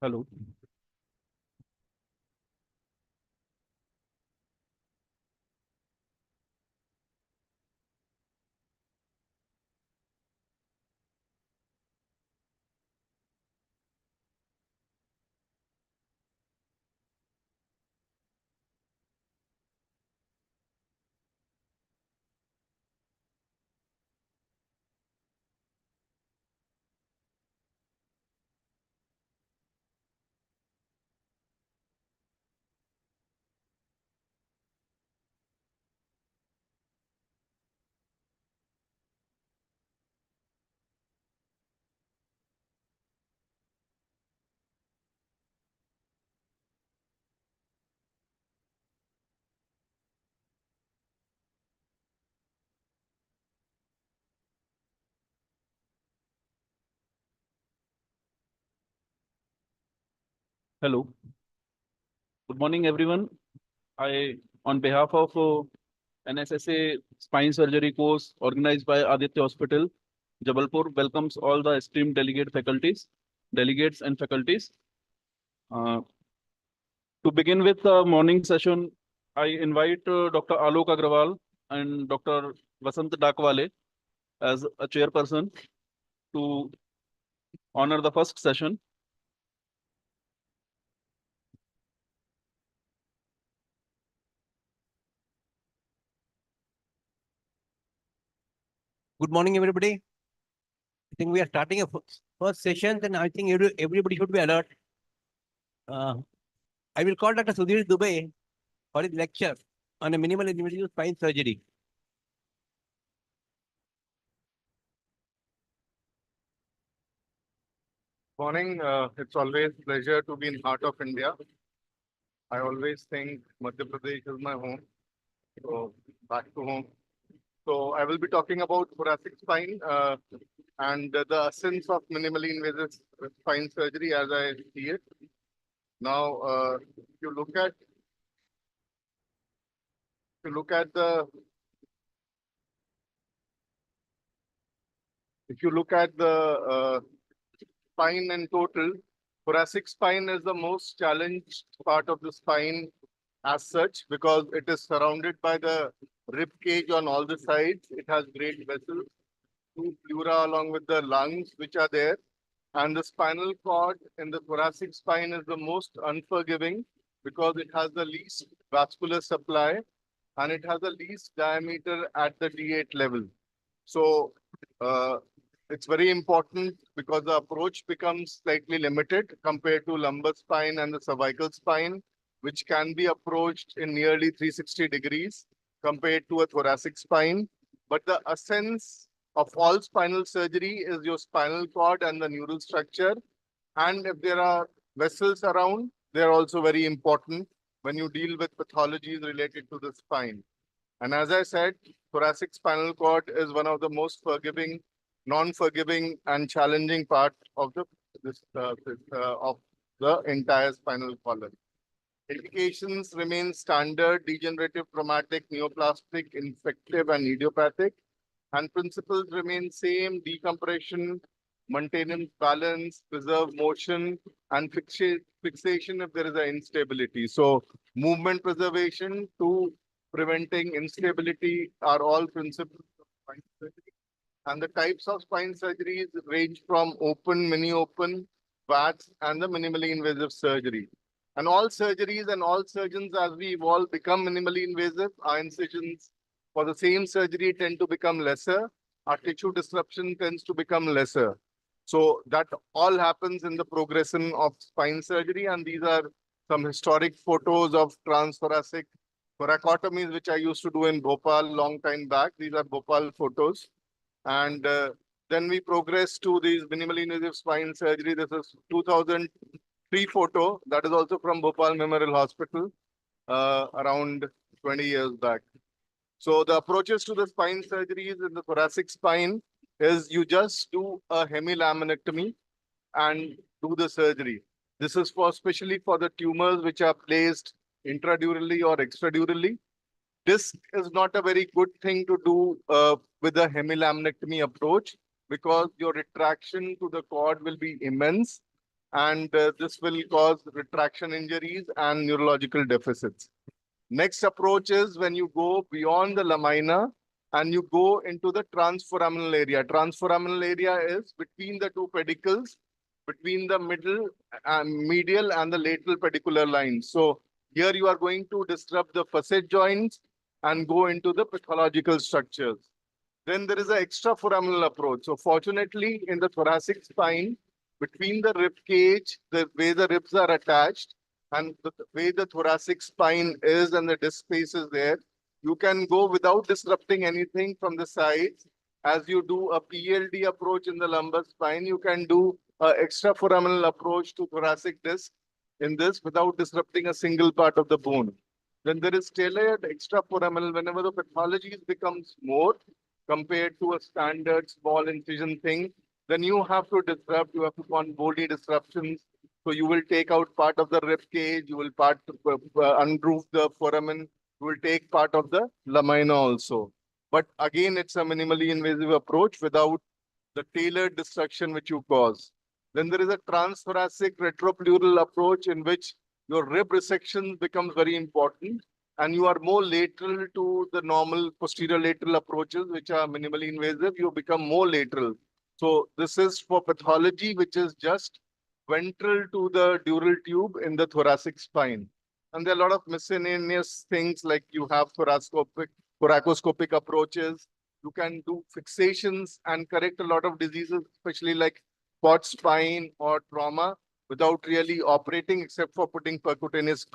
Hello. Hello. Good morning, everyone. On behalf of NSSA Spine Surgery course organized by Aditya Hospital, Jabalpur, welcomes all the esteemed delegates and faculties. Uh, to begin with the morning session, I invite Dr. Alok Agrawal and Dr. Vasant Dakwale as a chairperson to honor the first session. Good morning, everybody. I think we are starting a first session, and I think everybody should be alert. I will call Dr. Sudhir Dubey for his lecture on a minimal invasive spine surgery. Morning. It's always pleasure to be in heart of India. I always think Madhya Pradesh is my home. So back to home. So I will be talking about thoracic spine and the essence of minimally invasive spine surgery as I see it. Now, if you look at the spine in total, thoracic spine is the most challenged part of the spine as such because it is surrounded by the rib cage on all the sides. It has great vessels, two pleura along with the lungs which are there. And the spinal cord in the thoracic spine is the most unforgiving because it has the least vascular supply and it has the least diameter at the D8 level. So it's very important because the approach becomes slightly limited compared to lumbar spine and the cervical spine, which can be approached in nearly 360 degrees compared to a thoracic spine. But the essence of all spinal surgery is your spinal cord and the neural structure. And if there are vessels around, they're also very important when you deal with pathologies related to the spine. And as I said, thoracic spinal cord is one of the most forgiving, non-forgiving, and challenging part of the entire spinal column. Indications remain standard: degenerative, traumatic, neoplastic, infective, and idiopathic. And principles remain same: decompression, maintenance, balance, preserve motion, and fixation if there is an instability. So movement preservation to preventing instability are all principles of spine surgery. And the types of spine surgeries range from open, mini-open, VATS, and the minimally invasive surgery. And all surgeries and all surgeons, as we evolve, become minimally invasive. Our incisions for the same surgery tend to become lesser. Our tissue disruption tends to become lesser. So that all happens in the progression of spine surgery. And these are some historic photos of transthoracic thoracotomies, which I used to do in Bhopal long time back. These are Bhopal photos. And then we progress to these minimally invasive spine surgery. This is 2003 photo. That is also from Bhopal Memorial Hospital around 20 years back. So the approaches to the spine surgeries in the thoracic spine is you just do a hemilaminectomy and do the surgery. This is for especially for the tumors which are placed intradurally or extradurally. This is not a very good thing to do with a hemilaminectomy approach because your retraction to the cord will be immense and this will cause retraction injuries and neurological deficits. Next approach is when you go beyond the lamina and you go into the transforaminal area. Transforaminal area is between the two pedicles, between the middle and medial and the lateral pedicular lines. So here you are going to disrupt the facet joints and go into the pathological structures. Then there is an extraforaminal approach. So fortunately, in the thoracic spine, between the rib cage, the way the ribs are attached, and the way the thoracic spine is and the disc space is there, you can go without disrupting anything from the sides. As you do a PLD approach in the lumbar spine, you can do an extraforaminal approach to thoracic disc in this without disrupting a single part of the bone. Then there is tailored extraforaminal whenever the pathology becomes more compared to a standard small incision thing, then you have to disrupt, you have to want body disruptions. So you will take out part of the rib cage, you will unroof the foramen, you will take part of the lamina also. But again, it's a minimally invasive approach without the tailored destruction which you cause. Then there is a transthoracic retropleural approach in which your rib resection becomes very important and you are more lateral to the normal posterior lateral approaches, which are minimally invasive, you become more lateral. So this is for pathology, which is just ventral to the dural tube in the thoracic spine. And there are a lot of miscellaneous things like you have thoracoscopic approaches. You can do fixations and correct a lot of diseases, especially like pot spine or trauma, without really operating except for putting percutaneous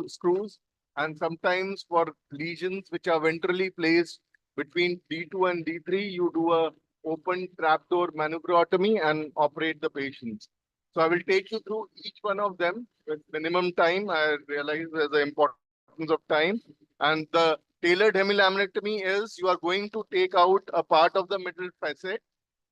screws. And sometimes for lesions which are ventrally placed between D2 and D3, you do a open trapdoor maneuverotomy and operate the patients. So I will take you through each one of them with minimum time. I realize there's the importance of time. And the tailored hemilaminectomy is you are going to take out a part of the middle facet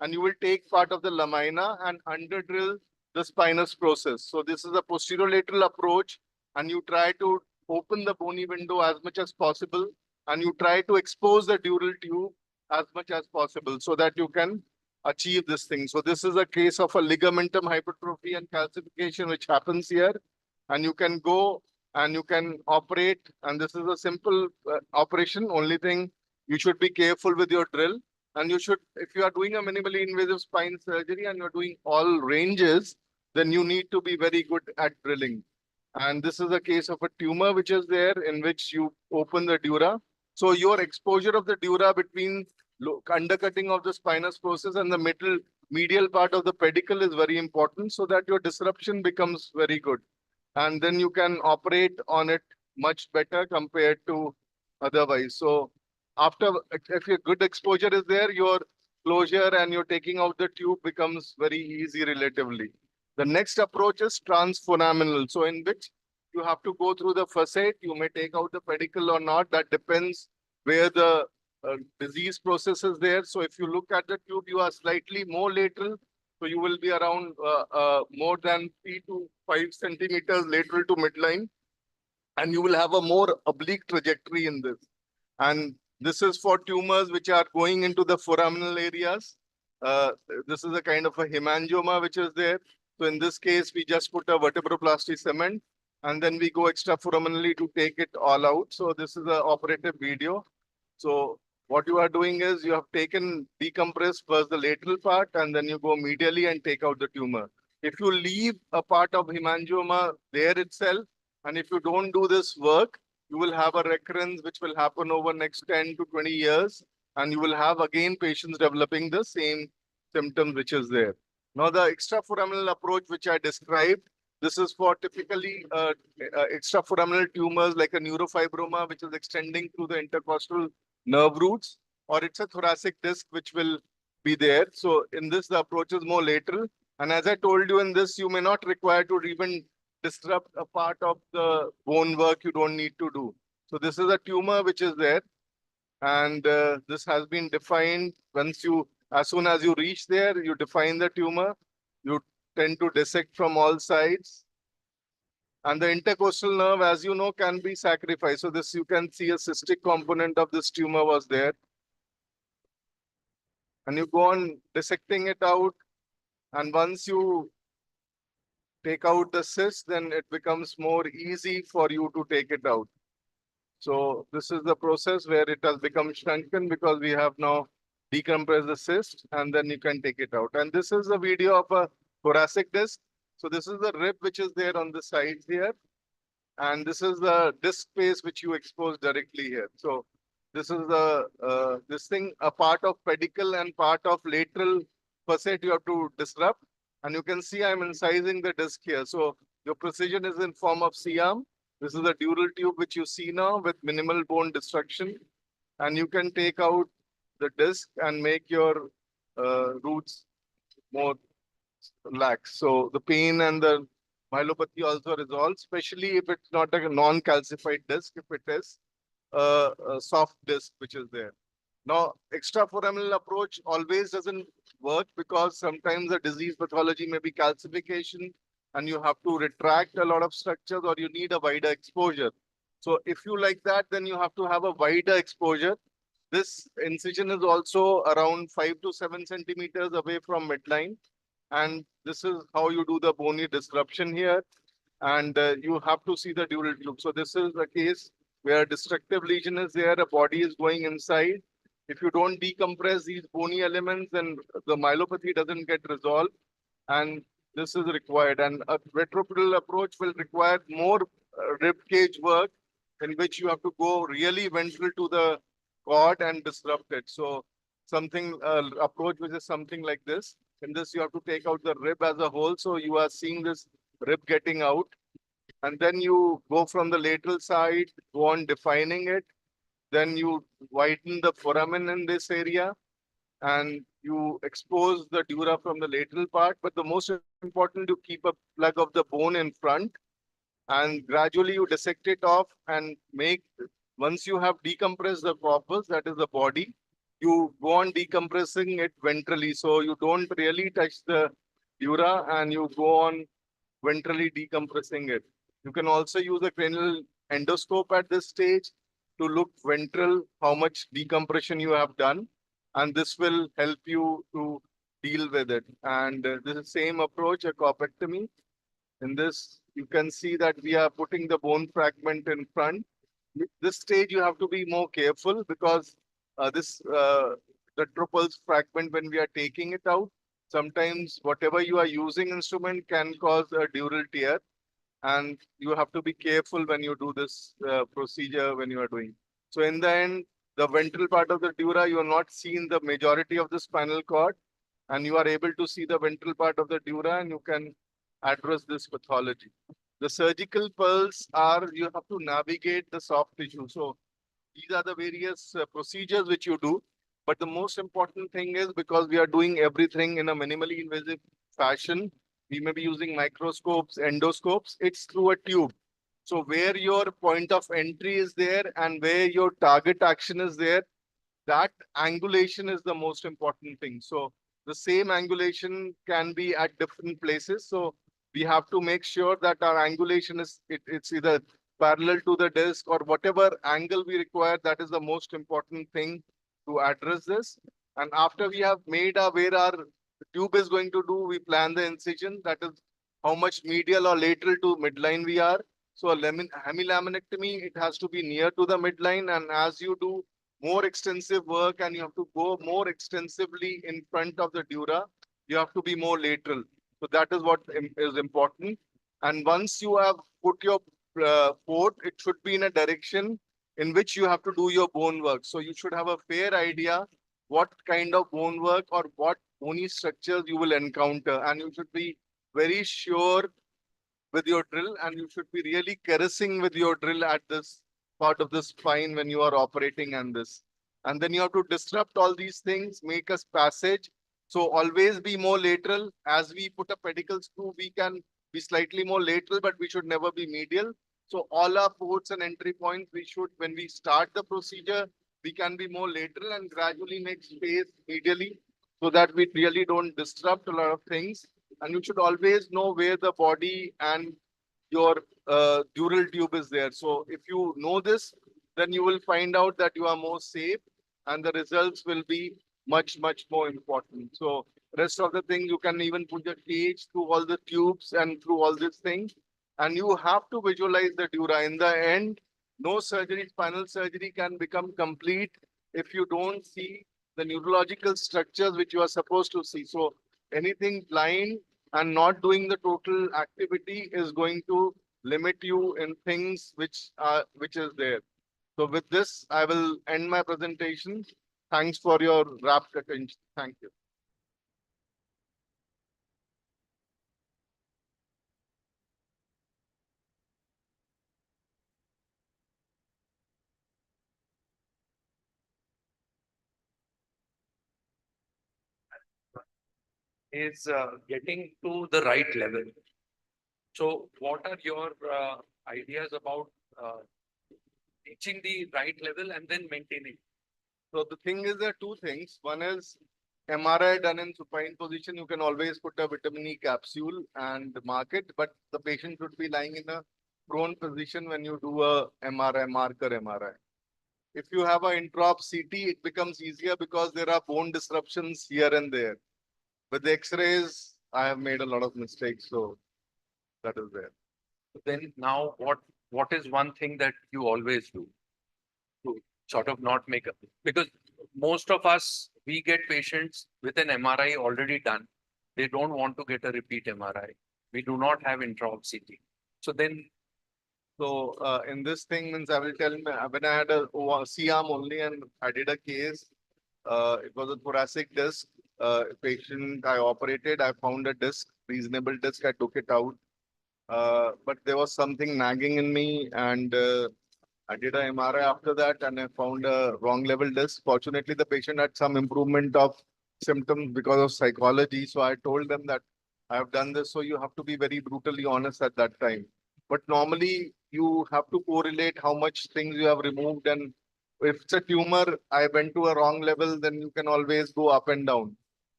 and you will take part of the lamina and underdrill the spinous process. So this is a posterolateral approach and you try to open the bony window as much as possible and you try to expose the dural tube as much as possible so that you can achieve this thing. So this is a case of a ligamentum hypertrophy and calcification which happens here, and you can go and you can operate, and this is a simple operation. Only thing, you should be careful with your drill, and you should, if you are doing a minimally invasive spine surgery and you're doing all ranges, then you need to be very good at drilling. And this is a case of a tumor which is there in which you open the dura. So your exposure of the dura between undercutting of the spinous process and the medial part of the pedicle is very important so that your disruption becomes very good. And then you can operate on it much better compared to otherwise. So after, if your good exposure is there, your closure and your taking out the tube becomes very easy relatively. The next approach is transforaminal. So in which you have to go through the facet, you may take out the pedicle or not. That depends where the disease process is there. So if you look at the tube, you are slightly more lateral. So you will be around more than 3 to 5 centimeters lateral to midline. And you will have a more oblique trajectory in this. And this is for tumors which are going into the foraminal areas. This is a kind of a hemangioma which is there. So in this case, we just put a vertebroplasty cement and then we go extraforaminally to take it all out. So this is an operative video. So what you are doing is you have decompressed first the lateral part and then you go medially and take out the tumor. If you leave a part of hemangioma there itself, and if you don't do this work, you will have a recurrence which will happen over next 10 to 20 years. And you will have again patients developing the same symptoms which is there. Now the extraforaminal approach which I described, this is for typically extraforaminal tumors like a neurofibroma which is extending through the intercostal nerve roots, or it's a thoracic disc which will be there. So in this, the approach is more lateral. And as I told you in this, you may not require to even disrupt a part of the bone work you don't need to do. So this is a tumor which is there. And this has been defined as soon as you reach there, you define the tumor. You tend to dissect from all sides. And the intercostal nerve, as you know, can be sacrificed. So this, you can see a cystic component of this tumor was there. And you go on dissecting it out. And once you take out the cyst, then it becomes more easy for you to take it out. So this is the process where it has become shrunken because we have now decompressed the cyst and then you can take it out. And this is a video of a thoracic disc. So this is the rib which is there on the sides here. And this is the disc space which you expose directly here. So this is the this thing, a part of pedicle and part of lateral facet you have to disrupt. And you can see I'm incising the disc here. So your precision is in form of C-arm. This is the dural tube which you see now with minimal bone destruction. And you can take out the disc and make your roots more lax. So the pain and the myelopathy also resolve, especially if it's not a non-calcified disc, if it is a soft disc which is there. Now, extraforaminal approach always doesn't work because sometimes the disease pathology may be calcification and you have to retract a lot of structures or you need a wider exposure. So if you like that, then you have to have a wider exposure. This incision is also around 5 to 7 centimeters away from midline. And this is how you do the bony disruption here. And you have to see the dural tube. So this is a case where destructive lesion is there, a body is going inside. If you don't decompress these bony elements, then the myelopathy doesn't get resolved. And this is required. And a retropedal approach will require more rib cage work in which you have to go really ventral to the cord and disrupt it. So something approach which is something like this. In this, you have to take out the rib as a whole. So you are seeing this rib getting out. And then you go from the lateral side, go on defining it. Then you widen the foramen in this area and you expose the dura from the lateral part. But the most important, you keep a plug of the bone in front and gradually you dissect it off and make, once you have decompressed the corpus, that is the body, you go on decompressing it ventrally. So you don't really touch the dura and you go on ventrally decompressing it. You can also use a cranial endoscope at this stage to look ventral, how much decompression you have done. And this will help you to deal with it. And this is the same approach, a corpectomy. In this, you can see that we are putting the bone fragment in front. This stage, you have to be more careful because the truples fragment, when we are taking it out, sometimes whatever you are using instrument can cause a dural tear. And you have to be careful when you do this procedure when you are doing. So in the end, the ventral part of the dura, you are not seeing the majority of the spinal cord and you are able to see the ventral part of the dura and you can address this pathology. The surgical pearls are, you have to navigate the soft tissue. So these are the various procedures which you do. But the most important thing is because we are doing everything in a minimally invasive fashion, we may be using microscopes, endoscopes, it's through a tube. So where your point of entry is there and where your target action is there, that angulation is the most important thing. So the same angulation can be at different places. So we have to make sure that our angulation is, it's either parallel to the disc or whatever angle we require. That is the most important thing to address this. And after we have made where our tube is going to do, we plan the incision. That is how much medial or lateral to midline we are. So a hemilaminectomy, it has to be near to the midline. And as you do more extensive work and you have to go more extensively in front of the dura, you have to be more lateral. So that is what is important. And once you have put your port, it should be in a direction in which you have to do your bone work. So you should have a fair idea what kind of bone work or what bony structures you will encounter. And you should be very sure with your drill and you should be really caressing with your drill at this part of the spine when you are operating on this. And then you have to disrupt all these things, make a passage. So always be more lateral. As we put a pedicle screw, we can be slightly more lateral, but we should never be medial. So all our ports and entry points, we should, when we start the procedure, we can be more lateral and gradually make space medially so that we really don't disrupt a lot of things. And you should always know where the body and your dural tube is there. So if you know this, then you will find out that you are more safe and the results will be much, much more important. So rest of the thing, you can even put the cage through all the tubes and through all these things. And you have to visualize the dura. In the end, no surgery, spinal surgery can become complete if you don't see the neurological structures which you are supposed to see. So anything blind and not doing the total activity is going to limit you in things which is there. So with this, I will end my presentation. Thanks for your rapt attention. Thank you. Is getting to the right level. So, what are your ideas about reaching the right level and then maintaining? So the thing is, there are two things. One is MRI done in supine position. You can always put a vitamin E capsule and mark it, but the patient should be lying in a prone position when you do a MRI, marker MRI. If you have an introp CT, it becomes easier because there are bone disruptions here and there. With the X-rays, I have made a lot of mistakes, so that is there. Then now, what is one thing that you always do to sort of not make a, because most of us, we get patients with an MRI already done. They don't want to get a repeat MRI. We do not have intraop CT. So then, So in this thing means I will tell me when I had a C-arm only and I did a case. It was a thoracic disc. Patient I operated. I found a disc, reasonable disc. I took it out. But there was something nagging in me, and I did a MRI after that, and I found a wrong level disc. Fortunately, the patient had some improvement of symptoms because of psychology. So I told them that I have done this. So you have to be very brutally honest at that time. But normally, you have to correlate how much things you have removed. And if it's a tumor, I went to a wrong level, then you can always go up and down.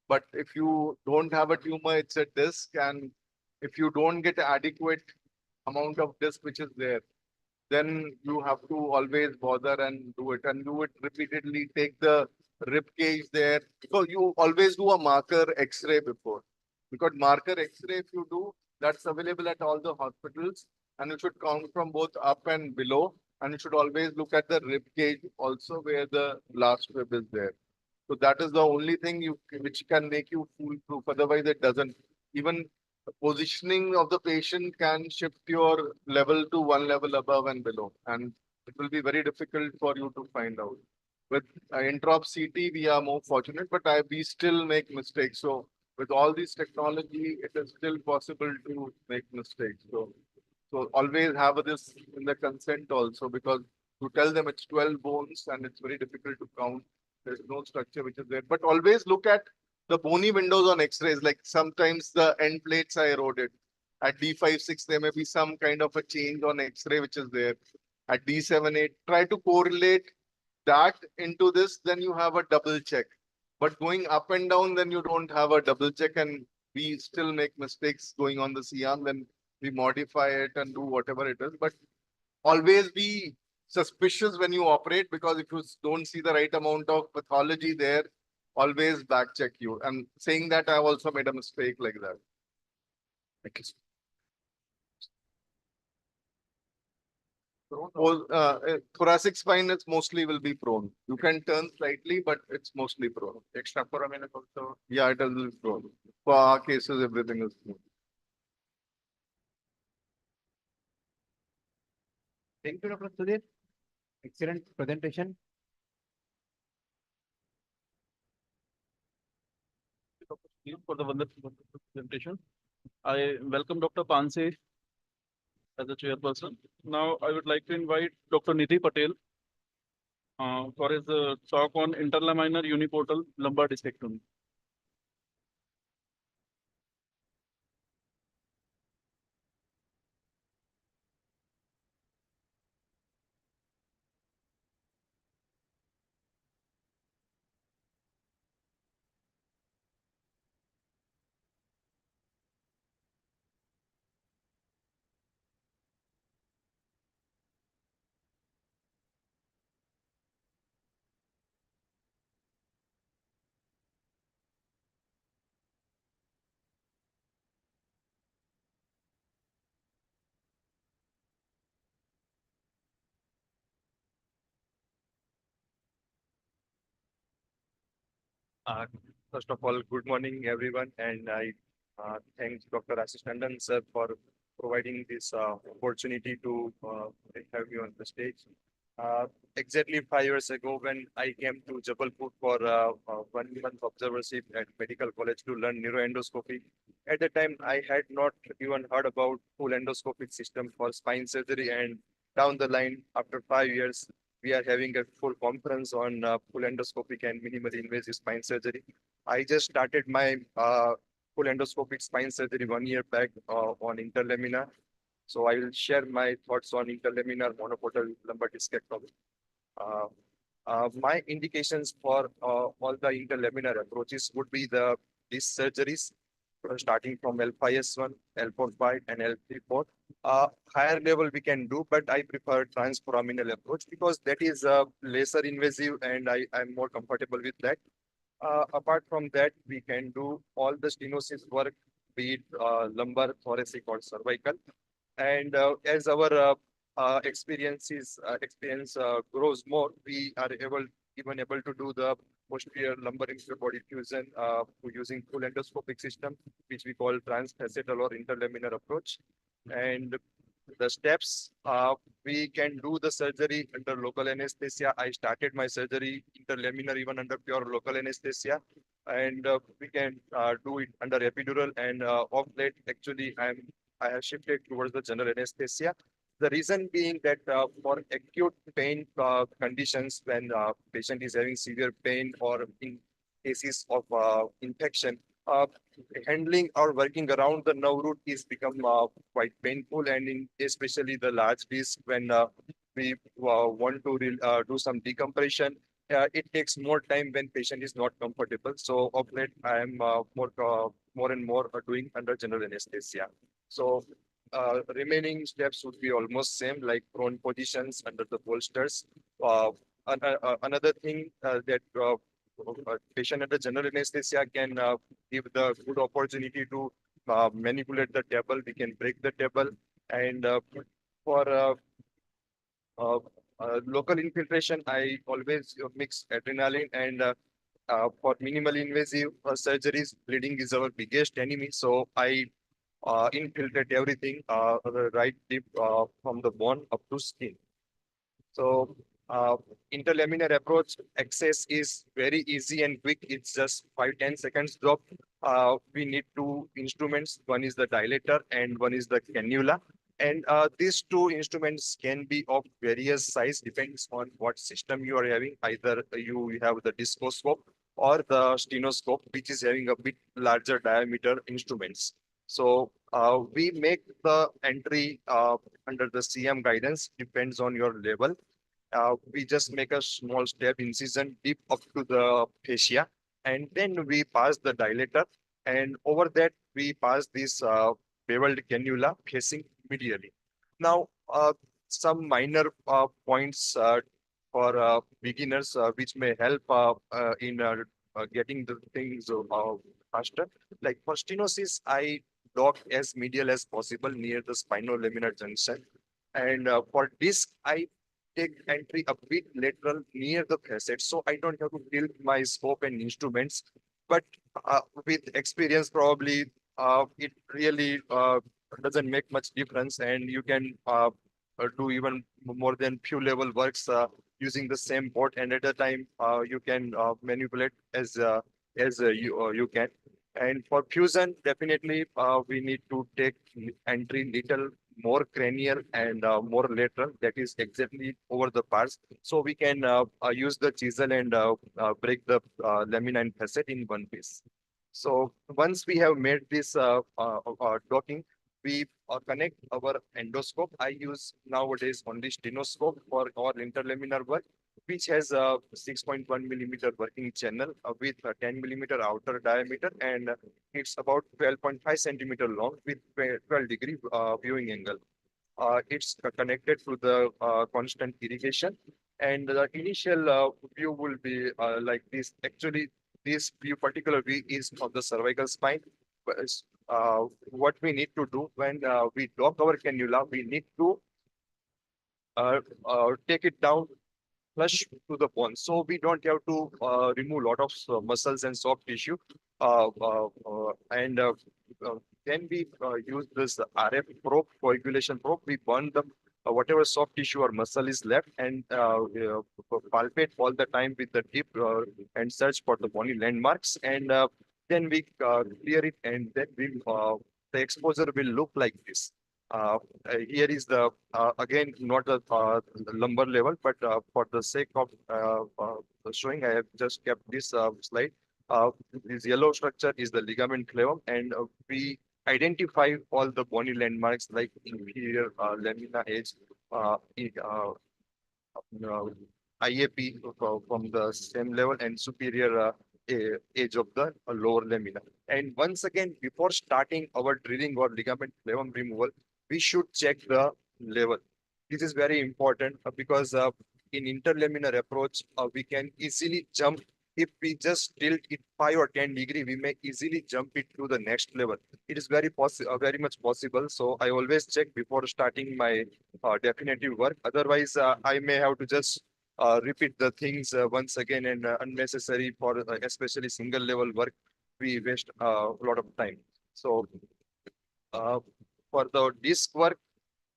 But if you don't have a tumor, it's a disc. And if you don't get adequate amount of disc which is there, then you have to always bother and do it repeatedly. Take the rib cage there. So you always do a marker X-ray before, because marker X-ray, if you do, that's available at all the hospitals, and you should count from both up and below, and you should always look at the rib cage also where the blast rib is there. So that is the only thing which can make you foolproof. Otherwise, it doesn't. Even the positioning of the patient can shift your level to one level above and below, and it will be very difficult for you to find out. With introp CT, we are more fortunate, but we still make mistakes. So with all this technology, it is still possible to make mistakes. So always have this in the consent also, because to tell them it's 12 bones and it's very difficult to count. There's no structure which is there. But always look at the bony windows on X-rays. Like sometimes the end plates are eroded. At D5, 6, there may be some kind of a change on X-ray which is there. At D7, 8, try to correlate that into this, then you have a double check. But going up and down, then you don't have a double check, and we still make mistakes going on the CM. Then we modify it and do whatever it is. But always be suspicious when you operate, because if you don't see the right amount of pathology there, always back check you. And saying that, I've also made a mistake like that. thank you. Thoracic spine is mostly will be prone. You can turn slightly, but it's mostly prone. Extraforamen is also. Yeah, it will be prone. For our cases, everything is prone. Thank you, Dr. Sudhir. Excellent presentation. For the wonderful presentation. I welcome Dr. Panse as a chairperson. Now I would like to invite Dr. Nidhi Patel for his talk on interlaminar uniportal lumbar discectomy. Uh, First of all, good morning, everyone, and I thank Dr. Ashish Tandon sir for providing this opportunity to have you on the stage. Uh, exactly 5 years ago, when I came to Jabalpur for 1 month observership at Medical College to learn neuroendoscopy, at the time I had not even heard about full endoscopic system for spine surgery, and down the line, after 5 years, we are having a full conference on full endoscopic and minimally invasive spine surgery. I just started my full endoscopic spine surgery 1 year back on interlaminar. So I will share my thoughts on interlaminar monoportal lumbar discectomy. Uh, my indications for all the interlaminar approaches would be these surgeries starting from L5S1, L45, and L34. Higher level we can do, but I prefer transforaminal approach because that is lesser invasive and I'm more comfortable with that. Apart from that, we can do all the stenosis work, be it lumbar, thoracic, or cervical. And as our experience grows more, we are able to do the posterior lumbar inferior body fusion using full endoscopic system, which we call transfacetal or interlaminar approach. And the steps, we can do the surgery under local anesthesia. I started my surgery interlaminar even under pure local anesthesia, and we can do it under epidural. And of late, actually, I have shifted towards the general anesthesia. The reason being that for acute pain conditions, when patient is having severe pain or in cases of infection, uh, handling or working around the nerve root is become quite painful, and in especially the large disc when we want to do some decompression. It takes more time when patient is not comfortable. So of late, I am more and more doing under general anesthesia. So remaining steps would be almost same, like prone positions under the bolsters. Another thing that patient under general anesthesia can give the good opportunity to manipulate the table. We can break the table, and for uh, local infiltration, I always mix adrenaline, and for minimally invasive surgeries, bleeding is our biggest enemy. So I infiltrate everything, the right tip from the bone up to skin. So interlaminar approach access is very easy and quick. It's just 5-10 seconds drop. We need two instruments. One is the dilator and one is the cannula. And these two instruments can be of various size, depends on what system you are having. Either you have the discoscope or the stenoscope, which is having a bit larger diameter instruments. So we make the entry under the CM guidance, depends on your level. We just make a small step incision deep up to the fascia, and then we pass the dilator, and over that we pass this beveled cannula facing medially. Now, some minor points for beginners which may help in getting the things faster. Like for stenosis, I dock as medial as possible near the spinolaminar junction. And for disc, I take entry a bit lateral near the facet, so I don't have to tilt my scope and instruments. But with experience, probably it really doesn't make much difference, and you can do even more than few level works using the same port, and at a time you can manipulate as you can. And for fusion, definitely we need to take entry little more cranial and more lateral. That is exactly over the parts, so we can use the chisel and break the lamina and facet in one piece. So once we have made this docking, we connect our endoscope. I use nowadays only stenoscope for all interlaminar work, which has a 6.1 millimeter working channel with a 10 millimeter outer diameter, and it's about 12.5 centimeter long with 12-degree viewing angle. It's connected to the constant irrigation, and the initial view will be like this. Actually, this view, particular view, is of the cervical spine. But, what we need to do when we dock our cannula, we need to take it down flush to the bone. So we don't have to remove a lot of muscles and soft tissue. And then we use this RF probe, coagulation probe. We burn the whatever soft tissue or muscle is left and palpate all the time with the tip and search for the bony landmarks. And then we clear it, and then the exposure will look like this. Here is the again not the lumbar level, but for the sake of showing, I have just kept this slide. This yellow structure is the ligament flavum, and we identify all the bony landmarks like inferior lamina edge, uh, IAP from the stem level and superior edge of the lower lamina. And once again, before starting our drilling or ligament flavum removal, we should check the level. This is very important because in interlaminar approach, we can easily jump. If we just tilt it 5 or 10 degree, we may easily jump it to the next level. It is very possible, very much possible. So I always check before starting my definitive work. Otherwise, I may have to just repeat the things once again, and unnecessary for especially single level work. We waste a lot of time. So uh, for the disk work,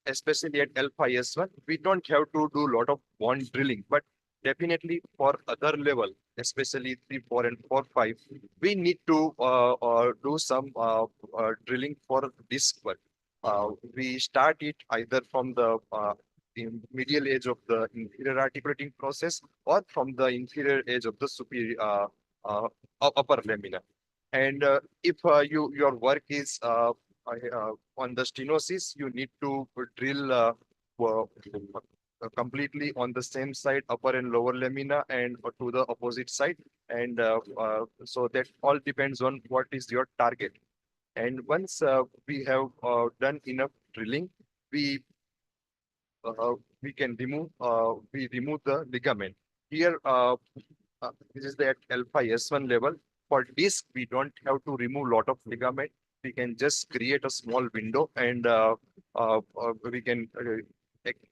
especially at Alpha S1, we don't have to do a lot of bond drilling, but definitely for other level, especially 3, 4, and 4, 5, we need to do some drilling for disk work. We start it either from the medial edge of the inferior articulating process or from the inferior edge of the superior uh, upper lamina. And if your work is on the stenosis, you need to drill completely on the same side, upper and lower lamina, and to the opposite side. And so that all depends on what is your target. And once we have done enough drilling, we we can remove the ligament. Here, this is the at alpha S1 level. For disc, we don't have to remove lot of ligament. We can just create a small window, and we can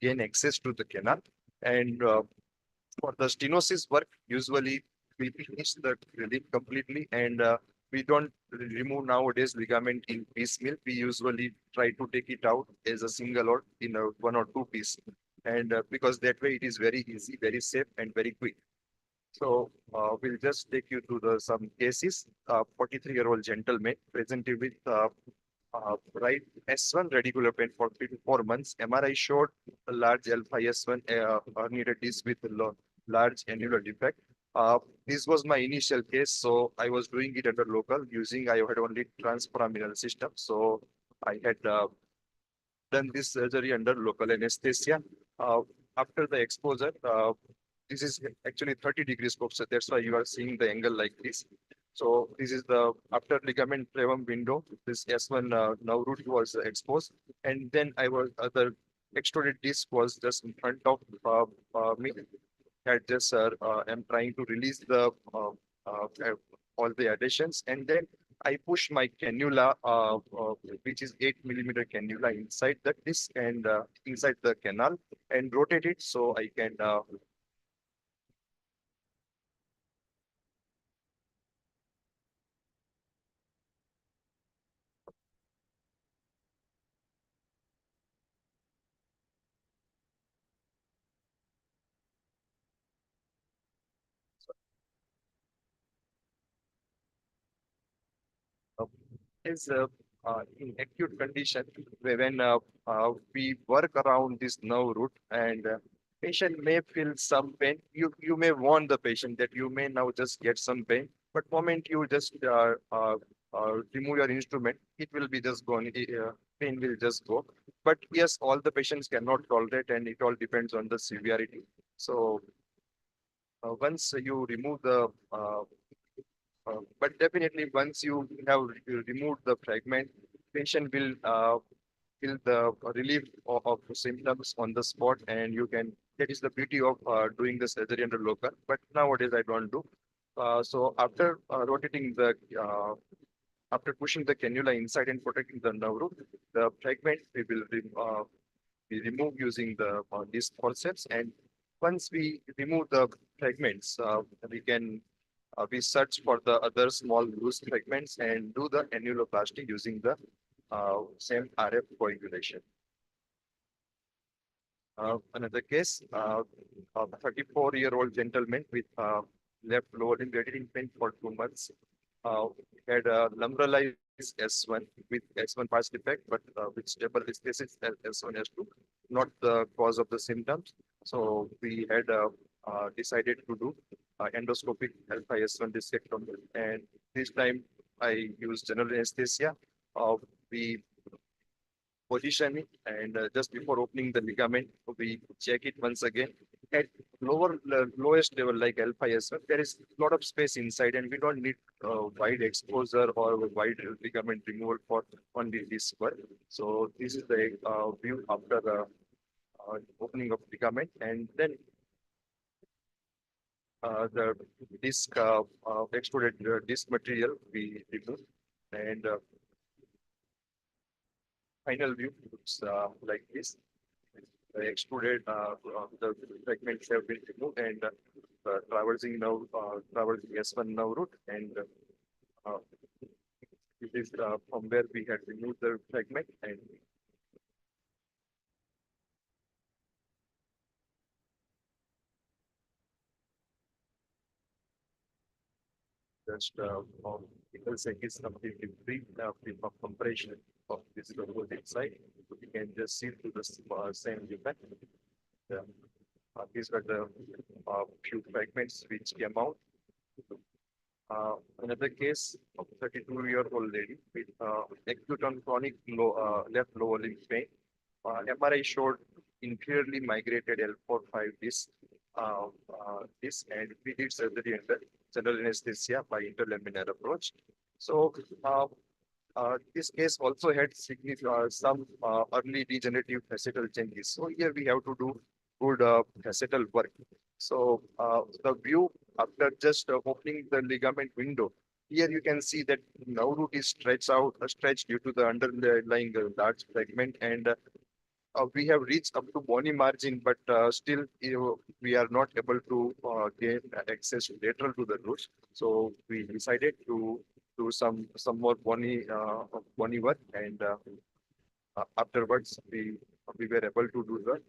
gain access to the canal. And for the stenosis work, usually we finish the drilling completely, and we don't remove nowadays ligament in piecemeal. We usually try to take it out as a single or in a 1 or 2 piece, and because that way it is very easy, very safe, and very quick. So we'll just take you to the some cases. 43-year-old gentleman presented with right S1 radicular pain for 3 to 4 months. MRI showed a large alpha S1 herniated disc with a large annular defect. This was my initial case, so I was doing it under local using I had only transforaminal system. So I had done this surgery under local anesthesia. After the exposure, this is actually 30 degrees scope, so that's why you are seeing the angle like this. So this is the after ligament flavum window. This S1 nerve root was exposed, and then I was the extruded disc was just in front of me. Had just am trying to release the all the adhesions, and then I push my cannula, which is 8 mm cannula inside the disc and inside the canal, and rotate it so I can uh, is in acute condition when we work around this nerve root, and patient may feel some pain. You may warn the patient that you may now just get some pain, but moment you just remove your instrument, it will be just gone. Pain will just go. But yes, all the patients cannot tolerate, and it all depends on the severity. So once you remove the but definitely once you have removed the fragment, patient will feel the relief of the symptoms on the spot, and you can. That is the beauty of doing the surgery under local. But nowadays I don't do. So after rotating the after pushing the cannula inside and protecting the nerve root, the fragment we will be removed using the disc forceps, and Once we remove the fragments, we search for the other small loose fragments and do the annuloplasty using the same RF coagulation. Another case, a 34-year-old gentleman with left lower limb radiating pain for 2 months, had a lumbralized S1 with S1 pass defect, but with stable stasis S1, S2, not the cause of the symptoms. So we had decided to do endoscopic alpha S1 discectomy, and this time I used general anesthesia. We position it, and just before opening the ligament, we check it once again. At lowest level like alpha S1, there is a lot of space inside, and we don't need wide exposure or wide ligament removal for only this work. So this is the view after the opening of ligament, and then the disc extruded disc material we remove, and final view looks like this. The extruded the fragments have been removed, and traversing now traversing S1 now route, and it is from where we had removed the fragment, and just because it is completely free of compression of this robot inside. You can just see through the same event. These were the few fragments which came out. Another case of 32-year-old lady with acute on chronic left lower limb pain. MRI showed inferiorly migrated L4-5 disc, and we did surgery under general anesthesia by interlaminar approach. So this case also had some early degenerative facetal changes. So here we have to do good facetal work. So the view after just opening the ligament window, here you can see that now root is stretched due to the underlying large fragment, and we have reached up to bony margin, but still we are not able to gain access lateral to the roots. So we decided to do some more bony work, and afterwards we were able to do the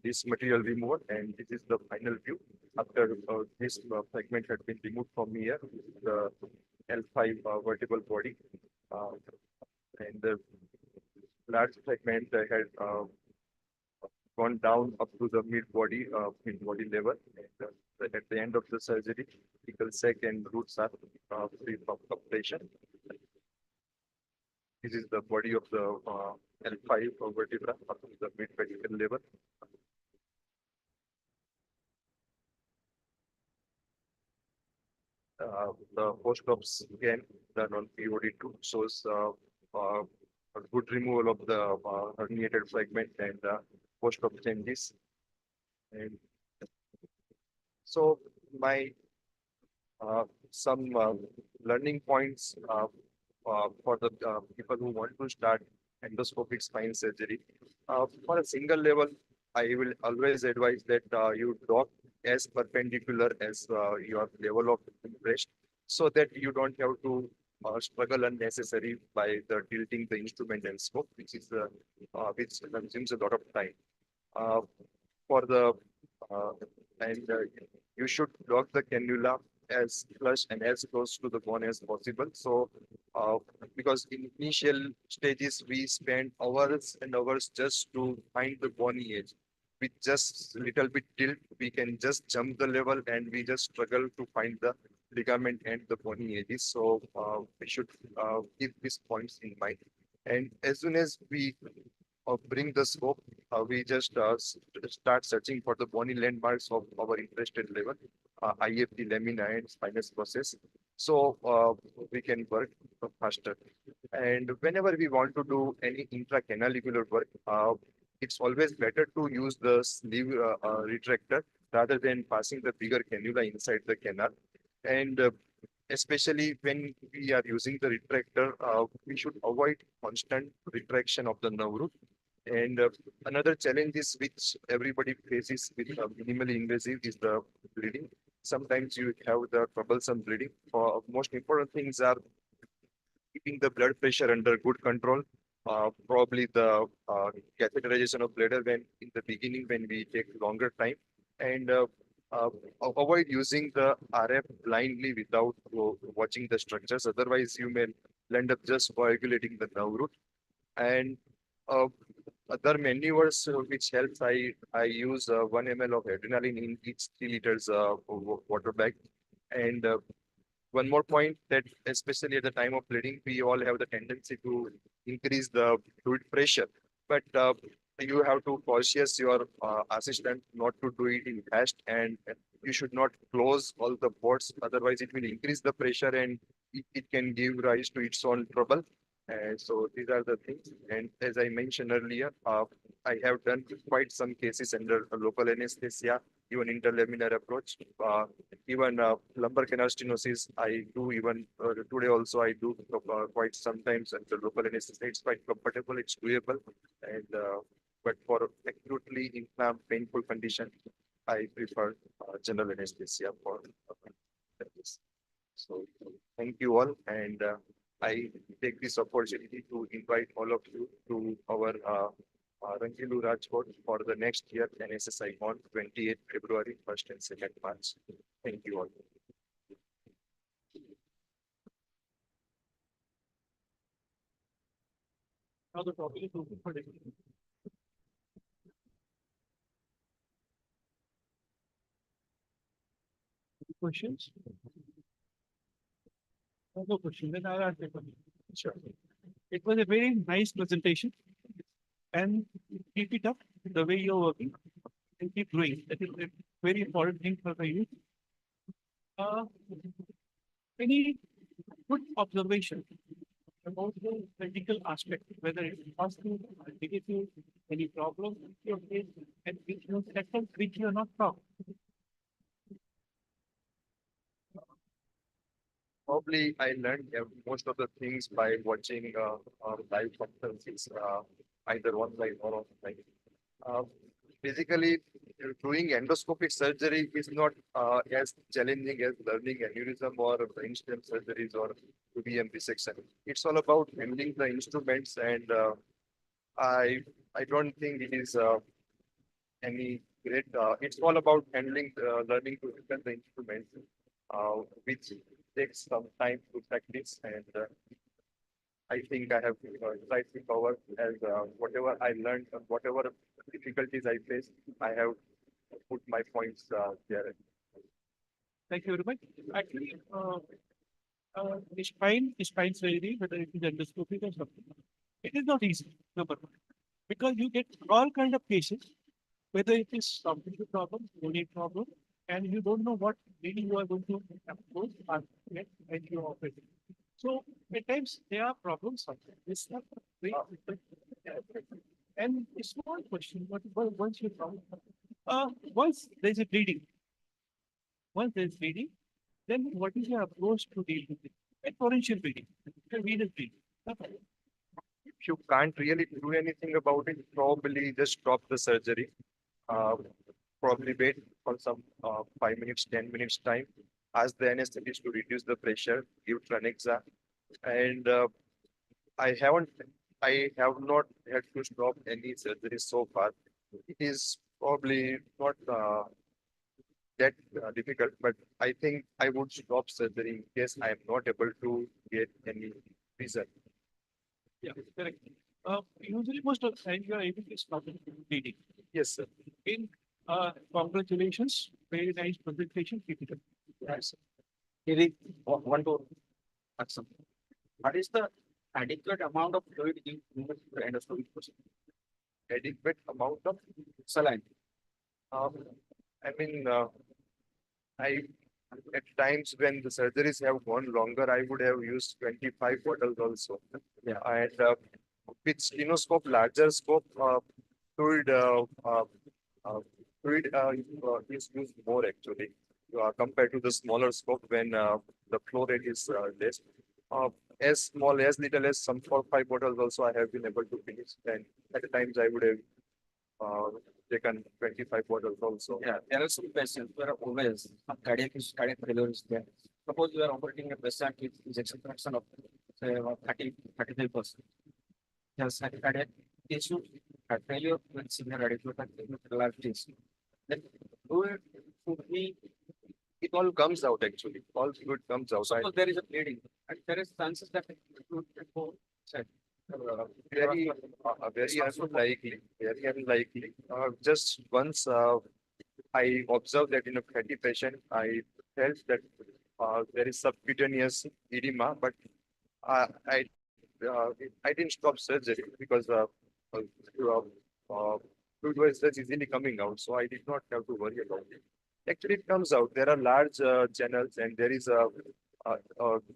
this material removed, and this is the final view after this fragment had been removed from here, the L5 vertebral body, and the large fragment had gone down up to the mid body level. And, at the end of the surgery, fecal sac and roots are free from compression. This is the body of the L5 vertebra up to the mid pedicle level. The post-op scan done on POD2 shows a good removal of the herniated fragment and post-op changes. And so my some learning points for the people who want to start endoscopic spine surgery. For a single level, I will always advise that you dock as perpendicular as your level of breast, so that you don't have to struggle unnecessary by the tilting the instrument and scope, which consumes a lot of time. For the and you should lock the cannula as flush and as close to the bone as possible. So, because in initial stages we spend hours and hours just to find the bony edge. With just little bit tilt, we can just jump the level, and we just struggle to find the ligament and the bony edges. So we should keep these points in mind. And as soon as we bring the scope, we just start searching for the bony landmarks of our interested level, IFD, lamina, and spinous process. So we can work faster. And whenever we want to do any intracanalicular work, it's always better to use the sleeve retractor rather than passing the bigger cannula inside the canal. And especially when we are using the retractor, we should avoid constant retraction of the nerve root. And another challenge is which everybody faces with minimally invasive is the bleeding. Sometimes you have the troublesome bleeding. Most important things are keeping the blood pressure under good control. Probably the catheterization of bladder when in the beginning when we take longer time, and uh, avoid using the RF blindly without watching the structures. Otherwise, you may end up just coagulating the nerve root. And uh, other maneuvers which helps, I use 1 ml of adrenaline in each 3 liters water bag. And one more point that especially at the time of bleeding, we all have the tendency to increase the fluid pressure, but you have to cautious your assistant not to do it in haste, and you should not close all the ports. Otherwise, it will increase the pressure and it can give rise to its own trouble. And so these are the things. And as I mentioned earlier, I have done quite some cases under a local anesthesia, even interlaminar approach. Even lumbar canal stenosis, I do even today also I do quite sometimes at the local anesthesia. It's quite comfortable, it's doable. And but for acutely inflamed, painful condition, I prefer general anesthesia for this. So thank you all, and I take this opportunity to invite all of you to our Rangilu Rajkot for the next year NSSI on 28th February, 1st and 2nd March. Thank you all. Now the topic is open for discussion. Questions? No question, then I'll ask the question. Sure. It was a very nice presentation. And keep it up the way you're working and keep doing. That is a very important thing for the youth. Any good observation about the medical aspect, whether it's positive or negative, any problem you face, and which you settle, which you are not proud. Probably I learned most of the things by watching live conferences, either online or offline. Uh, Basically, doing endoscopic surgery is not as challenging as learning aneurysm or brainstem surgeries or UVM resection. It's all about handling the instruments, and I I don't think it is any great. It's all about handling, learning to handle the instruments, which takes some time to practice. And I think I have tried to cover as whatever I learned, and whatever difficulties I faced, I have put my points there. Thank you very much. Actually, spine surgery, whether it is endoscopic or something, it is not easy, number one, because you get all kind of cases, whether it is something problem, bony problem, and you don't know what really you are going to approach or get when you are operating. So at times there are problems sometimes. It's not very and it's one question, but once you found, once there's a bleeding, once there's bleeding, then what is your approach to deal with it? A torrential bleeding, a venous bleeding. That's all. If you can't really do anything about it, probably just stop the surgery. Uh, Probably wait for some 5 minutes, 10 minutes time. Ask the anesthetist to reduce the pressure, give Tranexa, and I I have not had to stop any surgery so far. It is probably not that difficult, but I think I would stop surgery in case I am not able to get any result. Yeah, correct. Usually most of the time you are able to stop the bleeding. Yes, sir. In congratulations, very nice presentation. Keep it up. Yes, sir. Eric, want to ask something. What is the adequate amount of fluid in the endoscopic procedure? Adequate amount of, Saline. um, I mean, I at times when the surgeries have gone longer, I would have used 25 bottles also. Yeah. And with stenoscope, larger scope, fluid, fluid is used more actually compared to the smaller scope when the flow rate is less. as small, as little as some 4 5 bottles also I have been able to finish. And at times I would have taken 25 bottles also. Yeah, there are some patients who are obese, cardiac failure is there. Suppose you are operating a patient with ejection fraction of say about 35%. Yes, cardiac issue, heart failure with severe radiculopathy with large tissue. Then do it should be It all comes out actually. All good comes out. suppose there is a bleeding and there is chances that it would go said. Very, very unlikely. Very unlikely. Just once I observed that in a fatty patient, I felt that there is subcutaneous edema, but uh, I uh, I didn't stop surgery because uh, fluid was just easily coming out, so I did not have to worry about it. Actually, it comes out. There are large channels, and there is a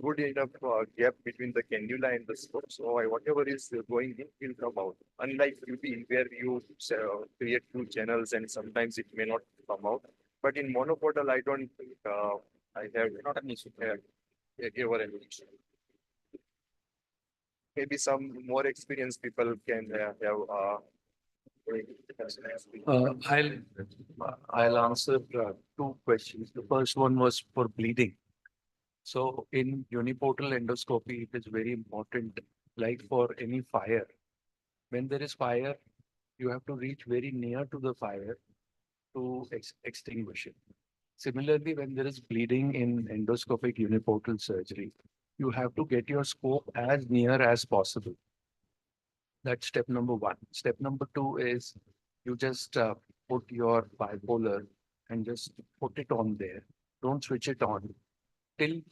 good enough gap between the cannula and the scope. So whatever is going in will come out. Unlike UP, where you create two channels and sometimes it may not come out. But in monopodal, I don't think I have Not an issue. ever an issue. Maybe some more experienced people can have. I'll I'll answer two questions. The first one was for bleeding. So in uniportal endoscopy, it is very important, like for any fire. When there is fire, you have to reach very near to the fire to extinguish it. Similarly, when there is bleeding in endoscopic uniportal surgery, you have to get your scope as near as possible. That's step number one. Step number two is you just put your bipolar and just put it on there. Don't switch it on till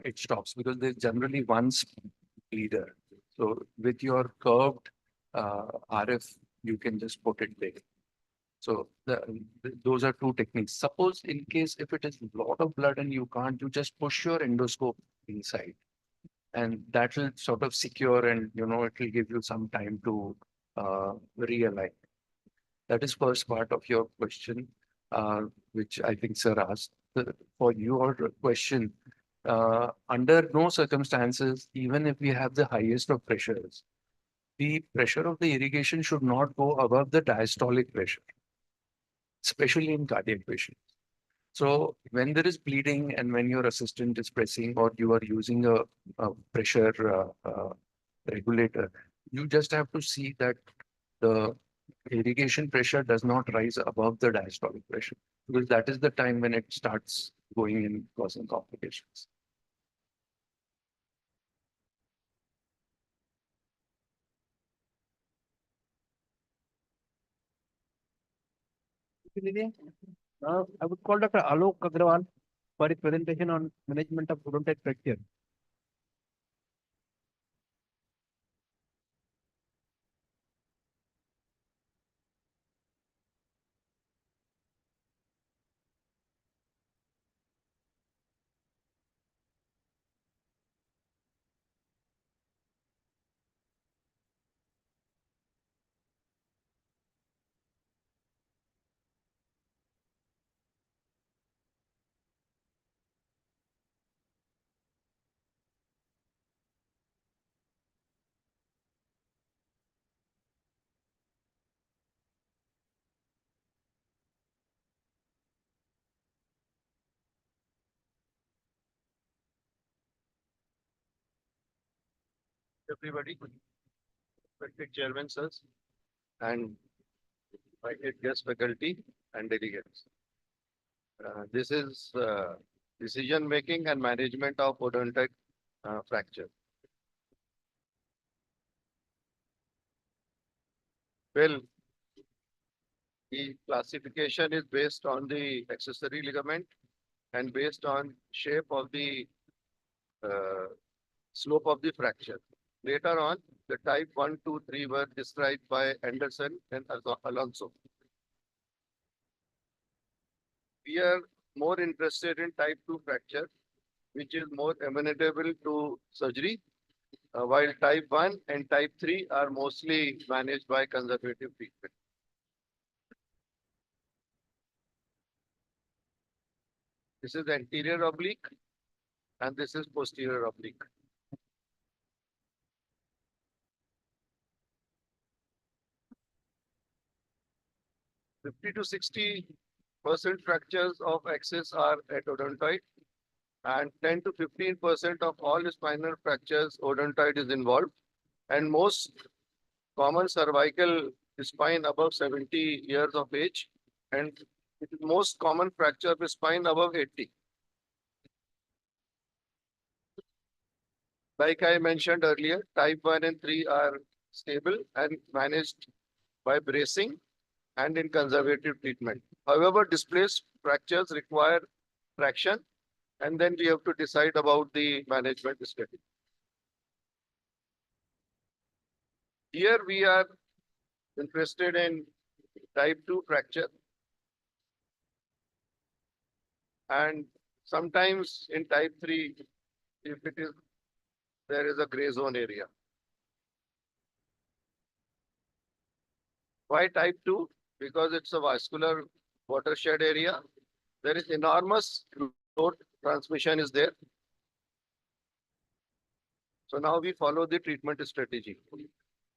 it stops, because there's generally one bleeder. So with your curved RF, you can just put it there. So those are two techniques. Suppose in case if it is a lot of blood and you can't, you just push your endoscope inside, and that will sort of secure, and it will give you some time to realign. That is first part of your question, which I think sir asked. For your question, under no circumstances, even if we have the highest of pressures, the pressure of the irrigation should not go above the diastolic pressure, especially in cardiac patients. So when there is bleeding and when your assistant is pressing or you are using a pressure regulator, you just have to see that the irrigation pressure does not rise above the diastolic pressure, because that is the time when it starts going and causing complications. I would call Dr. Alok Agrawal for his presentation on management of odontite fracture. Everybody, respected chairman, sirs, and invited guest faculty and delegates. This is decision making and management of odontic fracture. Well, the classification is based on the accessory ligament and based on shape of the uh, slope of the fracture. Later on, the type 1, 2, 3 were described by Anderson and Alonso. We are more interested in type 2 fracture, which is more amenable to surgery, while type 1 and type 3 are mostly managed by conservative treatment. This is anterior oblique and this is posterior oblique. 50 to 60% fractures of axis are at odontoid, and 10 to 15% of all spinal fractures odontoid is involved, and most common cervical spine above 70 years of age, and it is most common fracture of spine above 80. Like I mentioned earlier, type 1 and 3 are stable and managed by bracing and in conservative treatment. However, displaced fractures require traction, and then we have to decide about the management strategy. Here we are interested in type 2 fracture, and sometimes in type 3, if it is, there is a gray zone area. Why type 2? Because it's a vascular watershed area. There is enormous load transmission is there. So now we follow the treatment strategy.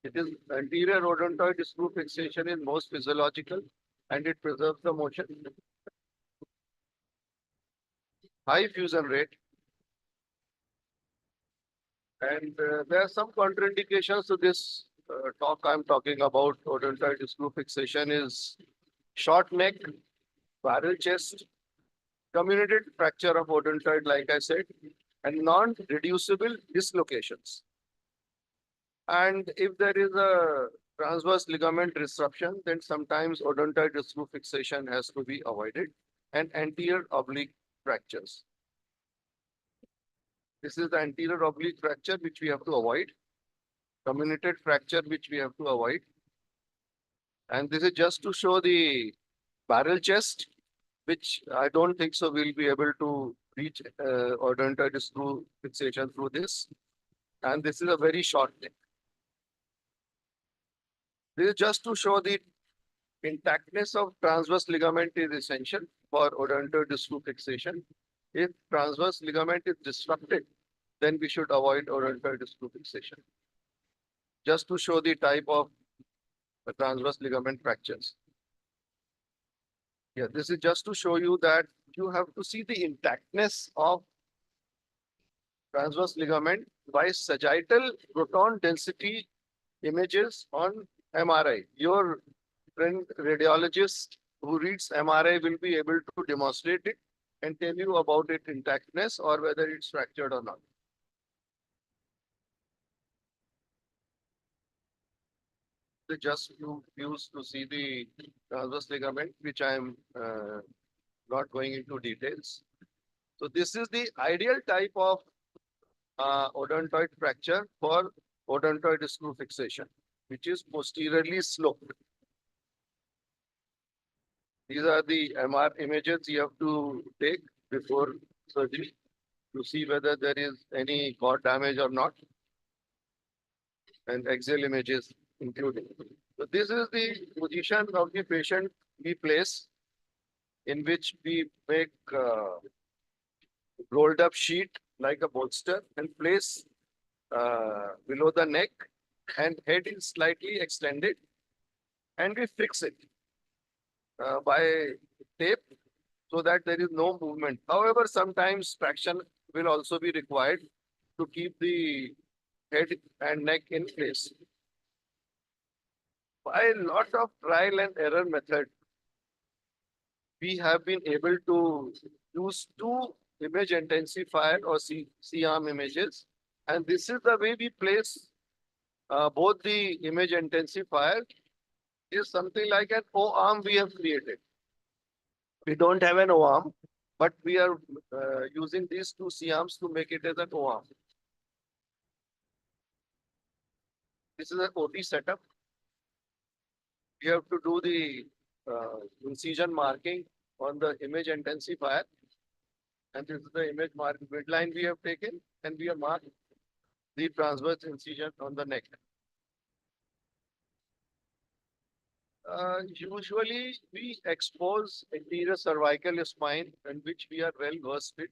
It is anterior odontoid screw fixation is most physiological, and it preserves the motion. High fusion rate. And there are some contraindications to this talk I'm talking about. Odontoid screw fixation is short neck, barrel chest, comminuted fracture of odontoid, like I said, and non-reducible dislocations. And if there is a transverse ligament disruption, then sometimes odontoid screw fixation has to be avoided, and anterior oblique fractures. This is the anterior oblique fracture which we have to avoid, comminuted fracture which we have to avoid. And this is just to show the barrel chest, which I don't think so we'll be able to reach odontoid screw fixation through this. And this is a very short neck. This is just to show the intactness of transverse ligament is essential for odontoid screw fixation. If transverse ligament is disrupted, then we should avoid odontoid screw fixation. Just to show the type of transverse ligament fractures. Yeah, this is just to show you that you have to see the intactness of transverse ligament by sagittal proton density images on MRI. Your friend radiologist who reads MRI will be able to demonstrate it and tell you about its intactness or whether it's fractured or not. They just used to see the transverse ligament, which I am not going into details. So this is the ideal type of odontoid fracture for odontoid screw fixation, which is posteriorly sloped. These are the MR images you have to take before surgery to see whether there is any cord damage or not, and axial images including. So this is the position of the patient we place, in which we make rolled up sheet like a bolster and place below the neck, and head is slightly extended, and we fix it by tape so that there is no movement. However, sometimes traction will also be required to keep the head and neck in place. By a lot of trial and error method, we have been able to use two image intensifier or C-arm images. And this is the way we place both the image intensifier is something like an O-arm we have created. We don't have an O-arm, but we are using these two C-arms to make it as an O-arm. This is an OT setup. We have to do the incision marking on the image intensifier. And this is the image mark midline we have taken, and we have marked the transverse incision on the neck. Usually we expose anterior cervical spine, in which we are well versed with,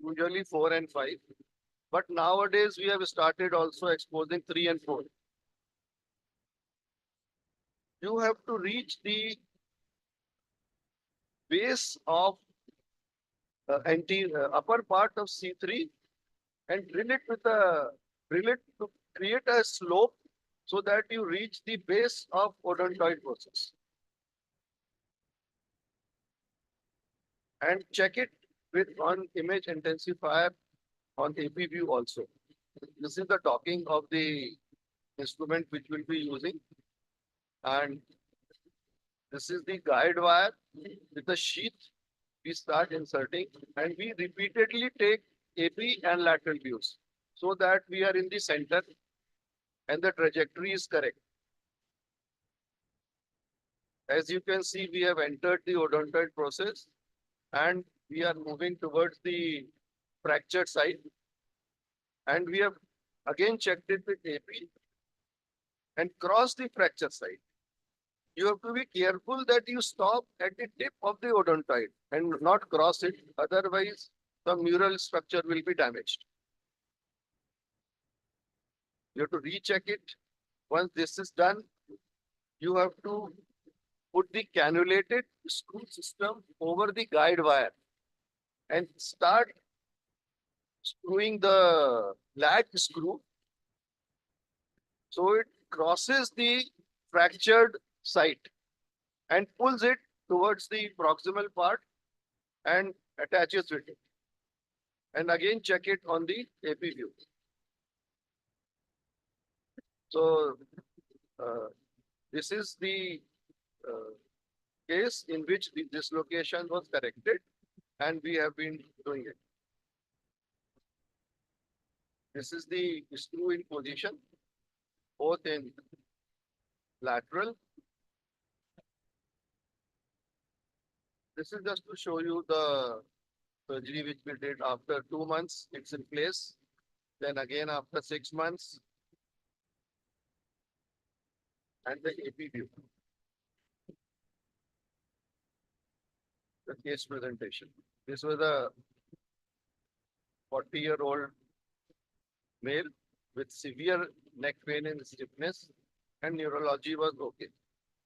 usually 4 and 5. But nowadays we have started also exposing 3 and 4. You have to reach the base of upper part of C3 and drill it to create a slope so that you reach the base of odontoid process. And check it with one image intensifier on AP view also. This is the docking of the instrument which we'll be using. And this is the guide wire with the sheath we start inserting, and we repeatedly take AP and lateral views so that we are in the center and the trajectory is correct. As you can see, we have entered the odontoid process and we are moving towards the fractured side. And we have again checked it with AP and crossed the fracture side. You have to be careful that you stop at the tip of the odontoid and not cross it. Otherwise, the mural structure will be damaged. You have to recheck it. Once this is done, you have to put the cannulated screw system over the guide wire and start screwing the latch screw so it crosses the fractured site and pulls it towards the proximal part and attaches with it. And again, check it on the AP view. So this is the case in which the dislocation was corrected and we have been doing it. This is the screw in position, both in lateral. This is just to show you the surgery which we did after 2 months, it's in place. Then again after 6 months. And the AP view. The case presentation. This was a 40-year-old male with severe neck pain and stiffness, and neurology was okay.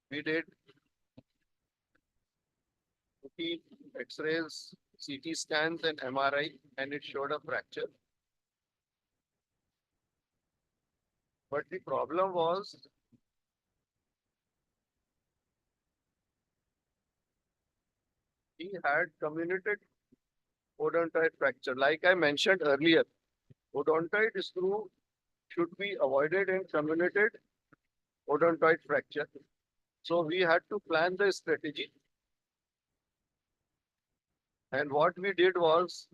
We did X-rays, CT scans and MRI, and it showed a fracture. But the problem was he had comminuted odontoid fracture. Like I mentioned earlier, odontoid screw should be avoided in comminuted odontoid fracture. So we had to plan the strategy. And what we did was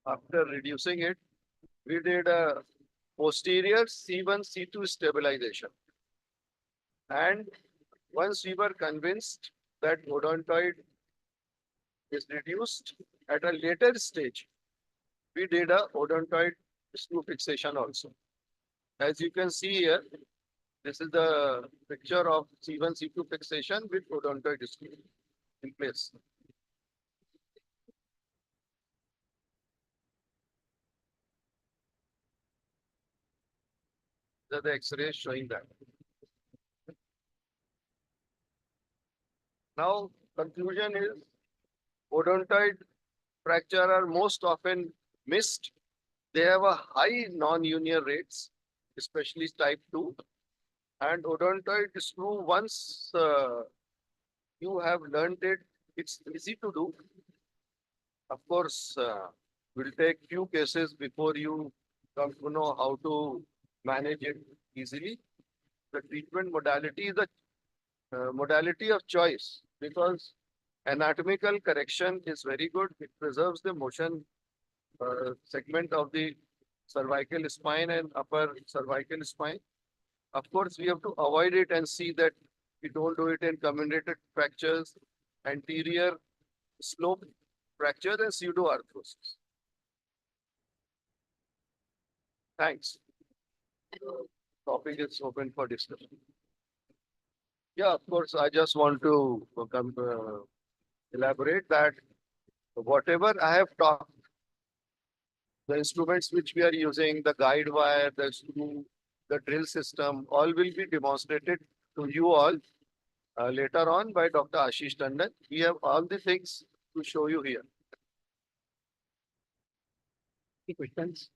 after reducing it, we did a posterior C1, C2 stabilization. And once we were convinced that odontoid is reduced at a later stage, we did a odontoid screw fixation also. As you can see here, this is the picture of C1, C2 fixation with odontoid screw in place. The X-rays showing that. Now, conclusion is odontoid fracture are most often missed. They have a high non-union rates, especially type 2. And odontoid screw, once you have learned it, it's easy to do. Of course, will take few cases before you come to know how to manage it easily. The treatment modality is the modality of choice because anatomical correction is very good. It preserves the motion segment of the cervical spine and upper cervical spine. Of course, we have to avoid it and see that we don't do it in comminuted fractures, anterior slope fracture and pseudoarthrosis. Thanks. Topic is open for discussion. Yeah, of course, I just want to elaborate that whatever I have talked, the instruments which we are using, the guide wire, the screw, the drill system, all will be demonstrated to you all later on by Dr. Ashish Tandon. We have all the things to show you here. Any questions?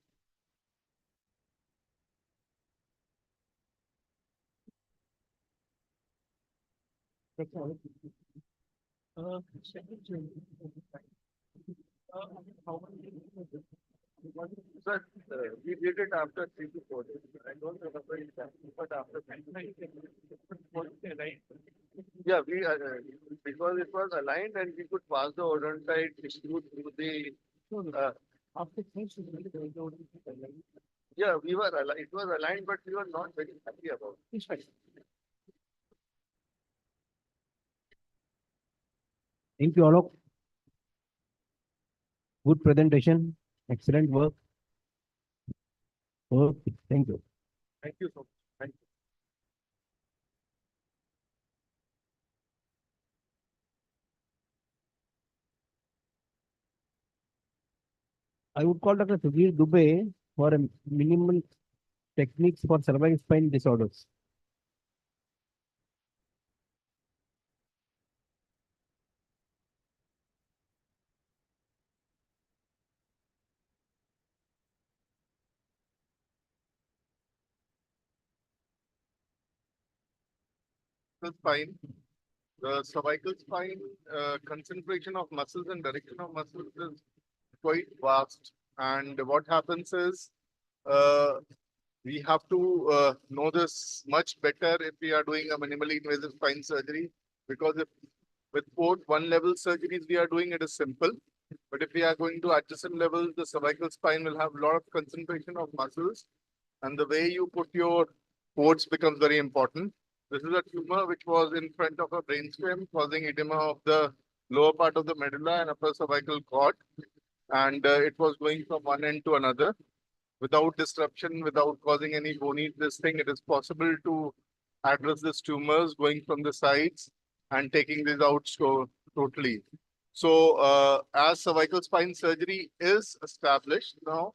Sir, we did it after 3 to 4 days. I don't remember exactly, but after 3 to 4 days. Yeah, because it was aligned and we could pass the odontite through the. After yeah, we were aligned. It was aligned, but we were not very happy about it. Thank you, Alok. Good presentation. Excellent work. Okay, thank you. Thank you so much. Thank you. I would call Dr. Sudhir Dubey for a minimal techniques for cervical spine disorders. The spine, the cervical spine, concentration of muscles and direction of muscles is quite vast. And what happens is, uh, we have to know this much better if we are doing a minimally invasive spine surgery, because if with both one level surgeries we are doing, it is simple. But if we are going to adjacent levels, the cervical spine will have a lot of concentration of muscles, and the way you put your ports becomes very important. This is a tumor which was in front of a brainstem, causing edema of the lower part of the medulla and upper cervical cord, and it was going from one end to another without disruption, without causing any bony this thing. It is possible to address these tumors going from the sides and taking these out so totally. So as cervical spine surgery is established now,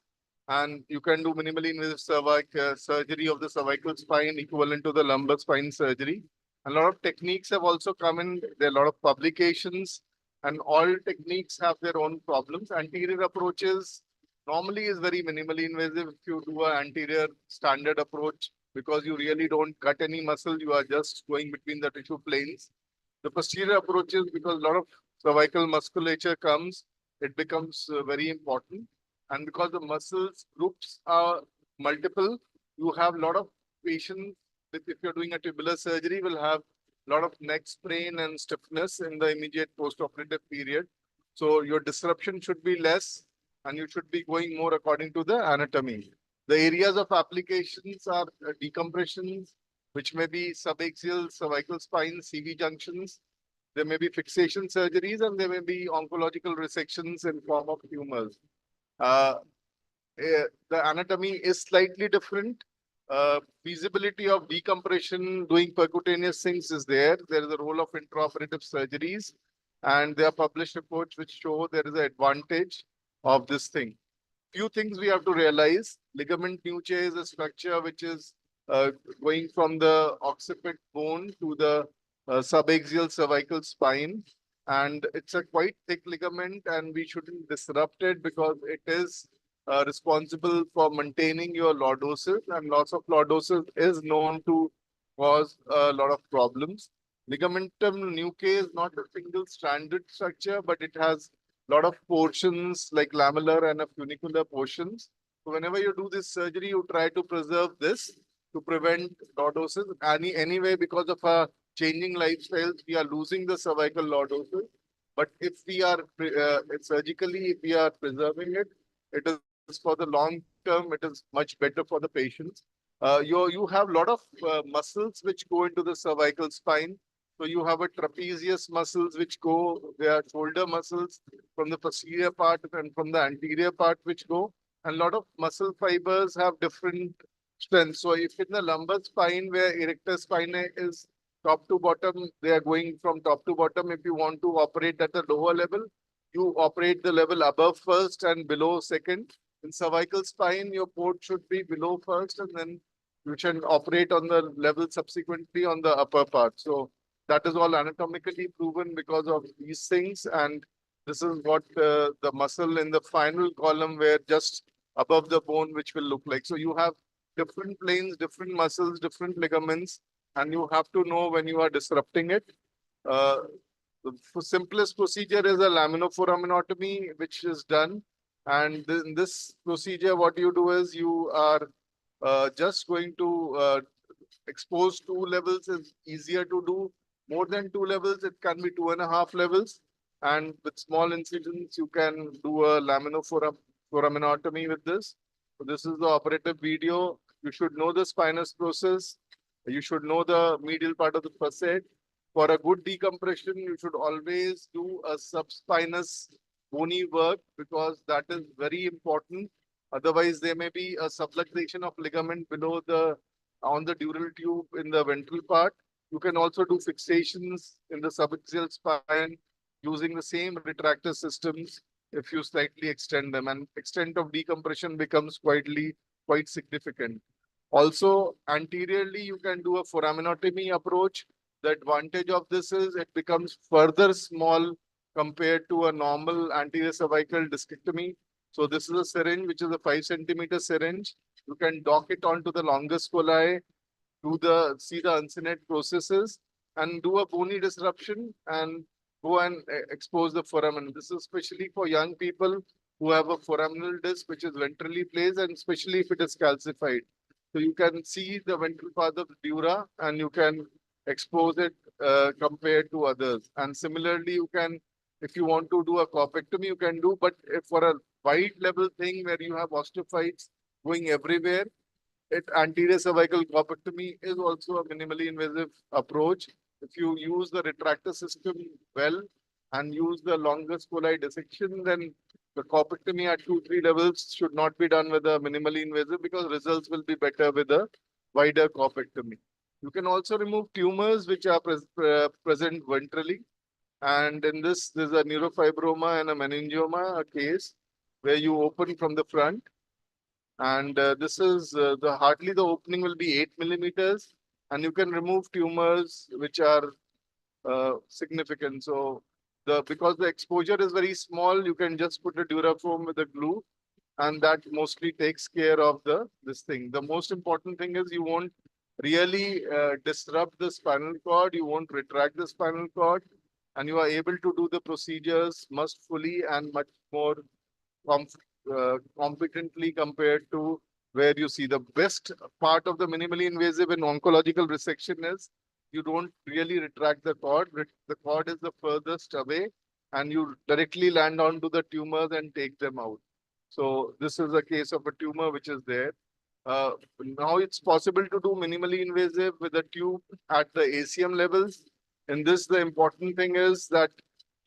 and you can do minimally invasive surgery of the cervical spine equivalent to the lumbar spine surgery. A lot of techniques have also come in. There are a lot of publications, and all techniques have their own problems. Anterior approaches normally is very minimally invasive if you do an anterior standard approach, because you really don't cut any muscle. You are just going between the tissue planes. The posterior approaches, because a lot of cervical musculature comes, it becomes very important. And because the muscles groups are multiple, you have a lot of patients with, if you're doing a tubular surgery, will have a lot of neck sprain and stiffness in the immediate post-operative period. So your disruption should be less, and you should be going more according to the anatomy. The areas of applications are decompressions, which may be subaxial, cervical spine, CV junctions. There may be fixation surgeries, and there may be oncological resections in form of tumors. The anatomy is slightly different. Feasibility of decompression, doing percutaneous things is there. There is a role of intraoperative surgeries, and there are published reports which show there is an advantage of this thing. Few things we have to realize. Ligament nuchae is a structure which is going from the occiput bone to the subaxial cervical spine, and it's a quite thick ligament, and we shouldn't disrupt it because it is responsible for maintaining your lordosis, and loss of lordosis is known to cause a lot of problems. Ligamentum nuchae is not a single stranded structure, but it has a lot of portions like lamellar and a funicular portions. So whenever you do this surgery, you try to preserve this to prevent lordosis. Anyway, because of our changing lifestyles, we are losing the cervical lordosis. But if we are surgically, if we are preserving it, it is for the long term, it is much better for the patients. You have a lot of muscles which go into the cervical spine. So you have a trapezius muscles which go, there are shoulder muscles from the posterior part and from the anterior part which go. And a lot of muscle fibers have different strengths. So if in the lumbar spine where erector spinae is top to bottom, they are going from top to bottom. If you want to operate at the lower level, you operate the level above first and below second. In cervical spine, your port should be below first and then you should operate on the level subsequently on the upper part. So that is all anatomically proven because of these things. And this is what the muscle in the final column where just above the bone, which will look like. So you have different planes, different muscles, different ligaments, and you have to know when you are disrupting it. The simplest procedure is a laminoforaminotomy, which is done. And in this procedure, what you do is you are just going to expose 2 levels is easier to do. More than 2 levels, it can be 2.5 levels. And with small incisions, you can do a laminoforaminotomy with this. So this is the operative video. You should know the spinous process. You should know the medial part of the facet. For a good decompression, you should always do a subspinous bony work because that is very important. Otherwise, there may be a subluxation of ligament below the on the dural tube in the ventral part. You can also do fixations in the subaxial spine using the same retractor systems if you slightly extend them, and extent of decompression becomes quite significant. Also, anteriorly, you can do a foraminotomy approach. The advantage of this is it becomes further small compared to a normal anterior cervical discectomy. So this is a syringe, which is a 5 centimeter syringe. You can dock it onto the longus coli, see the uncinate processes, and do a bony disruption and go and expose the foramen. This is especially for young people who have a foraminal disc which is ventrally placed, and especially if it is calcified. So you can see the ventral part of the dura and you can expose it compared to others. And similarly, you can, if you want to do a corpectomy, you can do, but if for a wide level thing where you have osteophytes going everywhere, anterior cervical corpectomy is also a minimally invasive approach. If you use the retractor system well and use the longus coli dissection, then the corpectomy at 2-3 levels should not be done with a minimally invasive because results will be better with a wider corpectomy. You can also remove tumors which are present ventrally. And in this, there's a neurofibroma and a meningioma, a case where you open from the front. And this is hardly the opening will be 8 millimeters, and you can remove tumors which are significant. So because the exposure is very small, you can just put a Durafoam with a glue, and that mostly takes care of this thing. The most important thing is you won't really disrupt the spinal cord, you won't retract the spinal cord, and you are able to do the procedures much fully and much more competently compared to where you see the best part of the minimally invasive in oncological resection is you don't really retract the cord. The cord is the furthest away and you directly land onto the tumors and take them out. So this is a case of a tumor which is there. Now it's possible to do minimally invasive with a tube at the ACM levels. In this, the important thing is that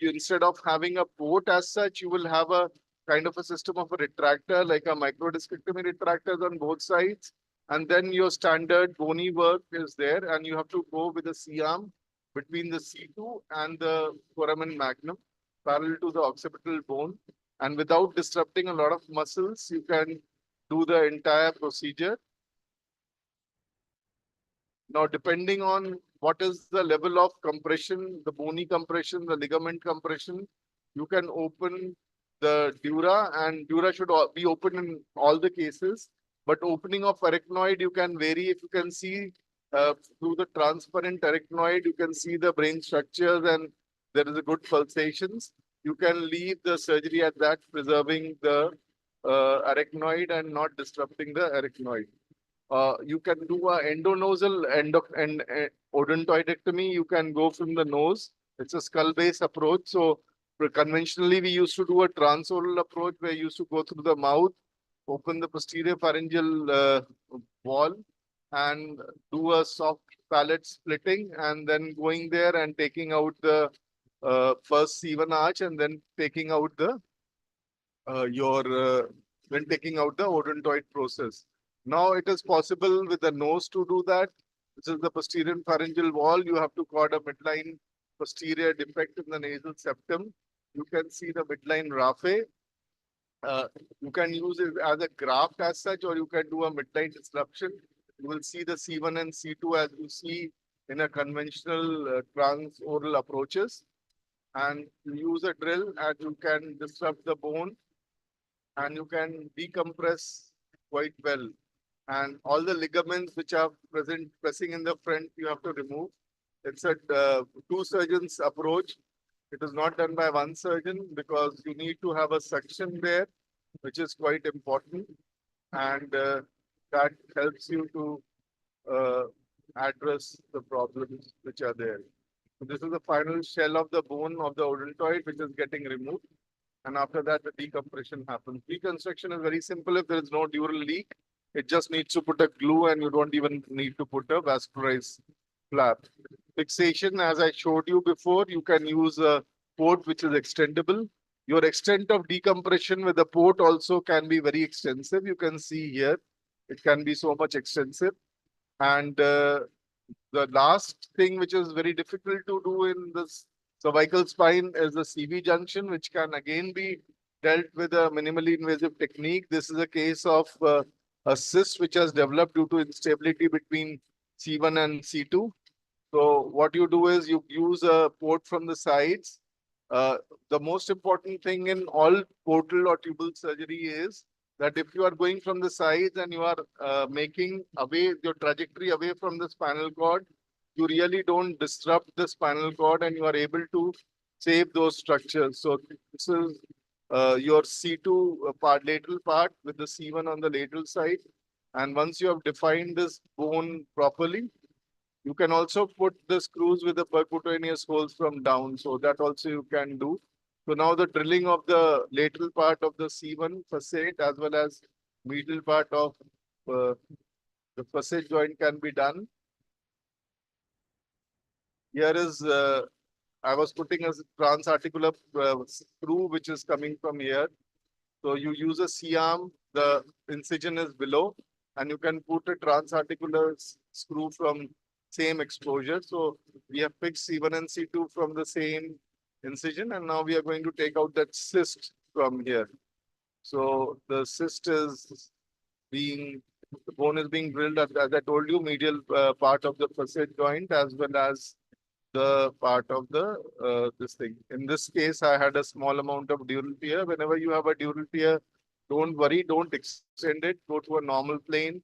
instead of having a port as such, you will have a kind of a system of a retractor, like a microdiscectomy retractors on both sides. And then your standard bony work is there, and you have to go with a C-arm between the C2 and the foramen magnum, parallel to the occipital bone. And without disrupting a lot of muscles, you can do the entire procedure. Now, depending on what is the level of compression, the bony compression, the ligament compression, you can open the dura, and dura should be open in all the cases. But opening of arachnoid, you can vary. If you can see through the transparent arachnoid, you can see the brain structures and there is a good pulsations. You can leave the surgery at that, preserving the arachnoid and not disrupting the arachnoid. You can do a endonasal odontoidectomy. You can go from the nose. It's a skull-based approach. So conventionally, we used to do a transoral approach where you used to go through the mouth, open the posterior pharyngeal wall, and do a soft palate splitting, and then going there and taking out the first C1 arch, and then taking out the taking out the odontoid process. Now it is possible with the nose to do that. This is the posterior pharyngeal wall. You have to cord a midline posterior defect in the nasal septum. You can see the midline raphe. You can use it as a graft as such, or you can do a midline disruption. You will see the C1 and C2 as you see in a conventional transoral approaches. And you use a drill and you can disrupt the bone and you can decompress quite well. And all the ligaments which are present pressing in the front, you have to remove. It's a two surgeons approach. It is not done by one surgeon because you need to have a suction there, which is quite important. And that helps you to uh, address the problems which are there. So this is the final shell of the bone of the odontoid, which is getting removed. And after that, the decompression happens. Reconstruction is very simple. If there is no dural leak, it just needs to put a glue and you don't even need to put a vascularized flap. Fixation, as I showed you before, you can use a port which is extendable. Your extent of decompression with the port also can be very extensive. You can see here, it can be so much extensive. And the last thing which is very difficult to do in this cervical spine is the CV junction, which can again be dealt with a minimally invasive technique. This is a case of a cyst which has developed due to instability between C1 and C2. So what you do is you use a port from the sides. The most important thing in all portal or tubal surgery is that if you are going from the sides and you are making away your trajectory away from the spinal cord, you really don't disrupt the spinal cord and you are able to save those structures. So this is your C2 part, lateral part with the C1 on the lateral side. And once you have defined this bone properly, you can also put the screws with the percutaneous holes from down. So that also you can do. So now the drilling of the lateral part of the C1 facet as well as medial part of the facet joint can be done. Here is, I was putting a transarticular screw which is coming from here. So you use a C-arm, the incision is below, and you can put a transarticular screw from same exposure. So we have fixed C1 and C2 from the same incision, and now we are going to take out that cyst from here. So the cyst is being, the bone is being drilled, as I told you, medial part of the facet joint as well as the part of the this thing. In this case, I had a small amount of dural tear. Whenever you have a dural tear, don't worry, don't extend it. Go to a normal plane,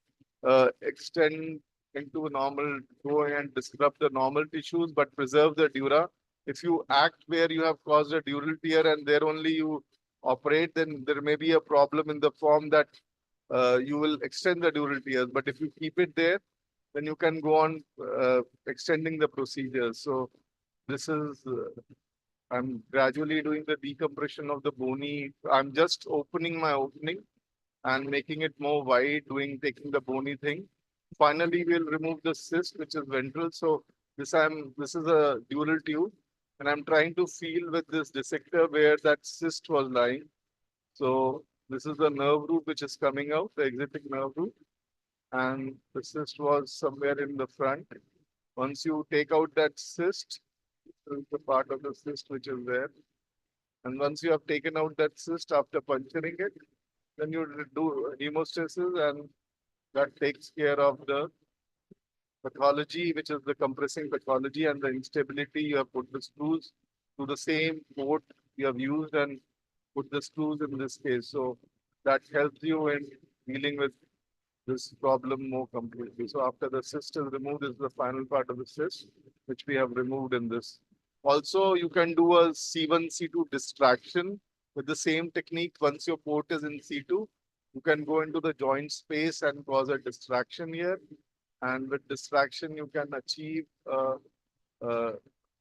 extend into a normal, go and disrupt the normal tissues, but preserve the dura. If you act where you have caused a dural tear and there only you operate, then there may be a problem in the form that you will extend the dural tears. But if you keep it there, then you can go on extending the procedure. So this is, I'm gradually doing the decompression of the bony. I'm just opening my opening and making it more wide, taking the bony thing. Finally, we'll remove the cyst, which is ventral. So this is a dural tube, and I'm trying to feel with this dissector where that cyst was lying. So this is the nerve root which is coming out, the exiting nerve root, and the cyst was somewhere in the front. Once you take out that cyst, this is the part of the cyst which is there. And once you have taken out that cyst after puncturing it, then you do hemostasis and that takes care of the pathology, which is the compressing pathology and the instability. You have put the screws to the same port you have used and put the screws in this case. So that helps you in dealing with this problem more completely. So after the cyst is removed, this is the final part of the cyst, which we have removed in this. Also, you can do a C1, C2 distraction with the same technique. Once your port is in C2, you can go into the joint space and cause a distraction here. And with distraction, you can achieve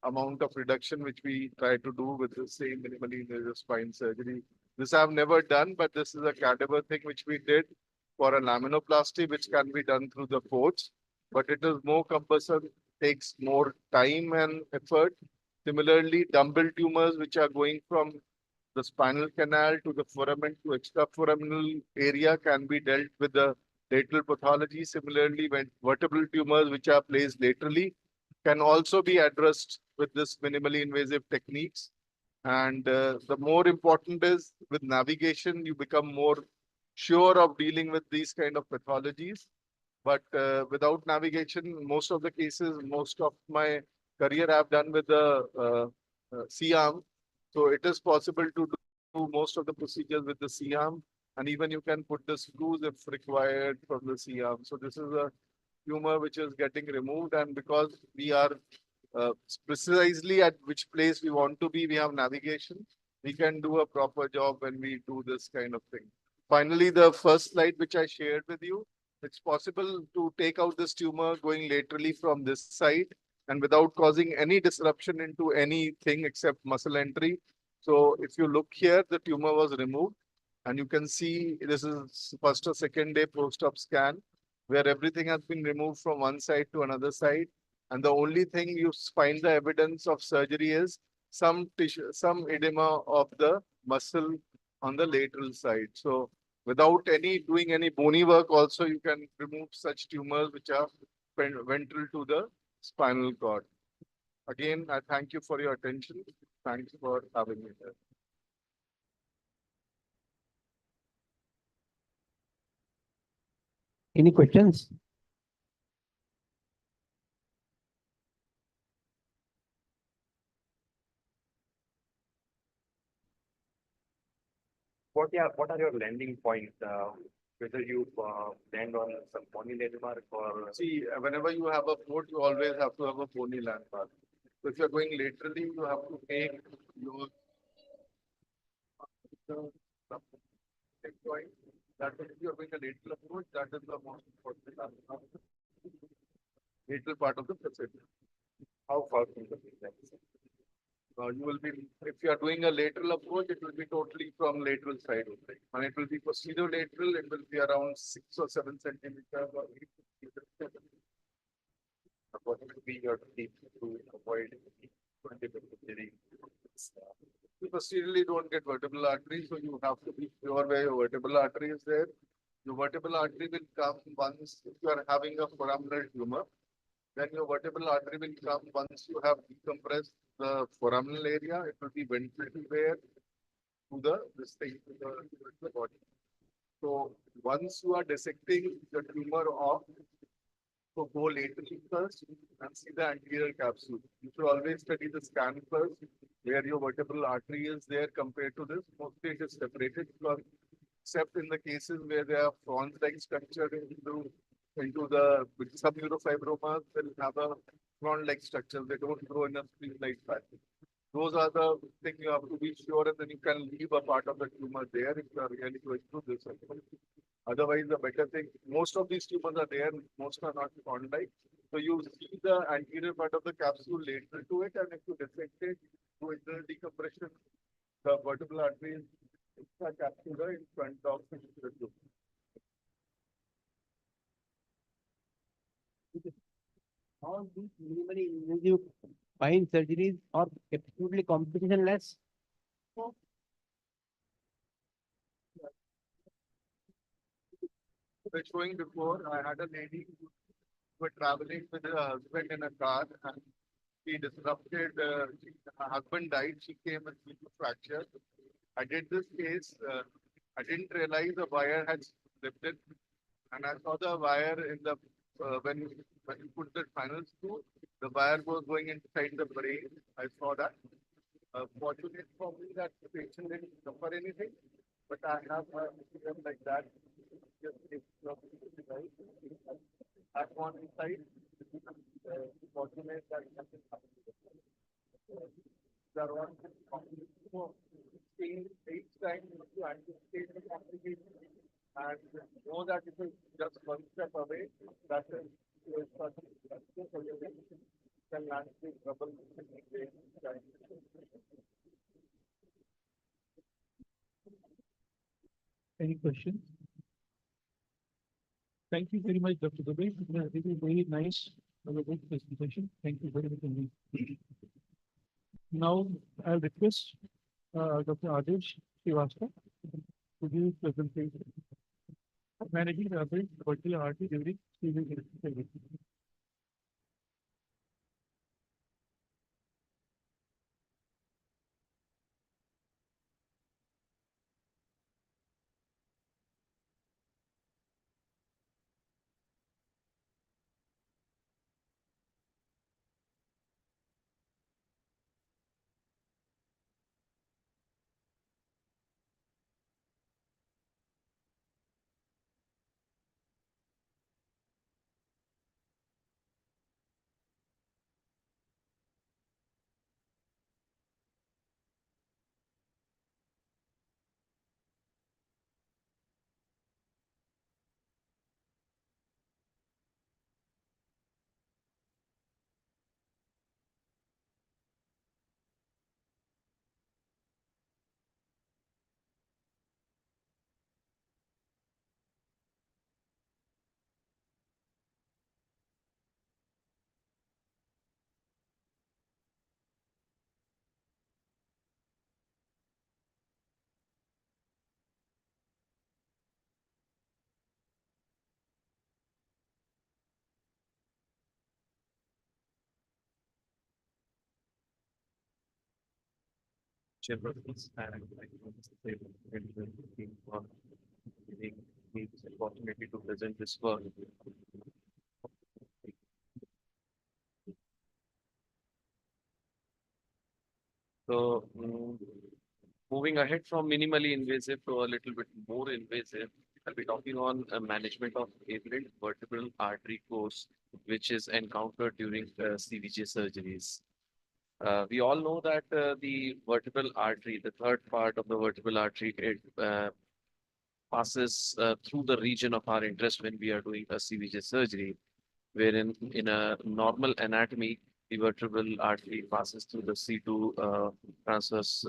amount of reduction, which we try to do with the same minimally invasive spine surgery. This I've never done, but this is a cadaver thing which we did for a laminoplasty, which can be done through the ports, but it is more cumbersome, takes more time and effort. Similarly, dumbbell tumors, which are going from the spinal canal to the foramen to extraforaminal area, can be dealt with the lateral pathology. Similarly, when vertebral tumors, which are placed laterally, can also be addressed with this minimally invasive techniques. And the more important is with navigation, you become more sure of dealing with these kind of pathologies But without navigation, most of the cases, most of my career I've done with the C-arm. So it is possible to do most of the procedures with the C-arm, and even you can put the screws if required from the C-arm. So this is a tumor which is getting removed, and because we are precisely at which place we want to be, we have navigation. We can do a proper job when we do this kind of thing. Finally, the first slide which I shared with you, it's possible to take out this tumor going laterally from this side and without causing any disruption into anything except muscle entry. So if you look here, the tumor was removed, and you can see this is first or second day post-op scan where everything has been removed from one side to another side. And the only thing you find the evidence of surgery is some tissue, some edema of the muscle on the lateral side. So without doing any bony work, also you can remove such tumors which are ventral to the spinal cord. Again, I thank you for your attention. Thanks for having me here. Any questions? What are your landing points? Whether you land on some pony landmark or See, whenever you have a foot, you always have to have a pony landmark. So if you're going laterally, you have to take your point. That is, if you're going a lateral approach, that is the most important landmark. Lateral part of the facility. how far from the baseline? You will be, if you are doing a lateral approach, it will be totally from lateral side only. And it will be posterior lateral, it will be around 6 or 7 centimeters or 8 centimeters. What would be your tip to avoid 20% injury? You posteriorly don't get vertebral artery, so you have to be sure where your vertebral artery is there. Your vertebral artery will come once if you are having a foraminal tumor. Then your vertebral artery will come once you have decompressed the foraminal area. It will be ventrally where to the this thing to the body. So once you are dissecting the tumor off, so go laterally first and see the anterior capsule. You should always study the scan first, where your vertebral artery is there compared to this. Mostly it is separated because except in the cases where they are frond-like structure into the some neurofibromas will have a frond-like structure. They don't grow in a spring-like fashion. Those are the things you have to be sure, and then you can leave a part of the tumor there if you are really going through this. Otherwise, the better thing, most of these tumors are there, most are not frond-like. So you see the anterior part of the capsule lateral to it, and if you dissect it, do internal decompression, the vertebral artery is capsular in front of the tumor. All these minimally invasive spine surgeries are absolutely complication less. So showing before, I had a lady who were traveling with her husband in a car, and she disrupted, her husband died, she came with a fracture. I did this case, I didn't realize the wire had slipped in, and I saw the wire in the, when you put the final screw, the wire was going inside the brain. I saw that. Fortunate for me that the patient didn't suffer anything, but I have a incident like that. Just if you have to right, at one side, fortunate that nothing happened. The one each time to anticipate the complication and know that it is just one step away. That is can land the trouble. Any questions? Thank you very much, Dr. Dubey. This is very nice. A good presentation. Thank you very much indeed. Now, I'll request Dr. Adesh Srivastava to give his presentation. Managing the average vertical artery during cerebral electrical. Chairpersons, and I want to say thank you for giving me this opportunity to present this work. So, moving ahead from minimally invasive to a little bit more invasive, I'll be talking on management of aberrant vertebral artery course, which is encountered during CVJ surgeries. We all know that the vertebral artery, the third part of the vertebral artery, it passes through the region of our interest when we are doing a CVJ surgery, wherein in a normal anatomy, the vertebral artery passes through the C2 transverse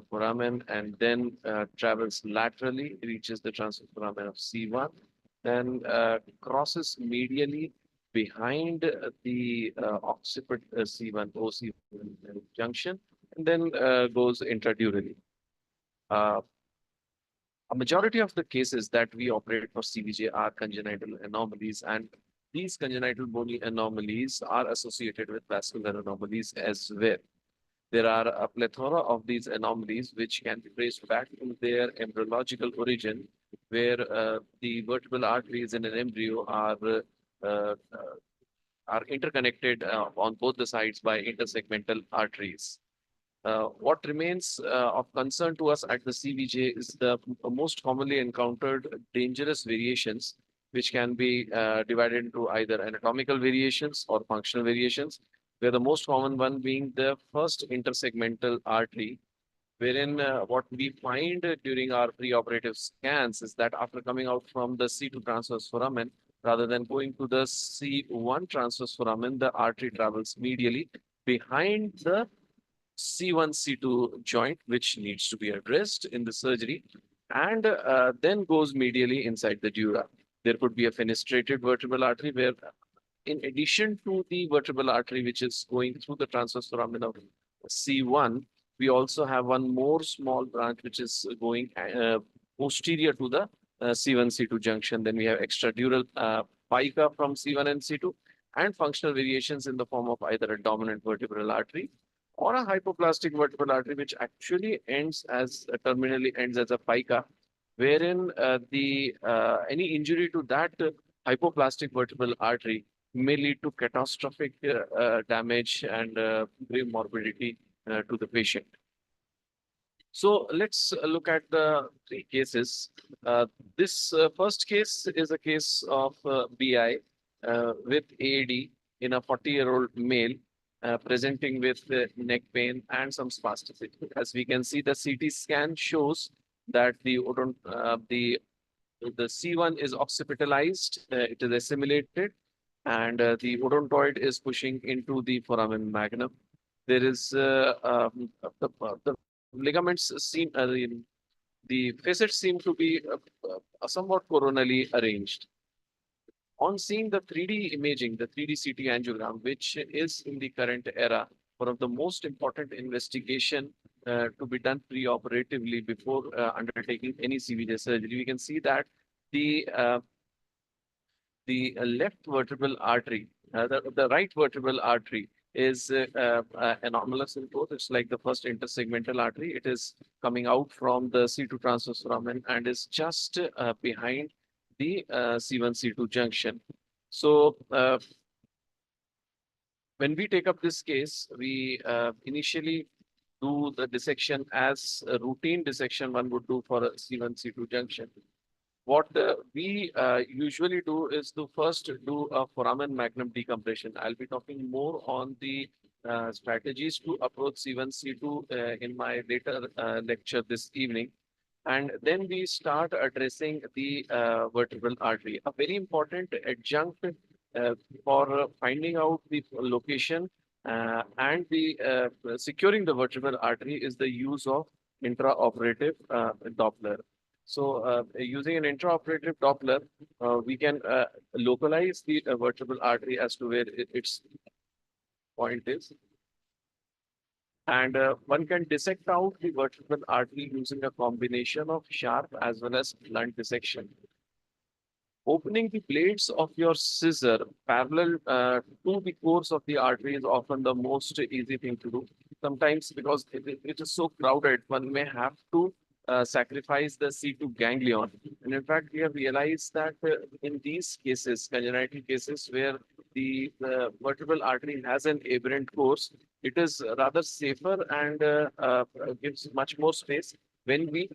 foramen and then travels laterally, reaches the transverse foramen of C1, then crosses medially behind the occiput C1 OC1 junction, and then goes intradurally. A majority of the cases that we operate for CVJ are congenital anomalies, and these congenital bony anomalies are associated with vascular anomalies as well. There are a plethora of these anomalies which can be traced back to their embryological origin, where the vertebral arteries in an embryo uh, are interconnected on both the sides by intersegmental arteries. What remains of concern to us at the CVJ is the most commonly encountered dangerous variations, which can be divided into either anatomical variations or functional variations, where the most common one being the first intersegmental artery, wherein what we find during our preoperative scans is that after coming out from the C2 transverse foramen, rather than going to the C1 transverse foramen, the artery travels medially behind the C1, C2 joint, which needs to be addressed in the surgery, and then goes medially inside the dura. There could be a fenestrated vertebral artery where, in addition to the vertebral artery, which is going through the transverse foramen of C1, we also have one more small branch, which is going posterior to the C1, C2 junction. Then we have extradural pica from C1 and C2, and functional variations in the form of either a dominant vertebral artery or a hypoplastic vertebral artery, which actually ends as terminally ends as a pica, wherein the any injury to that hypoplastic vertebral artery may lead to catastrophic damage and grave morbidity to the patient. So let's look at the three cases. This first case is a case of BI with AAD in a 40-year-old male presenting with neck pain and some spasticity. As we can see, the CT scan shows that the C1 is occipitalized, it is assimilated, and the odontoid is pushing into the foramen magnum. There is the ligaments seem the facets seem to be somewhat coronally arranged. On seeing the 3D imaging, the 3D CT angiogram, which is in the current era one of the most important investigation to be done preoperatively before undertaking any CVJ surgery, we can see that the left vertebral artery, the right vertebral artery is anomalous in both. It's like the first intersegmental artery. It is coming out from the C2 transverse foramen and is just behind the C1, C2 junction. So when we take up this case, we initially do the dissection as a routine dissection one would do for a C1, C2 junction. What we usually do is to first do a foramen magnum decompression. I'll be talking more on the strategies to approach C1, C2 in my later lecture this evening. And then we start addressing the vertebral artery. A very important adjunct for finding out the location and the securing the vertebral artery is the use of intraoperative Doppler. So using an intraoperative Doppler, we can localize the vertebral artery as to where its point is. And one can dissect out the vertebral artery using a combination of sharp as well as blunt dissection. Opening the blades of your scissor parallel to the course of the artery is often the most easy thing to do. sometimes because it is so crowded, one may have to sacrifice the C2 ganglion. And in fact, we have realized that in these cases, congenital cases where the vertebral artery has an aberrant course, it is rather safer and gives much more space when we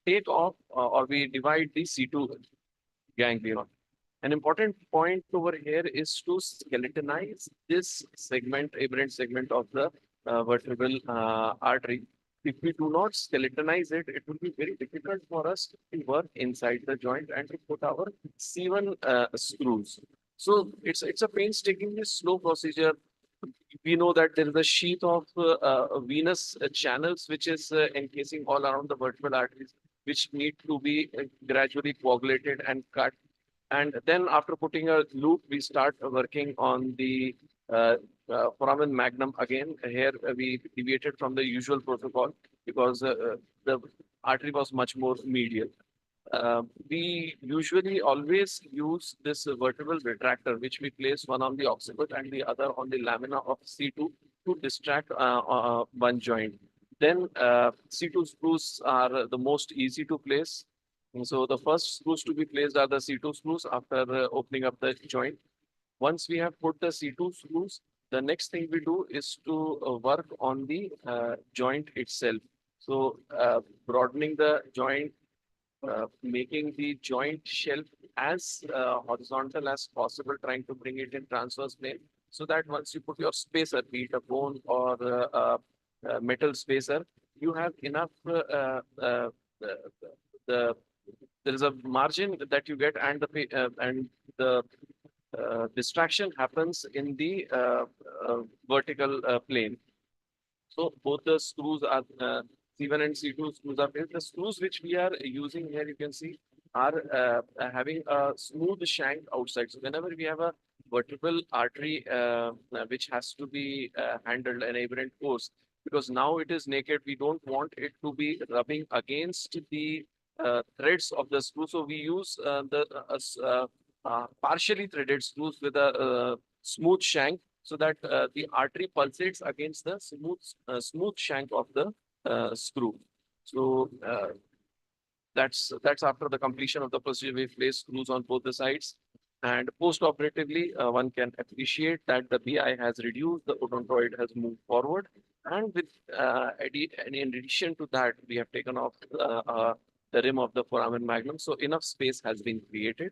take off or we divide the C2 ganglion. An important point over here is to skeletonize this segment, aberrant segment of the vertebral artery. If we do not skeletonize it, it will be very difficult for us to work inside the joint and to put our C1 screws. So it's a painstakingly slow procedure. We know that there is a sheath of venous channels which is encasing all around the vertebral arteries, which need to be gradually coagulated and cut. And then after putting a loop, we start working on the foramen magnum again. Here we deviated from the usual protocol because the artery was much more medial. We usually always use this vertebral retractor, which we place one on the occiput and the other on the lamina of C2 to distract one joint. Then C2 screws are the most easy to place. And so the first screws to be placed are the C2 screws after opening up the joint. Once we have put the C2 screws, the next thing we do is to work on the joint itself. So broadening the joint, making the joint shelf as horizontal as possible, trying to bring it in transverse plane, so that once you put your spacer, be it a bone or a metal spacer, you have enough the there is a margin that you get, and the distraction happens in the vertical plane. So both the screws are C1 and C2 screws are placed. The screws which we are using here, you can see, are having a smooth shank outside. So whenever we have a vertebral artery which has to be handled, an aberrant course, because now it is naked, we don't want it to be rubbing against the threads of the screw. So we use the partially threaded screws with a smooth shank, so that the artery pulsates against the smooth shank of the screw. So that's after the completion of the procedure. We place screws on both the sides, and post-operatively, one can appreciate that the BI has reduced, the odontoid has moved forward, and with in addition to that, we have taken off the rim of the foramen magnum, so enough space has been created.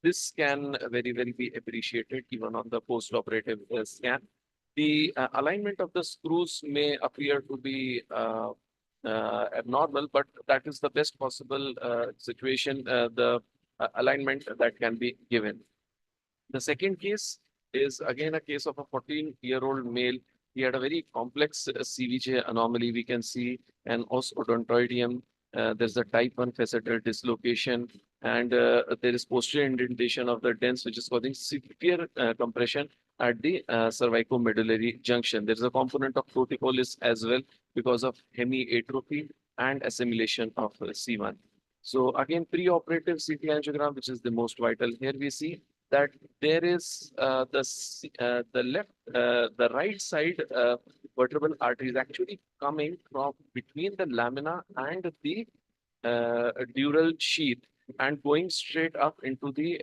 This can very well be appreciated even on the post-operative scan. The alignment of the screws may appear to be abnormal, but that is the best possible situation, the alignment that can be given. The second case is again a case of a 14-year-old male. He had a very complex CVJ anomaly. We can see an os odontoideum. There's a type 1 facetal dislocation, and there is posterior indentation of the dents, which is causing severe compression at the cervicomedullary junction. There is a component of torticollis as well because of hemiatrophy and assimilation of C1. So again, pre-operative CT angiogram, which is the most vital. Here we see that there is the right side vertebral artery is actually coming from between the lamina and the dural sheath and going straight up into the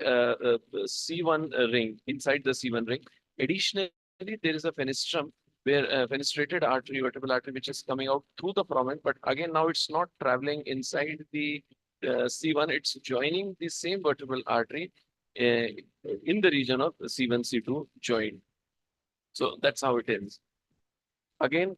C1 ring, inside the C1 ring. Additionally, there is a fenestrum where fenestrated artery, vertebral artery, which is coming out through the foramen, but again, now it's not traveling inside the C1, it's joining the same vertebral artery in the region of C1, C2 joint. So that's how it is. Again,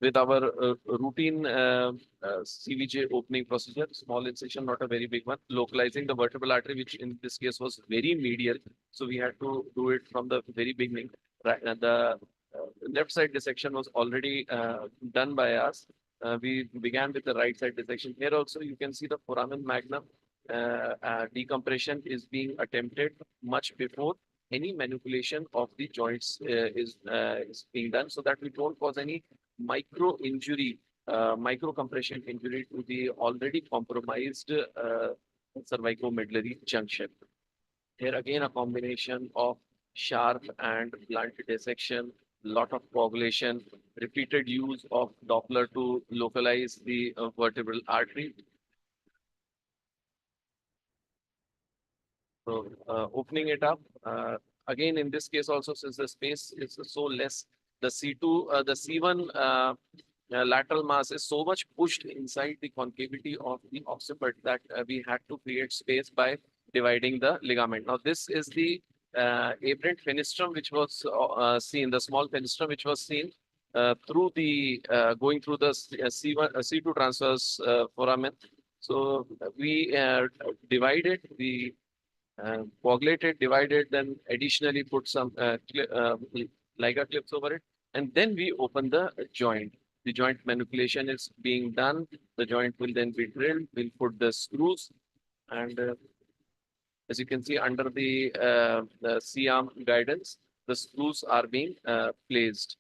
with our routine CVJ opening procedure, small incision, not a very big one, localizing the vertebral artery, which in this case was very medial. So we had to do it from the very beginning. Right, and the left side dissection was already done by us. We began with the right side dissection. Here also, you can see the foramen magnum decompression is being attempted much before any manipulation of the joints is being done, so that we don't cause any micro injury, micro compression injury to the already compromised cervicomedullary junction. Here again, a combination of sharp and blunt dissection, lot of coagulation, repeated use of Doppler to localize the vertebral artery. So opening it up, again in this case also, since the space is so less, the the C1 lateral mass is so much pushed inside the concavity of the occiput that we had to create space by dividing the ligament. Now this is the aberrant fenestrum which was seen, the small fenestrum which was seen through the going through the C1 C2 transverse foramen. So we divided the coagulated, divided, then additionally put some liga clips over it, and then we open the joint. The joint manipulation is being done. The joint will then be drilled. We'll put the screws, and as you can see under the C-arm guidance, the screws are being placed.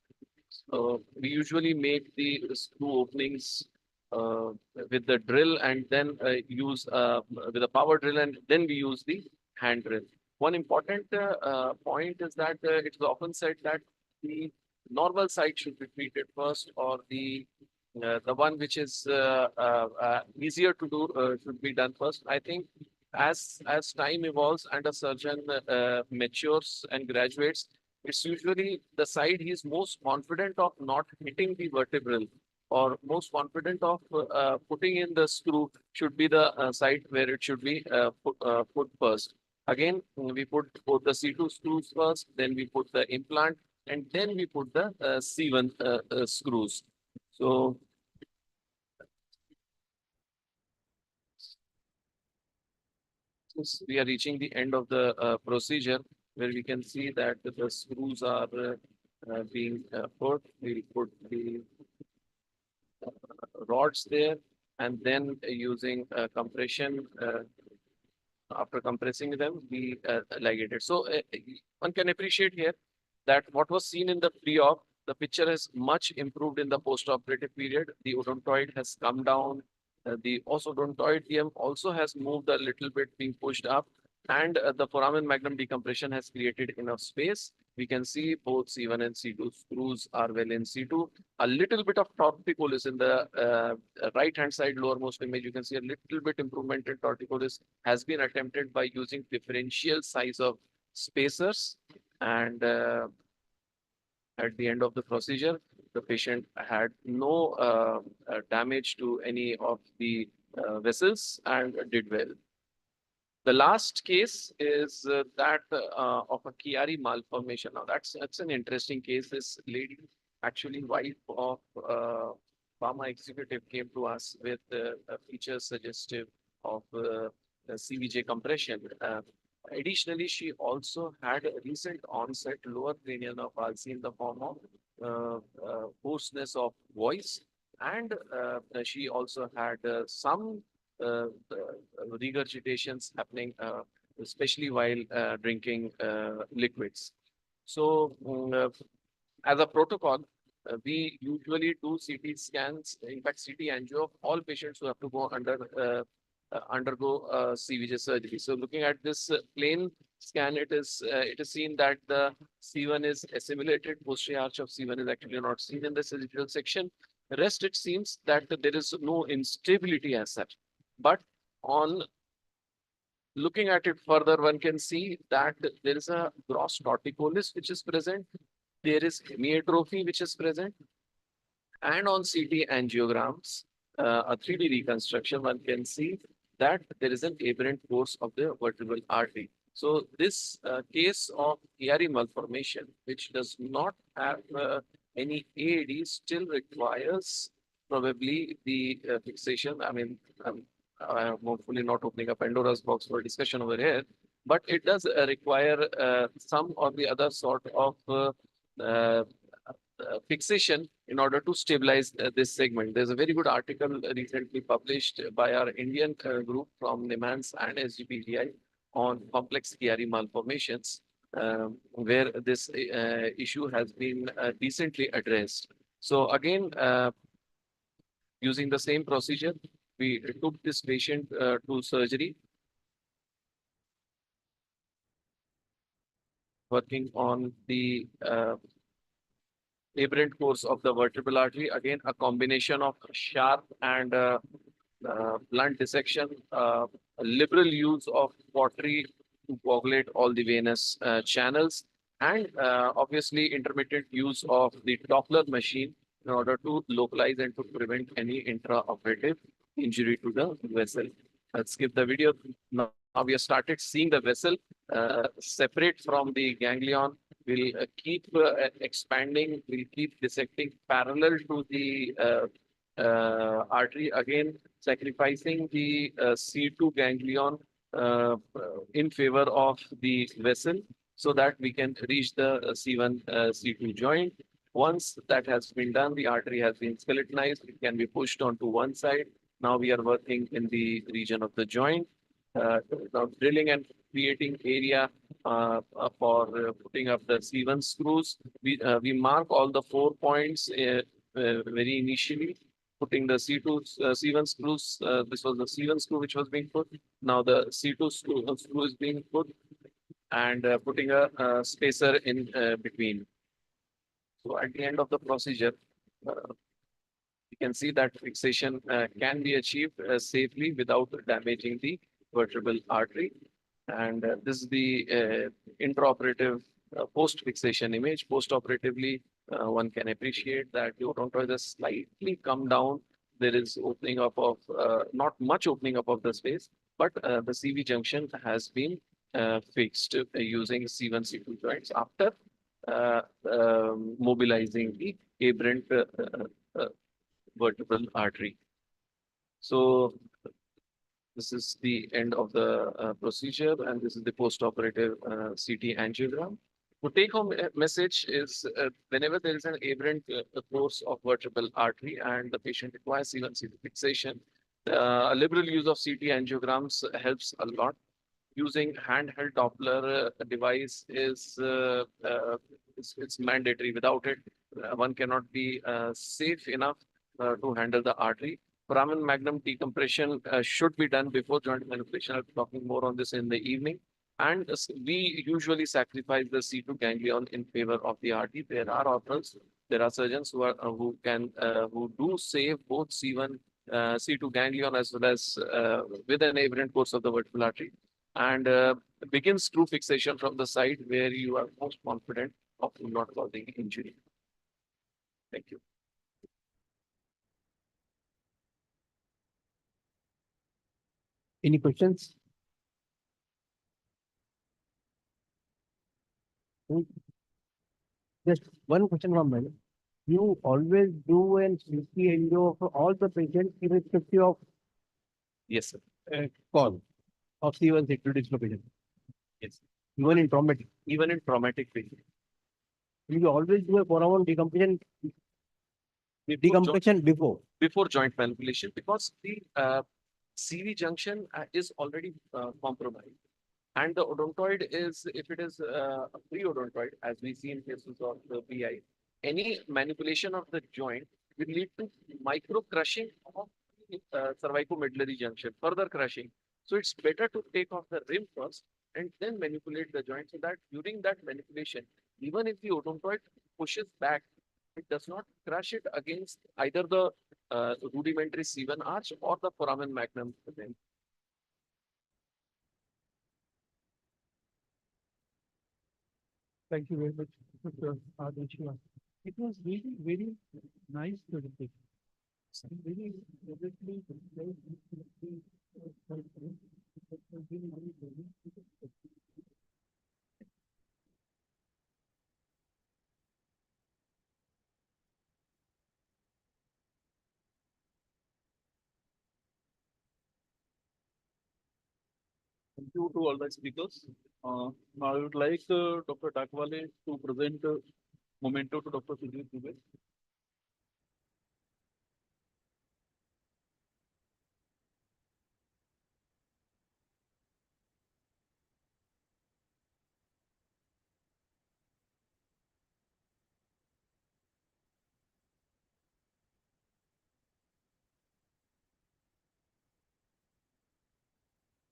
So we usually make the screw openings with the drill and then use with a power drill, and then we use the hand drill. One important point is that it's often said that the normal side should be treated first, or the one which is easier to do should be done first. I think as time evolves and a surgeon matures and graduates, it's usually the side he's most confident of not hitting the vertebral or most confident of putting in the screw should be the side where it should be put first. Again, we put both the C2 screws first, then we put the implant, and then we put the C1 screws. So we are reaching the end of the procedure, where we can see that the screws are being put. We'll put the rods there, and then using compression, after compressing them, we ligate it. So one can appreciate here that what was seen in the pre-op, the picture is much improved in the post-operative period. The odontoid has come down. The osodontoidium also has moved a little bit, being pushed up, and the foramen magnum decompression has created enough space. We can see both C1 and C2 screws are well in C2. A little bit of torticollis in the right-hand side lowermost image. You can see a little bit improvement in torticollis has been attempted by using differential size of spacers. And at the end of the procedure, the patient had no damage to any of the vessels and did well. The last case is that of a Chiari malformation. Now that's an interesting case. This lady, actually wife of pharma executive, came to us with a feature suggestive of CVJ compression. Additionally, she also had a recent onset lower cranial nerve palsy in the form of hoarseness of voice, and she also had some regurgitations happening, especially while drinking liquids. So, as a protocol, we usually do CT scans, in fact, CT angio of all patients who have to go undergo CVJ surgery. So, looking at this plain scan, it is seen that the C1 is assimilated. Posterior arch of C1 is actually not seen in the sagittal section. The rest, it seems that there is no instability as such. But on looking at it further, one can see that there is a gross torticollis which is present. There is hemiatrophy which is present. And on CT angiograms, a 3D reconstruction, one can see that there is an aberrant course of the vertebral artery. So this case of Chiari malformation, which does not have any AAD, still requires probably the fixation. I mean, I am hopefully not opening up Pandora's box for discussion over here, but it does require some or the other sort of fixation in order to stabilize this segment. There's a very good article recently published by our Indian group from NIMHANS and SGPGI on complex Chiari malformations, where this issue has been decently addressed. So again, using the same procedure, we took this patient to surgery, working on the aberrant course of the vertebral artery. Again, a combination of sharp and blunt dissection, a liberal use of pottery to coagulate all the venous channels, and obviously intermittent use of the Doppler machine in order to localize and to prevent any intraoperative injury to the vessel. Let's skip the video. Now we have started seeing the vessel separate from the ganglion. We'll keep expanding, we'll keep dissecting parallel to the artery, again sacrificing the C2 ganglion in favor of the vessel so that we can reach the C1, C2 joint. Once that has been done, the artery has been skeletonized, it can be pushed onto one side. Now we are working in the region of the joint, now drilling and creating area for putting up the C1 screws. We mark all the 4 points very initially, putting the C2, C1 screws. This was the C1 screw which was being put. Now the C2 screw is being put, and putting a spacer in between. So at the end of the procedure, you can see that fixation can be achieved safely without damaging the vertebral artery. And this is the intraoperative post-fixation image. Post-operatively, one can appreciate that the odontoid has slightly come down. There is opening up of, not much opening up of the space, but the CV junction has been fixed using C1, C2 joints after mobilizing the aberrant vertebral artery. So this is the end of the procedure, and this is the post-operative CT angiogram. The take-home message is whenever there is an aberrant course of vertebral artery and the patient requires C1, C2 fixation, a liberal use of CT angiograms helps a lot. Using handheld Doppler device is it's mandatory. Without it, one cannot be safe enough to handle the artery. Foramen magnum decompression should be done before joint manipulation. I'll be talking more on this in the evening. And we usually sacrifice the C2 ganglion in favor of the artery. There are authors, there are surgeons who are who do save both C1, C2 ganglion as well as with an aberrant course of the vertebral artery, and begin screw fixation from the side where you are most confident of not causing injury. Thank you. Any questions? Just one question from me. You always do an CT angio for all the patients irrespective of Yes, sir. cause of C1, C2 dislocation. Yes. Even in traumatic. Even in traumatic patients. You always do a foramen decompression before joint manipulation, because the CV junction is already compromised. And the odontoid is, if it is a pre-odontoid, as we see in cases of the PI, any manipulation of the joint will lead to micro crushing of cervicomedullary junction, further crushing. So it's better to take off the rim first and then manipulate the joint, so that during that manipulation, even if the odontoid pushes back, it does not crush it against either the rudimentary C1 arch or the foramen magnum. Thank you very much, Dr. Adesh. It was really very nice presentation. Very obviously, Thank you to all the speakers. Now I would like Dr. Takwale to present memento to Dr. Sudhir Dubey.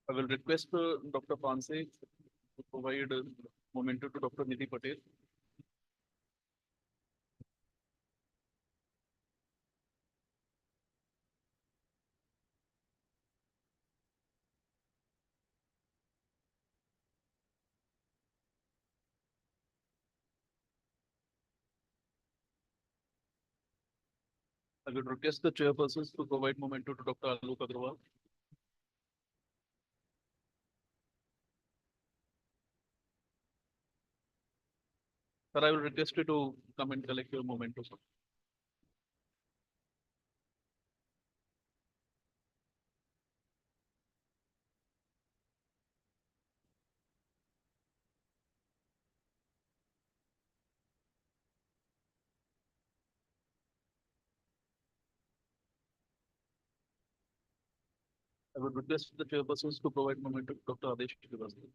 I will request Dr. Panse to provide memento to Dr. Nidhi Patel. I would request the chairpersons to provide memento to Dr. Alok Agrawal. Sir, I will request you to come and collect your memento, sir. I would request the chairpersons to provide memento to Dr. Adesh Srivastava.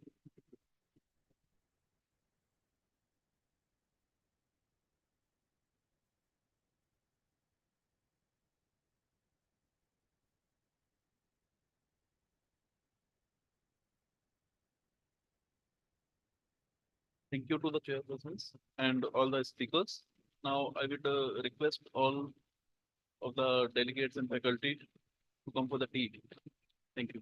Thank you to the chairpersons and all the speakers. Now I would request all of the delegates and faculty to come for the tea. Thank you.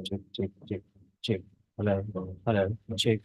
Check, check, check, check. Hello, hello, check.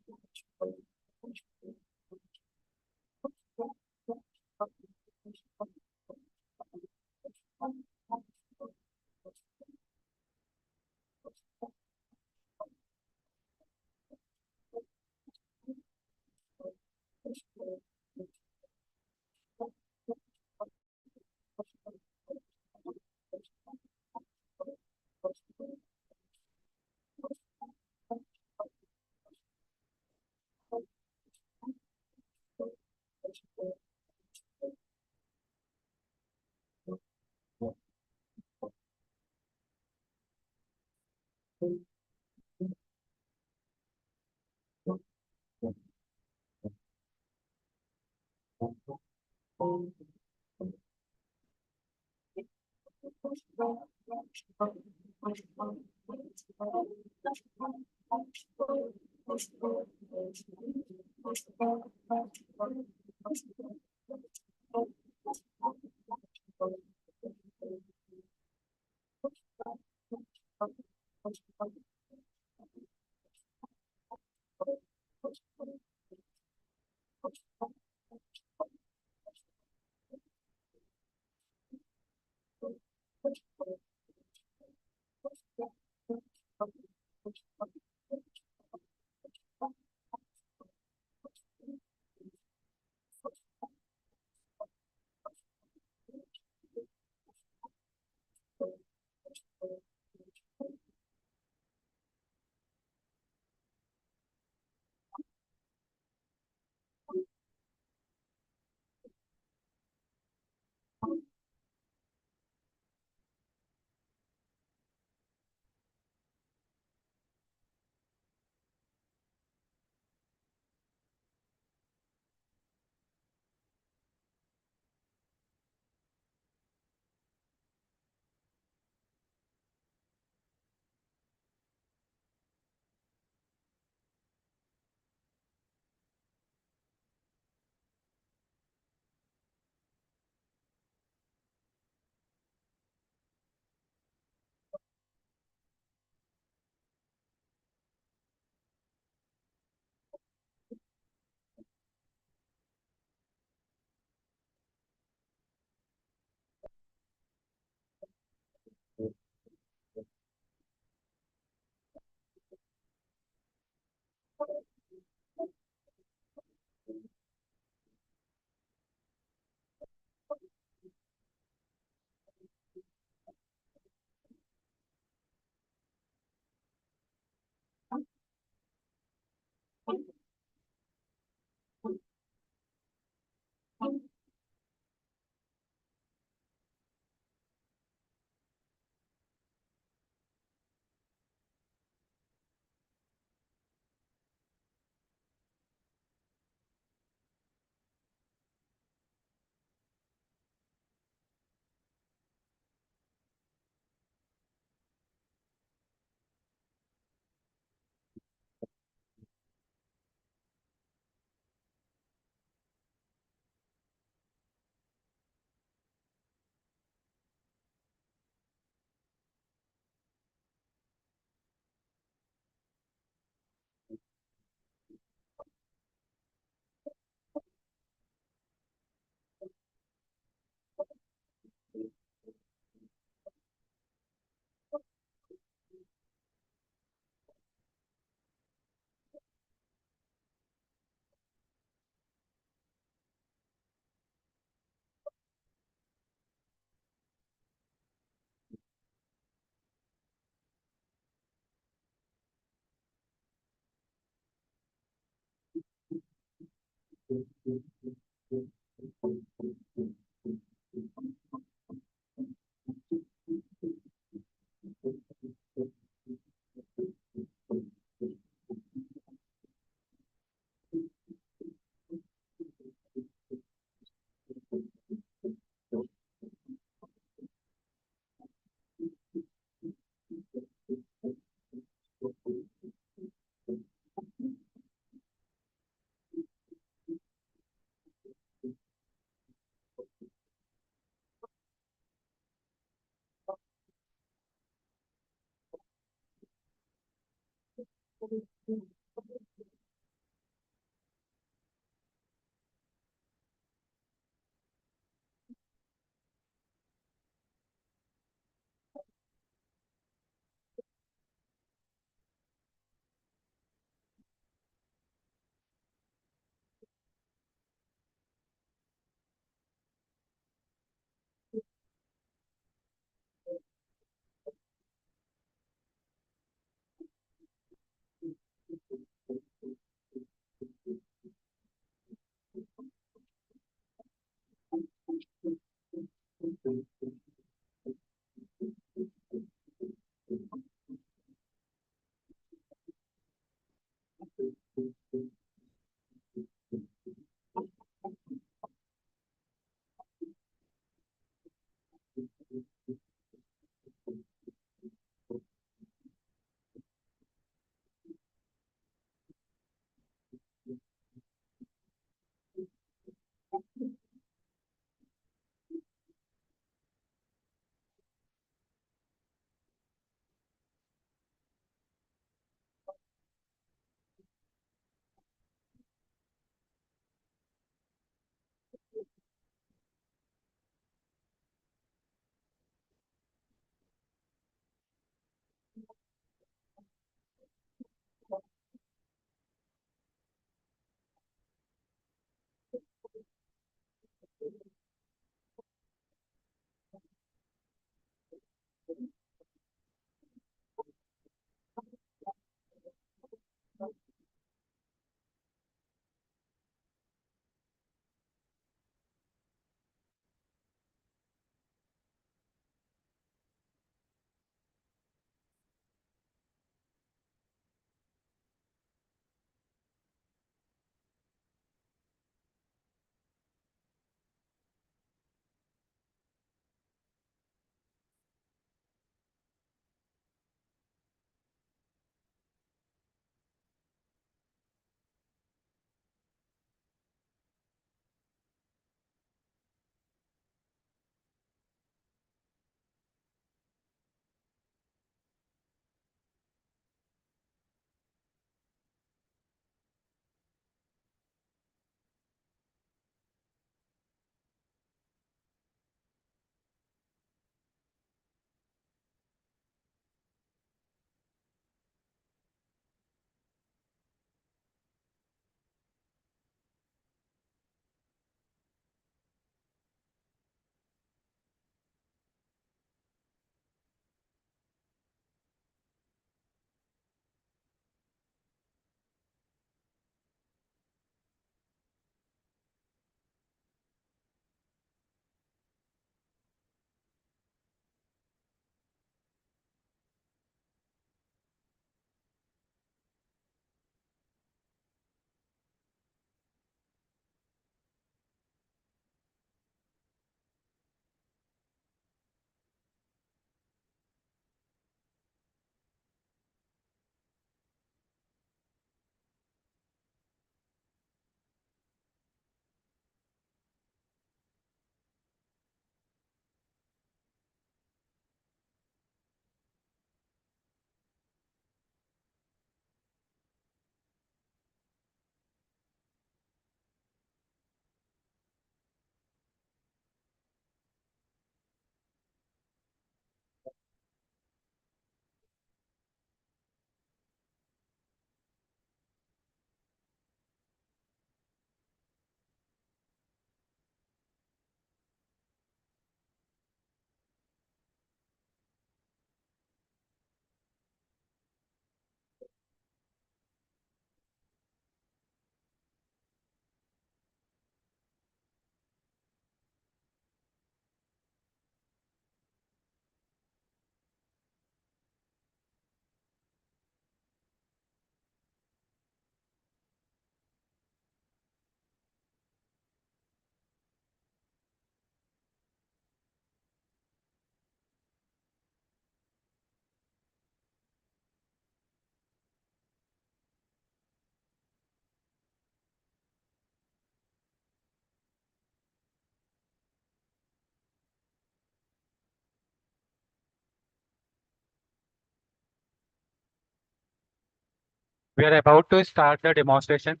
We are about to start the demonstration.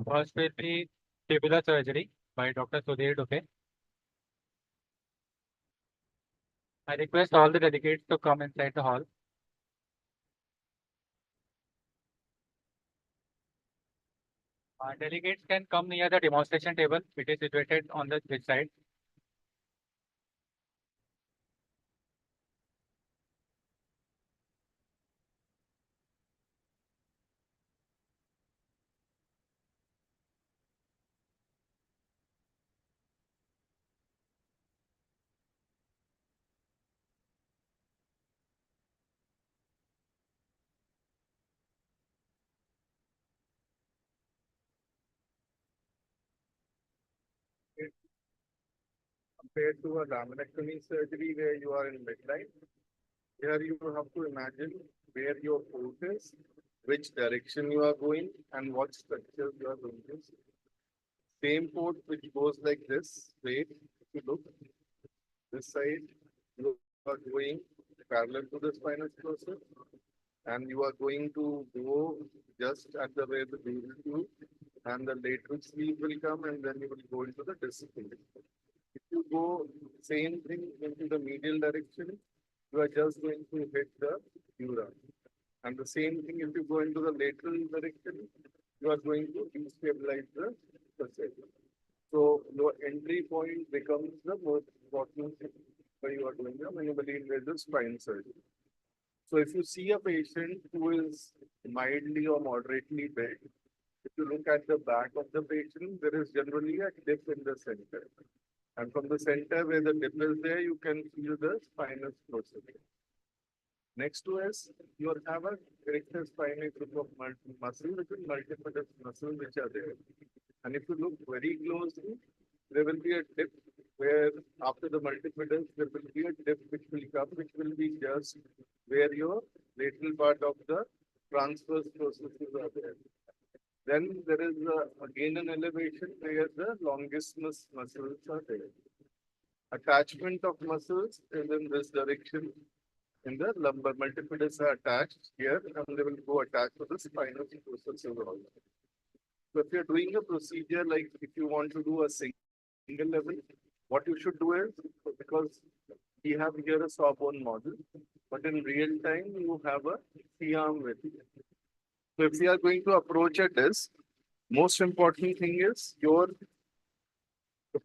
First will be tubular surgery by Dr. Sudhir Dupe. I request all the delegates to come inside the hall. Delegates can come near the demonstration table. It is situated on this side. Compared to a laminectomy surgery where you are in midline, here you have to imagine where your port is, which direction you are going, and what structure you are going to see. Same port which goes like this, straight, if you look, this side, you are going parallel to the spinous process, and you are going to go just at the way the dural tube, and the lateral sleeve will come, and then you will go into the disc. If you go same thing into the medial direction, you are just going to hit the dura. And the same thing if you go into the lateral direction, you are going to destabilize the facet. So your entry point becomes the most important thing when you are doing the minimally invasive spine surgery. So if you see a patient who is mildly or moderately big, if you look at the back of the patient, there is generally a dip in the center. And from the center where the dip is there, you can feel the spinous process. Next to us, you have a erector spinae group of muscles, which is multiple muscles which are there. And if you look very closely, there will be a dip where after the multifidus, there will be a dip which will come, which will be just where your lateral part of the transverse processes are there. Then there is again an elevation where the longismus muscles are there. Attachment of muscles is in this direction. In the lumbar, multifidus are attached here, and they will go attached to the spinal processes also. So if you're doing a procedure like if you want to do a single level, what you should do is, because we have here a sawbone model, but in real time you have a C-arm with you. So if we are going to approach a disc, most important thing is the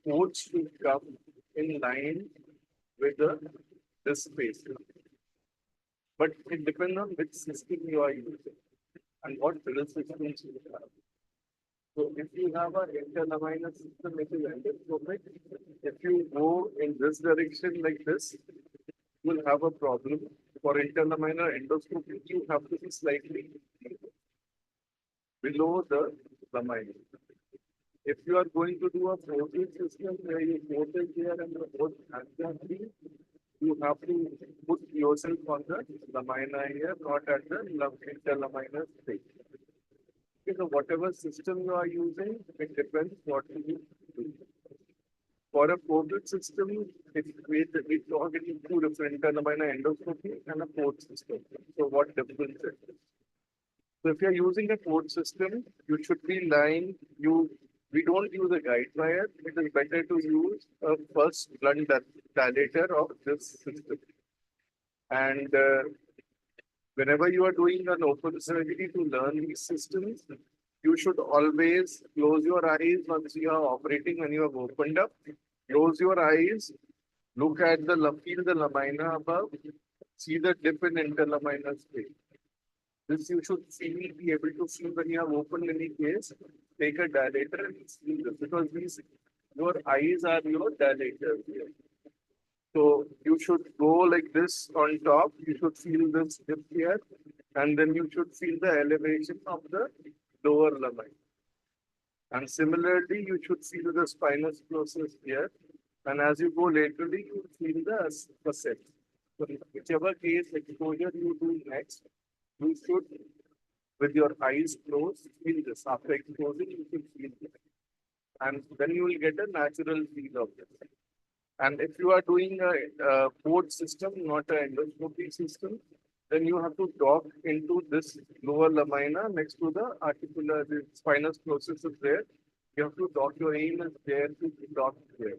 ports should come in line with the disc space. But it depends on which system you are using and what drill systems you have. So if you have an interlaminar system, which is endoscopic, if you go in this direction like this, you will have a problem. For interlaminar endoscopy, you have to be slightly below the lamina. If you are going to do a forcing system where you port is here and the port has the you have to put yourself on the lamina here, not at the interlaminar stage. So whatever system you are using, it depends what you do. For a portal system, we talk in two different interlaminar endoscopy and a port system. So what difference is it? So if you are using a port system, you should be lying. We don't use a guide wire. It is better to use a first blunt dilator of this system. And whenever you are doing an open surgery to learn these systems, you should always close your eyes once you are operating. When you have opened up, close your eyes, look at feel the lamina above, see the dip in interlaminar space. This you should be able to see when you have opened any case. Take a dilator and see this because your eyes are your dilators here. So you should go like this on top. You should feel this dip here, and then you should feel the elevation of the lower lamina. And similarly, you should feel the spinous process here. And as you go laterally, you feel the facet. So whichever case exposure you do next, you should, with your eyes closed, feel this. After exposing, you should feel this. And then you will get a natural feel of this. And if you are doing a port system, not an endoscopy system, then you have to dock into this lower lamina next to the articular, the spinous process is there. You have to dock, your aim is there to dock here.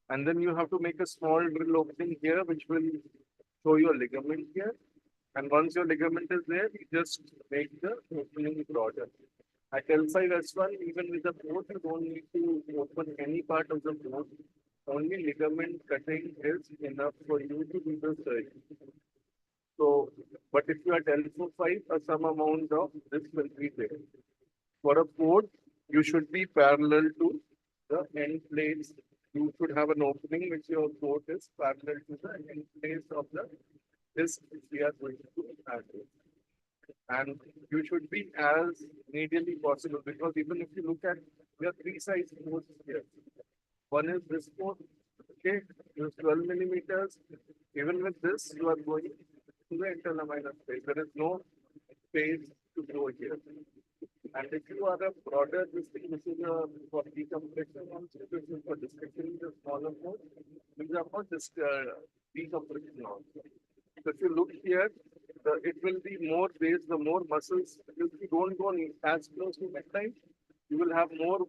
And then you have to make a small drill opening here, which will show your ligament here. And once your ligament is there, you just make the opening broader. At L5 S1, even with the port, you don't need to open any part of the port. Only ligament cutting is enough for you to do the surgery. So, but if you are L4 5, some amount of this will be there. For a port, you should be parallel to the end plates. You should have an opening which your port is parallel to the end place of the disc which we are going to handle. And you should be as medially possible, because even if you look at, we have three size ports here. One is this port, okay, it's 12 millimeters. Even with this, you are going to the interlamina space. There is no space to go here. And if you are a broader, this is a for decompression also, this is for discussion, the smaller port. These are for this decompression also. So if you look here, it will be more base, the more muscles. If you don't go as close to that time, you will have more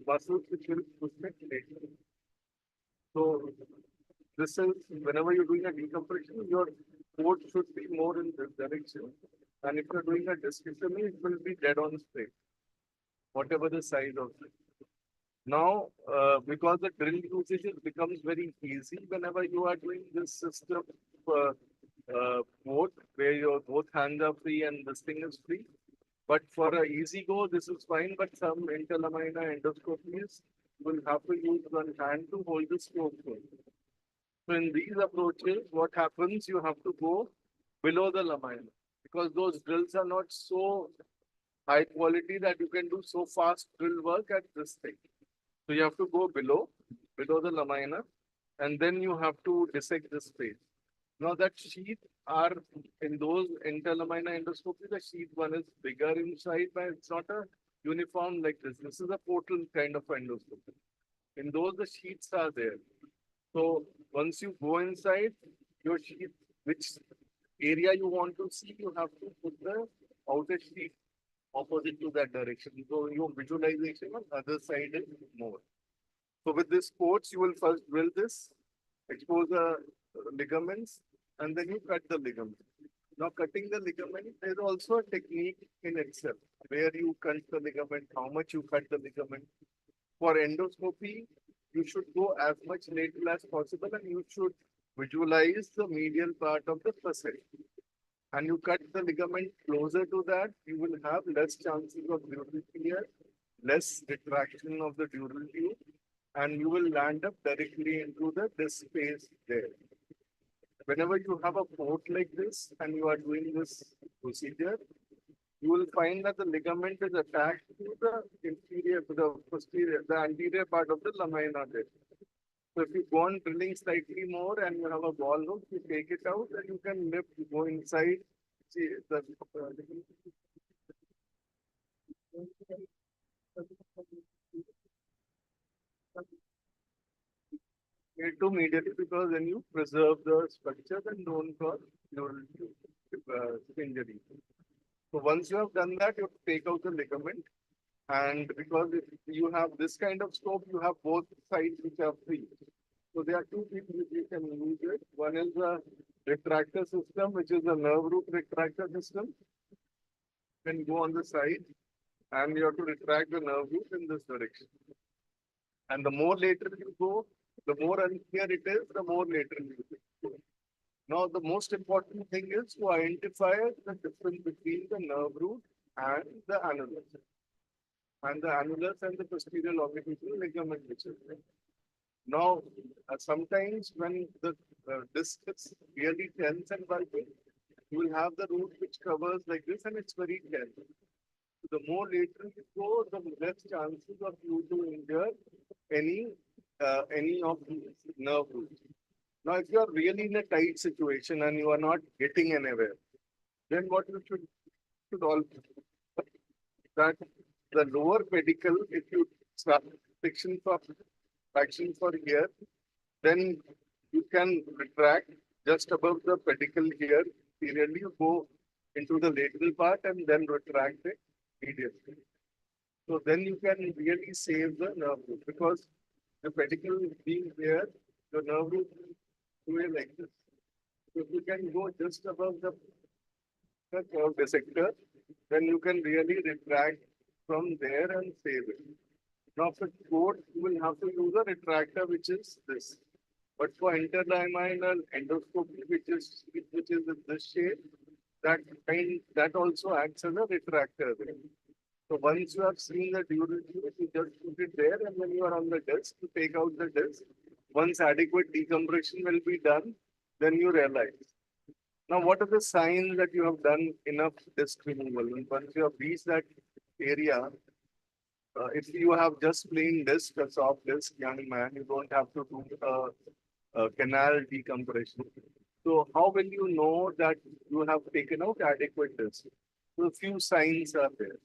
muscles which will push it later. So this is, whenever you're doing a decompression, your port should be more in this direction. And if you're doing a discectomy, it will be dead on straight, whatever the size of it. Now, because the drill usage becomes very easy whenever you are doing this system both where your both hands are free and this thing is free. But for a easy go, this is fine. But some interlamina endoscopies will have to use one hand to hold the scope. So in these approaches, what happens? You have to go below the lamina, because those drills are not so high quality that you can do so fast drill work at this thing. So you have to go below the lamina, and then you have to dissect the space. Now that sheath are in those interlamina endoscopy, the sheath one is bigger inside, but it's not a uniform like this. This is a portal kind of endoscopy. In those, the sheaths are there. So once you go inside, your sheath, which area you want to see, you have to put the outer sheath opposite to that direction. So your visualization on other side is more. So with this ports, you will first drill this, expose the ligaments, and then you cut the ligament. Now cutting the ligament, there is also a technique in itself, where you cut the ligament, how much you cut the ligament. For endoscopy, you should go as much lateral as possible, and you should visualize the medial part of the facet. And you cut the ligament closer to that, you will have less chances of dural tear, less retraction of the dural tube, and you will land up directly into the disc space there. Whenever you have a port like this and you are doing this procedure, you will find that the ligament is attached to the inferior, to the posterior, the anterior part of the lamina there. So if you go on drilling slightly more and you have a ball hook, you take it out and you can lift, go inside. See the to immediately, because then you preserve the structure and don't cause neural injury. So once you have done that, you have to take out the ligament. And because if you have this kind of scope, you have both sides which are free. So there are two things which you can use it. One is a retractor system, which is a nerve root retractor system. You can go on the side and you have to retract the nerve root in this direction. And the more lateral you go, the more unclear it is, the more lateral you go. Now, the most important thing is to identify the difference between the nerve root and the annulus. And the annulus and the posterior longitudinal ligament which is there. Now, sometimes when the disc is really tense and bulky, you will have the root which covers like this and it's very tense. So the more lateral you go, the less chances of you to injure any of these nerve roots. Now, if you are really in a tight situation and you are not getting anywhere, then what you should all that the lower pedicle, if you start traction for here, then you can retract just above the pedicle here. anteriorly, you go into the lateral part and then retract it medially. So then you can really save the nerve root because the pedicle being there, the nerve root will like this. So if you can go just above the curve dissector, then you can really retract from there and save it. Now for code, you will have to use a retractor, which is this. But for interdimensional endoscopy, which is in this shape, that also acts as a retractor. So once you have seen the dural tube, you just put it there, and when you are on the disc, you take out the disc. Once adequate decompression will be done, then you realize. Now, what are the signs that you have done enough disc removal? And once you have reached that area, if you have just plain disc, a soft disc, young man, you don't have to do canal decompression. So how will you know that you have taken out adequate disc? So a few signs are there.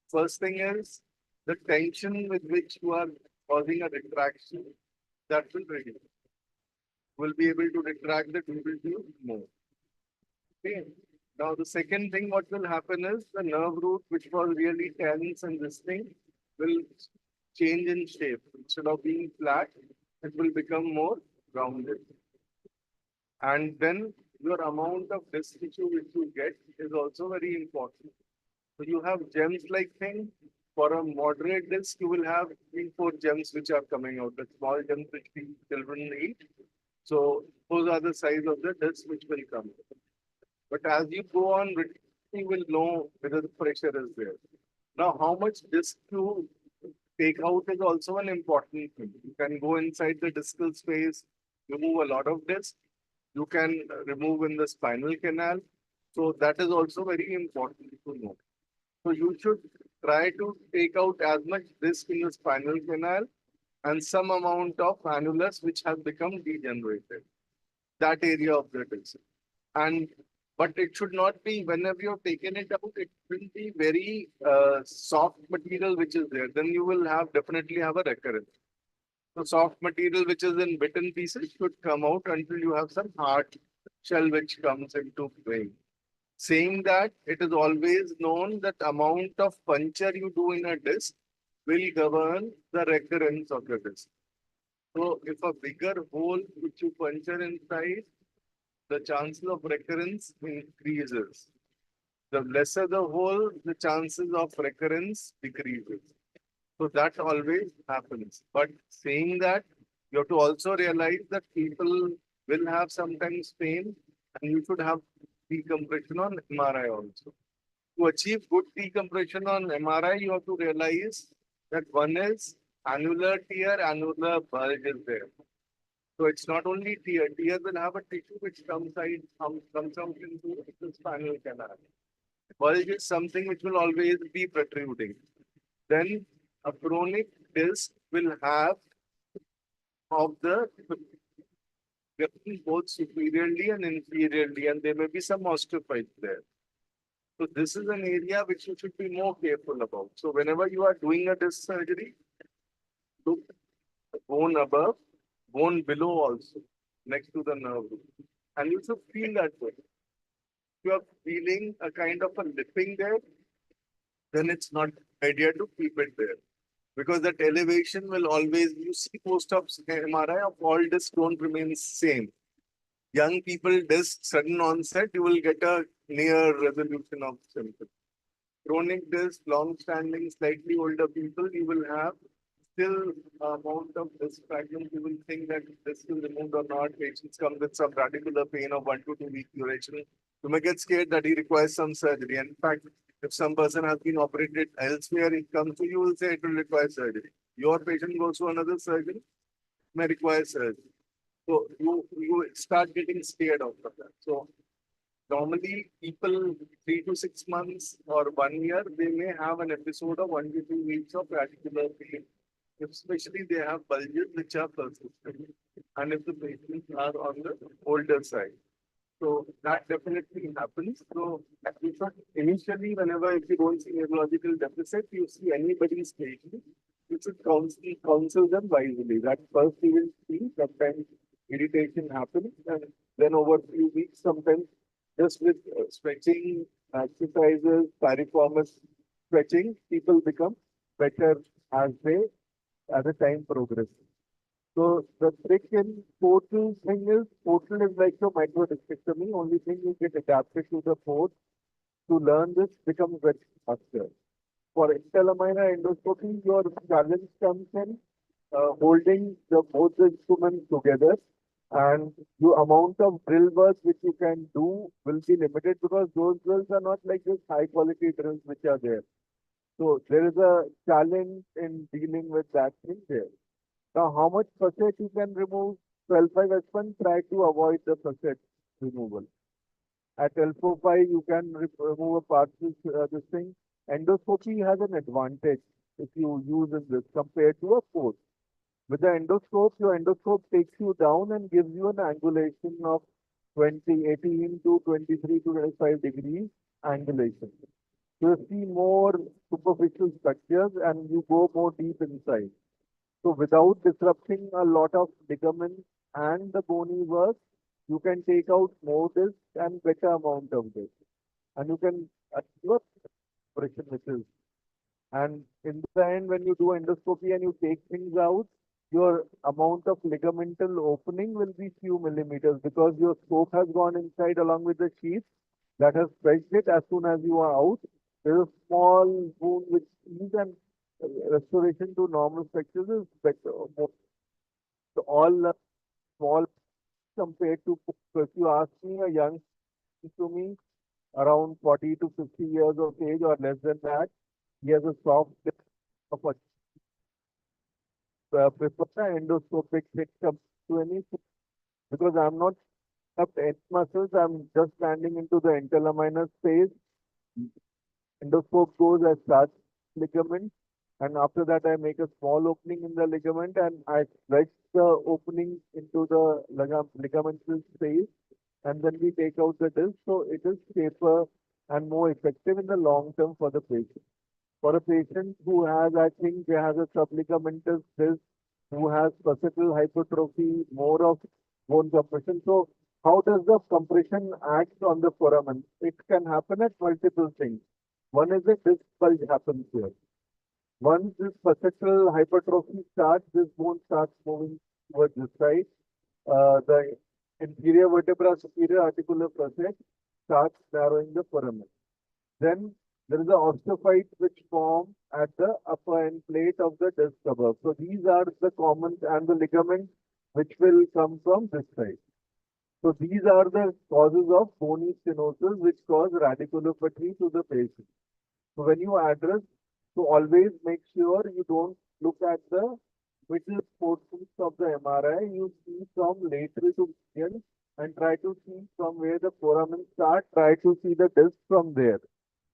First thing is the tension with which you are causing a retraction, that will reduce. Will be able to retract the dural tube more. Okay. Now the second thing what will happen is the nerve root which was really tense and this thing will change in shape. Instead of being flat, it will become more rounded. And then your amount of disc tissue which you get is also very important. So you have gems like thing. For a moderate disc, you will have 3-4 gems which are coming out. The small gems which the children eat. So those are the size of the disc which will come. But as you go on, you will know whether the pressure is there. Now, how much disc you take out is also an important thing. You can go inside the discal space, remove a lot of disc. You can remove in the spinal canal. So that is also very important to know. So you should try to take out as much disc in the spinal canal and some amount of annulus which has become degenerated. That area of the disc. But it should not be, whenever you have taken it out, it will be very soft material which is there. Then you will definitely have a recurrence. So soft material which is in bitten pieces should come out until you have some hard shell which comes into play. Saying that, it is always known that amount of puncture you do in a disc will govern the recurrence of the disc. So if a bigger hole which you puncture inside, the chances of recurrence increases. The lesser the hole, the chances of recurrence decreases. So that always happens. But saying that, you have to also realize that people will have sometimes pain and you should have decompression on MRI also. To achieve good decompression on MRI, you have to realize that one is annular tear, annular bulge is there. So it's not only tear. Tear will have a tissue which comes out into the spinal canal. Bulge is something which will always be protruding. Then a chronic disc will have of the both superiorly and inferiorly, and there may be some osteophytes there. So this is an area which you should be more careful about. So whenever you are doing a disc surgery, look bone above, bone below also, next to the nerve root. And you should feel that way. If you are feeling a kind of a lipping there, then it's not idea to keep it there. Because that elevation will always, you see most of MRI of all discs don't remain same. Young people disc sudden onset, you will get a near resolution of symptoms. Chronic disc, long-standing, slightly older people, you will have still amount of disc fragments. You will think that disc is removed or not. Patients come with some radicular pain of 1 to 2 week duration. You may get scared that he requires some surgery. In fact, if some person has been operated elsewhere, it comes to you, will say it will require surgery. Your patient goes to another surgeon, may require surgery. So you start getting scared of that. So normally people 3 to 6 months or 1 year, they may have an episode of 1 to 2 weeks of radicular pain. Especially they have bulges which are persistent and if the patients are on the older side. So that definitely happens. So initially, whenever if you don't see neurological deficit, you see anybody's patient, you should counsel them wisely. That first you will see sometimes irritation happens and then over a few weeks, sometimes just with stretching exercises, piriformis stretching, people become better as the time progresses. So the trick in portal thing is portal is like your microdiscectomy. Only thing you get adapted to the port to learn this becomes very faster. For intralamina endoscopy, your challenge comes in holding both the instruments together, and the amount of drill work which you can do will be limited because those drills are not like this high quality drills which are there. So there is a challenge in dealing with that thing there. Now, how much facet you can remove? 12.5 S1, try to avoid the facet removal. At L4.5, you can remove a partial this thing. Endoscopy has an advantage if you use in this compared to a port. With the endoscope, your endoscope takes you down and gives you an angulation of 18 to 23 to 25 degrees angulation. So you see more superficial structures and you go more deep inside. So without disrupting a lot of ligaments and the bony work, you can take out more disc and better amount of disc. And you can achieve a pressure which is. And in the end, when you do endoscopy and you take things out, your amount of ligamental opening will be few millimeters because your scope has gone inside along with the sheath that has stretched it. As soon as you are out, there is a small wound which is, and restoration to normal structures is better. So all small compared to, so if you ask me, a young to me around 40 to 50 years of age or less than that, he has a soft of a prefer endoscopic hit comes to any, because I'm not up any muscles, I'm just landing into the interlaminar space. Endoscope goes as such ligament, and after that I make a small opening in the ligament and I stretch the opening into the ligamental space, and then we take out the disc. So it is safer and more effective in the long term for the patient. For a patient who has, I think, they has a subligamentous disc, who has facetal hypertrophy, more of bone compression. So how does the compression act on the foramen? It can happen at multiple things. One is the disc bulge happens here. Once this facetal hypertrophy starts, this bone starts moving towards this side. The inferior vertebra superior articular facet starts narrowing the foramen. Then there is an osteophyte which form at the upper end plate of the disc above. So these are the common, and the ligament which will come from this side. So these are the causes of bony stenosis which cause radiculopathy to the patient. So when you address, so always make sure you don't look at the middle portions of the MRI. You see from lateral to medial and try to see from where the foramen start. Try to see the disc from there.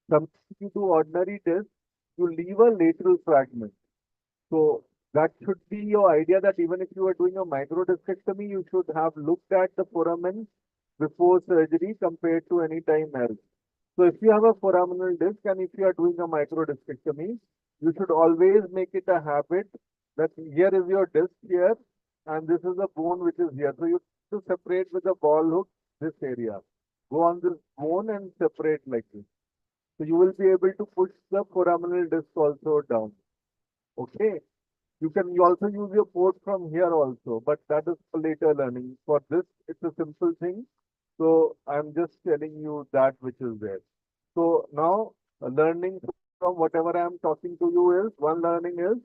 Sometimes you do ordinary disc, you leave a lateral fragment. So that should be your idea, that even if you are doing a microdiscectomy, you should have looked at the foramen before surgery compared to any time else. So if you have a foraminal disc and if you are doing a microdiscectomy, you should always make it a habit that here is your disc here and this is a bone which is here. So you have to separate with a ball hook this area. Go on this bone and separate like this. So you will be able to push the foraminal disc also down. Okay. You also use your port from here also, but that is for later learning. For this, it's a simple thing. So I'm just telling you that which is there. So now learning from whatever I'm talking to you is, one learning is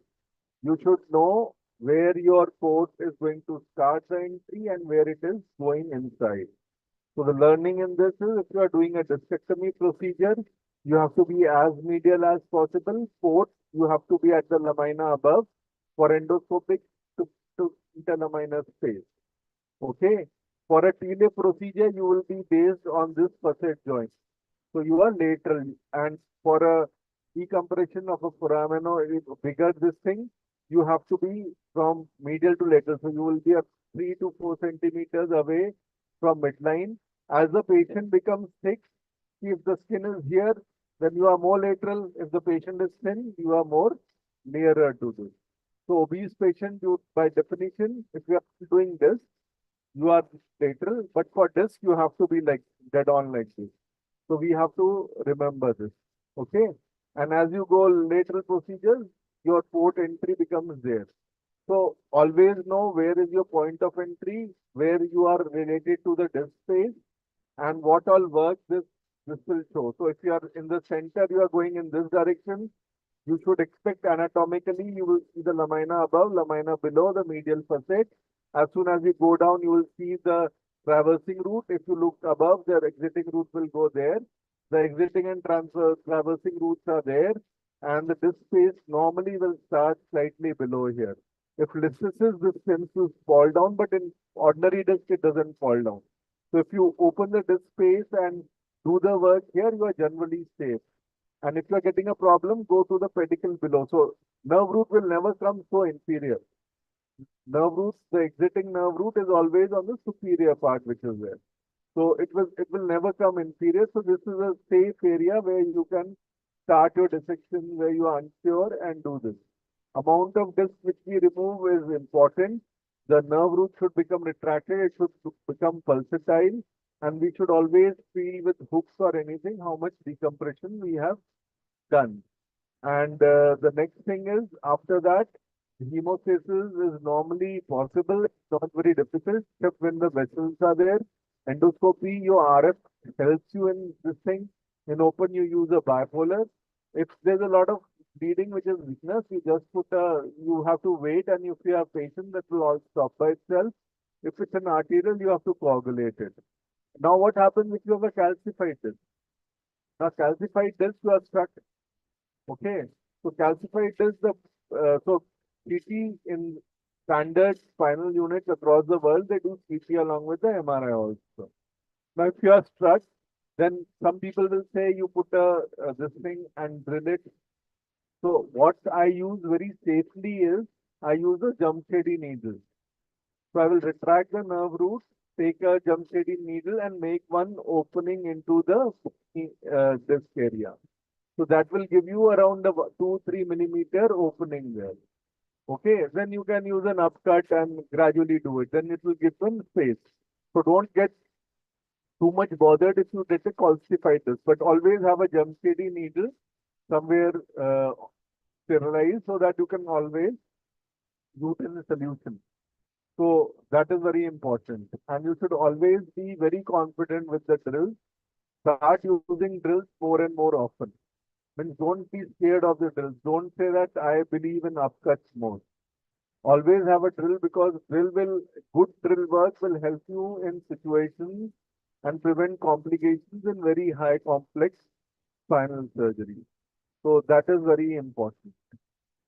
you should know where your port is going to start the entry and where it is going inside. So the learning in this is, if you are doing a discectomy procedure, you have to be as medial as possible. Port, you have to be at the lamina above. For endoscopic to interlaminar space. Okay. For a TLA procedure, you will be based on this facet joint. So you are lateral, and for a decompression of a foramen or bigger this thing, you have to be from medial to lateral. So you will be 3 to 4 centimeters away from midline. As the patient becomes thick, if the skin is here, then you are more lateral. If the patient is thin, you are more nearer to this. So obese patient, you by definition, if you are doing this, you are lateral, but for this you have to be like dead on like this. So we have to remember this. Okay. And as you go lateral procedures, your port entry becomes there. So always know where is your point of entry, where you are related to the disc space, and what all work this will show. So if you are in the center, you are going in this direction, you should expect anatomically you will see the lamina above, lamina below the medial facet. As soon as you go down, you will see the traversing route. If you look above, the exiting route will go there. The exiting and traversing routes are there, and the disc space normally will start slightly below here. If lysis, this tends to fall down, but in ordinary disc, it doesn't fall down. So if you open the disc space and do the work here, you are generally safe. And if you're getting a problem, go to the pedicle below. So nerve root will never come so inferior. Nerve roots, the exiting nerve root is always on the superior part, which is there. So it will never come inferior. So this is a safe area where you can start your dissection where you are unsure and do this. Amount of disc which we remove is important. The nerve root should become retracted. It should become pulsatile. And we should always feel with hooks or anything how much decompression we have done. And the next thing is after that, hemostasis is normally possible. It's not very difficult, except when the vessels are there. Endoscopy, your RF helps you in this thing. In open, you use a bipolar. If there's a lot of bleeding, which is weakness, you just you have to wait, and if you have patient, that will all stop by itself. If it's an arterial, you have to coagulate it. Now, what happens if you have a calcified disc? Now, calcified disc, you are stuck. Okay, so calcified disc, so CT in standard spinal units across the world, they do CT along with the MRI also. Now, if you are struck, then some people will say you put this thing and drill it. So what I use very safely is I use a Jump-Steady needle. So I will retract the nerve root, take a Jump-Steady needle and make one opening into the disc area. So that will give you around a 2-3 millimeter opening there. Okay, then you can use an upcut and gradually do it. Then it will give some space. So don't get too much bothered if you get a calcified disc, but always have a Jump-Steady needle somewhere sterilized so that you can always use it in a solution. So that is very important. And you should always be very confident with the drills. Start using drills more and more often. Means don't be scared of the drills. Don't say that I believe in upcuts more. Always have a drill because good drill work will help you in situations and prevent complications in very high complex spinal surgery. So that is very important.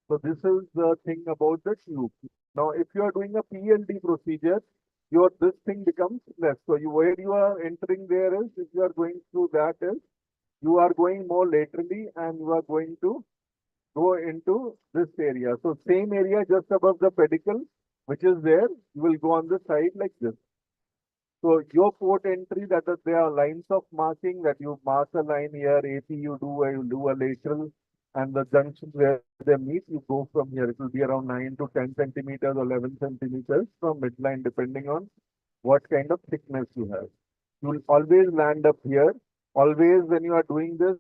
So this is the thing about the tube. Now, if you are doing a PLD procedure, this thing becomes less. So where you are entering there is, if you are going through that is, you are going more laterally and you are going to go into this area. So same area just above the pedicle, which is there, you will go on the side like this. So your port entry, there are lines of marking that you mark a line here, AP you do a lateral, and the junctions where they meet, you go from here. It will be around 9 to 10 centimeters or 11 centimeters from midline, depending on what kind of thickness you have. You will always land up here. Always when you are doing this,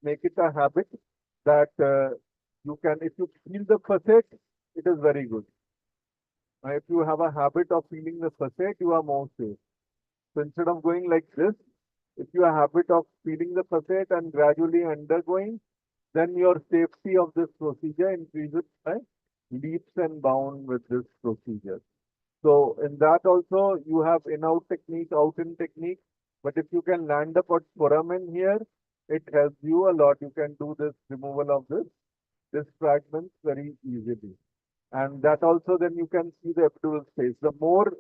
make it a habit that you can, if you feel the facet, it is very good. If you have a habit of feeling the facet, you are more safe. So instead of going like this, if you have a habit of feeling the facet and gradually undergoing, then your safety of this procedure increases by leaps and bounds with this procedure. So in that also you have in-out technique, out-in technique. But if you can land up at foramen here, it helps you a lot. You can do this removal of this fragments very easily. And that also then you can see the epidural space. The more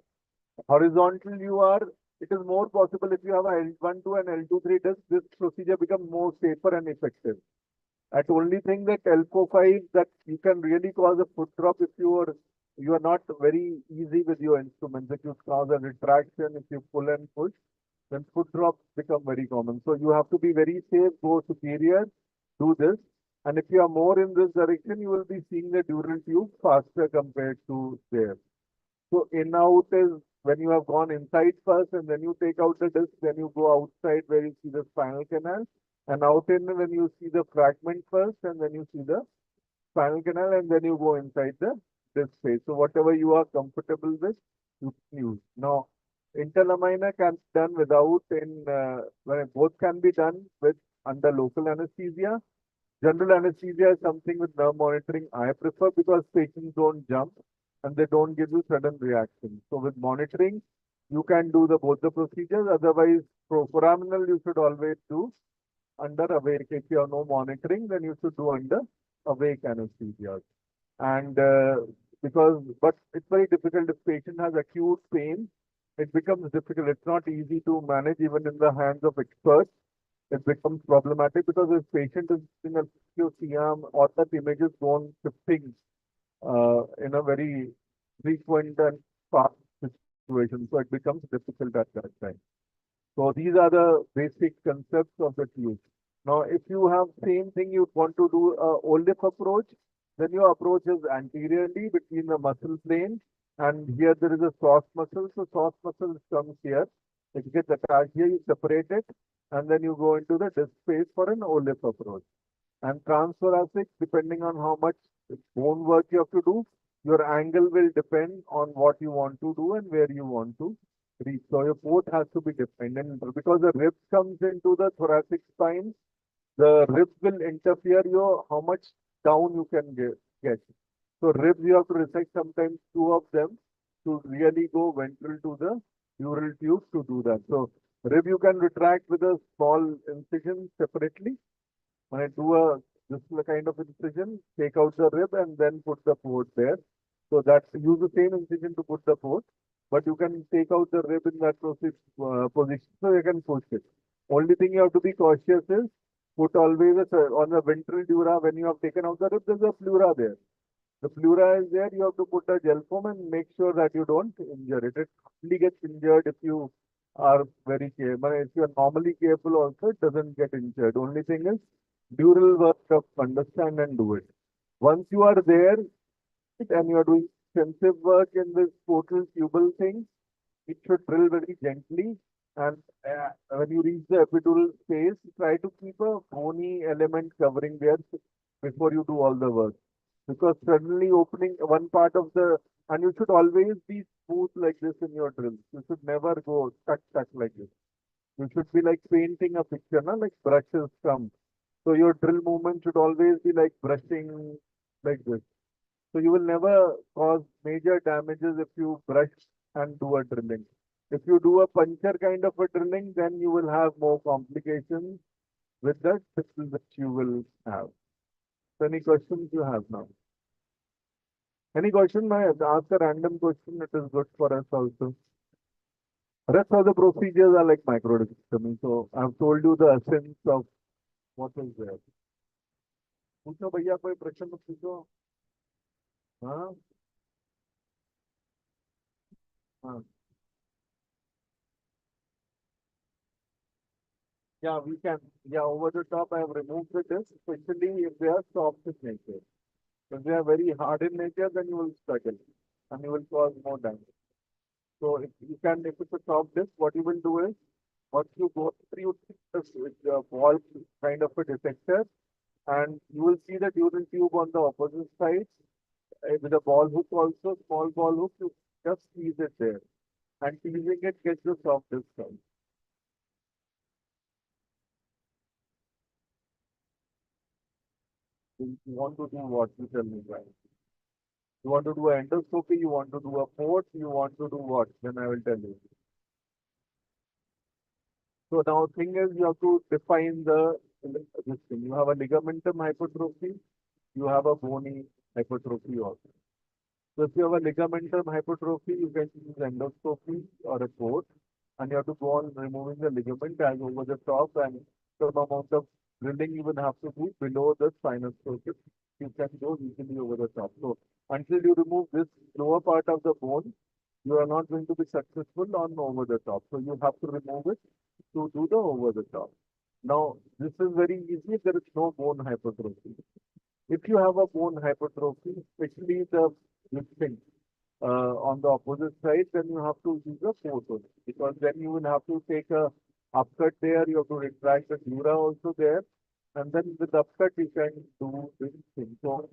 horizontal you are, it is more possible if you have a L1-2 and L2-3 disc, this procedure becomes more safer and effective. At only thing that L4-5 that you can really cause a foot drop if you are not very easy with your instruments. If you cause a retraction, if you pull and push, then foot drops become very common. So you have to be very safe, go superior, do this. And if you are more in this direction, you will be seeing the dural tube faster compared to there. So in-out is when you have gone inside first and then you take out the disc, then you go outside where you see the spinal canal, and out in when you see the fragment first and then you see the spinal canal, and then you go inside the disc space. So whatever you are comfortable with, you can use. Now, interlamina can be done without when both can be done with under local anesthesia. General anesthesia is something with nerve monitoring I prefer because patients don't jump and they don't give you sudden reaction. So with monitoring, you can do the both the procedures. Otherwise, foraminal you should always do under awake. If you have no monitoring, then you should do under awake anesthesia. And but it's very difficult if patient has acute pain, it becomes difficult. It's not easy to manage even in the hands of experts. It becomes problematic because if patient is in a CM or that image is gone shifting in a very frequent and fast situation. So it becomes difficult at that time. So these are the basic concepts of the tube. Now, if you have same thing, you want to do a OLIF approach, then your approach is anteriorly between the muscle plane, and here there is a soft muscle. So soft muscle comes here. It gets attached here, you separate it, and then you go into the disc space for an OLIF approach. And transthoracic, depending on how much bone work you have to do, your angle will depend on what you want to do and where you want to reach. So your port has to be dependent because the ribs comes into the thoracic spine. The ribs will interfere your how much down you can get. So ribs you have to resect sometimes two of them to really go ventral to the neural tube to do that. So rib you can retract with a small incision separately. When I do this kind of incision, take out the rib and then put the port there. So that use the same incision to put the port, but you can take out the rib in that position, so you can push it. Only thing you have to be cautious is put always on the ventral dura. When you have taken out the rib, there's a pleura there. The pleura is there. You have to put a gel foam and make sure that you don't injure it. It only gets injured if you are very careful. If you are normally careful, also it doesn't get injured. Only thing is dural work of understand and do it. Once you are there and you are doing extensive work in this portal tubal thing, it should drill very gently. And when you reach the epidural space, try to keep a bony element covering there before you do all the work. Because suddenly opening one part of the, and you should always be smooth like this in your drills. You should never go tuck like this. You should be like painting a picture, no? Like brushes come. So your drill movement should always be like brushing like this. So you will never cause major damages if you brush and do a drilling. If you do a puncture kind of a drilling, then you will have more complications with the drill that you will have. So any questions you have now? Any question? I ask a random question. It is good for us also. Rest of the procedures are like microdiscectomy. So I've told you the essence of what is there. पूछो भैया कोई प्रश्न तो पूछो हाँ हाँ yeah we can yeah over the top I have removed the disc especially if they are soft in nature. If they are very hard in nature then you will struggle and you will cause more damage. So if you can if it's a soft disc what you will do is once you go through you take the ball kind of a dissector and you will see the dural tube on the opposite side with a ball hook also, small ball hook, you just squeeze it there. And teasing it gets the soft disc out. You want to do what? You tell me, guys. You want to do an endoscopy, you want to do a port, you want to do what? Then I will tell you. So now thing is you have to define this thing. You have a ligamentum hypertrophy, you have a bony hypertrophy also. So if you have a ligamentum hypertrophy, you can use endoscopy or a port, and you have to go on removing the ligament as over the top, and some amount of drilling you will have to do below the spinal surface. You can go easily over the top. So until you remove this lower part of the bone, you are not going to be successful on over the top. So you have to remove it to do the over the top. Now this is very easy if there is no bone hypertrophy. If you have a bone hypertrophy, especially the lifting, on the opposite side, then you have to use a force only, because then you will have to take a upcut there, you have to retract the dura also there, and then with upcut you can do this thing. So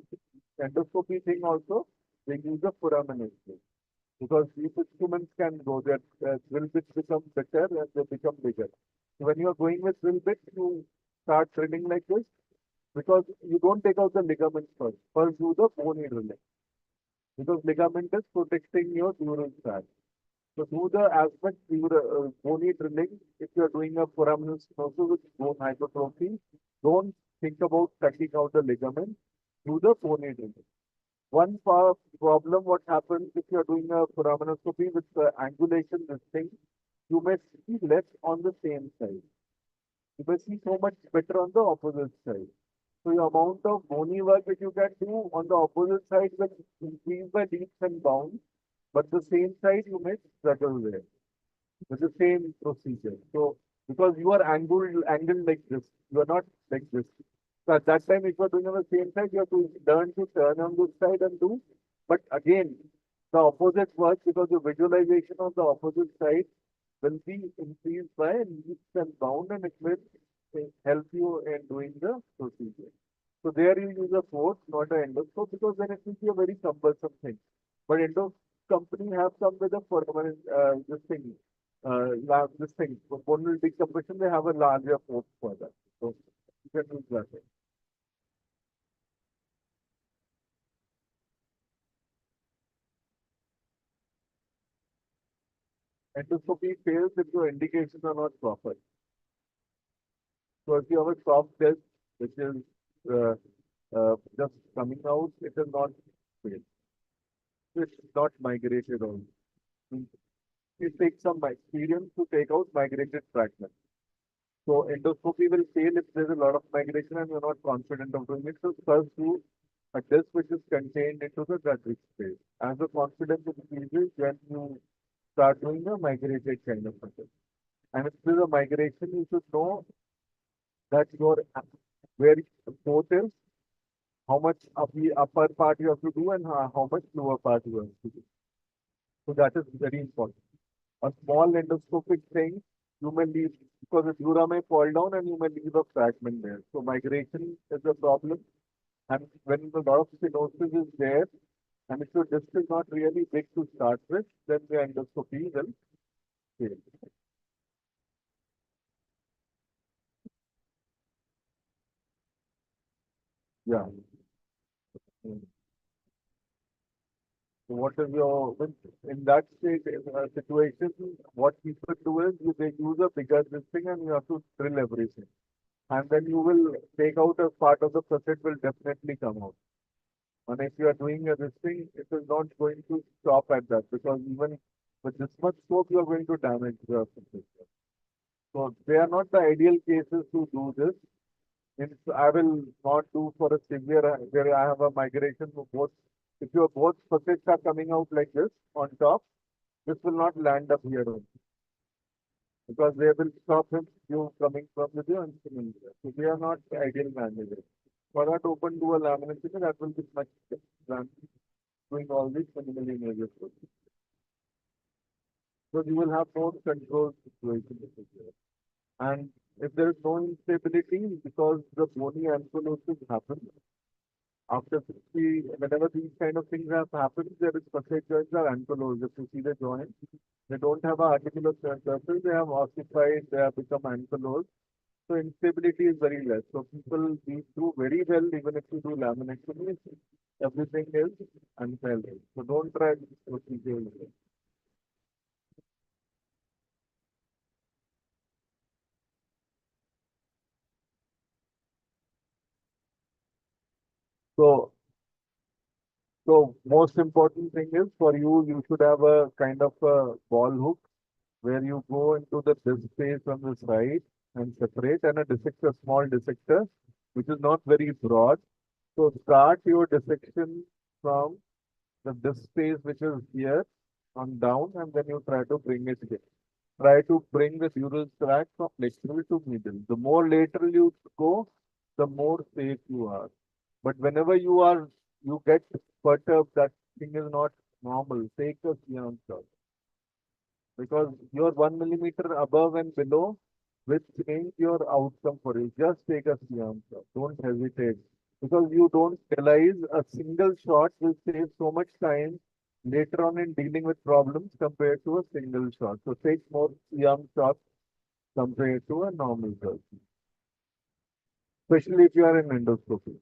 endoscopy thing also, they use a foramen instrument, because these instruments can go, their drill bits become better and they become bigger. So when you are going with drill bits, you start drilling like this, because you don't take out the ligaments first. First do the bony drilling, because ligament is protecting your dural sac. So do the as much bony drilling. If you are doing a foraminal stenosis with bone hypertrophy, don't think about cutting out the ligament. Do the bony drilling. One problem what happens if you are doing a foraminoscopy with angulation, this thing, you may see less on the same side. You may see so much better on the opposite side. So the amount of bony work that you can do on the opposite side will increase by leaps and bounds, but the same side you may struggle there with the same procedure. So because you are angled like this, you are not like this. So at that time, if you are doing on the same side, you have to learn to turn on this side and do. But again, the opposite works, because the visualization of the opposite side will be increased by leaps and bounds, and it will help you in doing the procedure. So there you use a force, not an endoscope, because then it will be a very cumbersome thing. But endo company have come with a permanent this thing, for bone decompression, they have a larger force for that. So you can use that. Endoscopy fails if your indications are not proper. So if you have a soft test which is just coming out, it is not failed. It's not migrated on. It takes some experience to take out migrated fragments. So endoscopy will fail if there's a lot of migration and you're not confident of doing it. So first do a disc which is contained into the gut space. As the confidence increases, when you start doing a migrated kind of process. And if there's a migration, you should know that your where both is, how much of the upper part you have to do and how much lower part you have to do. So that is very important. A small endoscopic thing, you may leave, because the dura may fall down and you may leave a fragment there. So migration is a problem. And when a lot of stenosis is there, and if your disc is not really big to start with, then the endoscopy will fail. Yeah. Mm. So what is your, in that situation, what people do is they use a bigger this thing and you have to drill everything. And then you will take out a part of the facet will definitely come out. And if you are doing a this thing, it is not going to stop at that, because even with this much scope, you are going to damage the facet. So they are not the ideal cases to do this. Means I will not do for a severe where I have a migration of both. If your both facets are coming out like this on top, this will not land up here only, because they will stop him you coming from the and coming here. So they are not the ideal managers. For that open dual lamination, that will be much than doing all these minimally major procedures. So you will have more control situation. And if there is no instability, because the bony ankylosing happens, after 60, whenever these kind of things have happened, there is facet joints are ankylosed. If you see the joint, they don't have a articular surface, they have ossified, they have become ankylosed. So instability is very less. So people do very well even if you do laminectomy. Everything is unfailed. So don't try this procedure. So so most important thing is for you, you should have a kind of a ball hook where you go into the disc space on the side and separate, and a dissector, small dissector, which is not very broad. So start your dissection from the disc space which is here on down, and then you try to bring it here. Try to bring the dural tract from lateral to middle. The more lateral you go, the more safe you are. But whenever you get perturbed, that thing is not normal, take a Siam shot. Because you're 1 millimeter above and below will change your outcome for you. Just take a Siam shot. Don't hesitate. Because you don't realize a single shot will save so much time later on in dealing with problems compared to a single shot. So take more Siam shots compared to a normal person. Especially if you are in endoscopy.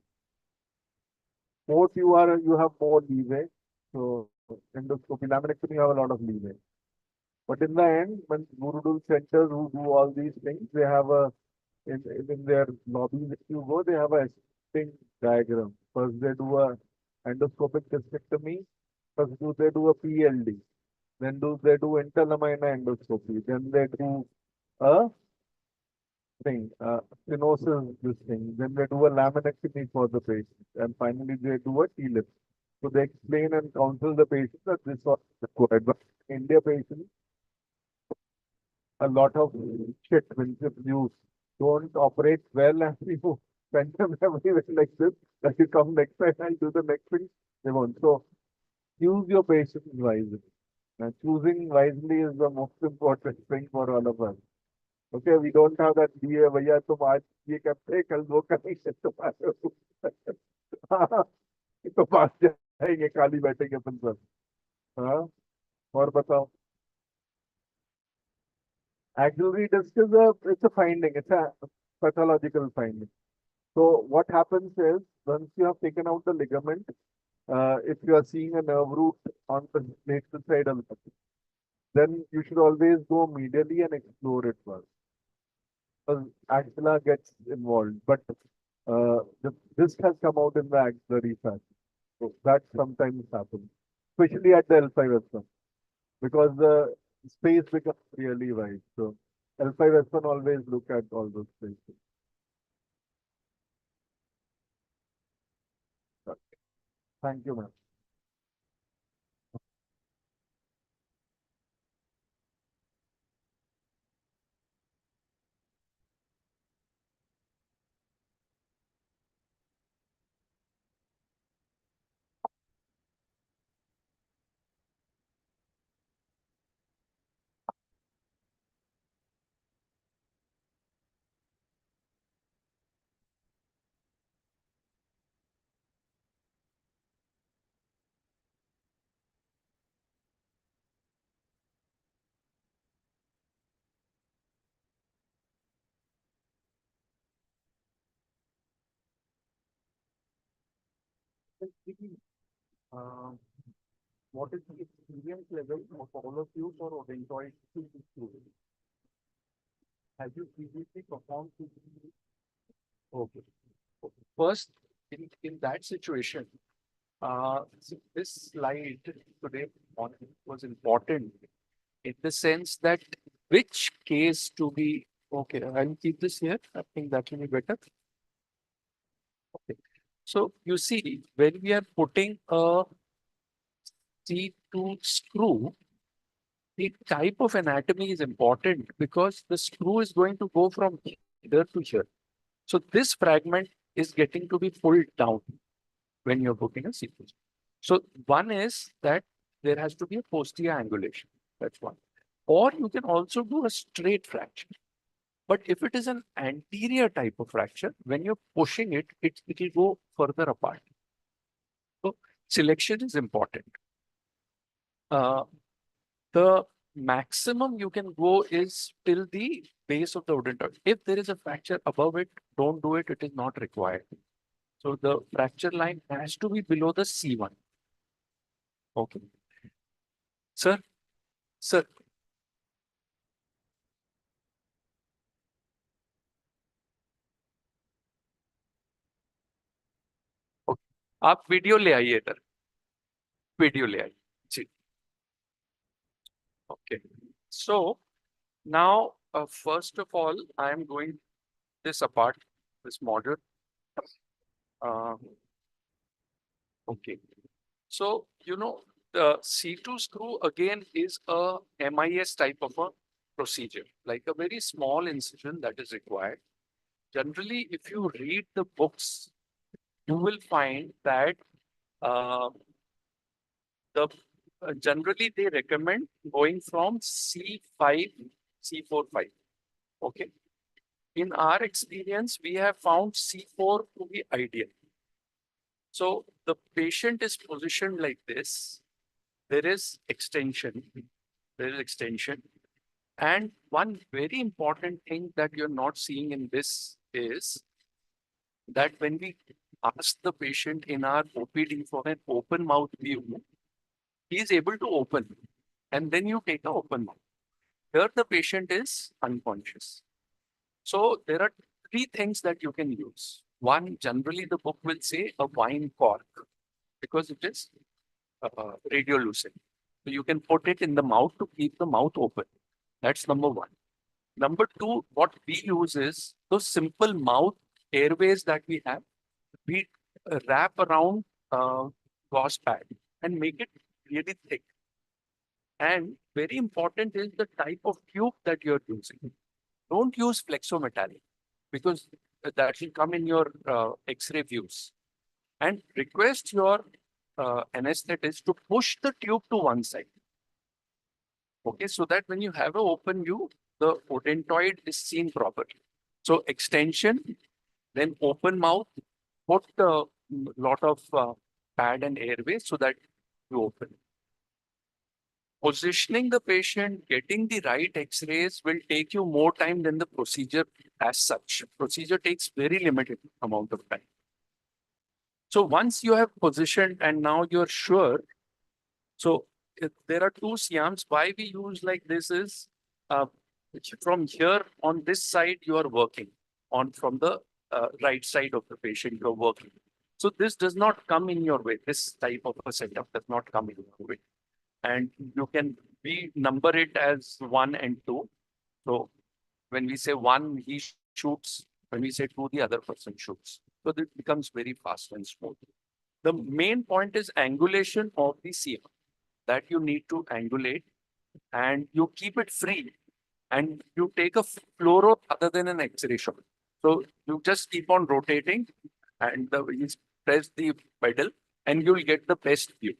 More you have more leeway. So endoscopy, laminectomy, you have a lot of leeway. But in the end, when Gurudul centers who do all these things, they have in their lobbies, if you go, they have a thing diagram. First they do a endoscopic cystectomy, they do a PLD, then they do interlamina endoscopy, then they do a stenosis, this thing, then they do a laminectomy for the patient, and finally they do a TLIP. So they explain and counsel the patient that this was required. But India patients, a lot of shit when you don't operate well and you send them everywhere like this, that you come next time and do the next thing, they won't. So choose your patients wisely. And choosing wisely is the most important thing for all of us. Okay, we don't have that दिए भैया तुम आज ये करते कल वो करेंगे तुम्हारे तो पास जाएंगे खाली बैठेंगे अपन सब हाँ और बताओ axillary disc is it's a finding, it's a pathological finding. So what happens is once you have taken out the ligament, if you are seeing a nerve root on the lateral side of the, then you should always go medially and explore it first. Because axilla gets involved, but the disc has come out in the axillary fashion. So that sometimes happens, especially at the L5S1, because the space becomes really wide. So L5S1 always look at all those spaces. Thank you, ma'am. Um, what is the experience level of all of you for odontoid screwing? Have you previously performed CPC? Okay. First, in that situation, this slide today was important in the sense that which case to be, okay, I'll keep this here. I think that will be better. Okay. So you see, when we are putting a C2 screw, the type of anatomy is important because the screw is going to go from here to here. So this fragment is getting to be pulled down when you're putting a C2. So one is that there has to be a posterior angulation. That's one. Or you can also do a straight fracture. But if it is an anterior type of fracture, when you're pushing it, it will go further apart. So selection is important. The maximum you can go is till the base of the odontoid. If there is a fracture above it, don't do it. It is not required. So the fracture line has to be below the C1. Okay. Sir, sir. Okay. आप video ले आइए इधर video ले आइए जी okay so now first of all I am going this apart this module okay so you know the C2 screw again is a MIS type of a procedure like a very small incision that is required generally if you read the books you will find that the generally they recommend going from C5, C45. Okay. In our experience, we have found C4 to be ideal. So the patient is positioned like this. There is extension. There is extension. And one very important thing that you're not seeing in this is that when we ask the patient in our OPD for an open mouth view, he is able to open. And then you take the open mouth. Here the patient is unconscious. So there are three things that you can use. One, generally the book will say a wine cork because it is radiolucent. So you can put it in the mouth to keep the mouth open. That's number one. Number two, what we use is those simple mouth airways that we have. We wrap around gauze pad and make it really thick. And very important is the type of tube that you're using. Don't use flexometallic because that will come in your X-ray views. And request your anesthetist to push the tube to one side. Okay, so that when you have an open view, the odontoid is seen properly. So extension, then open mouth, put a lot of pad and airway so that you open. Positioning the patient, getting the right X-rays will take you more time than the procedure as such. Procedure takes very limited amount of time. So once you have positioned and now you're sure, so if there are two CMs, why we use like this is from here on this side you are working on from the right side of the patient you're working. So this does not come in your way. This type of a setup does not come in your way. And you can, we number it as 1 and 2. So when we say 1, he shoots. When we say 2, the other person shoots. So it becomes very fast and smooth. The main point is angulation of the CM that you need to angulate and you keep it free and you take a fluoro other than an X-ray shot. So you just keep on rotating and you press the pedal and you'll get the best view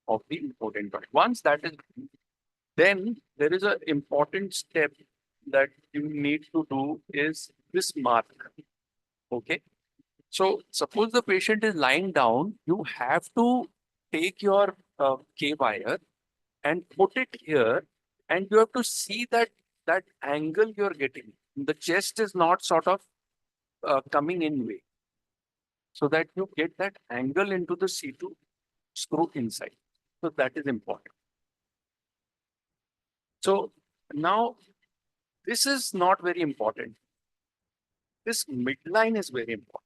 of the important point. Once that is, then there is an important step that you need to do is this mark. Okay. So suppose the patient is lying down, you have to take your K wire and put it here, and you have to see that angle you're getting. The chest is not sort of coming in way, so that you get that angle into the C2 screw inside. So that is important. So now this is not very important. This midline is very important.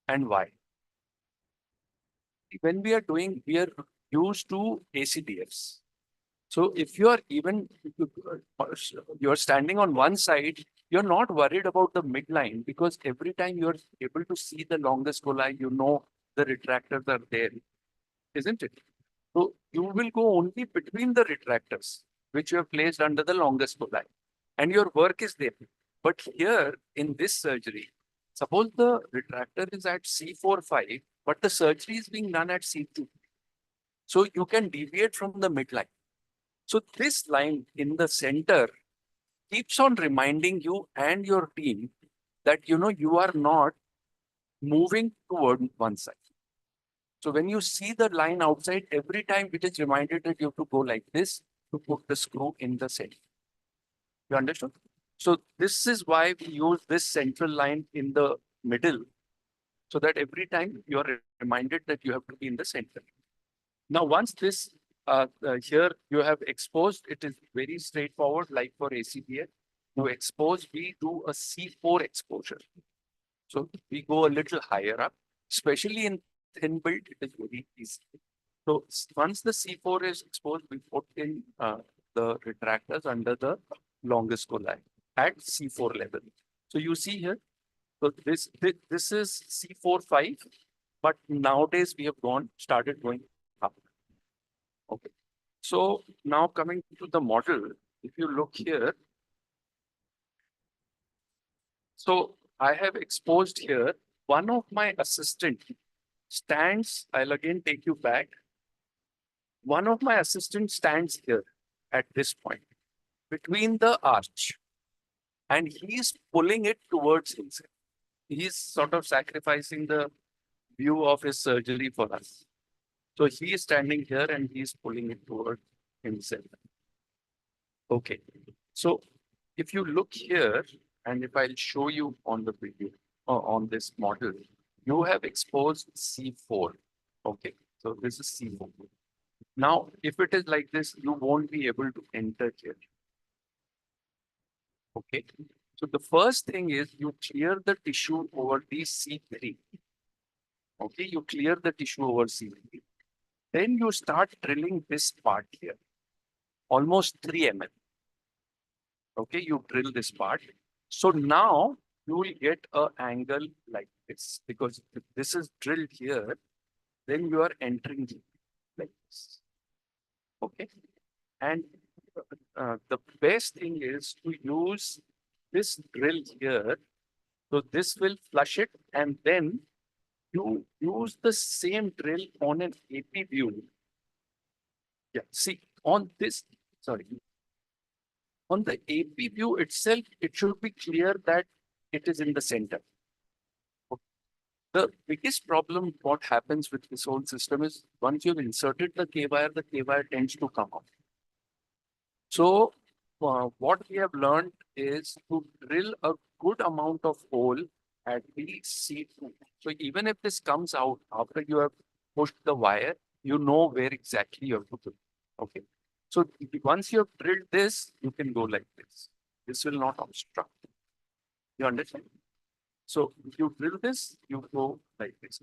And why? When we are doing, we are used to ACDFs. So if you are even, you're standing on one side, you're not worried about the midline because every time you're able to see the longest coli, you know the retractors are there, isn't it? So you will go only between the retractors, which you have placed under the longest coli, and your work is there. But here in this surgery, suppose the retractor is at C4-5, but the surgery is being done at C2. So you can deviate from the midline. So this line in the center keeps on reminding you and your team that, you know, you are not moving toward one side. So when you see the line outside, every time it is reminded that you have to go like this to put the screw in the center. You understood? So this is why we use this central line in the middle, so that every time you are reminded that you have to be in the center. Now, once this here you have exposed, it is very straightforward, like for ACPA. To expose, we do a C4 exposure. So we go a little higher up, especially in thin build, it is very easy. So once the C4 is exposed, we put in the retractors under the longest coli at C4 level. So you see here, so this is C4-5, but nowadays we have started going up. Okay. So now coming to the model, if you look here, so I have exposed here, one of my assistant stands, I'll again take you back. one of my assistants stands here at this point between the arch and he's pulling it towards himself. He's sort of sacrificing the view of his surgery for us. So he is standing here and he's pulling it toward himself. Okay. So if you look here, and if I'll show you on the video or on this model, you have exposed C4. Okay. So this is C4. Now, if it is like this, you won't be able to enter here. Okay. So the first thing is you clear the tissue over the C3. Okay. You clear the tissue over C3. Then you start drilling this part here, almost 3 mm. Okay, you drill this part. So now you will get an angle like this because if this is drilled here, then you are entering like this. Okay, and the best thing is to use this drill here. So this will flush it, and then you use the same drill on an AP view. Yeah, see on this, sorry, on the AP view itself, it should be clear that it is in the center. The biggest problem, what happens with this whole system is once you've inserted the K-wire tends to come out. So what we have learned is to drill a good amount of hole at the C2. So even if this comes out after you have pushed the wire, you know where exactly you have to put. Okay. So once you have drilled this, you can go like this. This will not obstruct. You understand? So if you drill this, you go like this.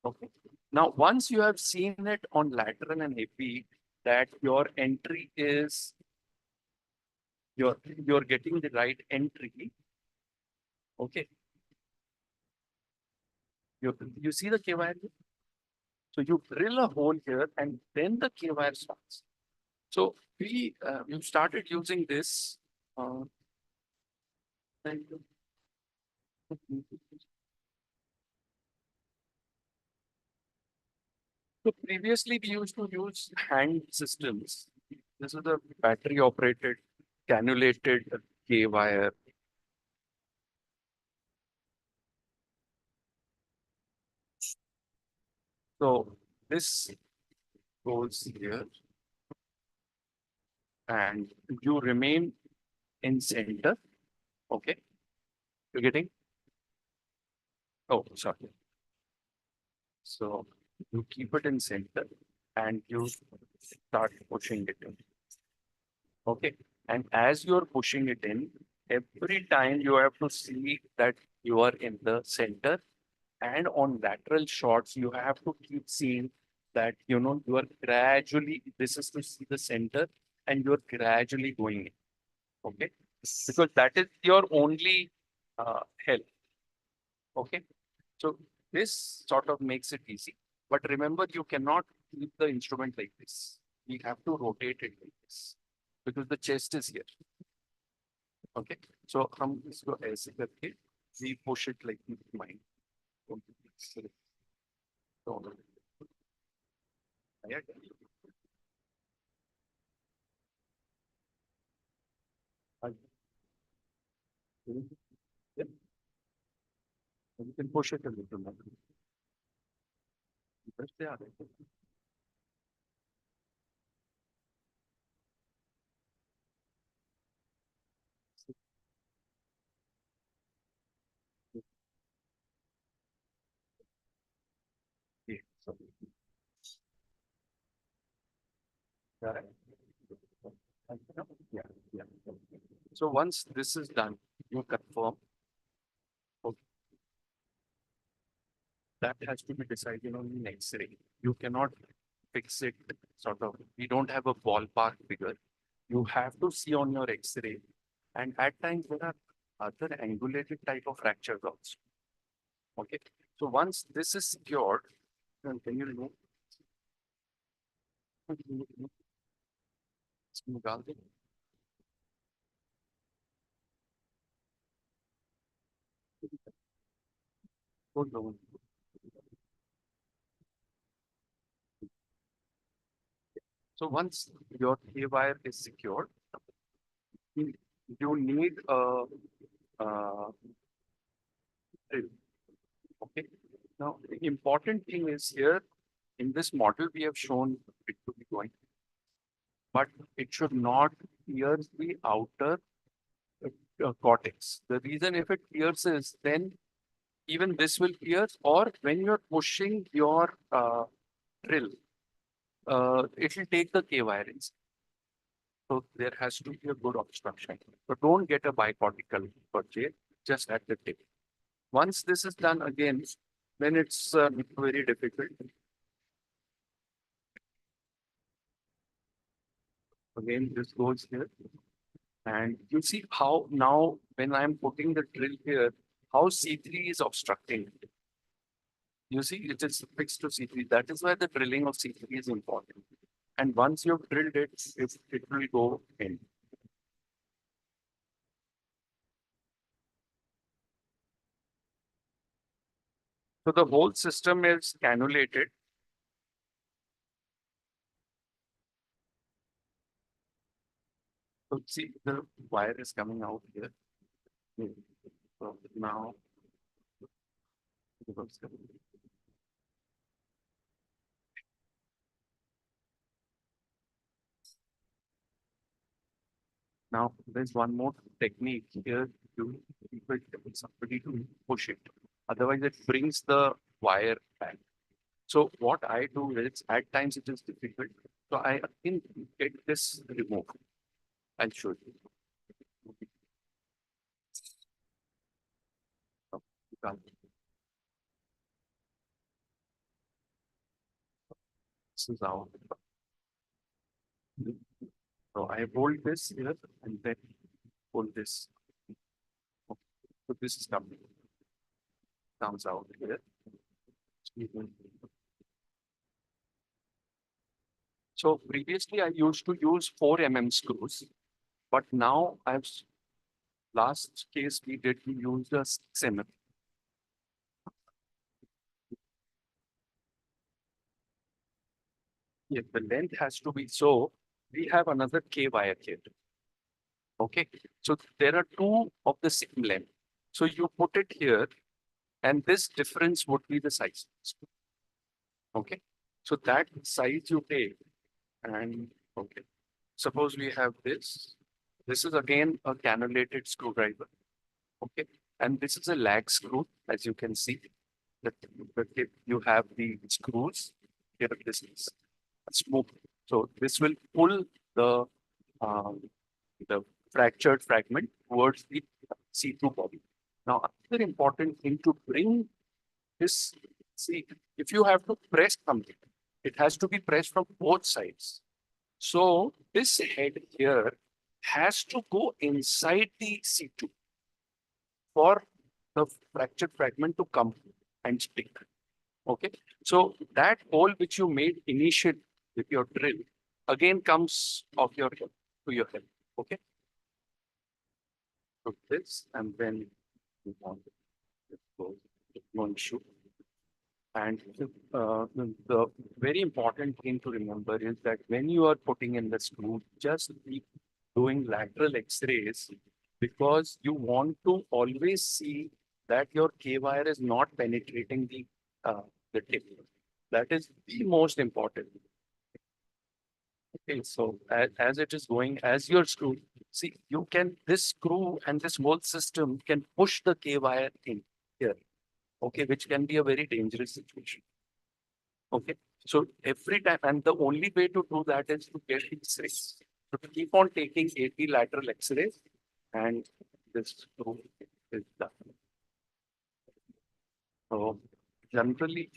Okay. Now, once you have seen it on lateral and AP that your entry is, you're getting the right entry. Okay. You see the K-wire here? So you drill a hole here and then the K-wire starts. So we started using this. So previously we used to use hand systems. This is a battery operated cannulated K-wire. So this goes here and you remain in center. Okay. You're getting? Oh, sorry. So you keep it in center and you start pushing it in. Okay. And as you're pushing it in, every time you have to see that you are in the center, and on lateral shots, you have to keep seeing that, you know, you are gradually, this is to see the center and you're gradually going in. Okay. Because that is your only help. Okay. So this sort of makes it easy. But remember, you cannot keep the instrument like this. We have to rotate it like this because the chest is here. Okay. So we push it like mine. Yeah. You can push it a little more. Press the other. Yeah, so- Yeah. Yeah, yeah. So once this is done, you confirm. Okay. That has to be decided on the X-ray. You cannot fix it sort of. We don't have a ballpark figure. You have to see on your X-ray. And at times there are other angulated type of fractures also. Okay. So once this is secured, then can you remove? इसको निकाल दे। Hold on. So once your K wire is secured, you you need a drill. Okay. Now, the important thing is here in this model, we have shown it to be going, but it should not pierce the outer cortex. The reason if it pierces, then even this will pierce, or when you're pushing your drill, it will take the K wire inside. So there has to be a good obstruction. So don't get a bicortical purchase just at the tip. Once this is done again, then it's very difficult. Again, this goes here. And you see how now when I'm putting the drill here, how C3 is obstructing. You see, it is fixed to C3. That is why the drilling of C3 is important. And once you've drilled it, it will go in. So the whole system is cannulated. So see, the wire is coming out here. So now, now there's one more technique here. You need somebody to push it. Otherwise, it brings the wire back. So what I do is at times it is difficult. So I can get this removed. I'll show you. Oh, you can't. This is how. So I hold this here and then hold this. Okay. So this is coming. Comes out here. So previously I used to use 4 mm screws, but now last case we did use the 6 mm. Yeah, the length has to be so. We have another K wire here. Okay, so there are two of the same length. So you put it here, and this difference would be the size. Okay, so that size you take, and okay, suppose we have this. This is again a cannulated screwdriver. Okay, and this is a lag screw, as you can see. That you have the screws here. This is smooth. So this will pull um, the fractured fragment towards the see-through body. Now, another important thing to bring this, see, if you have to press something, it has to be pressed from both sides. So this head here has to go inside the C2 for the fractured fragment to come and stick. Okay, so that hole which you made initially with your drill again comes off your head to your head. Okay, so this and then you want to go one shoe. And the very important thing to remember is that when you are putting in the screw, just keep doing lateral X-rays because you want to always see that your K wire is not penetrating the tip. That is the most important. Okay, so as it is going, as your screw, see, you can, this screw and this whole system can push the K wire in here. Okay, which can be a very dangerous situation. Okay, so every time, and the only way to do that is to get X-rays. So to keep on taking 80 lateral X-rays, and this screw is done. So generally,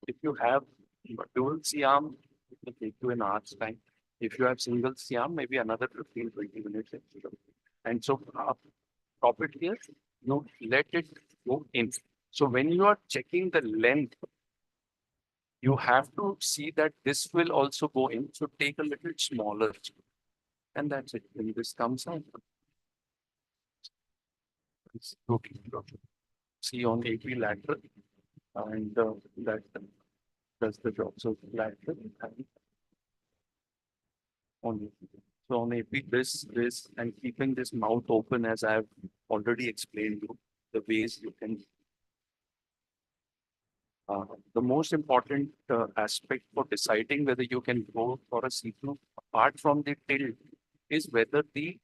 if you have dual C-arm, it will take you an hour's time. If you have single C-arm, maybe another 15-20 minutes. And so top it here, you let it go in. So when you are checking the length, you have to see that this will also go in. So take a little smaller. And that's it. When this comes out, it's okay. See on AP lateral, and that does the job. So lateral and on so on AP, this, and keeping this mouth open, as I've already explained you, the ways you can. The most important aspect for deciding whether you can go for a C2, apart from the tilt, is whether the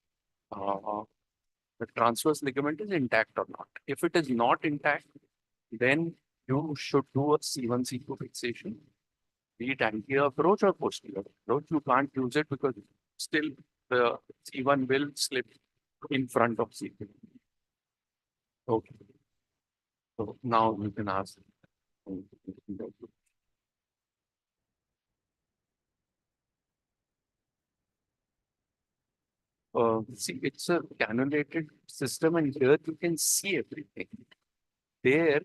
transverse ligament is intact or not. If it is not intact, then you should do a C1, C2 fixation, be it anterior approach or posterior approach. You can't use it because still the C1 will slip in front of C2. Okay. So now you can ask. See, it's a cannulated system, and here you can see everything. There,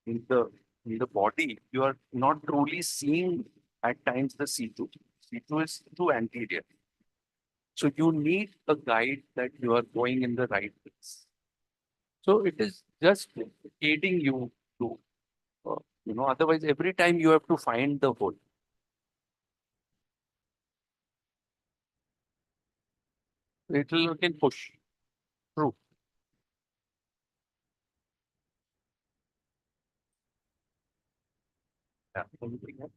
in the body, you are not truly seeing at times the C2. C2 is too anterior. So you need a guide that you are going in the right place. So it is just aiding you to, otherwise every time you have to find the hole. You can push through. Yeah. Anything else?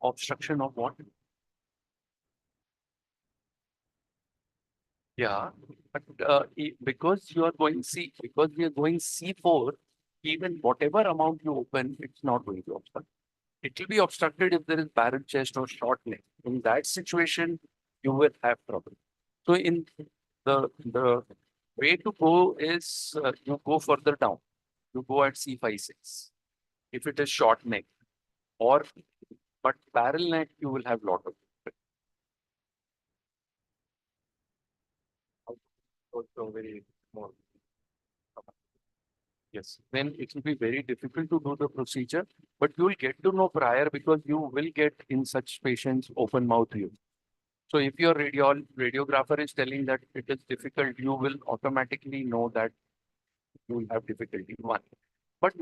Obstruction of what? Yeah, but because you are going because we are going C4, even whatever amount you open, it's not going to obstruct. It will be obstructed if there is barrel chest or short neck. In that situation, you will have trouble. So in the way to go is you go further down. You go at C5-6. If it is short neck, or but barrel neck, you will have lot of. Also very more. Yes, then it will be very difficult to do the procedure, but you will get to know prior because you will get in such patients open mouth view. So if your radiographer is telling that it is difficult, you will automatically know that you will have difficulty. One, but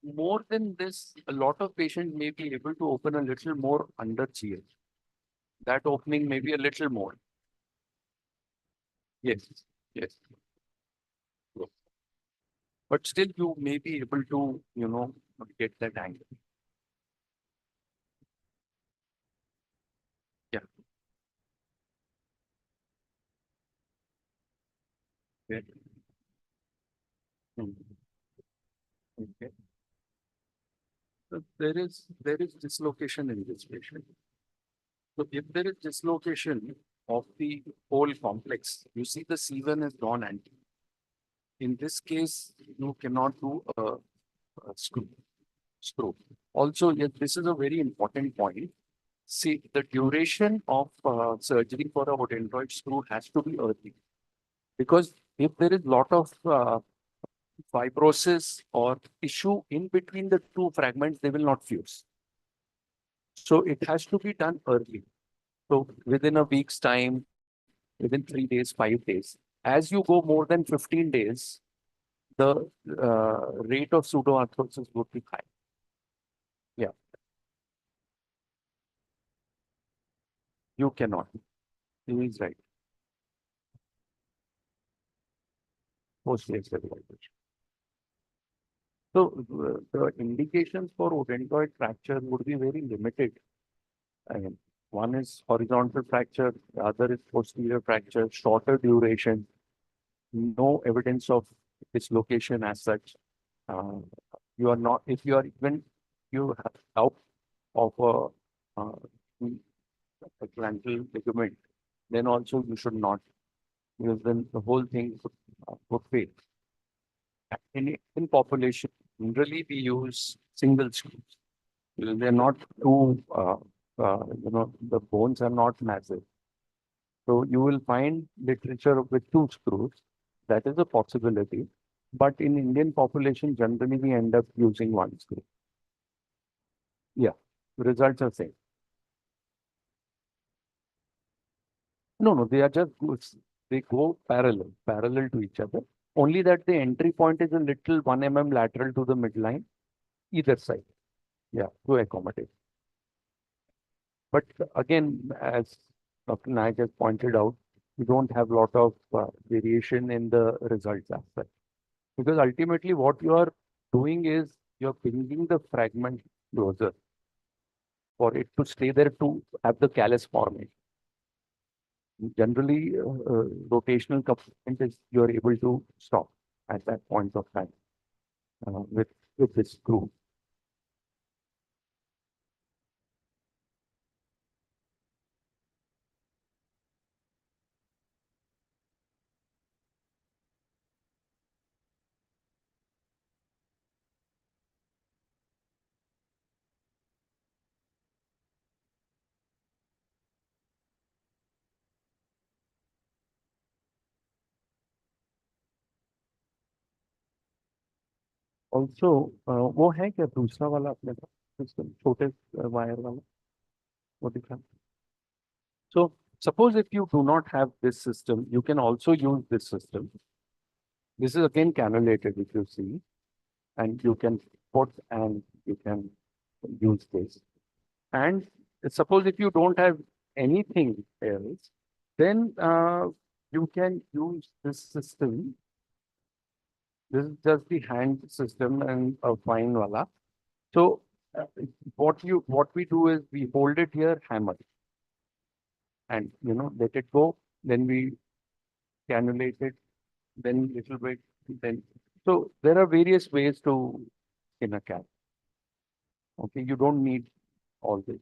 more than this, a lot of patients may be able to open a little more under GL. That opening may be a little more. Yes, yes. But still you may be able to, get that angle. Yeah. Okay. Hmm. Okay. So there is dislocation in this patient. So if there is dislocation of the whole complex, you see the C1 is non-anti. In this case, you cannot do a screw. Also, yes, this is a very important point. See, the duration of surgery for a odontoid screw has to be early. Because if there is lot of fibrosis or tissue in between the two fragments, they will not fuse. So it has to be done early. So within a week's time, within 3 days, 5 days. As you go more than 15 days, the rate of pseudoarthrosis would be high. Yeah. You cannot. He is right. Posterior stabilization. So the indications for odontoid fracture would be very limited. I mean, one is horizontal fracture, the other is posterior fracture, shorter duration, no evidence of dislocation as such. You are not, if you are even, you have doubt of a glandular ligament, then also you should not, because then the whole thing would fail. In population, generally we use single screws. They're not too, the bones are not massive. So you will find literature with 2 screws. That is a possibility. But in Indian population, generally we end up using 1 screw. Yeah, the results are same. No, they are just they go parallel to each other. Only that the entry point is a little 1 mm lateral to the midline. either side. Yeah, to accommodate. But again, as Dr. Naik has pointed out, you don't have a lot of variation in the results aspect. Because ultimately what you are doing is you're bringing the fragment closer for it to stay there to have the callus formation. Generally, rotational component is you're able to stop at that point of time with this screw. Also वो है क्या दूसरा वाला अपने पास system छोटे wire वाला वो दिखा so suppose if you do not have this system you can also use this system. This is again cannulated if you see and you can put and you can use this and suppose if you don't have anything else then you can use this system. This is just the hand system and a fine wala. So what we do is we hold it here, hammer, and let it go. Then we cannulate it, then little bit, then. So there are various ways to skin a cat. Okay, you don't need all this.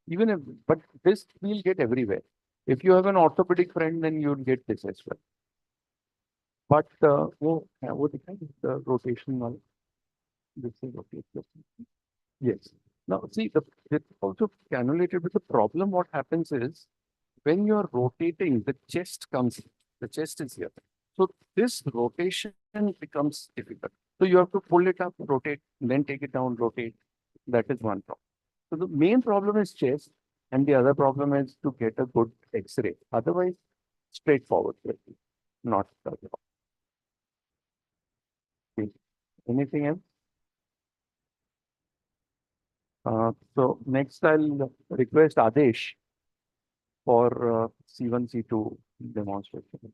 Even if, but this we'll get everywhere. If you have an orthopedic friend, then you'll get this as well. But what the rotation one? This is okay. Yes. Now see it's also cannulated, but the problem what happens is when you are rotating, the chest comes. The chest is here. So this rotation becomes difficult. So you have to pull it up, rotate, then take it down, rotate. That is one problem. So the main problem is chest, and the other problem is to get a good X-ray. Otherwise, straightforward, not the other. Okay. Anything else? So next I'll request Adesh for C1, C2 demonstration.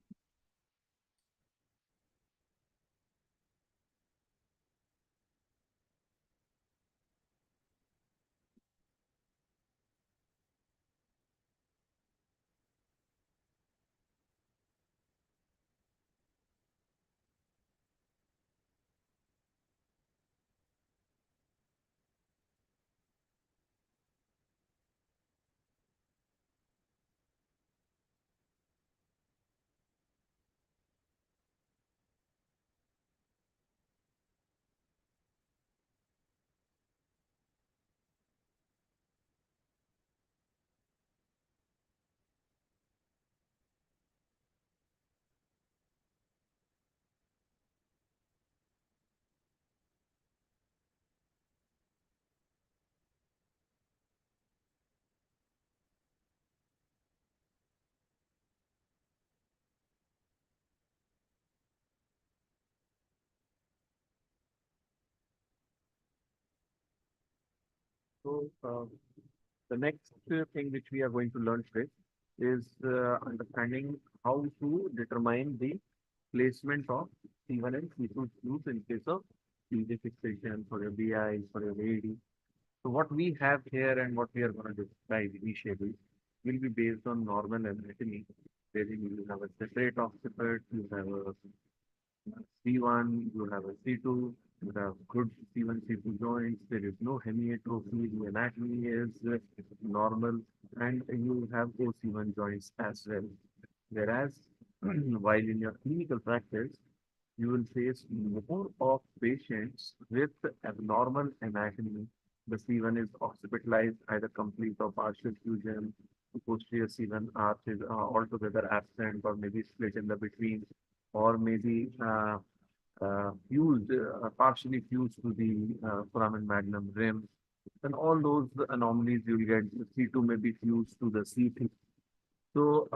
So the next thing which we are going to learn today is understanding how to determine the placement of C1 and C2 screws in case of PJ fixation for your BI, for your AD. So what we have here and what we are going to describe initially will be based on normal anatomy. Wherein you have a separate occiput, you have a C1, you have a C2, you have good C1, C2 joints, there is no hemiatrophy, the anatomy is normal, and you have OC1 joints as well. Whereas, while in your clinical practice, you will face more of patients with abnormal anatomy. The C1 is occipitalized, either complete or partial fusion. The posterior C1 arch is altogether absent or maybe split in the between, or maybe fused, partially fused to the foramen magnum rim. And all those anomalies you'll get, the C2 may be fused to the C3. So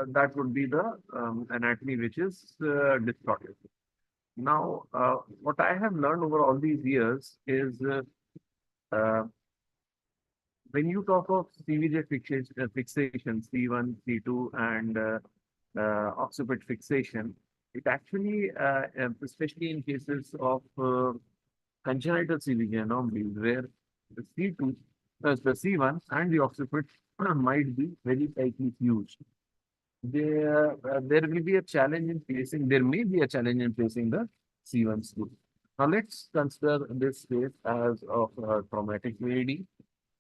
that would be the anatomy which is distorted. Now, what I have learned over all these years is uh, when you talk of CVJ fixation, C1, C2, and occiput fixation, it actually, especially in cases of congenital CVJ anomalies, where the C2, the C1 and the occiput might be very tightly fused. There will be a challenge in placing, there may be a challenge in placing the C1 screw. Now let's consider this case as of traumatic AD,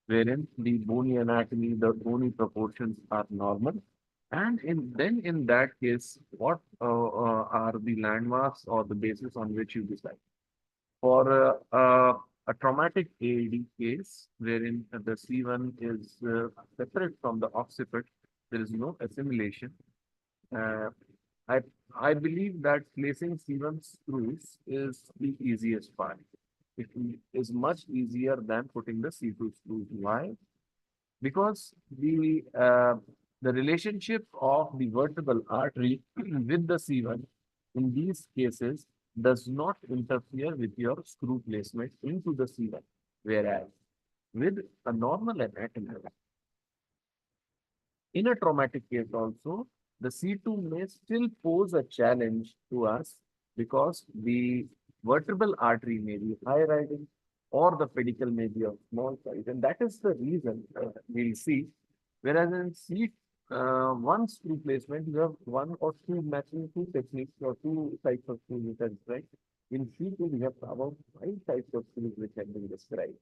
wherein the bony anatomy, the bony proportions are normal. And then in that case, what are the landmarks or the basis on which you decide? For a traumatic AED case, wherein the C1 is separate from the occiput, there is no assimilation. Uh, I I believe that placing C1 screws is the easiest part. It is much easier than putting the C2 screws. Why? Because the relationship of the vertebral artery with the C1 in these cases does not interfere with your screw placement into the C1. Whereas with a normal anatomy, in a traumatic case also, the C2 may still pose a challenge to us because the vertebral artery may be high riding or the pedicle may be of small size. And that is the reason we'll see. Whereas in one screw placement, you have one or two matching two techniques or two types of screw methods, right? In C2, we have about 5 types of screws which have been described.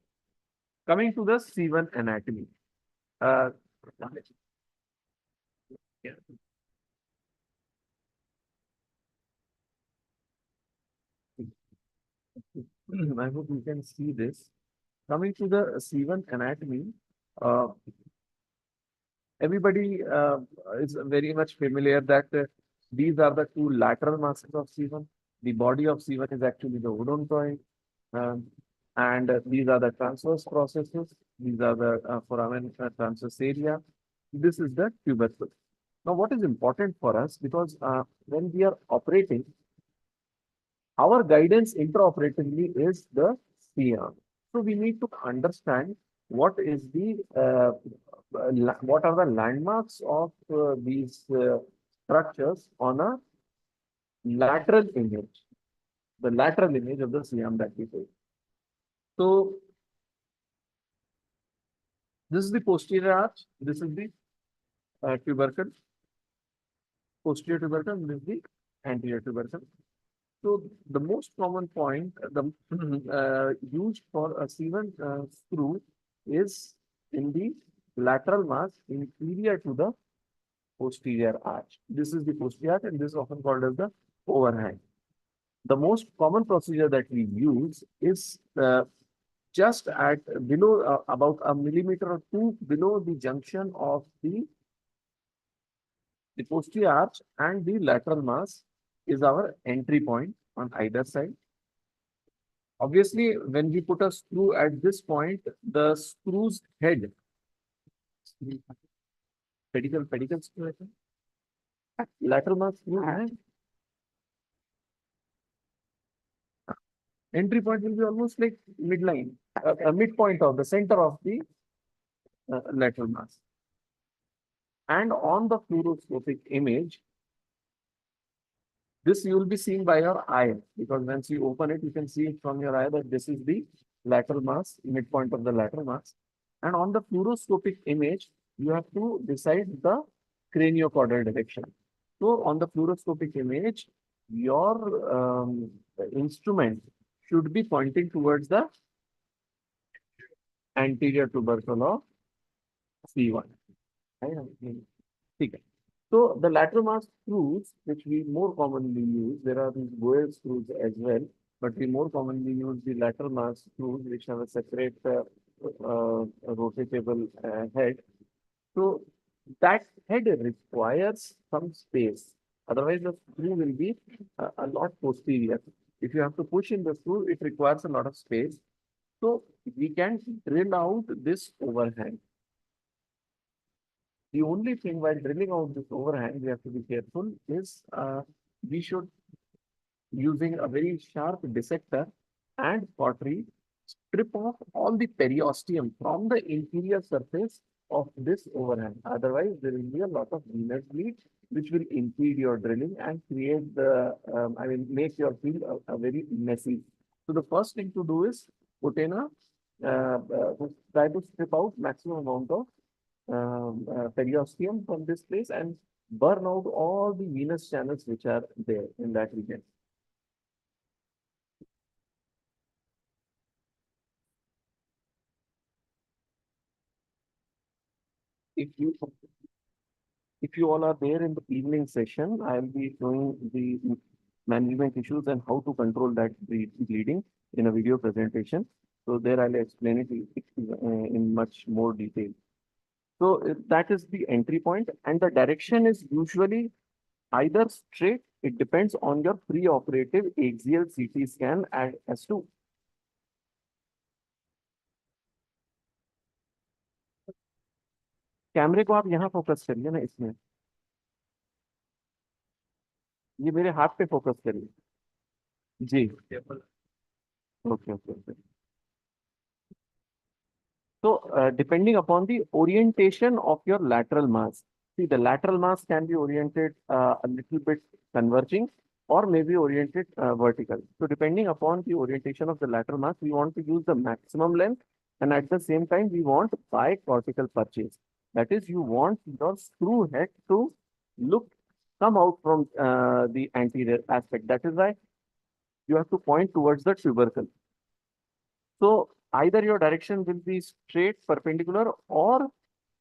Coming to the C1 anatomy. Uh, yeah. I hope you can see this. Coming to the C1 anatomy, uh, everybody is very much familiar that these are the two lateral masses of C1. The body of C1 is actually the odontoid, um, and these are the transverse processes. These are the foramen transverse area. This is the tubercle. Now, what is important for us, because when we are operating, our guidance intraoperatively is the CR. So we need to understand what is the what are the landmarks of these structures on a lateral image, the lateral image of the CM that we take. So this is the posterior arch, this is the tubercle, posterior tubercle, this is the anterior tubercle. So the most common point, the used for a C1 screw is in the lateral mass inferior to the posterior arch. This is the posterior arch, and this is often called as the overhang. The most common procedure that we use is just at below about a millimeter or two below the junction of the posterior arch and the lateral mass is our entry point on either side. Obviously, when we put a screw at this point, the screw's head, pedicle screw, I think, lateral mass screw and entry point will be almost like midline, midpoint of the center of the lateral mass. And on the fluoroscopic image, this you will be seeing by your eye, because once you open it, you can see it from your eye that this is the lateral mass, midpoint of the lateral mass. And on the fluoroscopic image, you have to decide the craniocaudal direction. So on the fluoroscopic image, your instrument should be pointing towards the anterior tubercle of C1. Okay. So the lateral mass screws, which we more commonly use, there are these Goel screws as well, but we more commonly use the lateral mass screws, which have a separate rotatable head. So that head requires some space. Otherwise, the screw will be a lot posterior. If you have to push in the screw, it requires a lot of space. So we can drill out this overhang. The only thing while drilling out this overhang, we have to be careful is we should using a very sharp dissector and cautery, strip off all the periosteum from the interior surface of this overhang. Otherwise, there will be a lot of venous bleed, which will impede your drilling and create the, make your field a very messy. So the first thing to do is put in a, try to strip out maximum amount of periosteum from this place and burn out all the venous channels which are there in that region. If you if you all are there in the evening session, I'll be showing the management issues and how to control that bleeding in a video presentation. So there I'll explain it in much more detail. So that is the entry point, and the direction is usually either straight. It depends on your pre-operative axial CT scan as to कैमरे को आप यहाँ focus करिए ना इसमें, ये मेरे हाथ पे फोकस करिए जी. Okay okay okay. So, depending upon the orientation of your lateral mass, see the lateral mass can be oriented a little bit converging or maybe oriented vertical. So, depending upon the orientation of the lateral mass, we want to use the maximum length, and at the same time, we want bicortical purchase. That is, you want your screw head to come out from the anterior aspect. That is why you have to point towards the tubercle. So either your direction will be straight, perpendicular, or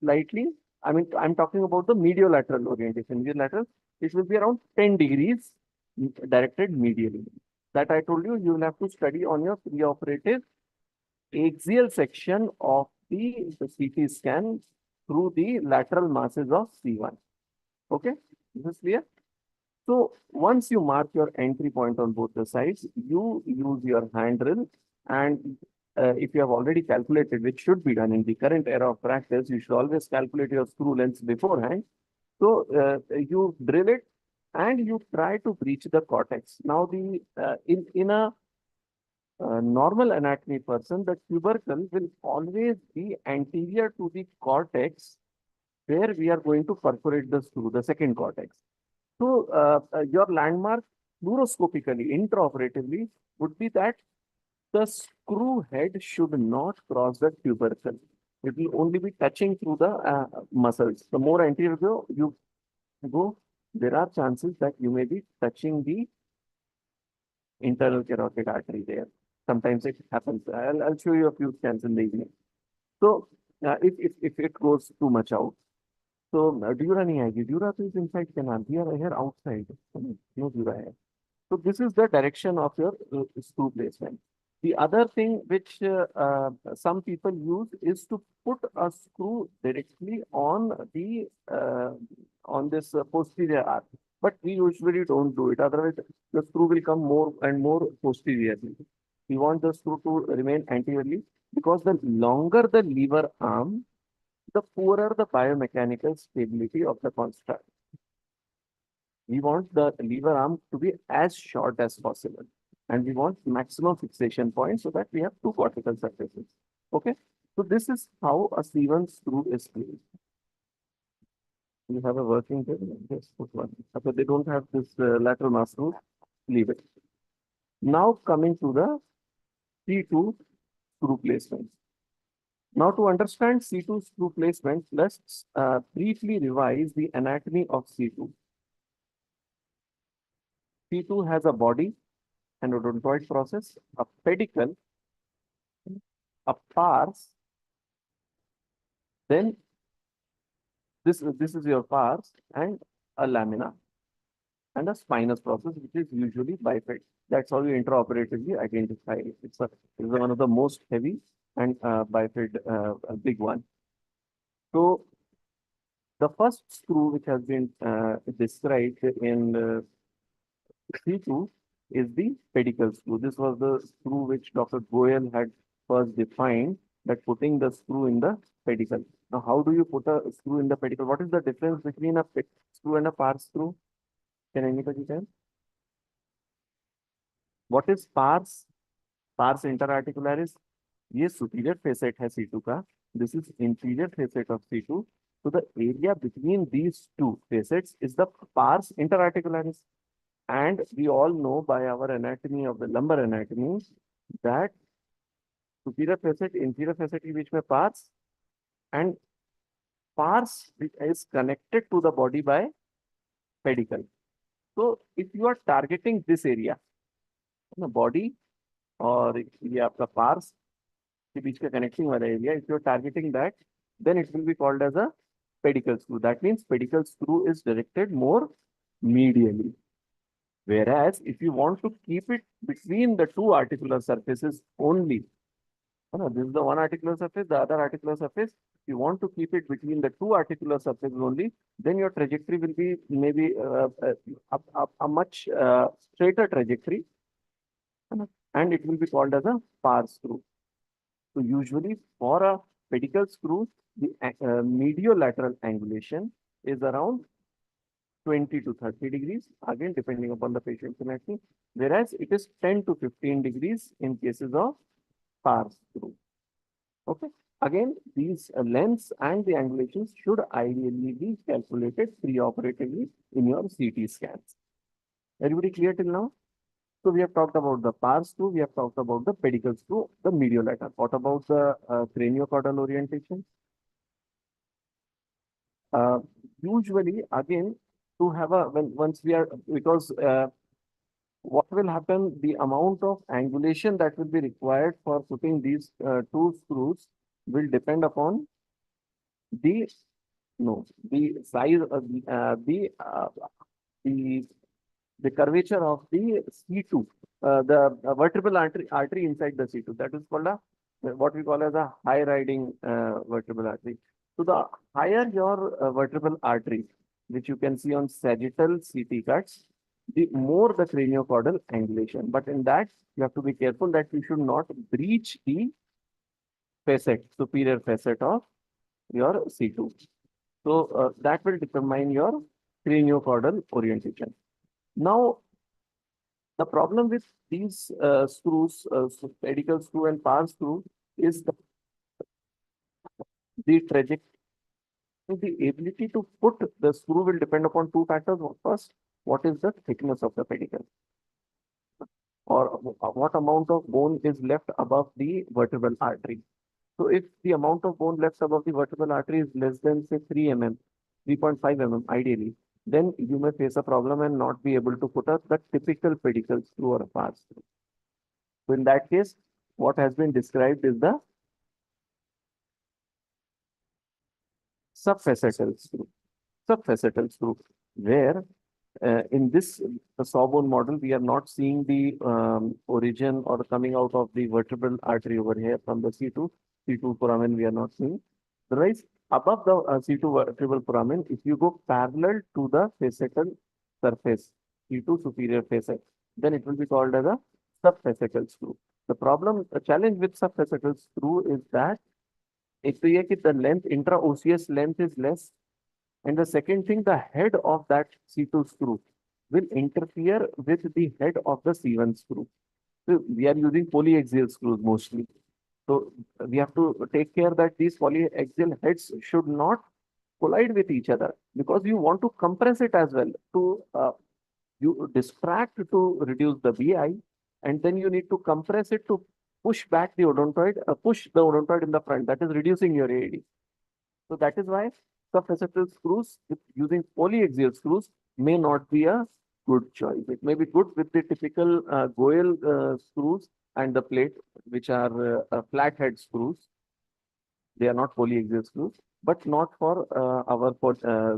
slightly. I'm talking about the mediolateral orientation. Mediolateral, it will be around 10 degrees directed medially. That I told you, you will have to study on your preoperative axial section of the CT scan through the lateral masses of C1. Okay, this is clear? So once you mark your entry point on both the sides, you use your hand drill, and if you have already calculated, which should be done in the current era of practice, you should always calculate your screw lengths beforehand. So you drill it and you try to breach the cortex. Now the in a normal anatomy person, the tubercle will always be anterior to the cortex where we are going to perforate the screw, the second cortex. So your landmark fluoroscopically, intraoperatively, would be that the screw head should not cross the tubercle. It will only be touching through the muscles. The more anterior you go, there are chances that you may be touching the internal carotid artery there. Sometimes it happens. I'll show you a few scans in the evening. So if it goes too much out, so dura nahi aayegi. Dura is inside canal. We are here outside. No dura hai. So this is the direction of your screw placement. The other thing which some people use is to put a screw directly on the on this posterior arc. But we usually don't do it. Otherwise, the screw will come more and more posteriorly. We want the screw to remain anteriorly because the longer the lever arm, the poorer the biomechanical stability of the construct. We want the lever arm to be as short as possible, and we want maximum fixation point so that we have two cortical surfaces. Okay, so this is how a C1 screw is placed. You have a working table. Yes, put one. So they don't have this lateral mass screw. Leave it. Now coming to the C2 screw placement. Now to understand C2 screw placement, let's briefly revise the anatomy of C2. C2 has a body, an odontoid process, a pedicle, a pars, then this is your pars, and a lamina, and a spinous process, which is usually bifid. That's how you intraoperatively identify it. It's one of the most heavy and bifid, big one. So the first screw which has been described in C2 is the pedicle screw. This was the screw which Dr. Goyal had first defined, that putting the screw in the pedicle. Now, how do you put a screw in the pedicle? What is the difference between a screw and a pars screw? Can anybody tell? What is pars? Pars interarticularis. ये superior facet है C2 का. This is inferior facet of C2. So the area between these two facets is the pars interarticularis. And we all know by our anatomy of the lumbar anatomy that superior facet, inferior facet के बीच में pars, and pars is connected to the body by pedicle. So if you are targeting this area, the body और ये आपका pars के बीच का connecting वाला area, if you are targeting that, then it will be called as a pedicle screw. That means pedicle screw is directed more medially. Whereas if you want to keep it between the two articular surfaces only, this is the one articular surface, the other articular surface. If you want to keep it between the two articular surfaces only, then your trajectory will be maybe a much straighter trajectory, and it will be called as a pars screw. So usually for a pedicle screw, the mediolateral angulation is around 20 to 30 degrees, again depending upon the patient's anatomy, whereas it is 10 to 15 degrees in cases of pars screw. Okay. Again, these lengths and the angulations should ideally be calculated preoperatively in your CT scans. Everybody clear till now? So we have talked about the pars screw, we have talked about the pedicle screw, the mediolateral. What about the craniocaudal orientation? Usually, again, to have a once we are because what will happen? The amount of angulation that will be required for putting these two screws will depend upon the the size of the curvature of the C2, the vertebral artery inside the C2. That is called a what we call as a high riding vertebral artery. So the higher your vertebral artery, which you can see on sagittal CT cuts, the more the craniocaudal angulation. But in that, you have to be careful that you should not breach the facet, superior facet of your C2. So that will determine your craniocaudal orientation. Now, the problem with these screws, pedicle screw and pars screw, is the trajectory. The ability to put the screw will depend upon two factors. First, what is the thickness of the pedicle, or what amount of bone is left above the vertebral artery. So if the amount of bone left above the vertebral artery is less than say 3 mm, 3.5 mm ideally, then you may face a problem and not be able to put up the typical pedicle screw or a pars screw. So in that case, what has been described is the subfacetal screw. Subfacetal screw, where in this sawbone model, we are not seeing the origin or coming out of the vertebral artery over here from the C2 foramen we are not seeing. Otherwise, above the C2 vertebral foramen, if you go parallel to the facetal surface, C2 superior facet, then it will be called as a subfacetal screw. The challenge with subfacetal screw is that if the length, intraosseous length is less, and the second thing, the head of that C2 screw will interfere with the head of the C1 screw. So we are using polyaxial screws mostly. So we have to take care that these polyaxial heads should not collide with each other, because you want to compress it as well to you distract to reduce the BI, and then you need to compress it to push back the odontoid, push the odontoid in the front. That is reducing your AAD. So that is why subfacetal screws with using polyaxial screws may not be a good choice. It may be good with the typical Goel screws and the plate, which are flathead screws. They are not polyaxial screws, but not for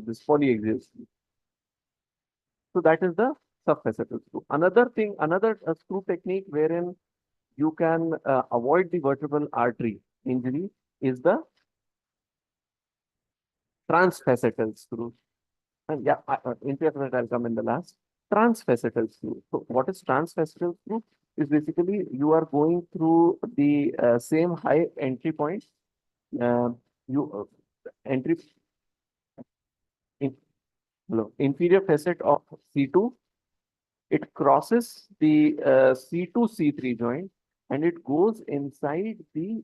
this polyaxial screw. So that is the subfacetal screw. Another thing, another screw technique wherein you can avoid the vertebral artery injury is the transfacetal screw. And yeah, interfacetal I'll come in the last. Transfacetal screw. So what is transfacetal screw? Is basically you are going through the same high entry point. Entry in inferior facet of C2 It crosses the C2 C3 joint and it goes inside the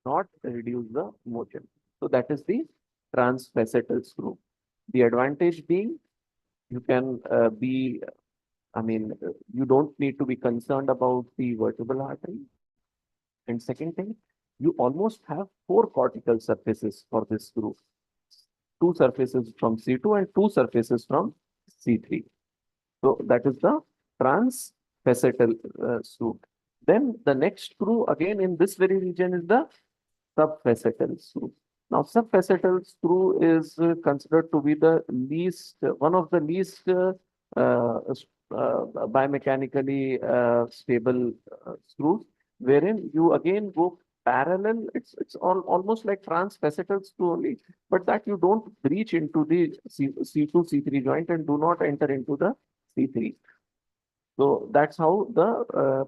not reduce the motion. So that is the transfacetal screw. The advantage being you can you don't need to be concerned about the vertebral artery. And second thing, you almost have four cortical surfaces for this screw. Two surfaces from C2 and two surfaces from C3. So that is the transfacetal screw. Then the next screw again in this very region is the subfacetal screw. Now, subfacetal screw is considered to be the one of the least biomechanically stable screws, wherein you again go parallel. It's almost like transfacetal screw only, but that you don't breach into the C2 C3 joint and do not enter into the C3. So that's how the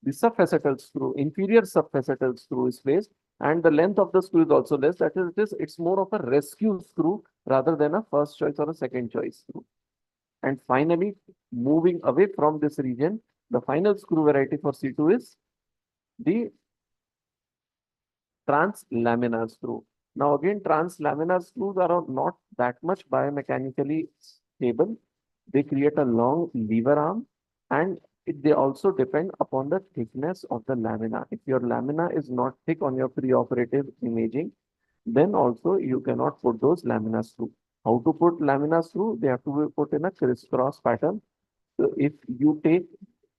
subfacetal screw, inferior subfacetal screw is placed, and the length of the screw is also less. That is, it's more of a rescue screw rather than a first choice or a second choice screw. And finally, moving away from this region, the final screw variety for C2 is the translaminar screw. Now again, translaminar screws are not that much biomechanically stable. They create a long lever arm and they also depend upon the thickness of the lamina. If your lamina is not thick on your preoperative imaging, then also you cannot put those laminas through. How to put laminas through? They have to be put in a crisscross pattern. So if you take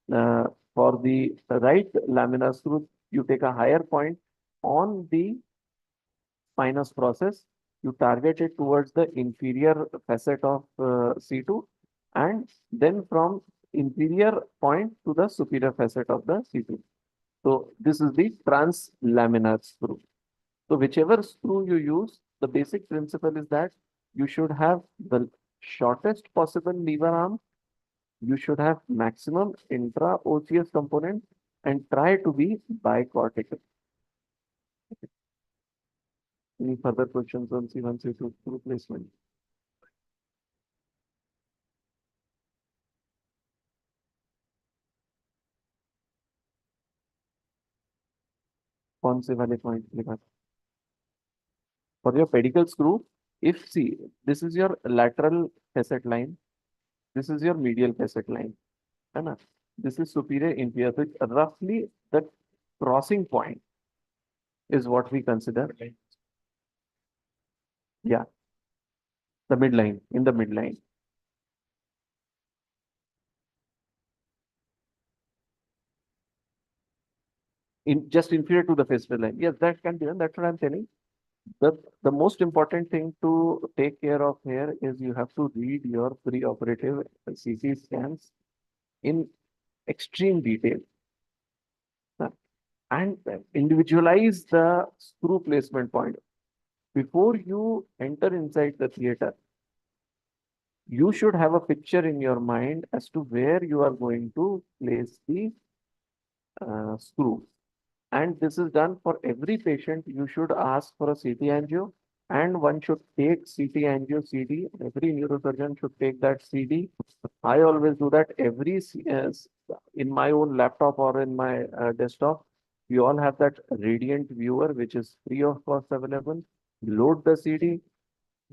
for the right lamina screw, you take a higher point on the spinous process, you target it towards the inferior facet of C2 and then from inferior point to the superior facet of the C2. So this is the translaminar screw. So whichever screw you use, the basic principle is that you should have the shortest possible lever arm, you should have maximum intraosseous component and try to be bicortical. Any further questions on C1, C2 screw placement? कौन से वाले point के बाद? For your pedicle screw, if see, this is your lateral facet line, this is your medial facet line, है ना? This is superior inferior. So roughly the crossing point is what we consider. Yeah, the midline, in the midline. In just inferior to the facial line. Yes, that can be done. That's what I'm telling. The most important thing to take care of here is you have to read your preoperative CT scans in extreme detail and individualize the screw placement point. Before you enter inside the theater, you should have a picture in your mind as to where you are going to place the screw. And this is done for every patient. You should ask for a CT angio and one should take CT angio CD. Every neurosurgeon should take that CD. I always do that in my own laptop or in my desktop. You all have that Radiant viewer, which is free of cost available. Load the CD,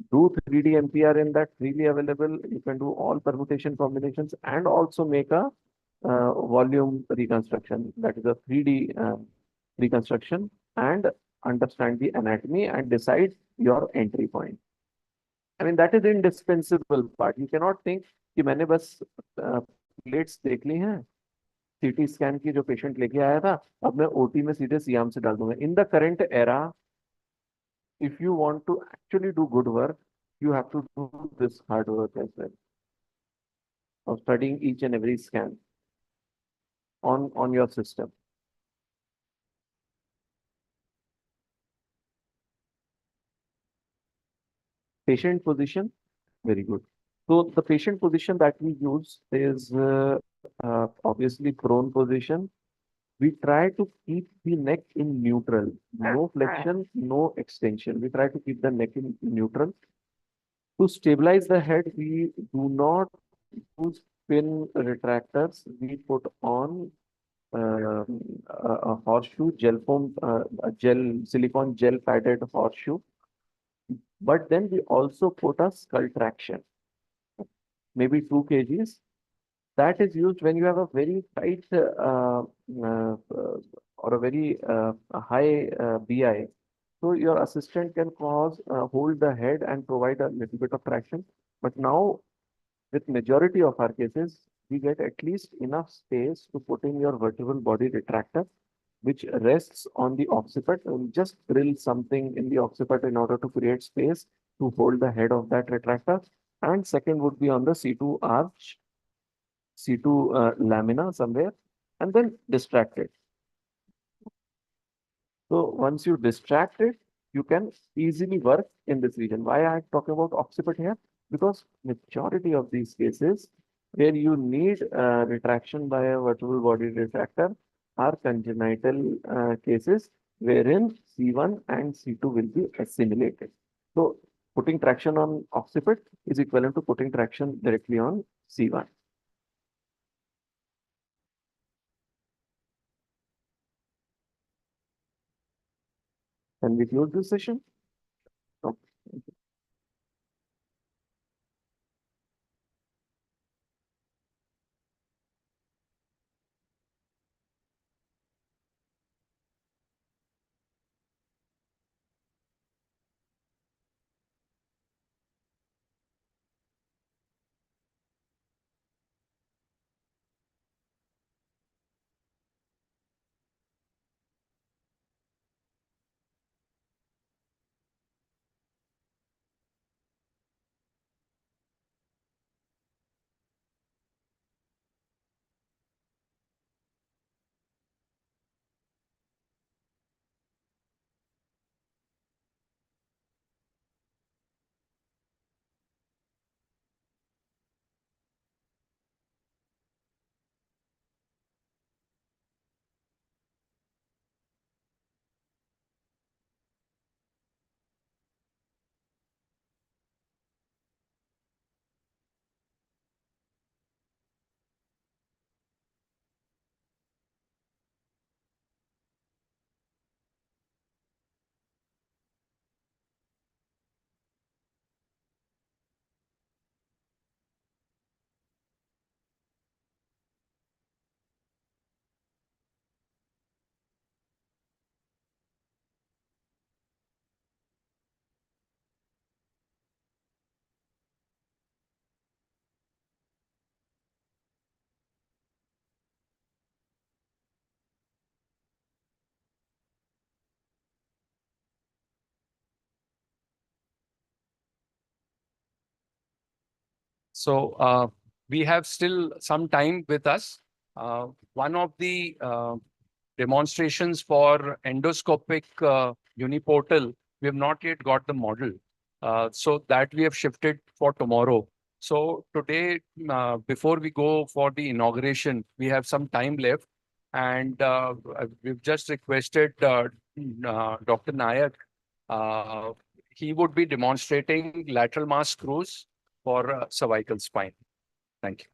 do 3D MPR in that, freely available. You can do all permutation combinations and also make a volume reconstruction. That is a 3D reconstruction and understand the anatomy and decide your entry point. I mean, that is indispensable part. You cannot think कि मैंने बस plates देख ली हैं CT scan की जो patient लेके आया था अब मैं ओटी में सीधे सियाम से डाल दूंगा in the current era if you want to actually do good work you have to do this hard work as well of studying each and every scan on your system. Patient position, very good. So the patient position that we use is obviously prone position. We try to keep the neck in neutral, no flexion, no extension. We try to keep the neck in neutral. To stabilize the head, we do not use pin retractors. We put on a horseshoe gel foam, a gel silicone gel padded horseshoe. But then we also put a skull traction, maybe 2 kgs. That is used when you have a very tight or a very high BI. So your assistant can hold the head and provide a little bit of traction. But now with majority of our cases, we get at least enough space to put in your vertebral body retractor, which rests on the occiput. And just drill something in the occiput in order to create space to hold the head of that retractor. And second would be on the C2 arch, C2 lamina somewhere, and then distract it. So once you distract it, you can easily work in this region. Why I am talking about occiput here? Because majority of these cases where you need retraction by a vertebral body retractor are congenital cases wherein C1 and C2 will be assimilated. So putting traction on occiput is equivalent to putting traction directly on C1. Can we close this session? Okay. So we have still some time with us. One of the demonstrations for endoscopic uniportal, we have not yet got the model. So that we have shifted for tomorrow. So today, before we go for the inauguration, we have some time left. And we've just requested Dr. Nayak. Uh, he would be demonstrating lateral mass screws for cervical spine. Thank you.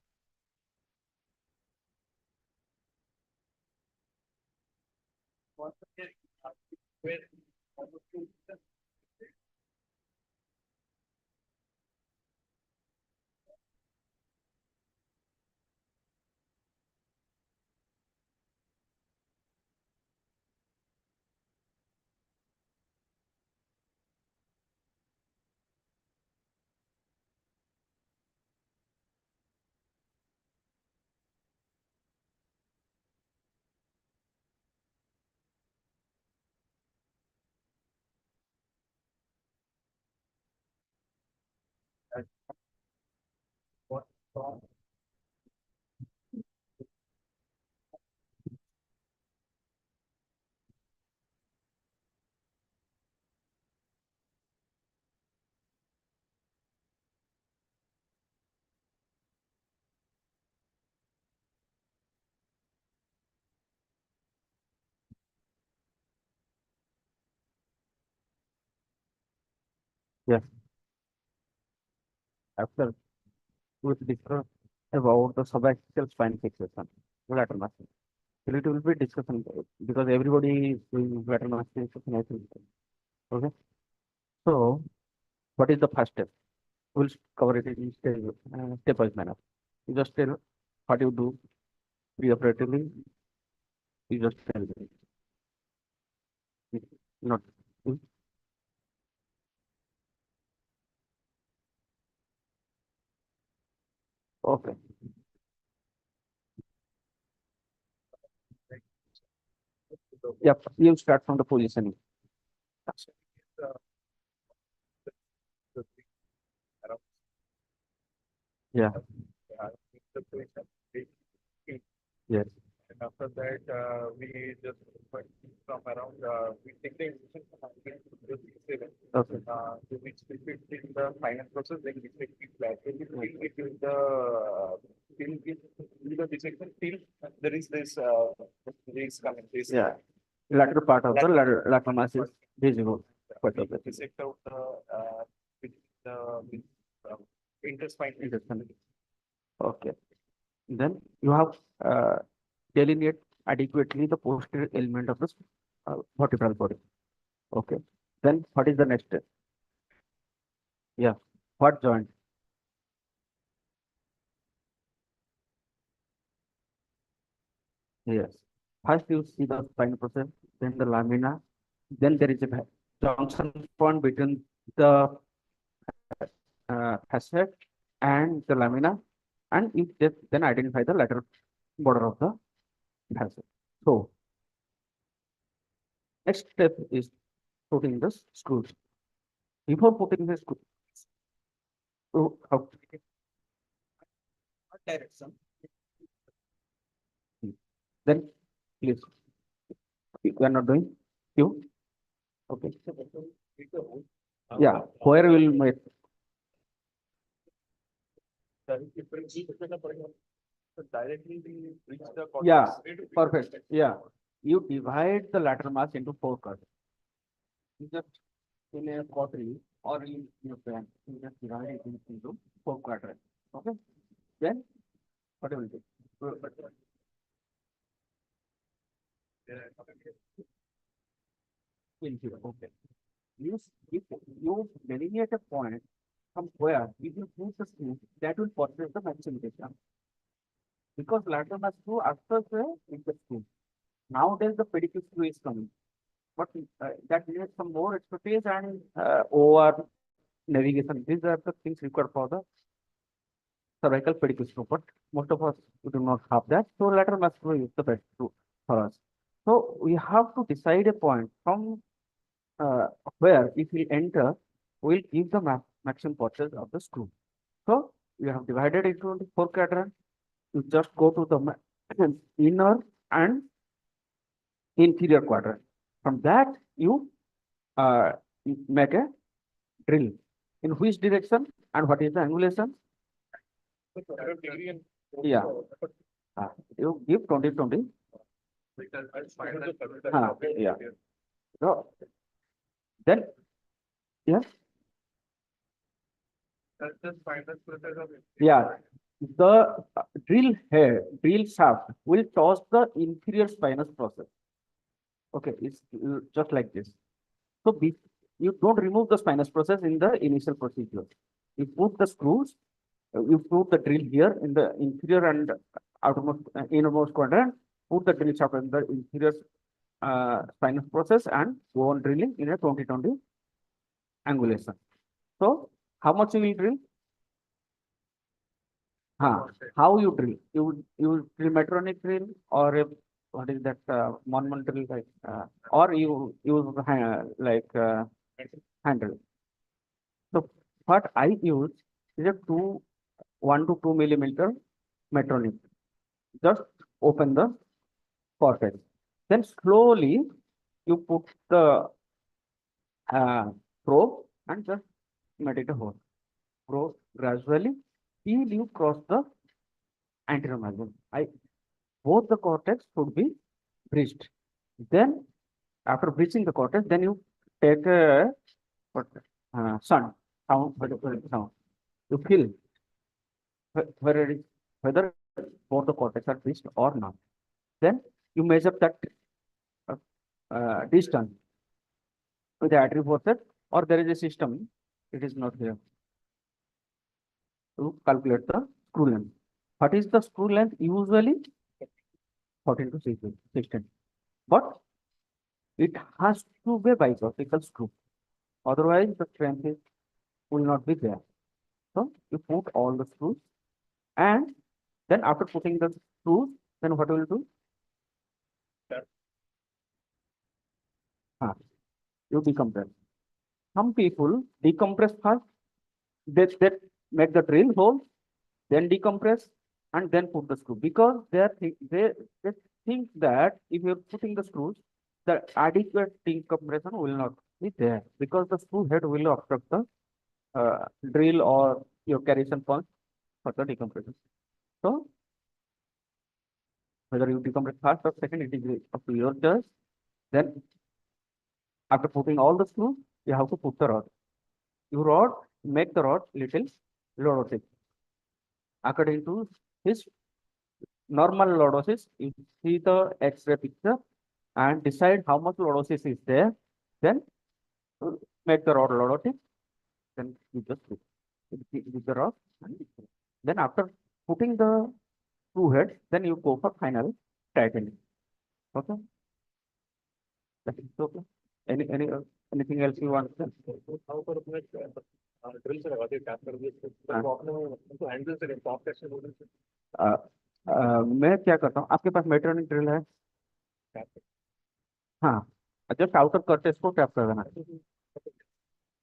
Yes. After we discuss about the subaxial spine fixation, lateral mass. So it will be discussion because everybody is doing lateral mass fixation, I think. Okay. So what is the first step? We'll cover it in step-wise manner. You just tell what you do preoperatively. You just tell me. Not. Okay. Yep. You start from the positioning. Yeah. Yes. And after that, we just went from around, we take the incision from the seven. Okay. So we split it in the final process, then we take it back. When we fill it in the dissection, till there is this coming, this. Yeah. Lateral part of the lateral mass is visible. Quite We okay. dissect out with the interspine. Interesting. Okay. Then you have delineate adequately the posterior element of the vertebral body. Okay. Then what is the next step? Yeah. What joint? Yes. First you see the spine process, then the lamina, then there is a junction point between the facet and the lamina, and you then identify the lateral border of the facet. So next step is putting the screws. Before putting the screw, so how Direction. then please you are not doing you okay. Yeah, where will make Directly we reach the. yeah perfect. Yeah, you divide the lateral mass into 4 cuts. You just in a pottery or in your pan, you just divide it into 4 quadrants. Okay, then what will do? In here, okay. If you delineate a point from where if you put the screw, that will process the maximization. Because lateral mass screw after the screw. Nowadays the pedicle screw is coming, but that needs some more expertise and over navigation. These are the things required for the cervical pedicle screw, but most of us do not have that. So lateral mass screw is the best screw for us. So we have to decide a point from where if we enter, we'll give the maximum purchase of the screw. So we have divided it into 4 quadrants. You just go to the inner and inferior quadrant. From that, you uh, make a drill. In which direction and what is the angulation? Yeah. You give 20-20. Yeah. So then, yes. Yeah. The drill shaft will toss the inferior spinous process. Okay, it's just like this. So you don't remove the spinous process in the initial procedure. You put the screws, you put the drill here in the inferior and outermost innermost quadrant, put the drill shaft in the inferior spinous process and go on drilling in a 20-20 angulation. So how much you will drill? How you drill? You drill metronic drill or a what is that manual drill like or you use like hand drill. So what I use is a 1 to 2 millimeter metronym. Just open the cortex. Then slowly you put the probe and just meditate a hole. Probe gradually till you cross the anterior margin. Both the cortex should be breached. Then after breaching the cortex, then you take a sound. You feel whether it is whether both the cortex are breached or not. Then you measure that distance with the artery forceps, or there is a system. It is not here to calculate the screw length. What is the screw length? Usually 14 to 16. But it has to be a bicortical screw. Otherwise, the strength will not be there. So you put all the screws, and then after putting the screws, then what will you do? You decompress. Some people decompress first, they make the drill hole, then decompress, and then put the screw, because they think that if you're putting the screws, the adequate decompression will not be there, because the screw head will obstruct the drill or your carriation point for the decompression. So whether you decompress first or second, it is up to your choice. Then after putting all the screws, you have to put the rod. Make the rod little lordotic. According to his normal lordosis, you see the X-ray picture and decide how much lordosis is there. Then make the rod lordotic. Then you just put with the rod. Then after putting the screw head, then you go for final tightening. Okay. That is okay. Anything else you want? मैं क्या करता हूँ, आपके पास मेट्रोनिक drill है? हाँ, just outer curtains को tap कर देना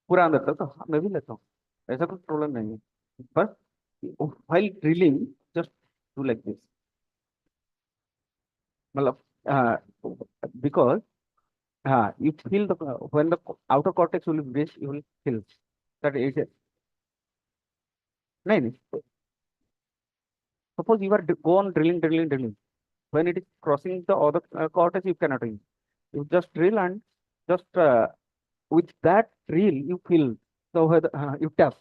पूरा अंदर तक, तो मैं भी लेता हूँ, ऐसा कुछ प्रॉब्लम नहीं है, बस while drilling just do like this, मतलब because you feel the when the outer cortex will be breached, you will feel that it is नहीं. Suppose you are go on drilling. When it is crossing the other cortex, you cannot drill. You just drill and just with that drill you feel. So whether you tap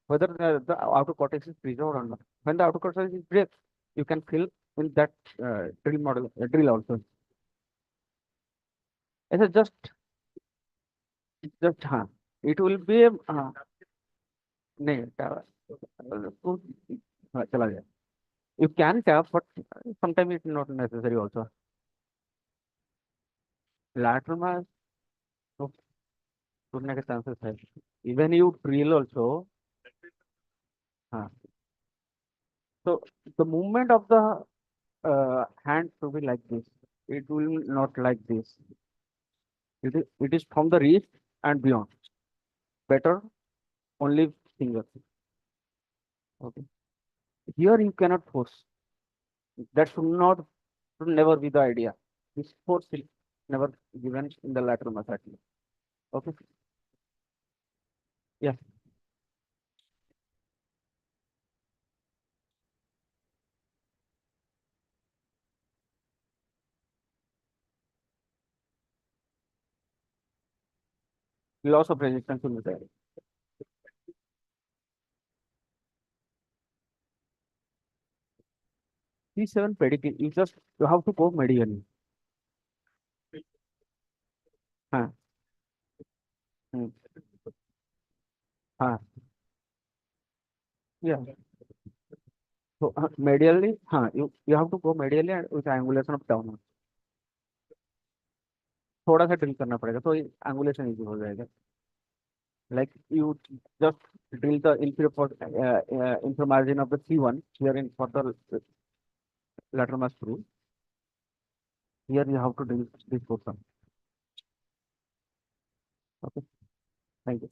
whether the outer cortex is breached or not. When the outer cortex is breached, you can feel in that drill also. It's just it will be नहीं चला जाए. You can tap, but sometimes it's not necessary also. Lateral mass टूटने के chances है. Even you drill also. So the movement of the hand should be like this. It will not like this. It is from the wrist and beyond. Better only finger. Okay. Here you cannot force. That should never be the idea. This force is never given in the lateral massage. Okay. Yeah. Loss of resistance will be there. C7 pedicule, you have to go medially. हाँ. Yeah. So medially, you have to go medially and with angulation of downward. थोड़ा सा drill करना पड़ेगा तो angulation easy हो जाएगा. Like you just drill the inferior margin of the C1 here in for the lateral mass screw. Here you have to drill this portion. Okay. Thank you.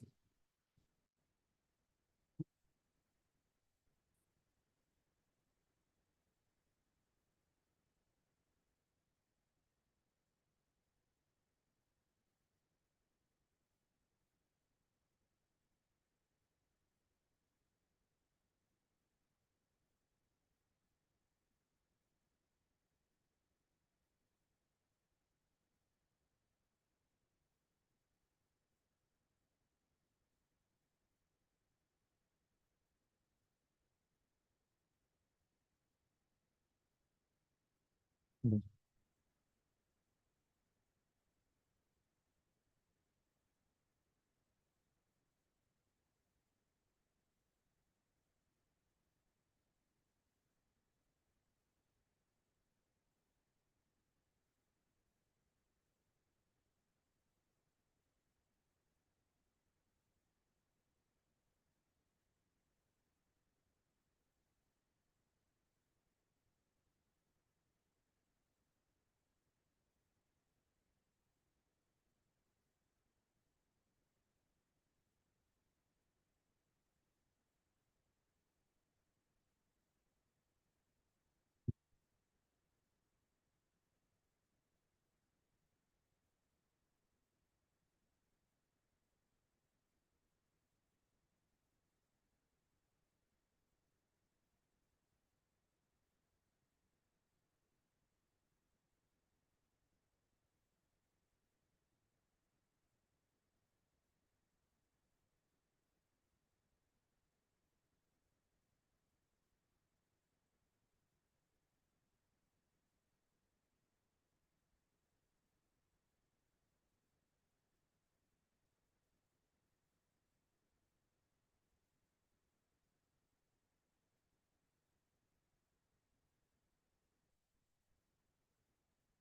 Mm.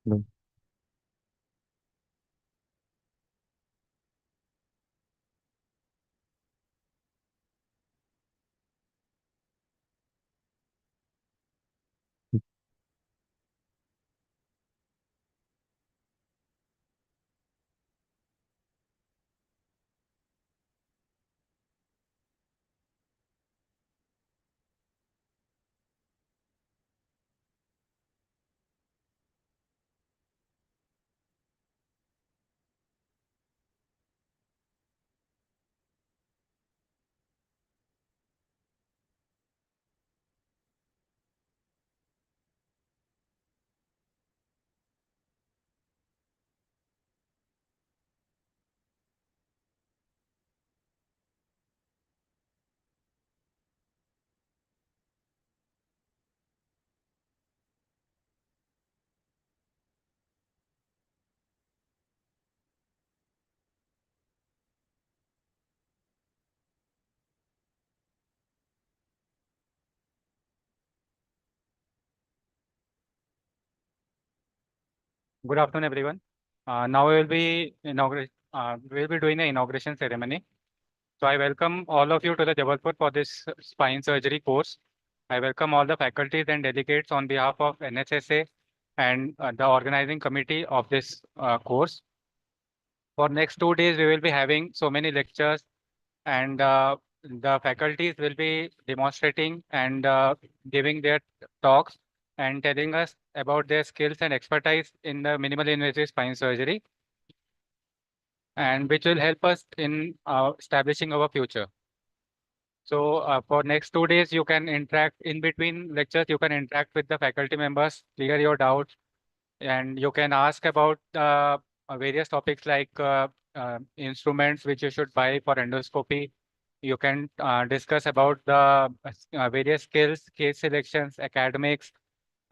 No. Good afternoon, everyone. Now we will be doing the inauguration ceremony. So I welcome all of you to the Jabalpur for this spine surgery course. I welcome all the faculties and delegates on behalf of NSSA and the organizing committee of this course. For next 2 days, we will be having so many lectures, and the faculties will be demonstrating and giving their talks and telling us about their skills and expertise in the minimal invasive spine surgery, and which will help us in establishing our future. So for next 2 days, you can interact in between lectures. You can interact with the faculty members, clear your doubts, and you can ask about various topics like instruments which you should buy for endoscopy. You can discuss about the various skills, case selections, academics,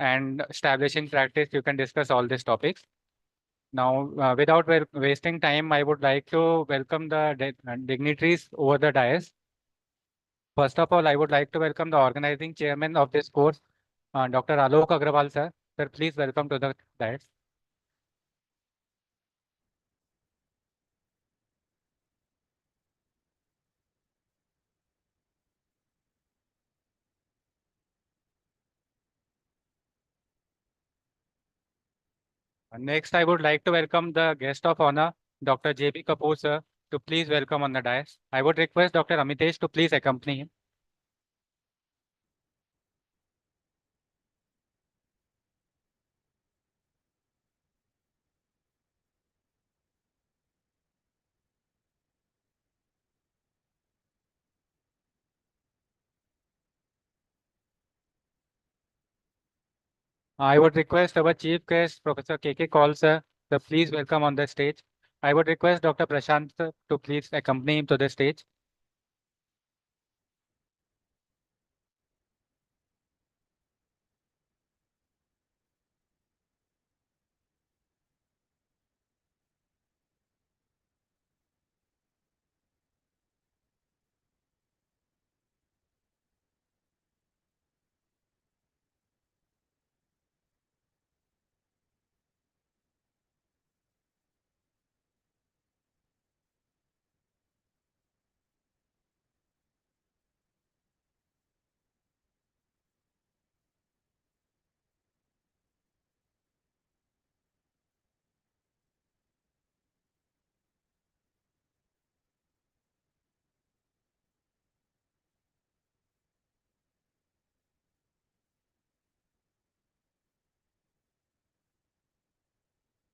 and establishing practice. You can discuss all these topics. Now, without wasting time, I would like to welcome the dignitaries over the dais. First of all, I would like to welcome the organizing chairman of this course, Dr. Alok Agrawal, sir. Sir, please welcome to the dais. Next, I would like to welcome the guest of honor, Dr. J.B. Kapoor, sir, to please welcome on the dais. I would request Dr. Amitesh to please accompany him. I would request our chief guest, Professor K.K. Kaul, sir, to please welcome on the stage. I would request Dr. Prashant sir, to please accompany him to the stage.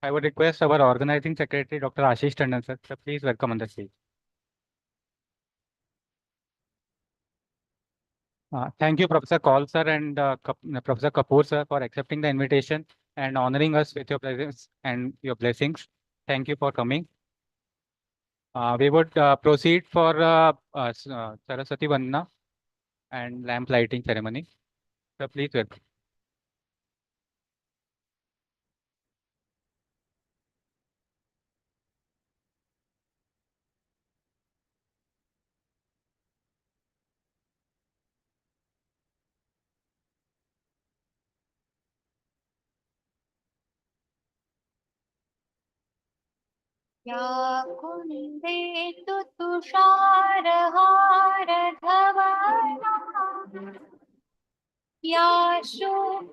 I would request our organizing secretary, Dr. Ashish Tandon, sir. Sir, please welcome on the stage. Thank you, Professor Kaul, sir, and Professor Kapoor, sir, for accepting the invitation and honoring us with your presence and your blessings. Thank you for coming. We would proceed for Saraswati Vandana and lamp lighting ceremony. So please welcome. या कुन्देतु तुषारहारधवला या शुभ्रवस्त्रावृता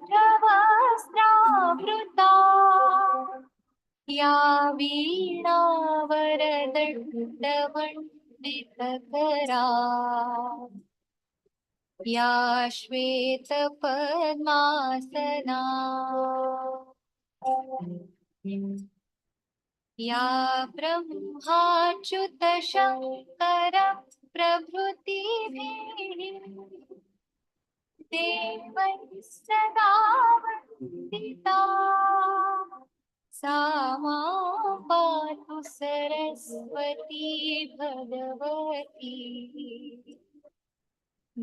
या वीणावरदण्डमण्डितकरा या श्वेतपद्मासना या ब्रह्माच्युतशङ्कर प्रभृतिभिः देवैः सदा वन्दिता सा मां पातु सरस्वती भगवती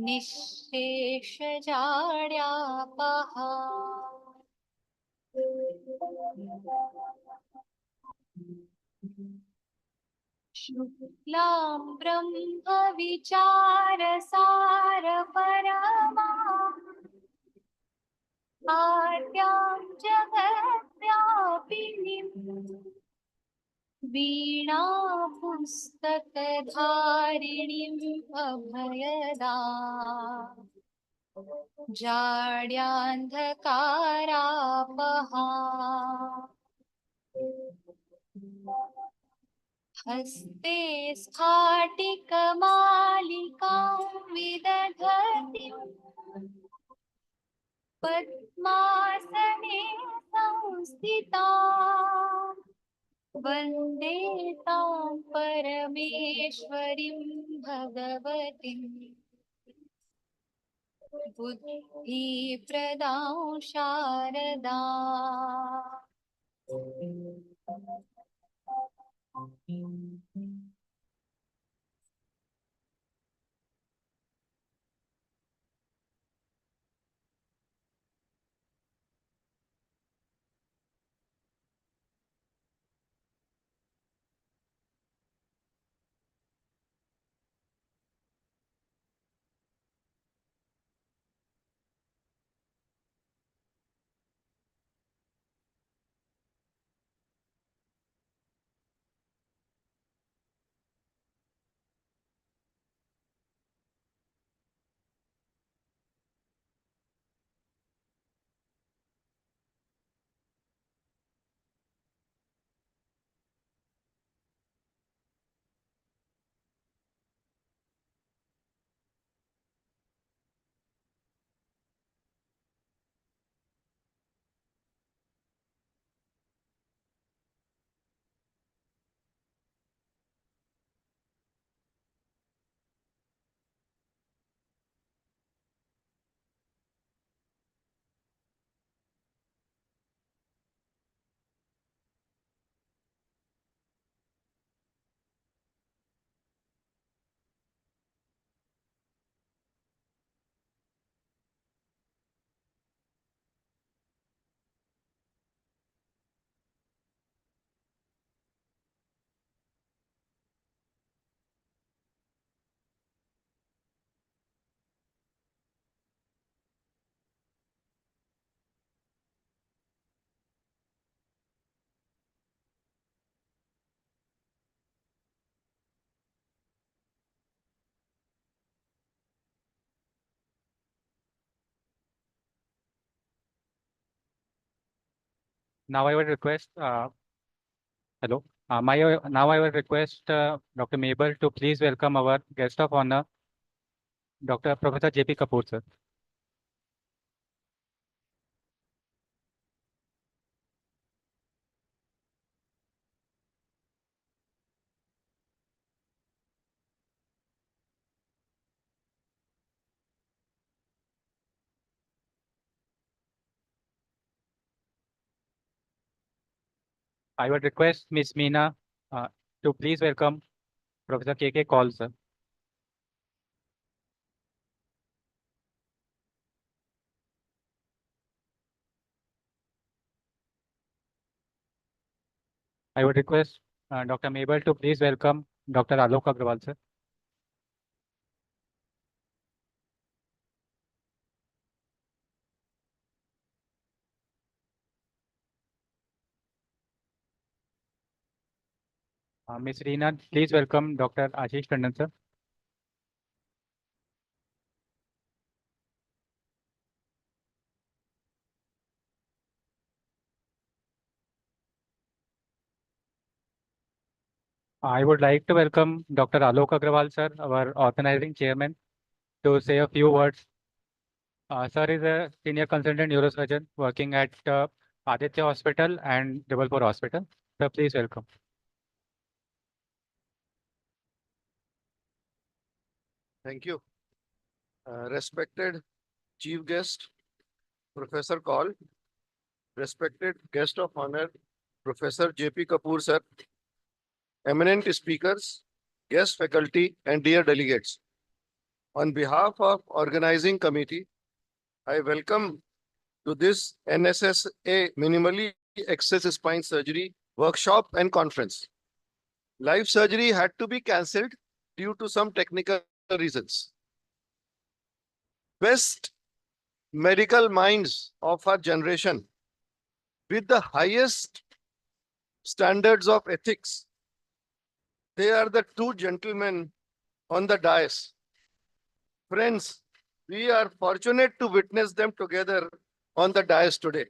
निःशेषजाड्यापहा शुक्लां ब्रह्मविचारसारपरमा आद्यां जगद्व्यापिनीं वीणा पुस्तकधारिणीम् अभयदा जाड्यान्धकारापहा हस्ते स्फाटिकमालिकां विदधतीं पद्मासने संस्थिता वन्दे तां परमेश्वरीं भगवतीं बुद्धिप्रदां Sharda Now I would request, hello. Now I would request Dr. Mabel to please welcome our guest of honor, Dr. Professor J.P. Kapoor, sir. I would request Ms. Meena to please welcome Professor K.K. Kaul, sir. I would request Dr. Mabel to please welcome Dr. Alok Agrawal, sir. Ms. Reena, please welcome Dr. Ashish Tandon, sir. I would like to welcome Dr. Alok Agrawal, sir, our organizing chairman, to say a few words. Sir is a senior consultant neurosurgeon working at Aditya Hospital and Jabalpur Hospital. Sir, please welcome. Thank you. Respected chief guest, Professor Kaul, respected guest of honor, Professor J.P. Kapoor, sir, eminent speakers, guest faculty, and dear delegates. On behalf of organizing committee, I welcome to this NSSA minimally access spine surgery workshop and conference. Live surgery had to be cancelled due to some technical reasons. Best medical minds of our generation with the highest standards of ethics. They are the two gentlemen on the dais. Friends, we are fortunate to witness them together on the dais today.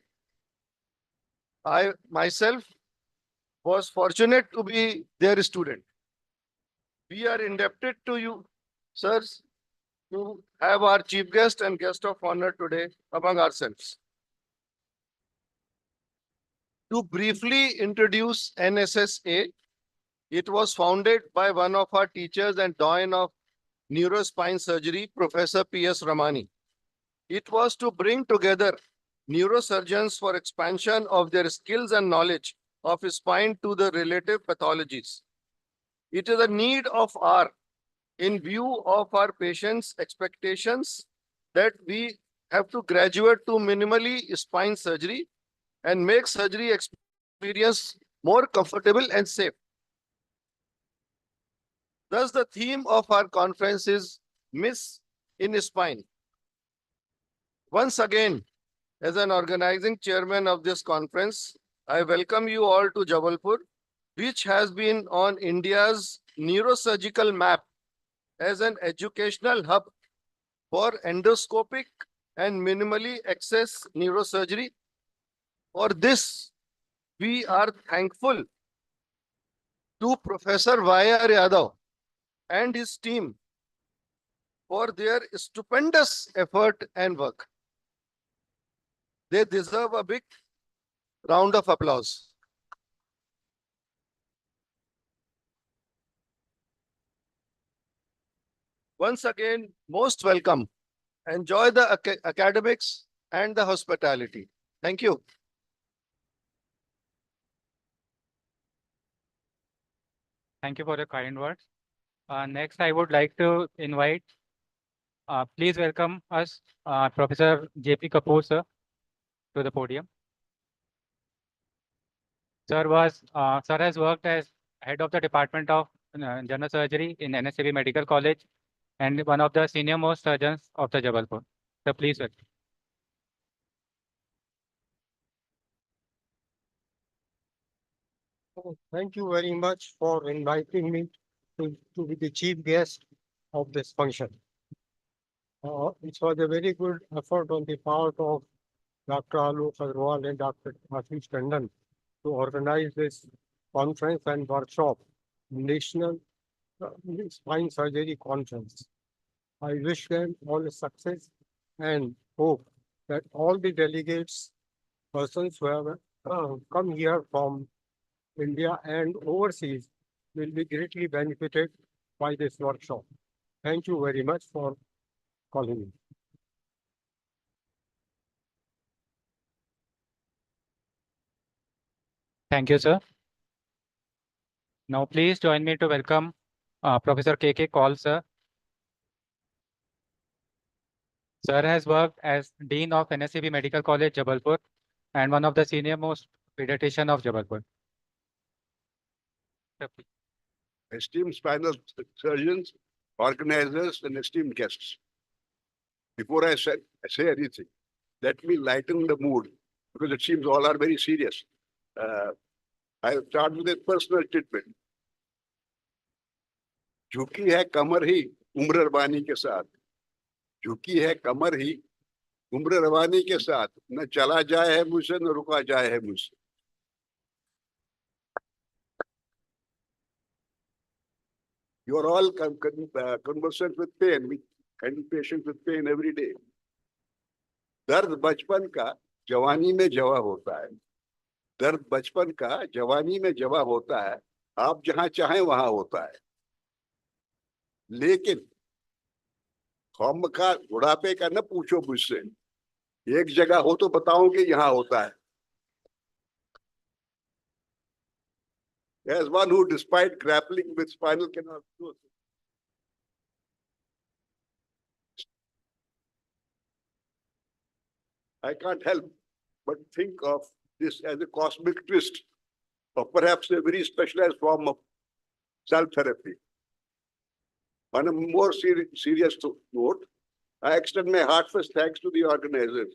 I myself was fortunate to be their student. We are indebted to you, sirs, to have our chief guest and guest of honor today among ourselves. To briefly introduce NSSA, it was founded by one of our teachers and doyen of neurospine surgery, Professor P.S. Ramani. It was to bring together neurosurgeons for expansion of their skills and knowledge of spine to the relative pathologies. It is a need of our, in view of our patients' expectations, that we have to graduate to minimally spine surgery and make surgery experience more comfortable and safe. Thus, the theme of our conference is Miss in Spine. Once again, as an organizing chairman of this conference, I welcome you all to Jabalpur, which has been on India's neurosurgical map as an educational hub for endoscopic and minimally access neurosurgery. For this, we are thankful to Professor Y.R. Yadav and his team for their stupendous effort and work. They deserve a big round of applause. Once again, most welcome. Enjoy the academics and the hospitality. Thank you. Thank you for your kind words. Next, I would like to invite, please welcome us, Professor J.P. Kapoor, sir, to the podium. Sir has worked as head of the Department of General Surgery in NSSA Medical College and one of the senior most surgeons of the Jabalpur. Sir, please welcome. Thank you very much for inviting me to be the chief guest of this function. It was a very good effort on the part of Dr. Alok Agrawal and Dr. Ashish Tandon to organize this conference and workshop, National Spine Surgery Conference. I wish them all success and hope that all the delegates, persons who have come here from India and overseas will be greatly benefited by this workshop. Thank you very much for calling me. Thank you, sir. Now, please join me to welcome Professor K.K. Kaul, sir. Sir has worked as Dean of NSCB Medical College, Jabalpur, and one of the senior most pediatrician of Jabalpur. Sir, please. Esteemed spinal surgeons, organizers, and esteemed guests. Before I say anything, let me lighten the mood because it seems all are very serious. I'll start with a personal statement. झुकी है कमर ही उम्र रवानी के साथ, झुकी है कमर ही उम्र रवानी के साथ, न चला जाए है मुझसे न रुका जाए है मुझसे. You are all conversant with pain, and patients with pain every day. दर्द बचपन का जवानी में जवा होता है, दर्द बचपन का जवानी में जवा होता है, आप जहां चाहें वहां होता है. लेकिन खौम का बुढ़ापे का न पूछो मुझसे, एक जगह हो तो बताऊं कि यहां होता है. As one who, despite grappling with spinal canal fluid, I can't help but think of this as a cosmic twist or perhaps a very specialized form of self-therapy. On a more serious note, I extend my heartfelt thanks to the organizers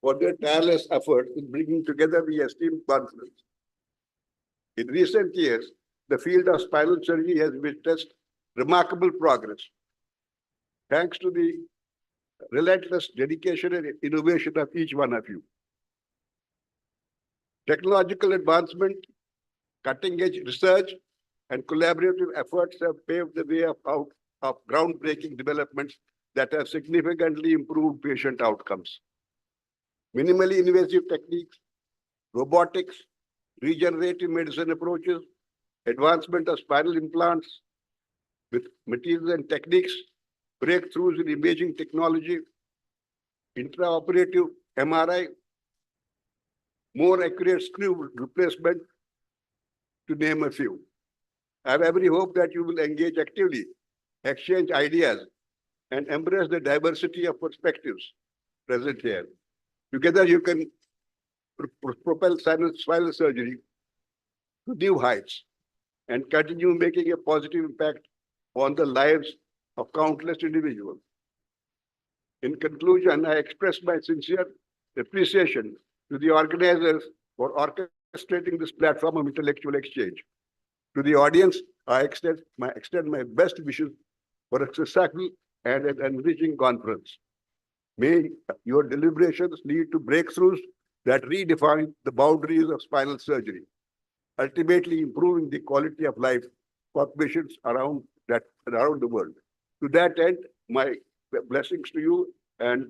for their tireless effort in bringing together the esteemed conference. In recent years, the field of spinal surgery has witnessed remarkable progress. Thanks to the relentless dedication and innovation of each one of you. Technological advancement, cutting-edge research, and collaborative efforts have paved the way of groundbreaking developments that have significantly improved patient outcomes. Minimally invasive techniques, robotics, regenerative medicine approaches, advancement of spinal implants with materials and techniques, breakthroughs in imaging technology, intraoperative MRI, more accurate screw replacement, to name a few. I have every hope that you will engage actively, exchange ideas, and embrace the diversity of perspectives present here. Together, you can propel spinal surgery to new heights and continue making a positive impact on the lives of countless individuals. In conclusion, I express my sincere appreciation to the organizers for orchestrating this platform of intellectual exchange. To the audience, I extend my best wishes for a successful and an enriching conference. May your deliberations lead to breakthroughs that redefine the boundaries of spinal surgery, ultimately improving the quality of life for patients around the world. To that end, my blessings to you and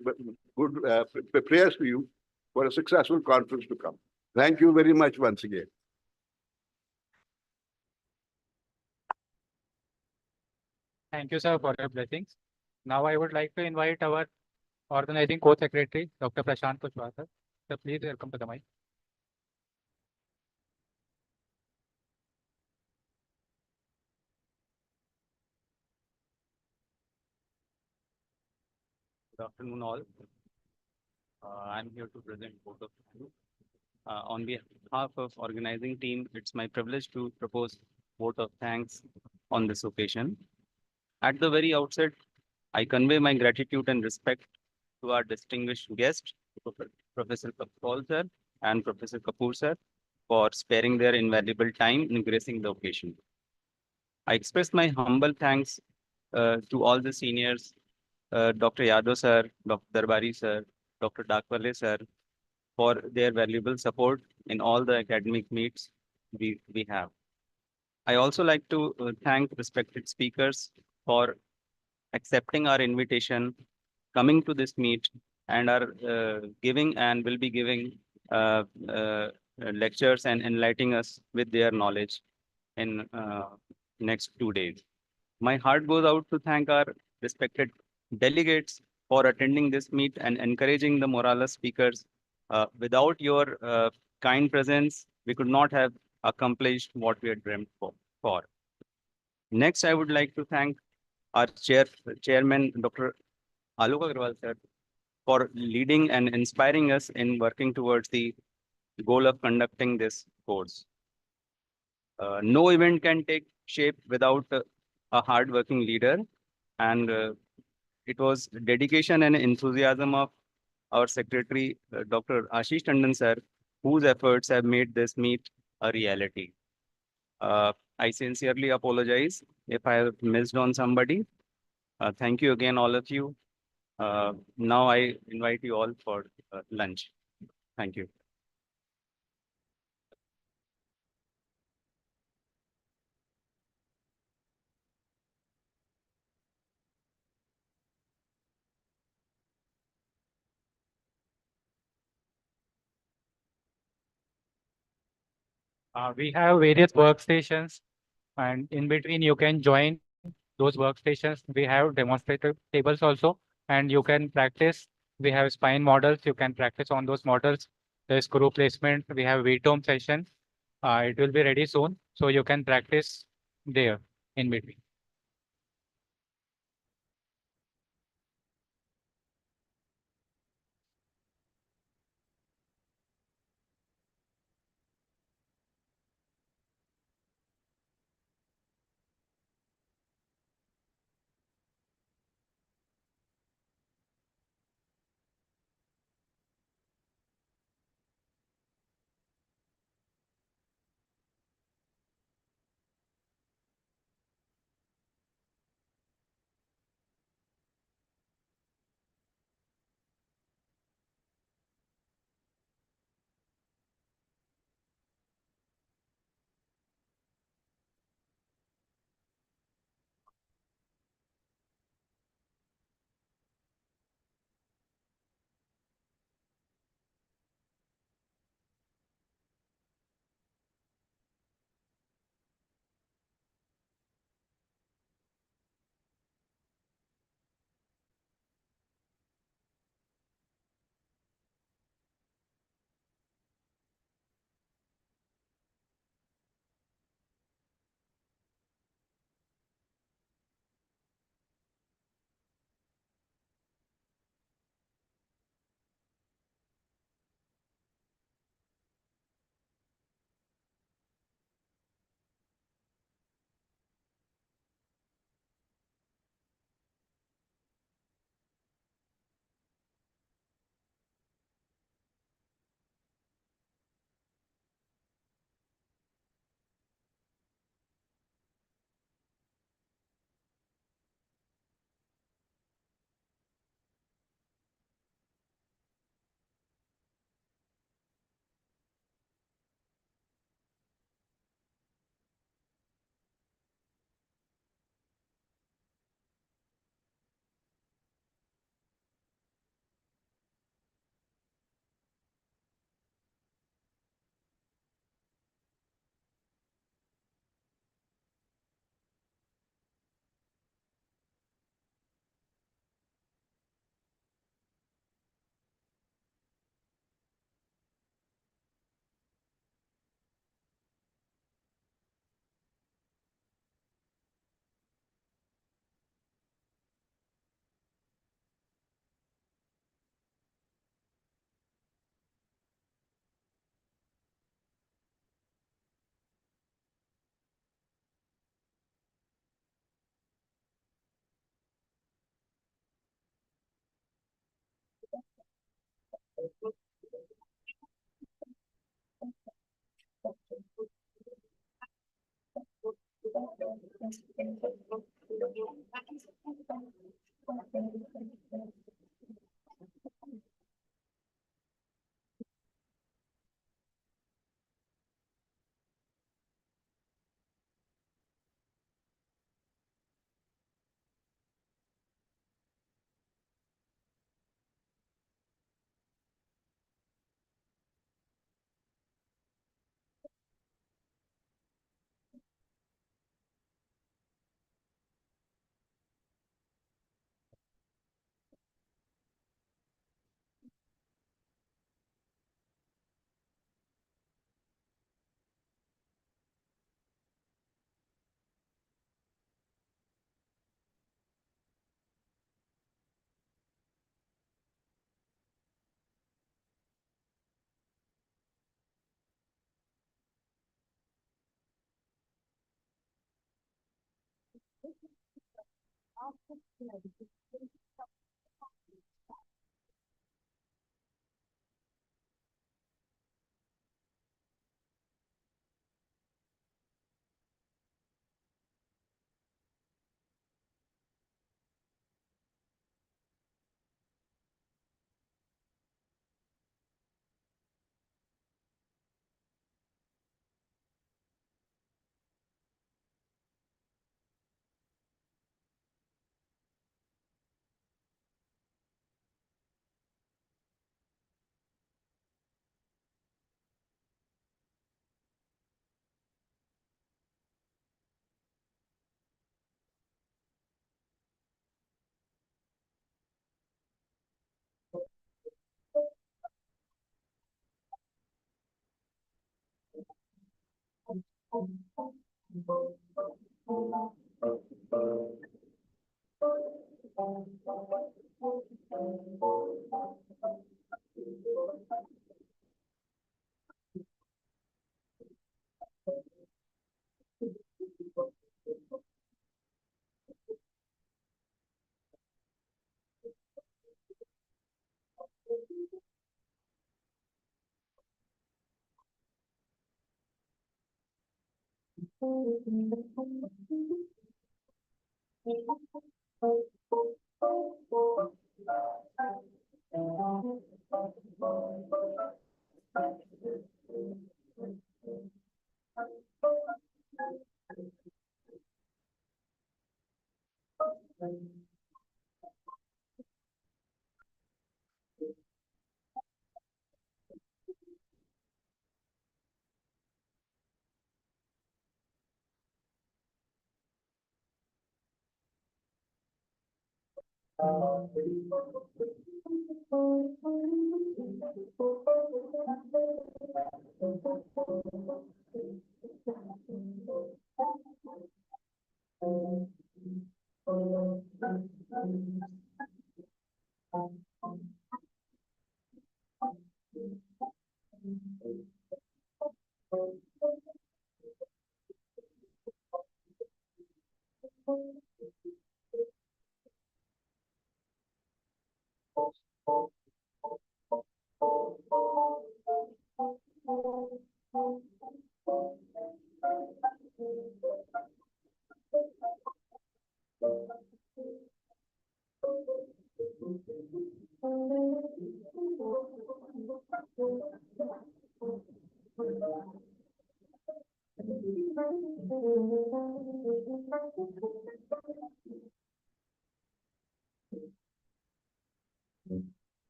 good prayers to you for a successful conference to come. Thank you very much once again. Thank you, sir, for your blessings. Now, I would like to invite our organizing co-secretary, Dr. Prashant Kushwaha, sir. Sir, please welcome to the mic. Good afternoon, all. I'm here to present both of you. On behalf of organizing team, it's my privilege to propose vote of thanks on this occasion. At the very outset, I convey my gratitude and respect to our distinguished guests, Professor Kaul sir and Professor Kapoor sir, for sparing their invaluable time in gracing the occasion. I express my humble thanks to all the seniors, Dr. Yadav sir, Dr. Darbari sir, Dr. Dakwale sir, for their valuable support in all the academic meets we have. I also like to thank respected speakers for accepting our invitation, coming to this meet, and are giving and will be giving lectures and enlightening us with their knowledge in next 2 days. My heart goes out to thank our respected delegates for attending this meet and encouraging the Morales speakers. Without your kind presence, we could not have accomplished what we had dreamt for. for. Next, I would like to thank our chairman, Dr. Alok Agarwal sir, for leading and inspiring us in working towards the goal of conducting this course. No event can take shape without a hardworking leader, and it was dedication and enthusiasm of our secretary, Dr. Ashish Tandon sir, whose efforts have made this meet a reality. I sincerely apologize if I have missed on somebody. Thank you again, all of you. Now I invite you all for lunch. Thank you. We have various workstations, and in between you can join those workstations. We have demonstrative tables also, and you can practice. We have spine models. You can practice on those models. There's screw placement. We have VTOM session. It will be ready soon, so you can practice there in between.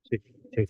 ठीक ठीक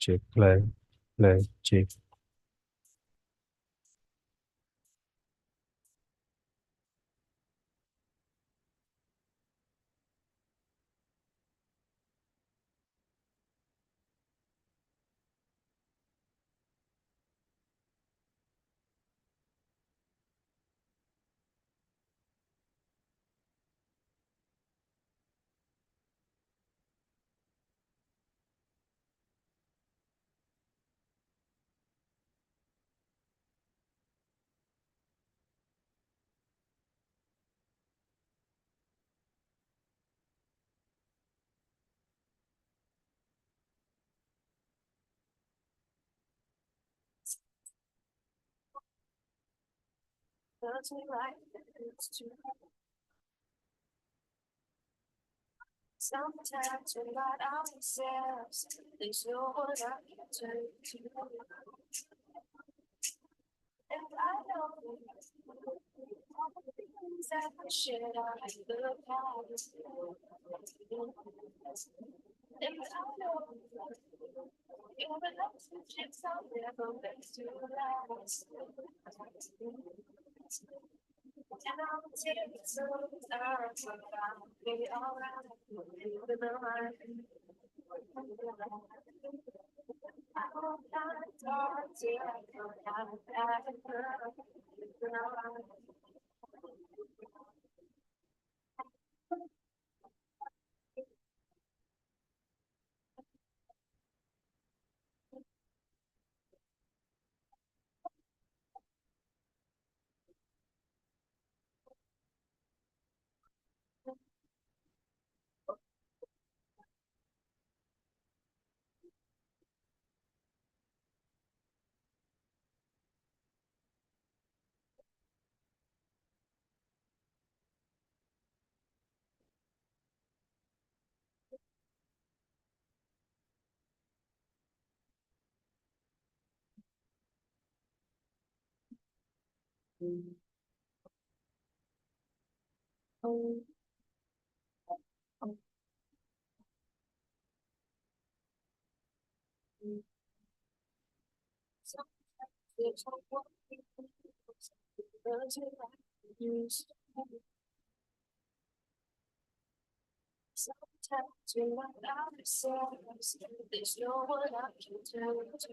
check, flag, check. Sometimes we're not ourselves. There's no one I can turn to. And I know all the things that I shared are in the past. And I know you're the relationships I'll never meant to last. And I'll take some time to be alright. Living the life. I hope I talk to you. Sometimes we're not ourselves. There's no one I can turn to.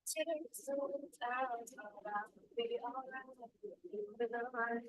Take some time to be alright. Living the life.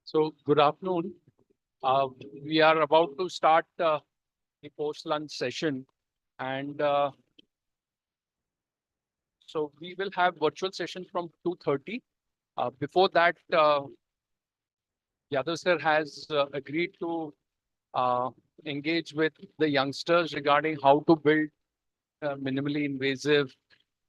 So good afternoon. We are about to start the post-lunch session, and so we will have virtual session from 2:30. Before that, Yadav sir has agreed to engage with the youngsters regarding how to build minimally invasive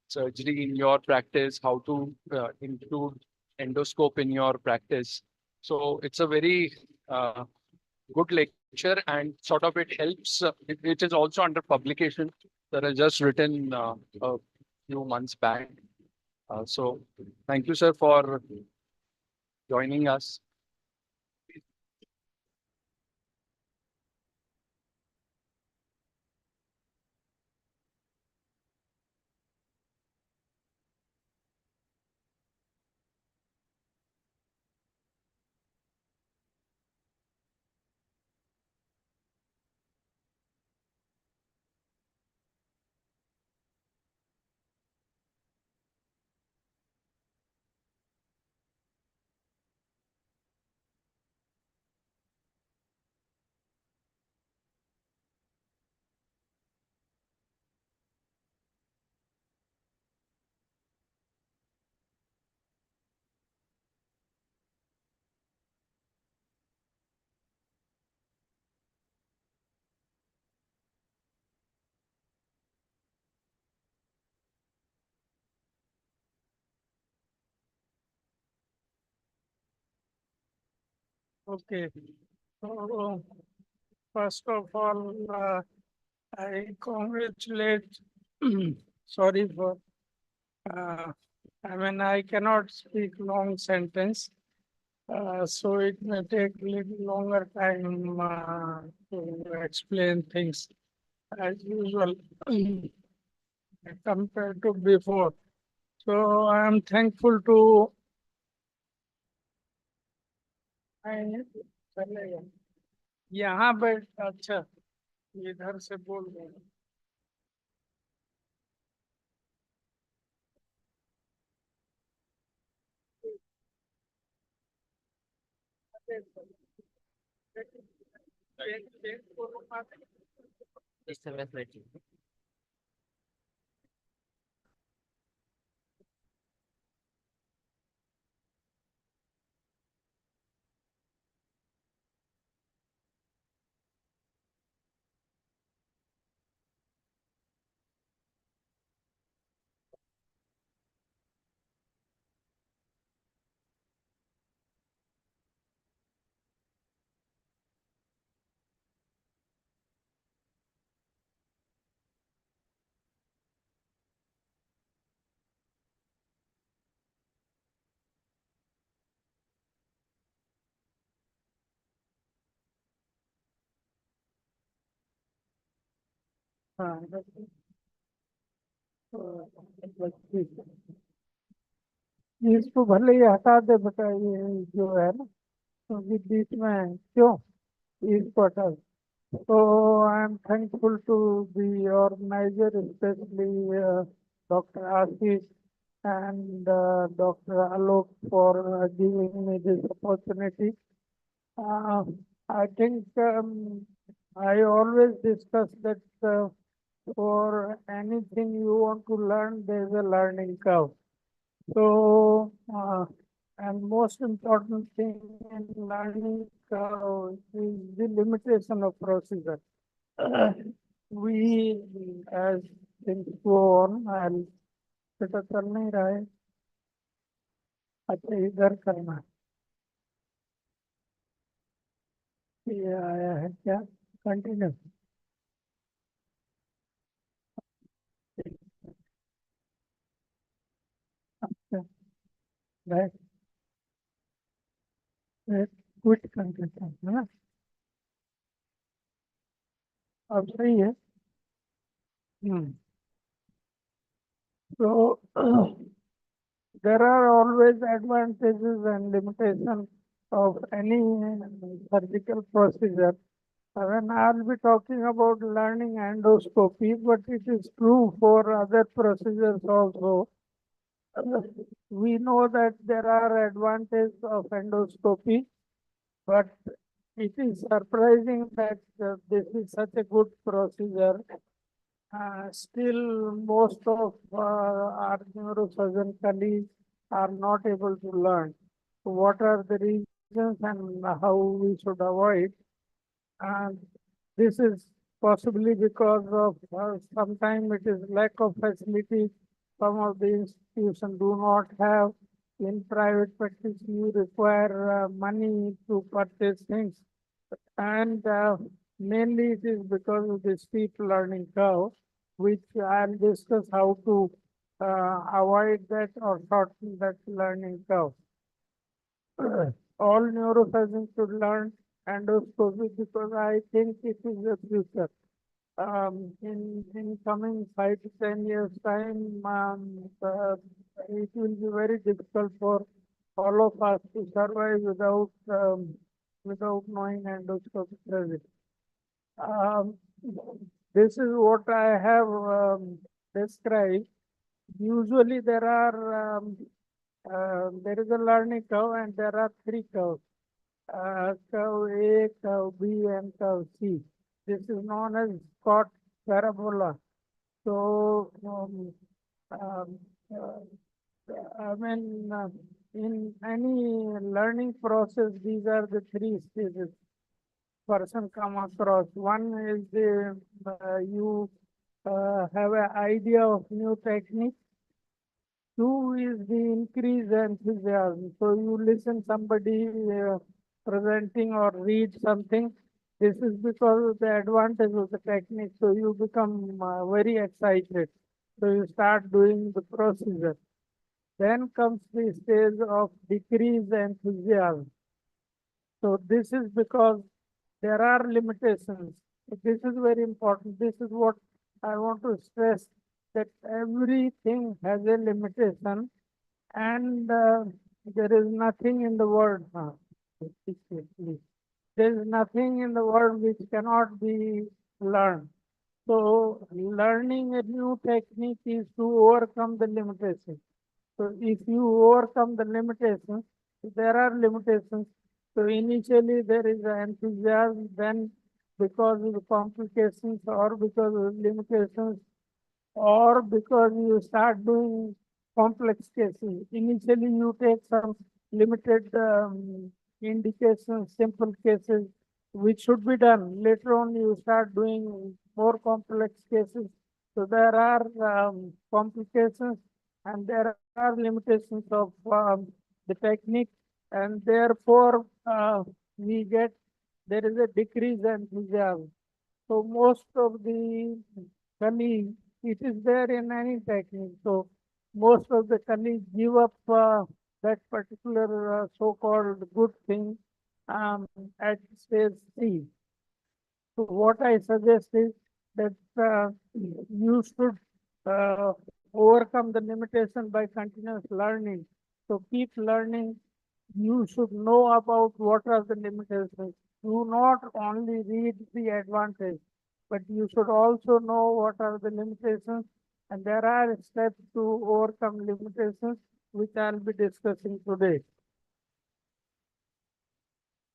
surgery in your practice, how to include endoscope in your practice. So it's a very good lecture, and sort of it helps. It is also under publication that I just written a few months back. So thank you, sir, for joining us. Okay. So, first of all, I congratulate, sorry for, I cannot speak long sentence, so it may take little longer time to explain things as usual compared to before. So I am thankful to यहाँ बैठ अच्छा इधर से बोल रहे हैं हाँ इसको भले ही हटा दे बेटा ये जो है ना क्योंकि बीच में क्यों इसको हटा दे So I am thankful to the organizer, especially Dr. Ashish and Dr. Alok for giving me this opportunity. I think I always discuss that for anything you want to learn, there is a learning curve. So, and most important thing in learning curve is the limitation of procedure. we as things go on, I'll पता चल नहीं रहा है अच्छा इधर करना है ये आया है क्या कंटिन्यू अच्छा राइट क्विट कंटिन्यू है ना अब सही है so there are always advantages and limitations of any surgical procedure. When I'll be talking about learning endoscopy, but it is true for other procedures also. We know that there are advantages of endoscopy, but it is surprising that this is such a good procedure. Still, most of our neurosurgeon colleagues are not able to learn. So what are the reasons and how we should avoid? And this is possibly because of sometimes it is lack of facility. Some of the institutions do not have. In private practice, you require money to purchase things. And mainly it is because of the steep learning curve, which I'll discuss how to avoid that or shorten that learning curve. All neurosurgeons should learn endoscopy because I think it is the future. In coming 5 to 10 years time, it will be very difficult for all of us to survive without knowing endoscopic surgery. This is what I have described. Usually there is a learning curve and there are 3 curves. Curve A, curve B, and curve C. This is known as Scott parabola. So, in any learning process, these are the 3 stages person come across. One is you have an idea of new technique. 2 is the increased enthusiasm. So you listen somebody presenting or read something. This is because of the advantage of the technique. So you become very excited. So you start doing the procedure. Then comes the stage of decreased enthusiasm. So this is because there are limitations. This is very important. This is what I want to stress, that everything has a limitation and there is nothing in the world. There is nothing in the world which cannot be learned. So learning a new technique is to overcome the limitations. So if you overcome the limitations, there are limitations. So initially there is an enthusiasm, then because of the complications or because of limitations or because you start doing complex cases. Initially you take some limited indications, simple cases which should be done. Later on you start doing more complex cases. So there are complications and there are limitations of the technique, and therefore there is a decrease in enthusiasm. So most of the colleagues, it is there in any technique. So most of the colleagues give up that particular so-called good thing at stage C. So what I suggest is that you should overcome the limitation by continuous learning. So keep learning. You should know about what are the limitations. Do not only read the advantage, but you should also know what are the limitations. And there are steps to overcome limitations, which I'll be discussing today.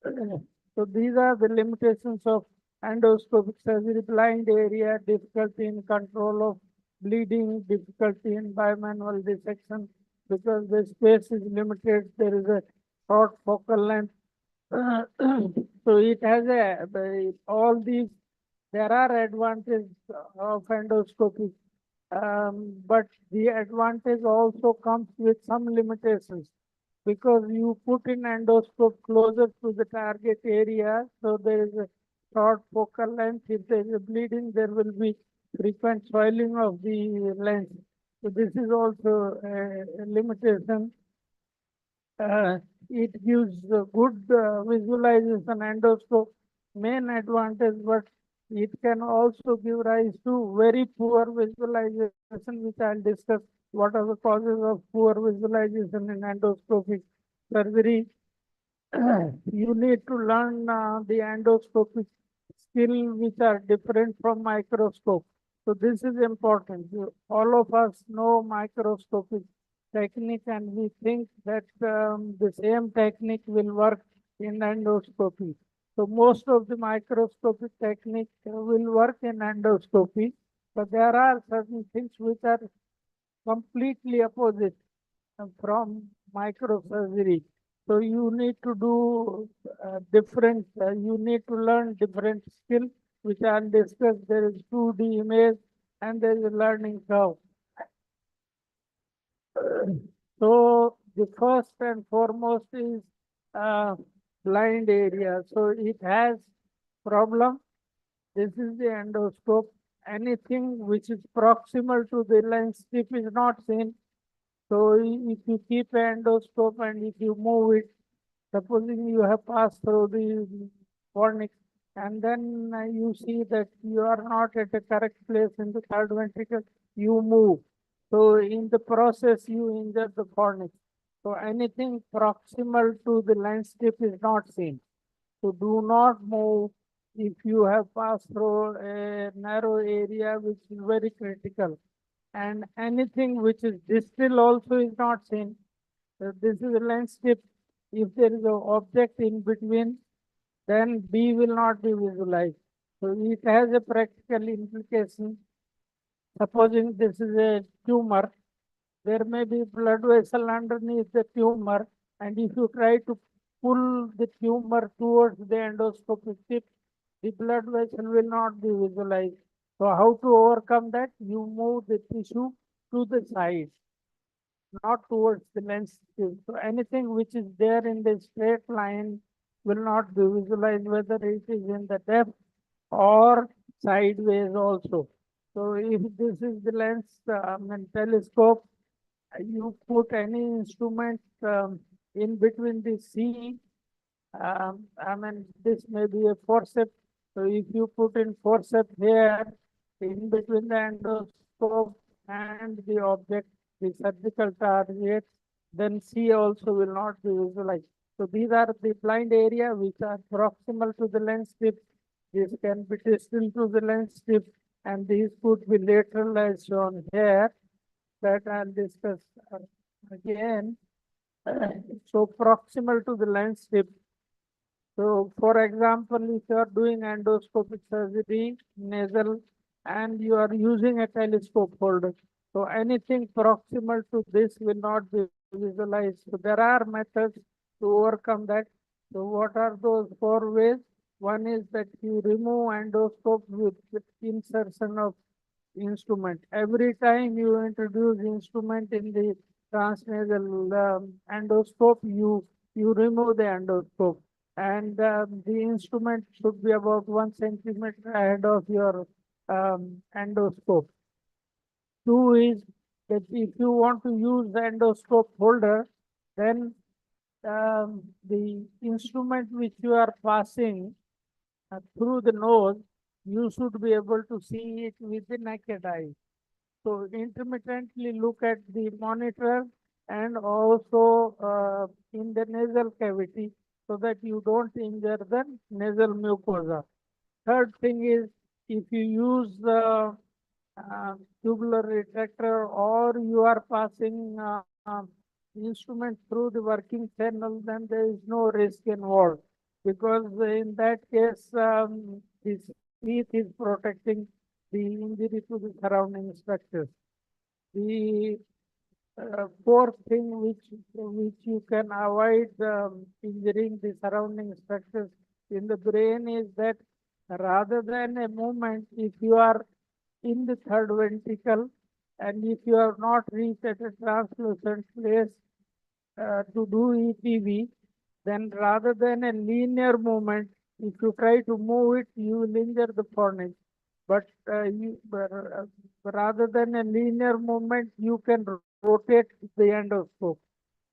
So these are the limitations of endoscopic surgery: blind area, difficulty in control of bleeding, difficulty in bimanual dissection because the space is limited. There is a short focal length. So it has all these there are advantages of endoscopy, but the advantage also comes with some limitations because you put in endoscope closer to the target area, so there is a short focal length. If there is a bleeding, there will be frequent swelling of the lens. So this is also a limitation. It gives good visualization endoscope main advantage, but it can also give rise to very poor visualization, which I'll discuss what are the causes of poor visualization in endoscopic surgery. You need to learn the endoscopic skill which are different from microscope. So this is important. All of us know microscopic technique and we think that the same technique will work in endoscopy. So most of the microscopic technique will work in endoscopy, but there are certain things which are completely opposite from microsurgery. So you need to do you need to learn different skills, which I'll discuss. There is 2D image and there is a learning curve. So the first and foremost is blind area. So it has problem. This is the endoscope. Anything which is proximal to the lens tip is not seen. So if you keep an endoscope and if you move it, supposing you have passed through the fornix and then you see that you are not at a correct place in the third ventricle, you move. So in the process, you injure the fornix. So anything proximal to the lens tip is not seen. So do not move if you have passed through a narrow area which is very critical. And anything which is distal also is not seen. So this is a lens tip. If there is an object in between, then B will not be visualized. So it has a practical implication. Supposing this is a tumor, there may be blood vessel underneath the tumor, and if you try to pull the tumor towards the endoscopic tip, the blood vessel will not be visualized. So how to overcome that? You move the tissue to the side, not towards the lens tube. So anything which is there in the straight line will not be visualized, whether it is in the depth or sideways also. So if this is the lens and telescope, you put any instrument in between the C. This may be a forceps. So if you put in forceps here, in between the endoscope and the object, the surgical target, then C also will not be visualized. So these are the blind area which are proximal to the lens tip. This can be distal to the lens tip, and these could be lateral as shown here. That I'll discuss again. So proximal to the lens tip. So for example, if you are doing endoscopic surgery, nasal, and you are using a telescope holder, so anything proximal to this will not be visualized. So there are methods to overcome that. So what are those 4 ways? One is that you remove endoscope with insertion of instrument. Every time you introduce instrument in the transnasal endoscope, you remove the endoscope, and the instrument should be about 1 centimeter ahead of your endoscope. 2 is that if you want to use the endoscope holder, then the instrument which you are passing through the nose, you should be able to see it with the naked eye. So intermittently look at the monitor and also in the nasal cavity so that you don't injure the nasal mucosa. Third thing is if you use the tubular retractor or you are passing instrument through the working channel, then there is no risk involved because in that case this teeth is protecting the injury to the surrounding structures. The fourth thing which you can avoid injuring the surrounding structures in the brain is that rather than a movement, if you are in the third ventricle and if you have not reached at a translucent place to do EPV, then rather than a linear movement, if you try to move it, you will injure the fornix. But rather than a linear movement, you can rotate the endoscope.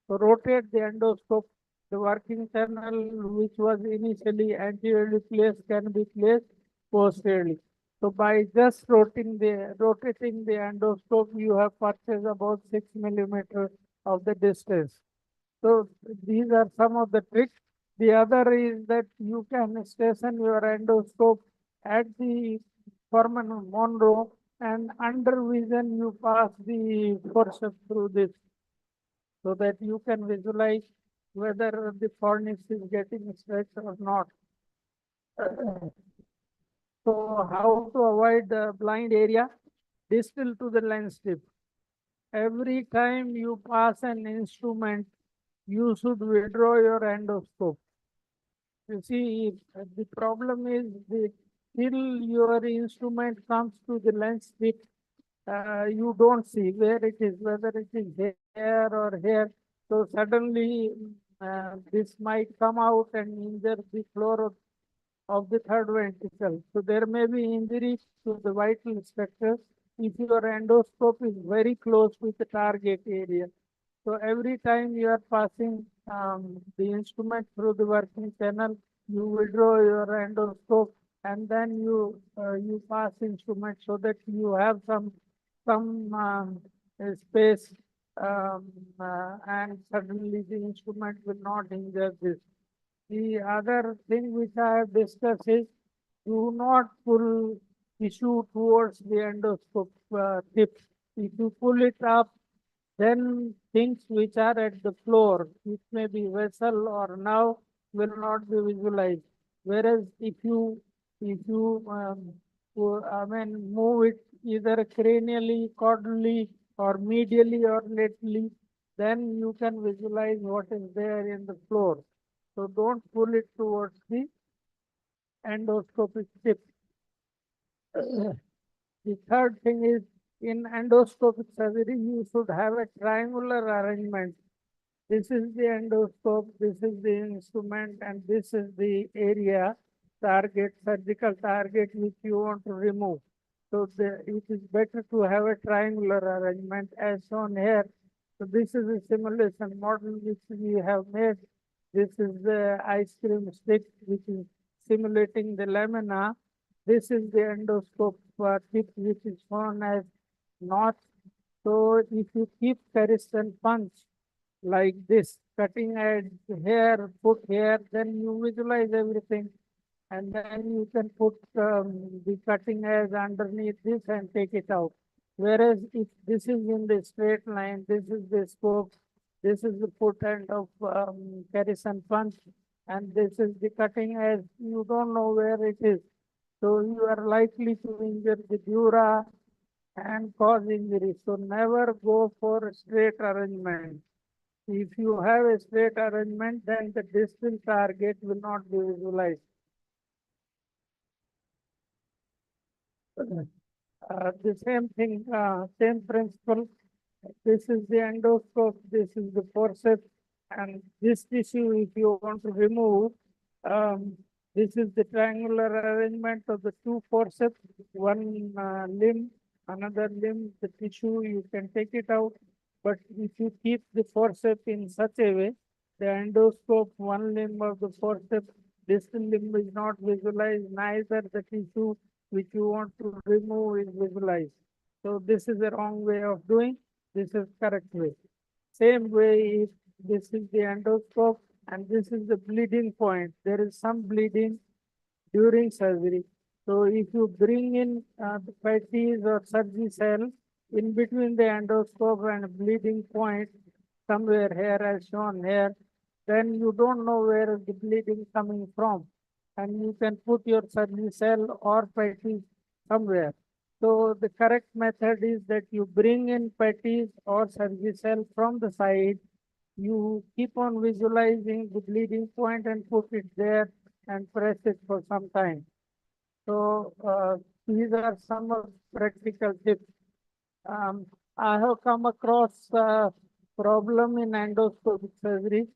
So rotate the endoscope, the working channel which was initially anteriorly placed can be placed posteriorly. So by just rotating the endoscope, you have purchased about 6 millimeters of the distance. So these are some of the tricks. The other is that you can station your endoscope at the foramen Monroe, and under vision you pass the forceps through this so that you can visualize whether the fornix is getting stretched or not. So how to avoid the blind area? Distal to the lens tip. Every time you pass an instrument, you should withdraw your endoscope. You see, the problem is till your instrument comes to the lens tip, you don't see where it is, whether it is here or here. So suddenly this might come out and injure the floor of the third ventricle. So there may be injury to the vital structures if your endoscope is very close with the target area. So every time you are passing the instrument through the working channel, you withdraw your endoscope and then you pass instrument so that you have some space and suddenly the instrument will not injure this. The other thing which I have discussed is do not pull tissue towards the endoscope tip. If you pull it up, then things which are at the floor, which may be vessel or nerve, will not be visualized. Whereas if you move it either cranially, caudally, or medially or laterally, then you can visualize what is there in the floor. So don't pull it towards the endoscopic tip. The third thing is in endoscopic surgery, you should have a triangular arrangement. This is the endoscope, this is the instrument, and this is the area target, surgical target which you want to remove. So it is better to have a triangular arrangement as shown here. So this is a simulation model which we have made. This is the ice cream stick which is simulating the lamina. This is the endoscope tip which is shown as north. So if you keep Cariston punch like this, cutting edge here, put here, then you visualize everything. And then you can put the cutting edge underneath this and take it out. Whereas if this is in the straight line, this is the scope, this is the foot end of Cariston punch, and this is the cutting edge, you don't know where it is. So you are likely to injure the dura and cause injury. So never go for a straight arrangement. If you have a straight arrangement, then the distal target will not be visualized. The same thing, same principle. This is the endoscope, this is the forceps, and this tissue, if you want to remove, this is the triangular arrangement of the two forceps, one limb, another limb, the tissue, you can take it out. But if you keep the forceps in such a way, the endoscope, one limb of the forceps, distal limb is not visualized, neither the tissue which you want to remove is visualized. So this is the wrong way of doing. This is correct way. Same way, if this is the endoscope and this is the bleeding point, there is some bleeding during surgery. So if you bring in the patties or surgery cell in between the endoscope and bleeding point, somewhere here as shown here, then you don't know where the bleeding coming from. And you can put your surgery cell or patties somewhere. So the correct method is that you bring in patties or surgery cell from the side, you keep on visualizing the bleeding point and put it there and press it for some time. So these are some of practical tips. I have come across problem in endoscopic surgery.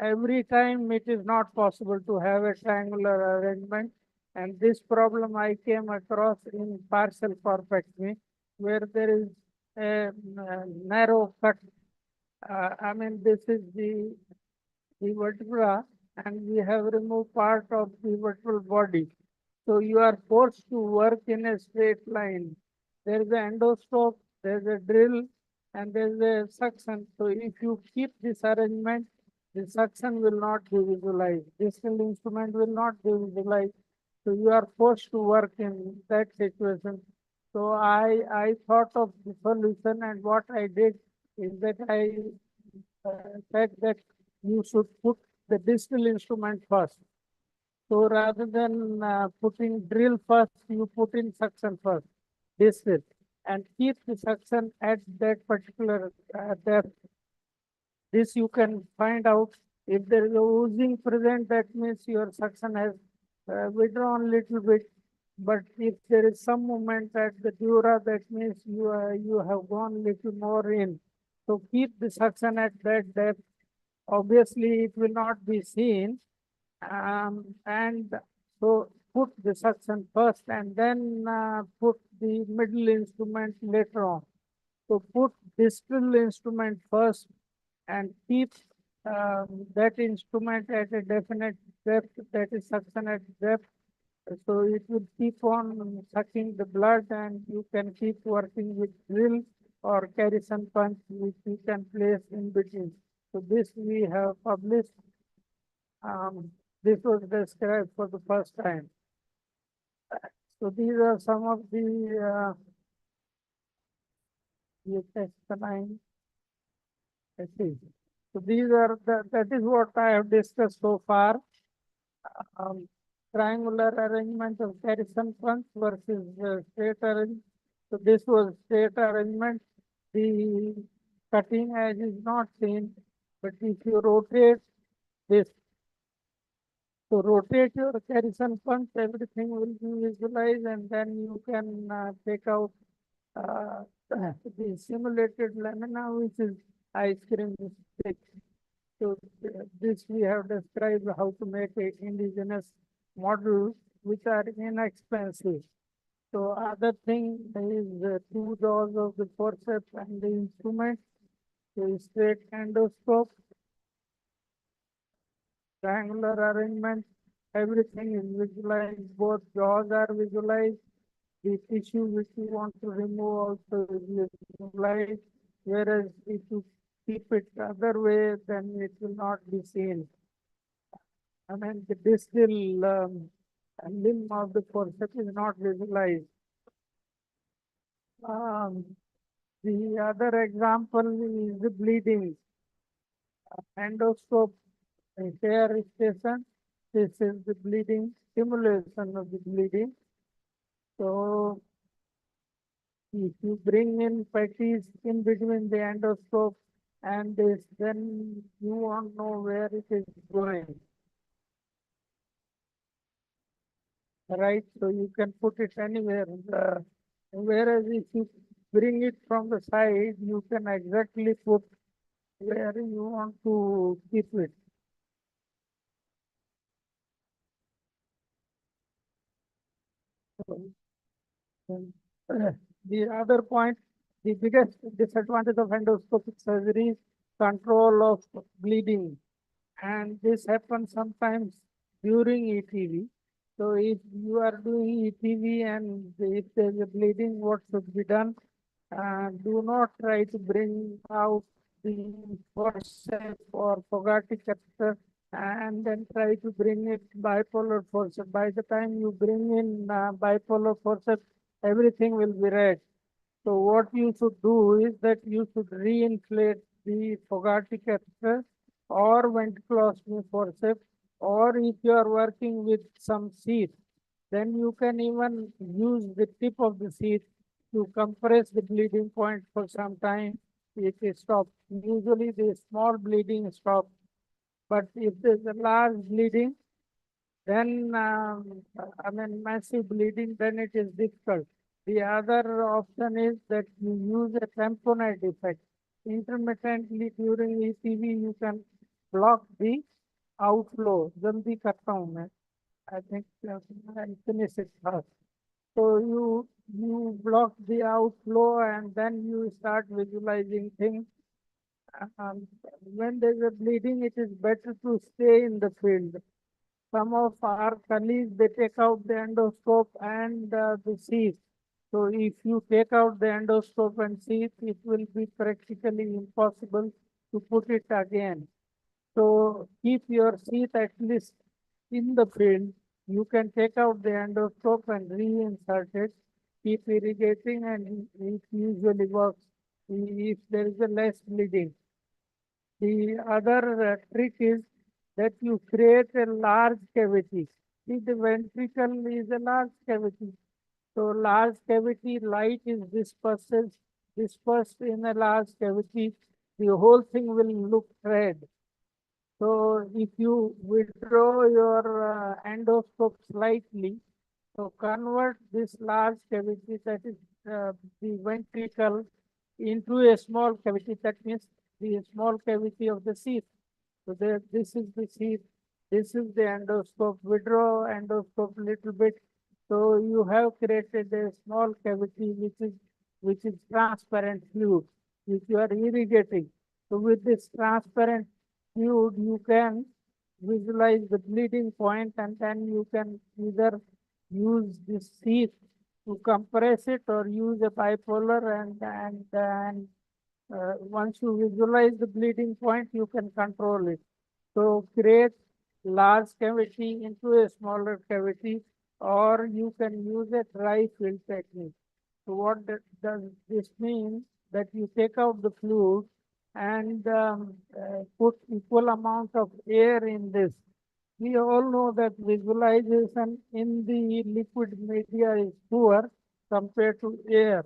Every time it is not possible to have a triangular arrangement, and this problem I came across in partial corpectomy, where there is a narrow cut. I mean, this is the vertebra, and we have removed part of the vertebral body. So you are forced to work in a straight line. There is an endoscope, there is a drill, and there is a suction. So if you keep this arrangement, the suction will not be visualized. Distal instrument will not be visualized. So you are forced to work in that situation. So I thought of the solution, and what I did is that I said that you should put the distal instrument first. So rather than putting drill first, you put in suction first, distal, and keep the suction at that particular depth. This you can find out if there is a oozing present, that means your suction has withdrawn little bit. But if there is some movement at the dura, that means you have gone little more in. So keep the suction at that depth. Obviously, it will not be seen, and so put the suction first and then put the middle instrument later on. So put distal instrument first and keep that instrument at a definite depth, that is suction at depth. So it will keep on sucking the blood, and you can keep working with drill or Carrison punch, which you can place in between. So this we have published. This was described for the first time. So these are some of the canine. Let's see. So these are that is what I have discussed so far. Triangular arrangement of Carrison punch versus straight arrangement. So this was straight arrangement. The cutting edge is not seen, but if you rotate this, so rotate your Carrison punch, everything will be visualized, and then you can take out the simulated lamina, which is ice cream stick. So this we have described how to make a indigenous model, which are inexpensive. So other thing is two jaws of the forceps and the instrument, the straight endoscope, triangular arrangement, everything is visualized, both jaws are visualized, the tissue which you want to remove also is visualized, whereas if you keep it the other way, then it will not be seen. I mean, the distal limb of the forceps is not visualized. The other example is the bleeding. Endoscope hair station. This is the bleeding, stimulation of the bleeding. So if you bring in patties in between the endoscope and this, then you won't know where it is going. Right, so you can put it anywhere. Whereas if you bring it from the side, you can exactly put where you want to keep it. The other point, the biggest disadvantage of endoscopic surgery is control of bleeding. And this happens sometimes during ETV. So if you are doing ETV and if there is a bleeding, what should be done? Do not try to bring out the forceps or Fogarty catheter and then try to bring it bipolar forceps. By the time you bring in bipolar forceps, everything will be red. So what you should do is that you should reinflate the Fogarty catheter or ventriculostomy forceps, or if you are working with some sheath, then you can even use the tip of the sheath to compress the bleeding point for some time. It is stopped. Usually the small bleeding stops, but if there's a large bleeding, then I mean massive bleeding, then it is difficult. The other option is that you use a tamponade effect. Intermittently during ECV, you can block the outflow. Jaldi karta हूँ मैं. I think I'll finish it first. So you block the outflow and then you start visualizing things. When there's a bleeding, it is better to stay in the field. Some of our colleagues, they take out the endoscope and the sheath. So if you take out the endoscope and sheath, it will be practically impossible to put it again. So keep your sheath at least in the field. You can take out the endoscope and reinsert it. Keep irrigating and it usually works if there is a less bleeding. The other trick is that you create a large cavity. See, the ventricle is a large cavity. So large cavity, light is dispersed in a large cavity. The whole thing will look red. So if you withdraw your endoscope slightly, so convert this large cavity, that is the ventricle, into a small cavity. That means the small cavity of the sheath. So there, this is the sheath. This is the endoscope. Withdraw endoscope little bit. So you have created a small cavity which is transparent fluid, which you are irrigating. So with this transparent fluid, you can visualize the bleeding point, and then you can either use this sheath to compress it or use a bipolar, and once you visualize the bleeding point, you can control it. So create large cavity into a smaller cavity, or you can use a dry field technique. So what does this mean? That you take out the fluid and put equal amount of air in this. We all know that visualization in the liquid media is poor compared to air.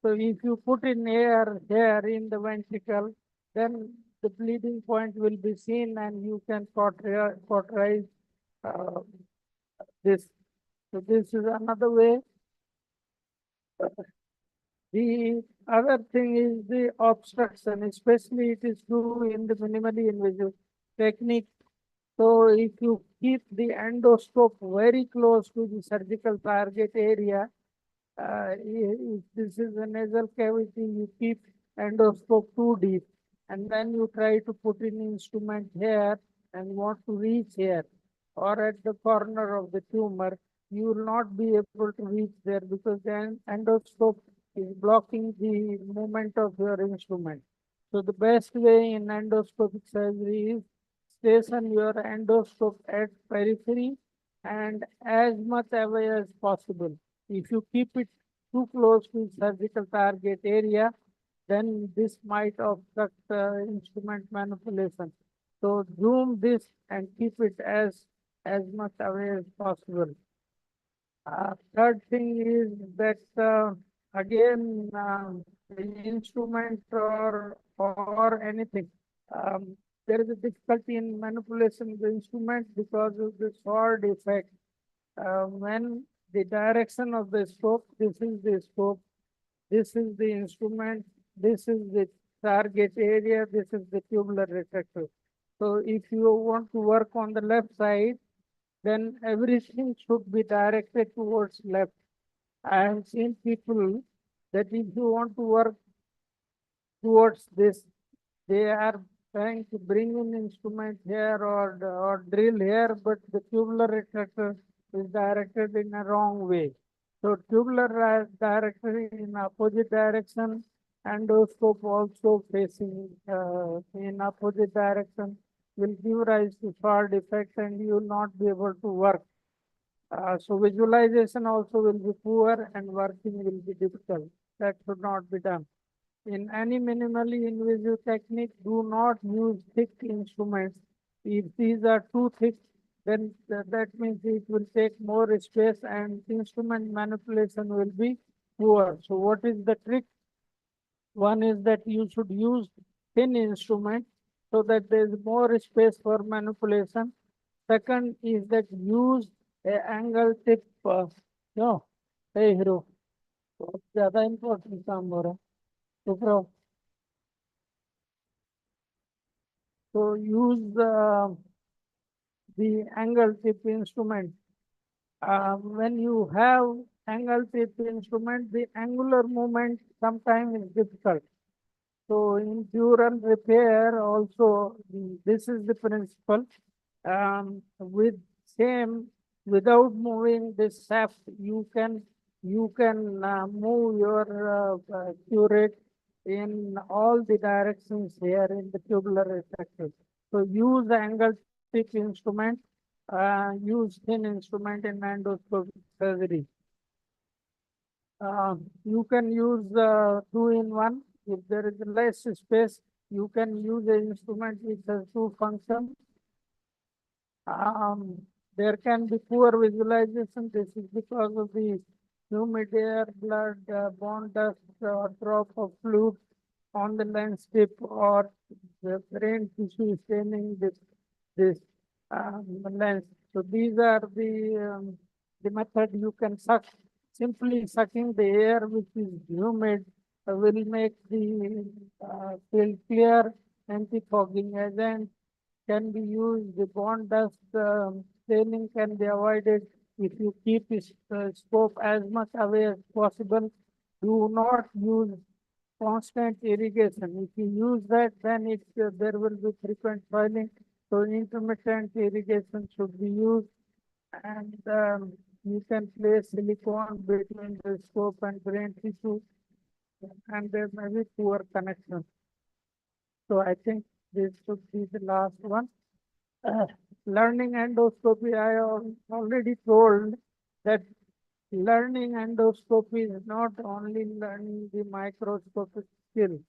So if you put in air here in the ventricle, then the bleeding point will be seen and you can cauterize this. So this is another way. The other thing is the obstruction, especially it is true in the minimally invasive technique. So if you keep the endoscope very close to the surgical target area, if this is a nasal cavity, you keep endoscope too deep, and then you try to put in instrument here and want to reach here or at the corner of the tumor, you will not be able to reach there because then endoscope is blocking the movement of your instrument. So the best way in endoscopic surgery is station your endoscope at periphery and as much away as possible. If you keep it too close to surgical target area, then this might obstruct instrument manipulation. So zoom this and keep it as much away as possible. Third thing is that again the instrument or anything. There is a difficulty in manipulation of the instrument because of the sword effect. When the direction of the scope, this is the scope, this is the instrument, this is the target area, this is the tubular retractor. So if you want to work on the left side, then everything should be directed towards left. I have seen people that if you want to work towards this, they are trying to bring in instrument here or drill here, but the tubular retractor is directed in a wrong way. So tubular directed in opposite direction, endoscope also facing in opposite direction will give rise to sword effect and you will not be able to work. So visualization also will be poor and working will be difficult. That should not be done. In any minimally invasive technique, do not use thick instruments. If these are too thick, then that means it will take more space and instrument manipulation will be poor. So what is the trick? One is that you should use thin instrument so that there is more space for manipulation. Second is that use a angle tip. No, hey hero. बहुत ज्यादा important काम हो रहा है. चुप रहो. So use the angle tip instrument. When you have angle tip instrument, the angular movement sometimes is difficult. So in dural repair also, this is the principle. With same, without moving this shaft, you can move your curate in all the directions here in the tubular retractor. So use the angle tip instrument, use thin instrument in endoscopic surgery. You can use 2-in-1. If there is less space, you can use an instrument which has two functions. There can be poor visualization. This is because of the humid air, blood, bone dust, or drop of fluid on the lens tip, or the brain tissue staining this lens. So these are the method you can suck. Simply sucking the air which is humid will make the field clear. Anti-fogging agent can be used. The bone dust staining can be avoided if you keep scope as much away as possible. Do not use constant irrigation. If you use that, then there will be frequent soiling. So intermittent irrigation should be used, and you can place silicone between the scope and brain tissue, and there may be poor connection. So I think this should be the last one. Learning endoscopy, I already told that learning endoscopy is not only learning the microscopic skill.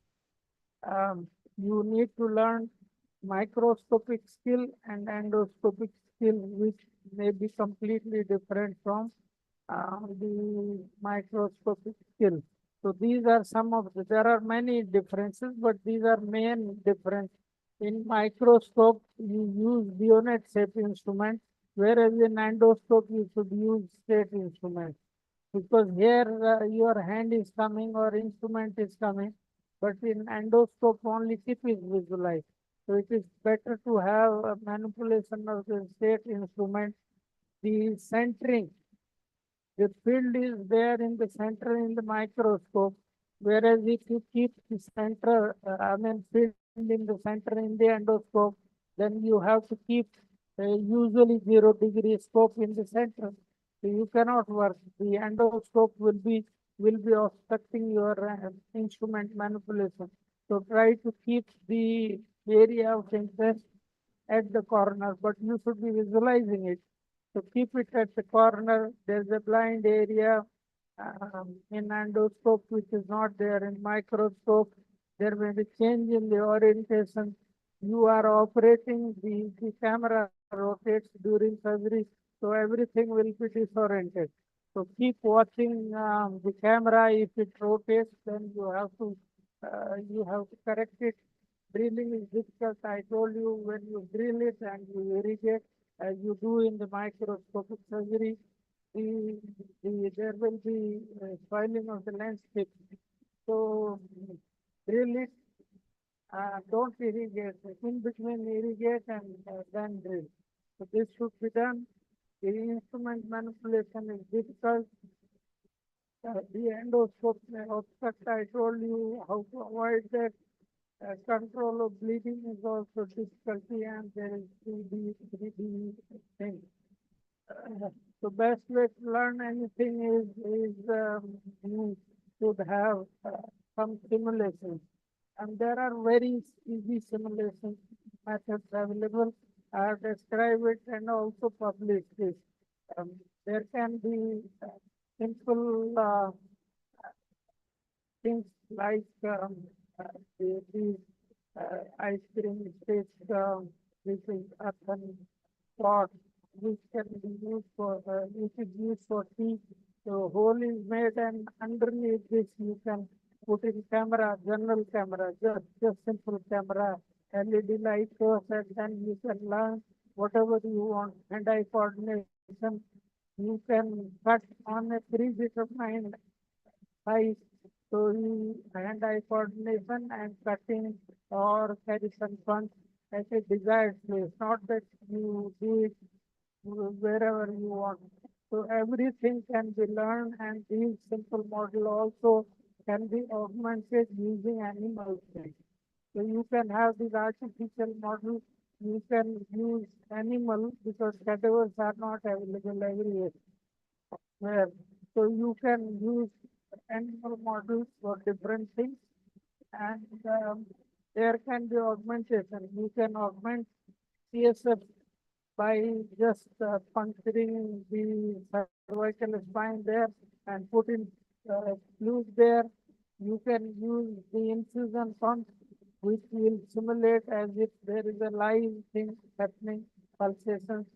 You need to learn microscopic skill and endoscopic skill, which may be completely different from the microscopic skill. So these are some of there are many differences, but these are main difference. In microscope, you use bayonet shape instrument, whereas in endoscope, you should use straight instrument. Because here your hand is coming or instrument is coming, but in endoscope only tip is visualized. So it is better to have a manipulation of the straight instrument. The centering, the field is there in the center in the microscope, whereas if you keep the center, field in the center in the endoscope, then you have to keep usually 0-degree scope in the center. So you cannot work. The endoscope will be obstructing your instrument manipulation. So try to keep the area of interest at the corner, but you should be visualizing it. So keep it at the corner. There's a blind area in endoscope which is not there in microscope. There may be change in the orientation. You are operating, the camera rotates during surgery, so everything will be disoriented. So keep watching the camera. If it rotates, then you have to correct it. Drilling is difficult. I told you, when you drill it and you irrigate, as you do in the microscopic surgery, there will be spoiling of the landscape. So drill it, don't irrigate. In between irrigate and then drill. So this should be done. The instrument manipulation is difficult. The endoscope may obstruct. I told you how to avoid that. Control of bleeding is also difficulty, and there is 3D thing. So best way to learn anything is you should have some simulations, and there are very easy simulation methods available. I have described it and also published this. There can be simple things like these ice cream sticks, this is earthen pot, which can be used for which is used for tea. So hole is made, and underneath this you can put in camera, general camera, just simple camera, LED light source, and then you can learn whatever you want, hand-eye coordination, you can cut on a predetermined size. So you hand-eye coordination and cutting or carry some funds at a desired place, not that you do it wherever you want. So everything can be learned, and these simple model also can be augmented using animal cells. So you can have these artificial models. You can use animal because cadavers are not available everywhere. Where so you can use animal models for different things, and there can be augmentation. You can augment CSF by just puncturing the cervical spine there and put in fluid there. You can use the infusion pump, which will simulate as if there is a live thing happening, pulsations.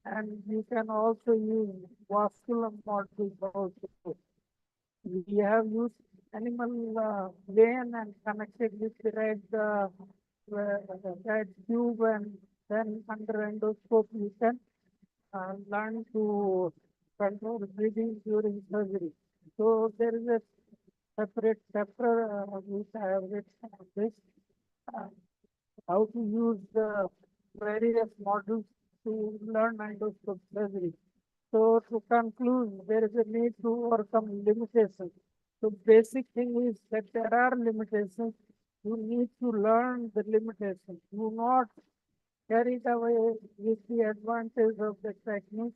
And you can also use vascular models also. We have used animal vein and connected with the red tube, and then under endoscope you can learn to control breathing during surgery. So there is a separate chapter which I have written on this, uh, how to use the various models to learn endoscope surgery. So to conclude, there is a need to overcome limitations. So basic thing is that there are limitations. You need to learn the limitations. Do not carried away with the advantage of the technique.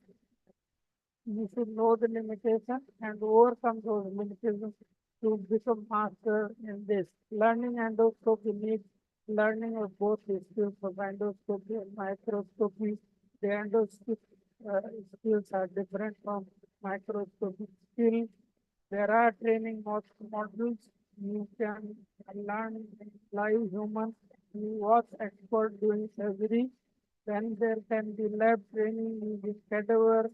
You should know the limitation and overcome those limitations to become master in this. Learning endoscopy needs learning of both the skills of endoscopy and microscopy. The endoscopy skills are different from microscopy skills. There are training modules. You can learn live humans. You watch expert doing surgery. Then there can be lab training using cadaver.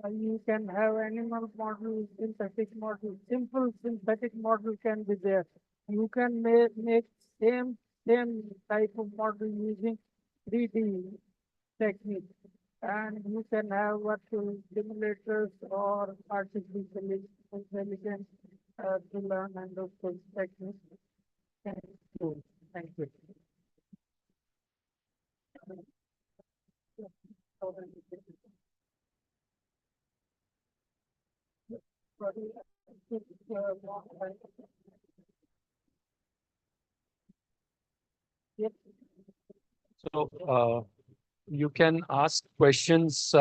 You can have animal model, synthetic model. Simple synthetic model can be there. You can make same type of model using 3D technique. And you can have virtual simulators or artificial intelligence to learn and those techniques. Thank you. Thank you. So you can ask questions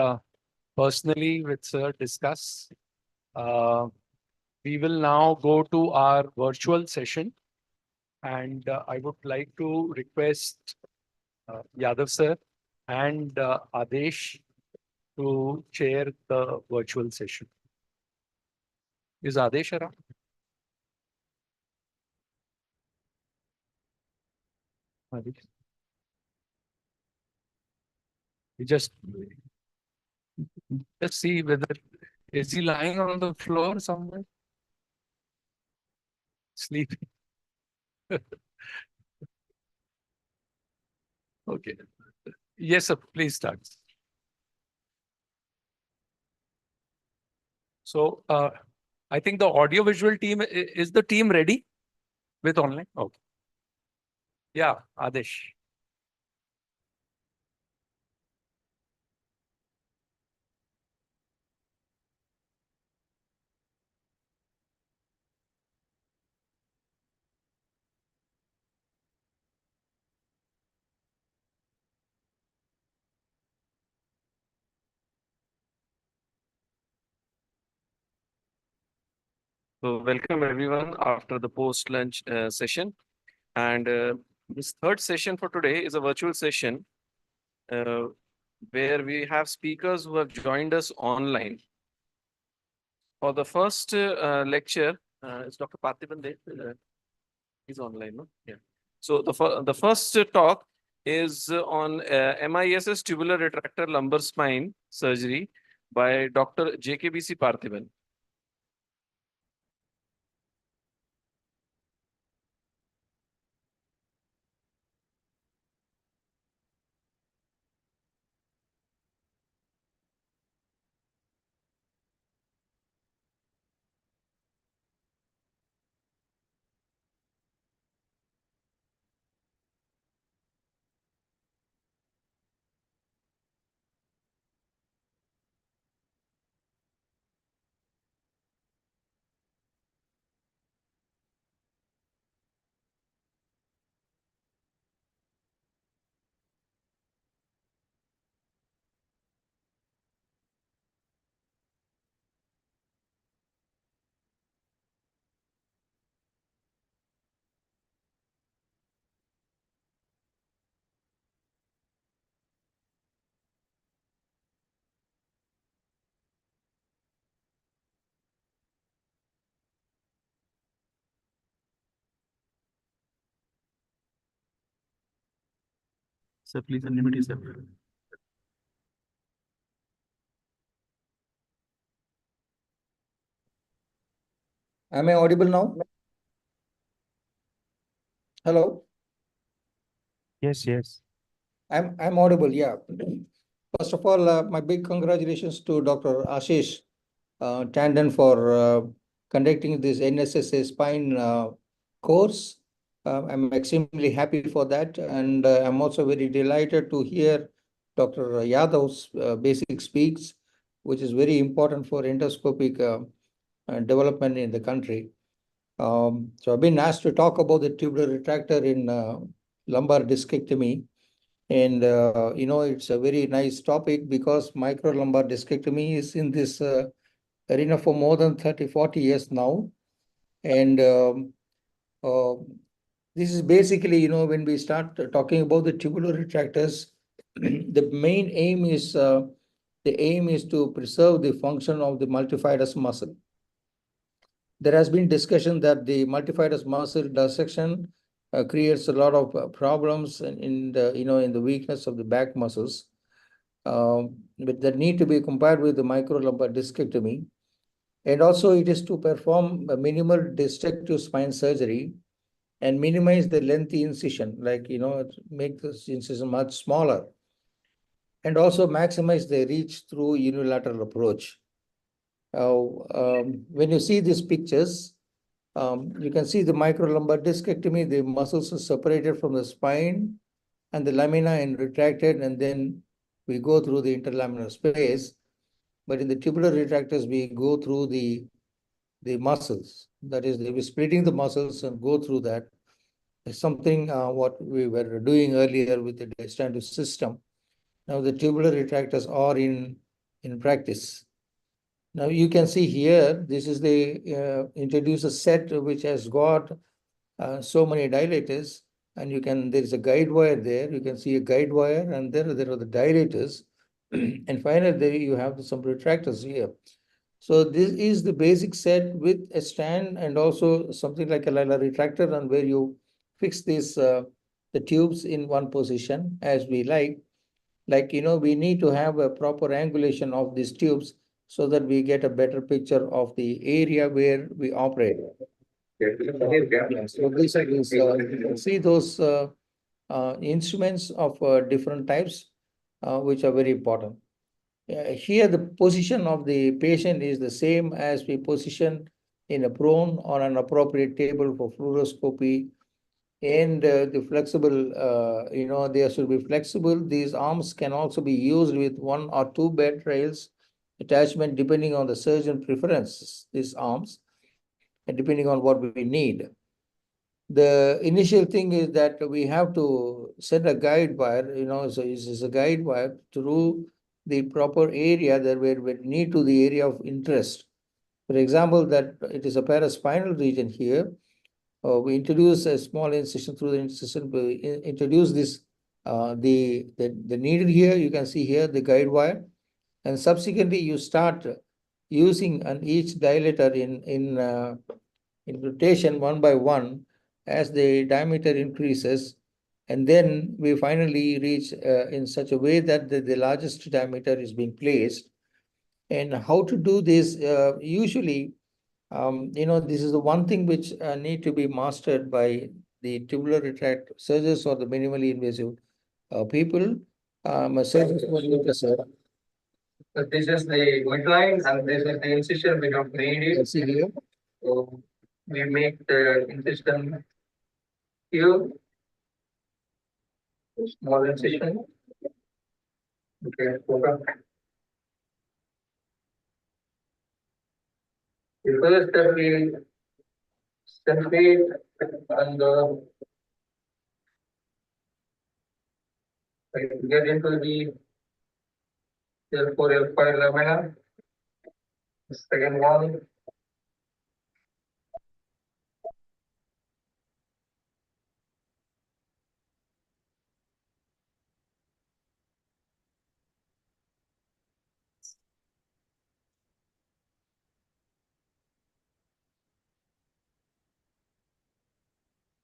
personally with Sir, discuss. We will now go to our virtual session, and I would like to request Yadav Sir and Adesh to chair the virtual session. Is Adesh around? Adesh? We just see whether is he lying on the floor somewhere, sleeping. Okay. Yes, sir. Please start. So I think the audio visual team is the team ready with online. Okay. Yeah, Adesh. So welcome everyone after the post-lunch session. And this third session for today is a virtual session uh, where we have speakers who have joined us online. For the first lecture, is Dr. Parthiban there? He's online, no? Yeah. So the first talk is on MISS tubular retractor lumbar spine surgery by Dr. JKBC Parthiban. Sir, please unmute yourself. Am I audible now? Hello? Yes, yes. I'm audible, yeah. First of all, my big congratulations to Dr. Ashish Tandon for conducting this NSSA spine course. I'm extremely happy for that, and I'm also very delighted to hear Dr. Yadav's basic speaks, which is very important for endoscopic development in the country. So I've been asked to talk about the tubular retractor in lumbar discectomy. And, it's a very nice topic because microlumbar discectomy is in this arena for more than 30, 40 years now. And uh, this is basically, when we start talking about the tubular retractors, the main aim is to preserve the function of the multifidus muscle. There has been discussion that the multifidus muscle dissection creates a lot of problems in the weakness of the back muscles, but that need to be compared with the microlumbar discectomy. And also it is to perform a minimal destructive spine surgery and minimize the lengthy incision, make this incision much smaller, and also maximize the reach through unilateral approach. When you see these pictures, you can see the microlumbar discectomy, the muscles are separated from the spine and the lamina and retracted, and then we go through the interlaminar space. But in the tubular retractors, we go through the muscles. That is, we're splitting the muscles and go through that. It's something what we were doing earlier with the digestive system. Now the tubular retractors are in practice. Now you can see here, this is the introducer set which has got so many dilators, and there is a guide wire there. You can see a guide wire, and there are the dilators. And finally, there you have some retractors here. So this is the basic set with a stand and also something like a Lila retractor, and where you fix the tubes in one position as we like. We need to have a proper angulation of these tubes so that we get a better picture of the area where we operate. So this is, you can see those instruments of different types, which are very important. Here, the position of the patient is the same as we position in a prone or an appropriate table for fluoroscopy. And the flexible, they should be flexible. These arms can also be used with 1 or 2 bed rails attachment depending on the surgeon preferences, these arms, and depending on what we need. The initial thing is that we have to send a guide wire, so this is a guide wire through the proper area that we need to the area of interest. For example, that it is a paraspinal region here. We introduce a small incision through the incision. We introduce this, the needle here. You can see here the guide wire, and subsequently you start using an each dilator in rotation one by one as the diameter increases, and then we finally reach in such a way that the largest diameter is being placed. And how to do this? Usually, this is the one thing which need to be mastered by the tubular retract surgeons or the minimally invasive people. Surgeons will need to serve. So this is the midline and this is the incision we have made it. See here. So we make the incision here. Small incision. Okay, okay. The first step we separate and get into the L4, L5 lamina. The second one.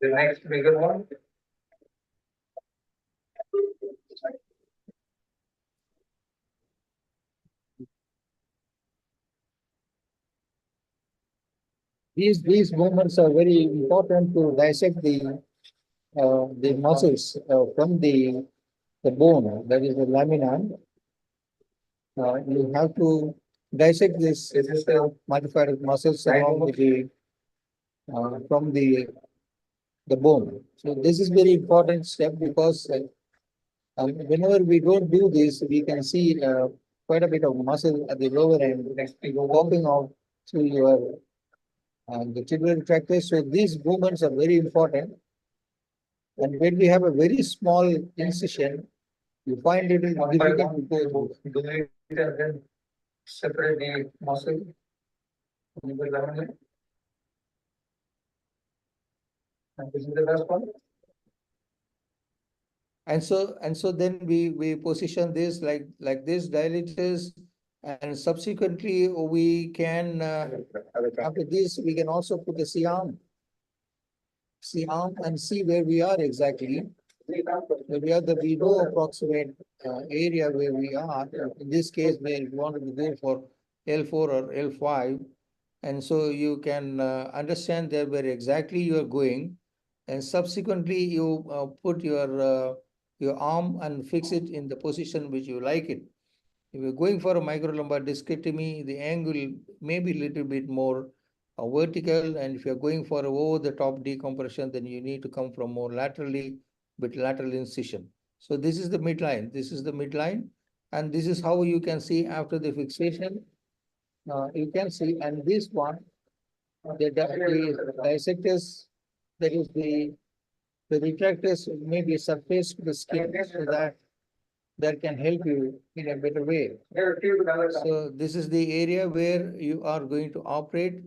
The next bigger one. These movements are very important to dissect the muscles from the bone, that is the lamina. You have to dissect this modified muscles from the bone. So this is very important step because whenever we don't do this, we can see quite a bit of muscle at the lower end popping out through your the tubular retractor. So these movements are very important. And when we have a very small incision, you find it is difficult to do it and then separate the muscle from the lamina. And this is the last one. And so then we position this like this dilators, and subsequently we can after this we can also put a C-arm and see where we are exactly. Where we are the we know approximate area where we are. In this case, where you wanted to go for L4 or L5, and so you can understand there where exactly you are going, and subsequently you put your arm and fix it in the position which you like it. If you're going for a microlumbar discectomy, the angle may be a little bit more vertical, and if you're going for over the top decompression, then you need to come from more laterally with lateral incision. So this is the midline. This is the midline, and this is how you can see after the fixation. You can see, and this one, the dissectors, that is the retractors may be surface to the skin so that can help you in a better way. So this is the area where you are going to operate.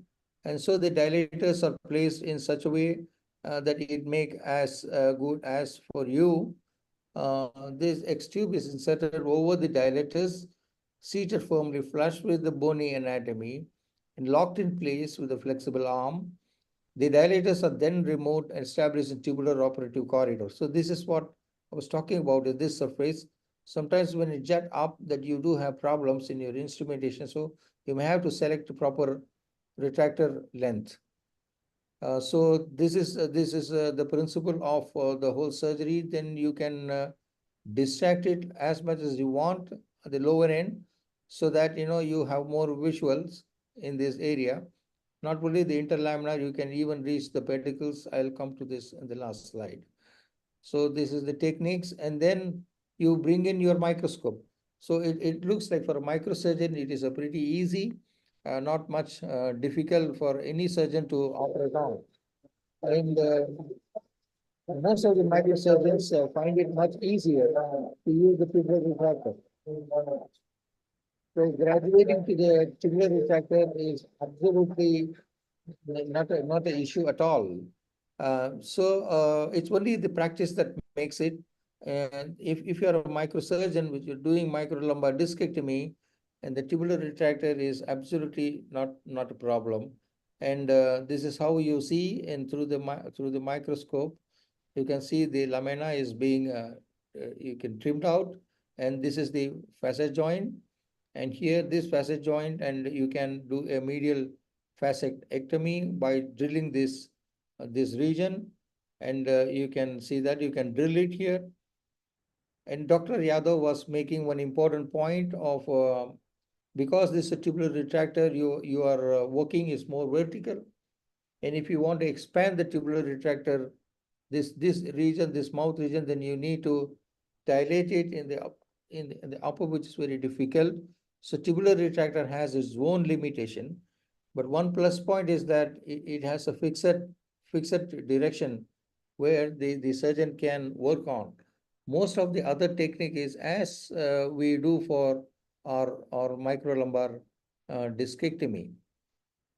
And so the dilators are placed in such a way that it make as good as for you. This X tube is inserted over the dilators, seated firmly flush with the bony anatomy and locked in place with a flexible arm. The dilators are then removed and established in tubular operative corridor. So this is what I was talking about in this surface. Sometimes when you jet up that you do have problems in your instrumentation. So you may have to select the proper retractor length. So this is the principle of the whole surgery. Then you can distract it as much as you want at the lower end so that you have more visuals in this area. Not only the interlaminar, you can even reach the pedicles. I'll come to this in the last slide. So this is the techniques, and then you bring in your microscope. So it looks like for a microsurgeon, it is a pretty easy, not much difficult for any surgeon to operate on. And most of the microsurgeons find it much easier to use the tubular retractor. So graduating to the tubular retractor is absolutely not an issue at all. So it's only the practice that makes it. And if you're a microsurgeon, which you're doing microlumbar discectomy, and the tubular retractor is absolutely not a problem. And this is how you see, and through the microscope, you can see the lamina is being you can trimmed out, and this is the facet joint, and here this facet joint, and you can do a medial facetectomy by drilling this region, and you can see that you can drill it here. And Dr. Yadav was making one important point of because this tubular retractor you are working is more vertical, and if you want to expand the tubular retractor, this region, this mouth region, then you need to dilate it in the upper, which is very difficult. So tubular retractor has its own limitation, but one plus point is that it has a fixed direction where the surgeon can work on. Most of the other technique is as we do for our microlumbar discectomy.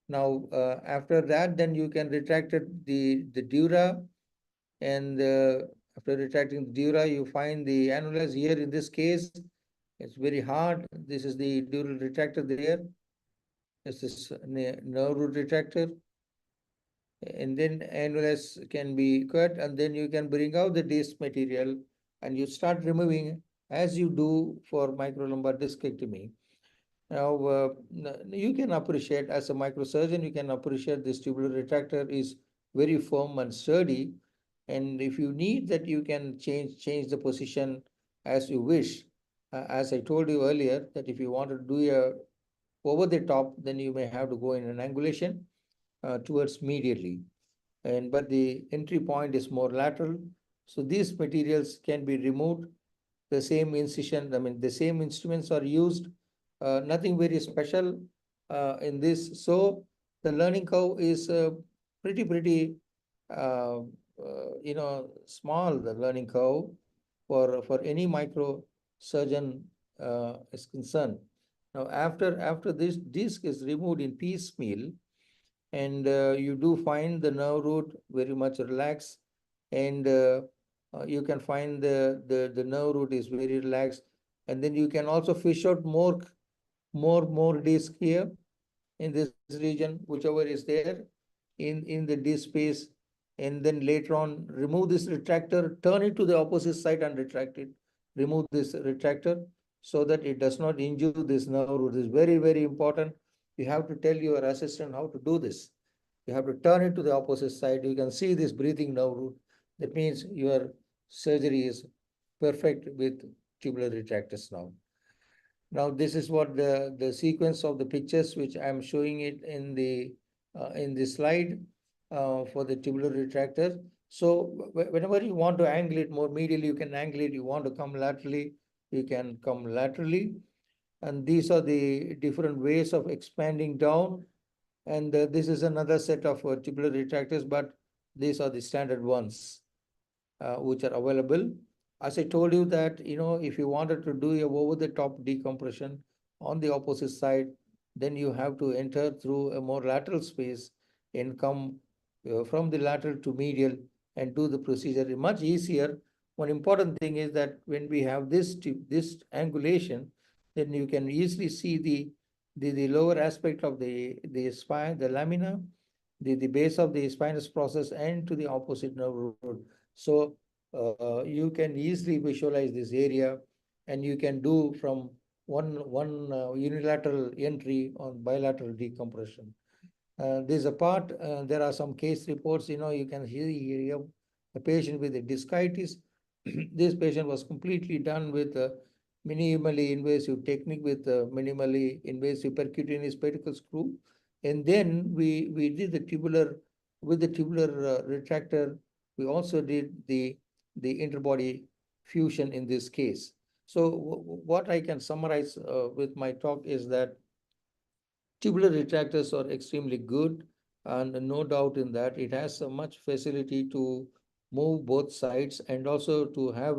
Now, after that, then you can retract the dura, and after retracting the dura, you find the annulus here. In this case, it's very hard. This is the dural retractor there. This is nerve root retractor. And then annulus can be cut, and then you can bring out the disc material, and you start removing as you do for microlumbar discectomy. Now, you can appreciate as a microsurgeon, you can appreciate this tubular retractor is very firm and sturdy. And if you need that, you can change the position as you wish. As I told you earlier, that if you want to do a over the top, then you may have to go in an angulation towards medially. And but the entry point is more lateral. So these materials can be removed. The same incision, I mean, the same instruments are used. Nothing very special in this. So the learning curve is pretty small, the learning curve for any micro surgeon is concerned. Now, after this disc is removed in piecemeal, and you do find the nerve root very much relaxed, and you can find the nerve root is very relaxed, and then you can also fish out more disc here in this region, whichever is there in the disc space, and then later on remove this retractor, turn it to the opposite side and retract it. Remove this retractor so that it does not injure this nerve root. This is very important. You have to tell your assistant how to do this. You have to turn it to the opposite side. You can see this breathing nerve root. That means your surgery is perfect with tubular retractors now. Now, this is what the sequence of the pictures, which I'm showing it in the slide for the tubular retractor. So whenever you want to angle it more medially, you can angle it. You want to come laterally, you can come laterally. And these are the different ways of expanding down. And this is another set of tubular retractors, but these are the standard ones which are available. As I told you that, if you wanted to do a over-the-top decompression on the opposite side, then you have to enter through a more lateral space and come from the lateral to medial and do the procedure much easier. One important thing is that when we have this angulation, then you can easily see the lower aspect of the spine, the lamina, the base of the spinous process, and to the opposite nerve root. So you can easily visualize this area, and you can do from one unilateral entry on bilateral decompression. This apart, there are some case reports. You can see a patient with a discitis. This patient was completely done with a minimally invasive technique with a minimally invasive percutaneous pedicle screw, and then we did the tubular with the tubular retractor. We also did the interbody fusion in this case. So what I can summarize with my talk is that tubular retractors are extremely good, and no doubt in that it has so much facility to move both sides, and also to have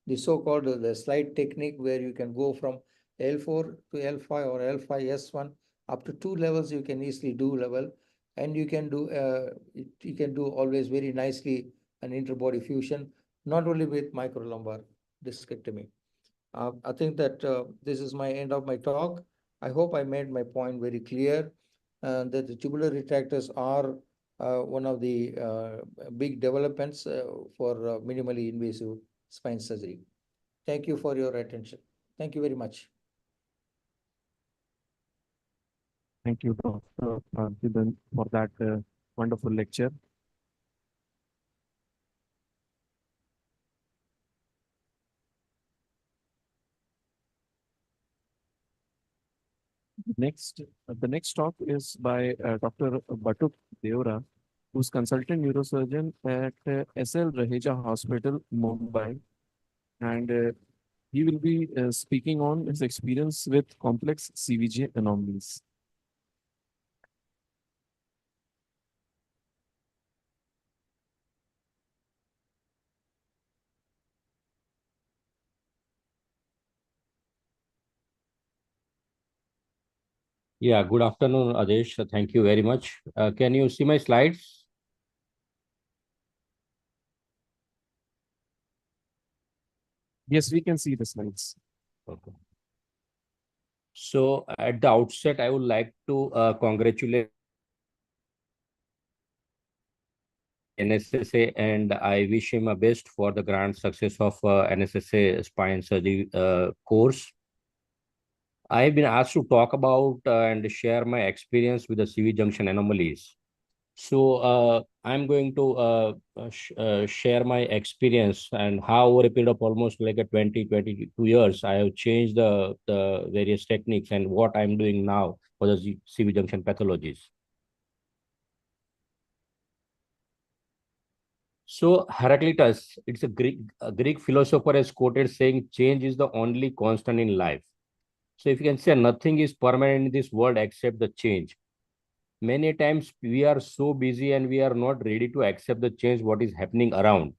the so-called the slide technique, where you can go from L4 to L5 or L5 S1 up to 2 levels. You can easily do level, and you can do always very nicely an interbody fusion, not only with microlumbar discectomy. I think that this is my end of my talk. I hope I made my point very clear, that the tubular retractors are one of the big developments for minimally invasive spine surgery. Thank you for your attention. Thank you very much. Thank you, Dr. Jiban, for that wonderful lecture. The next talk is by Dr. Batuk Deora, who's consultant neurosurgeon at SL Raheja Hospital, Mumbai, and he will be speaking on his experience with complex CVJ anomalies. Yeah, good afternoon, Adesh. Thank you very much. Can you see my slides? Yes, we can see the slides. Okay. So at the outset, I would like to congratulate NSSA, and I wish him a best for the grand success of NSSA spine surgery course. I've been asked to talk about and share my experience with the CV junction anomalies. So I'm going to share my experience and how over a period of almost like a 22 years, I have changed the various techniques and what I'm doing now for the CV junction pathologies. So Heraclitus, it's a Greek philosopher, has quoted saying, "Change is the only constant in life." So if you can say nothing is permanent in this world except the change. Many times we are so busy and we are not ready to accept the change what is happening around.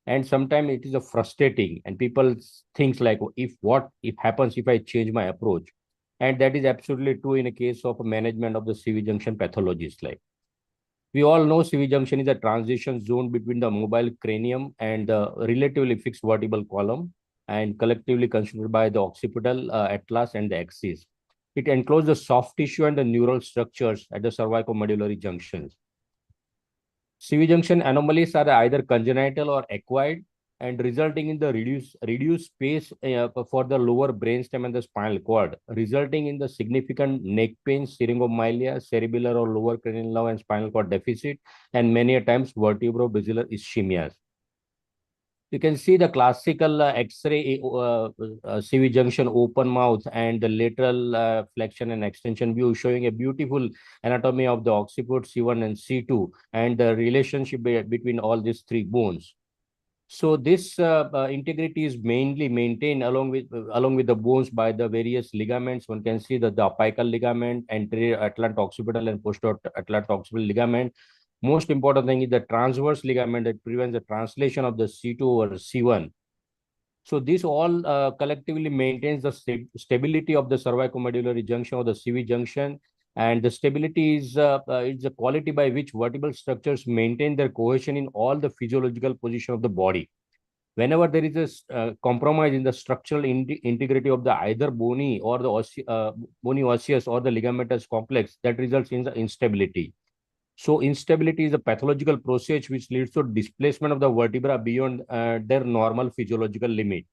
And sometimes it is a frustrating and people thinks like, if happens if I change my approach. And that is absolutely true in a case of management of the CV junction pathologies. Like we all know CV junction is a transition zone between the mobile cranium and the relatively fixed vertebral column and collectively considered by the occipital atlas and the axis. It encloses the soft tissue and the neural structures at the cervicomedullary junctions. CV junction anomalies are either congenital or acquired and resulting in the reduced space for the lower brainstem and the spinal cord, resulting in the significant neck pain, syringomyelia, cerebellar or lower cranial nerve and spinal cord deficit, and many a times vertebrobasilar ischemias. You can see the classical X-ray CV junction open mouth and the lateral flexion and extension view showing a beautiful anatomy of the occiput C1 and C2 and the relationship between all these three bones. So this integrity is mainly maintained along with the bones by the various ligaments. One can see that the apical ligament, anterior atlanto-occipital and posterior atlanto-occipital ligament. Most important thing is the transverse ligament that prevents the translation of the C2 over C1. So this all collectively maintains the stability of the cervicomedullary junction or the CV junction. And the stability is the quality by which vertebral structures maintain their cohesion in all the physiological position of the body. Whenever there is a compromise in the structural integrity of the either bony or the bony osseous or the ligamentous complex, that results in the instability. So instability is a pathological process which leads to displacement of the vertebra beyond their normal physiological limit.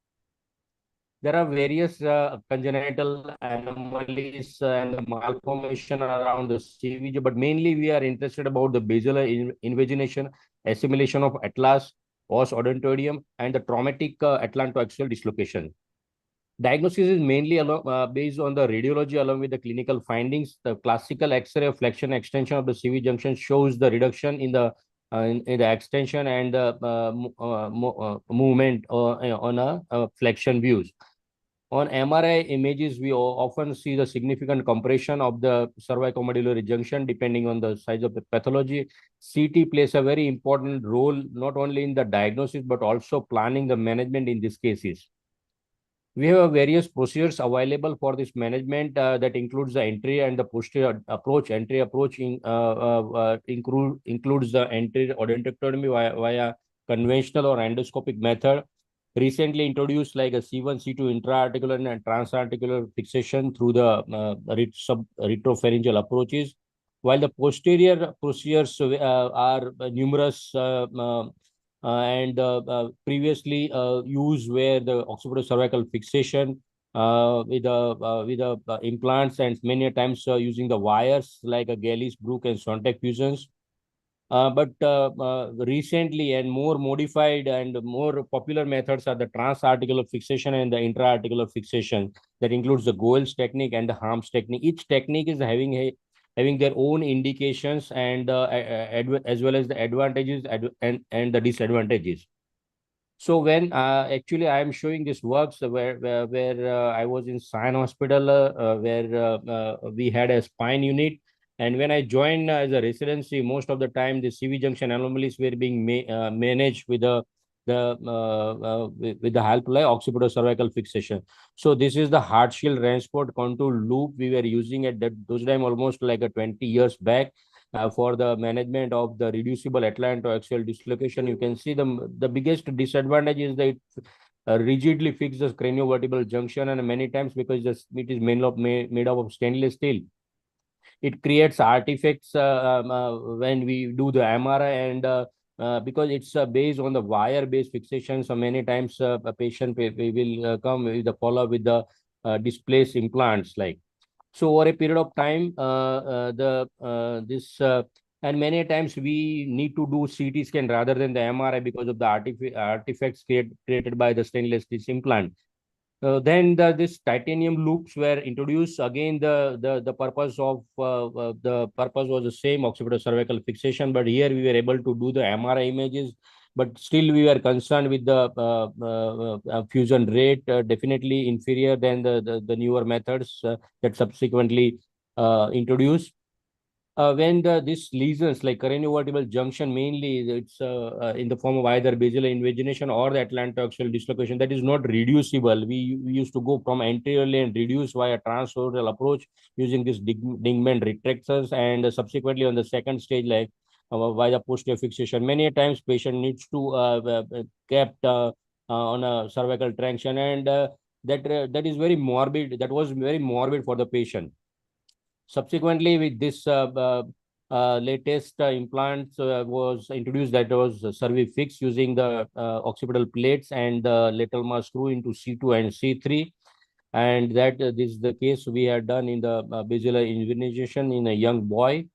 There are various congenital anomalies and the malformation around the CVJ, but mainly we are interested about the basilar invagination, assimilation of atlas, os odontoideum, and the traumatic atlantoaxial dislocation. Diagnosis is mainly based on the radiology along with the clinical findings. The classical X-ray flexion extension of the CV junction shows the reduction in the extension and movement on a flexion views. On MRI images, we often see the significant compression of the cervicomedullary junction depending on the size of the pathology. CT plays a very important role not only in the diagnosis but also planning the management in these cases. We have various procedures available for this management that includes the entry and the posterior approach. Entry approach includes the anterior odontectomy via conventional or endoscopic method. Recently introduced like a C1, C2 intra-articular and trans-articular fixation through the retropharyngeal approaches. While the posterior procedures are numerous and previously used where the occipitocervical fixation with the implants and many times using the wires like a Gallis, Brook and Sontag fusions. But recently and more modified and more popular methods are the trans-articular fixation and the intra-articular fixation that includes the Goel's technique and the Harm's technique. Each technique is having their own indications and as well as the advantages and the disadvantages. So when actually I am showing this works where I was in Sion Hospital where we had a spine unit, and when I joined as a residency, most of the time the CV junction anomalies were being managed with with the help like occipitocervical fixation. So this is the hard shield transport contour loop we were using at those time almost like a 20 years back. For the management of the reducible atlantoaxial dislocation, you can see the biggest disadvantage is that it rigidly fixes the craniovertebral junction, and many times because it is made up of stainless steel, it creates artifacts when we do the MRI and because it's based on the wire-based fixation. So many times a patient will come with the follow with the displace implants like. So over a period of time, and many times we need to do CT scan rather than the MRI because of the artifacts created by the stainless steel implant. Then this titanium loops were introduced. Again, the purpose of the purpose was the same, occipital cervical fixation, but here we were able to do the MRI images. But still, we were concerned with the fusion rate, definitely inferior than the newer methods that subsequently introduced. When these lesions like craniovertebral junction, mainly it's in the form of either basilar invagination or the atlantoaxial dislocation that is not reducible. We used to go from anteriorly and reduce via transoral approach using this Dingman retractors, and subsequently on the second stage like via posterior fixation. Many times patient needs to kept on a cervical traction, and that is very morbid. That was very morbid for the patient. Subsequently, with this latest implants was introduced, that was cervifix using the occipital plates and the lateral mass screw into C2 and C3. And that this is the case we had done in the basilar invagination in a young boy.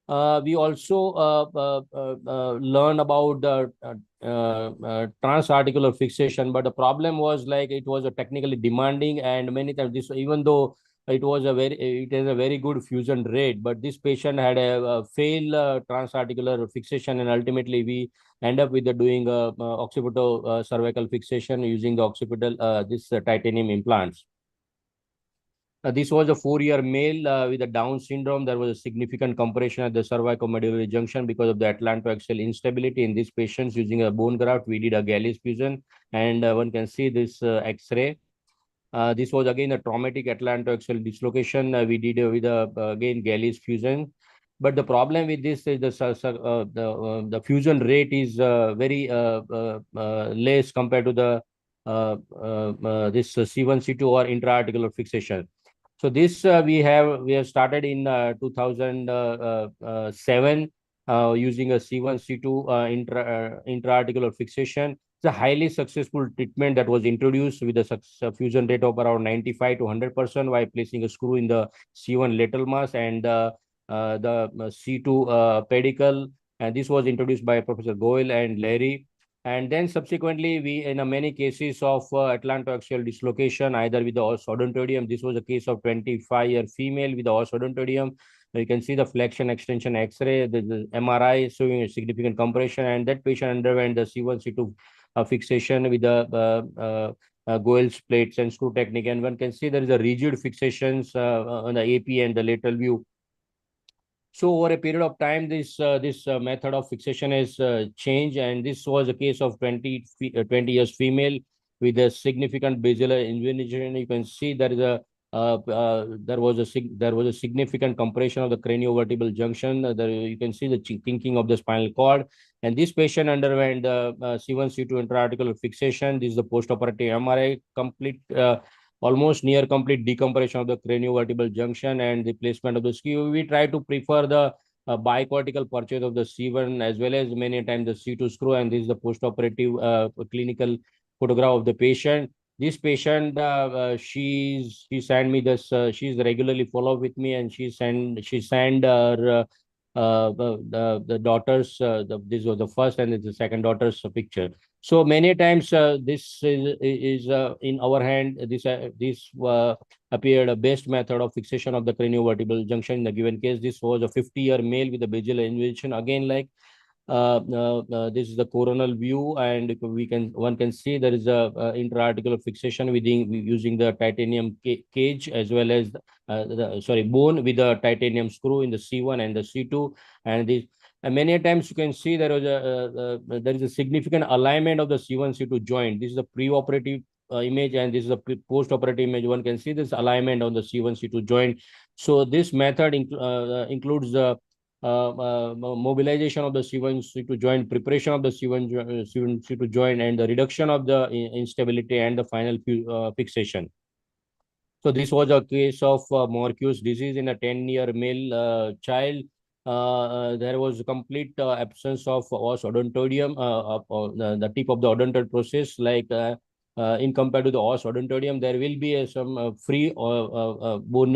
We also learn about the transarticular fixation, but the problem was like it was a technically demanding, and many times this, even though it is a very good fusion rate, but this patient had a failed transarticular fixation, and ultimately we end up with doing occipital cervical fixation using the occipital this titanium implants. This was a 4-year male with a Down syndrome. There was a significant compression at the cervicomedullary junction because of the atlantoaxial instability in these patients. Using a bone graft, we did a Galley's fusion, and one can see this X-ray. This was again a traumatic atlantoaxial dislocation. We did with again Galley's fusion. But the problem with this is the fusion rate is very less compared to the this C1, C2 or intra-articular fixation. So this we have started in 2007 using a C1, C2 intra-articular fixation. It's a highly successful treatment that was introduced with a fusion rate of around 95 to 100% by placing a screw in the C1 lateral mass and the C2 pedicle. And this was introduced by Professor Goel and Larry. And then subsequently, we in many cases of atlantoaxial dislocation, either with the os odontodium. This was a case of 25-year female with the os odontodium. You can see the flexion extension X-ray, the MRI showing a significant compression, and that patient underwent the C1, C2 fixation with the Goel's plates and screw technique. And one can see there is a rigid fixations on the AP and the lateral view. So over a period of time, this method of fixation has changed, and this was a case of 20 years female with a significant basilar invasion. You can see there is a there was a significant compression of the craniovertebral junction. There you can see the kinking of the spinal cord, and this patient underwent C1, C2 intra-articular fixation. This is the post-operative MRI, complete almost near complete decompression of the craniovertebral junction and the placement of the screw. We try to prefer the bicortical purchase of the C1 as well as many times the C2 screw, and this is the post-operative clinical photograph of the patient. This patient, she sent me this. She's regularly follow with me, and she sent her the daughters. This was the first, and it's the second daughter's picture. So many times this is in our hand. This appeared a best method of fixation of the craniovertebral junction in the given case. This was a 50-year male with a basilar invasion. Again, like this is the coronal view, and one can see there is a intra-articular fixation within using the titanium cage as well as bone with the titanium screw in the C1 and the C2, and this. And many times you can see there is a significant alignment of the C1 C2 joint. This is a pre-operative image, and this is a post-operative image. One can see this alignment on the C1 C2 joint. So this method includes the mobilization of the C1 C2 joint, preparation of the C1 C2 joint, and the reduction of the instability and the final fixation. So this was a case of Morque's disease in a 10-year male child. There was complete absence of os odontodium, the tip of the odontoid process, like in compared to the os odontodium, there will be some free bony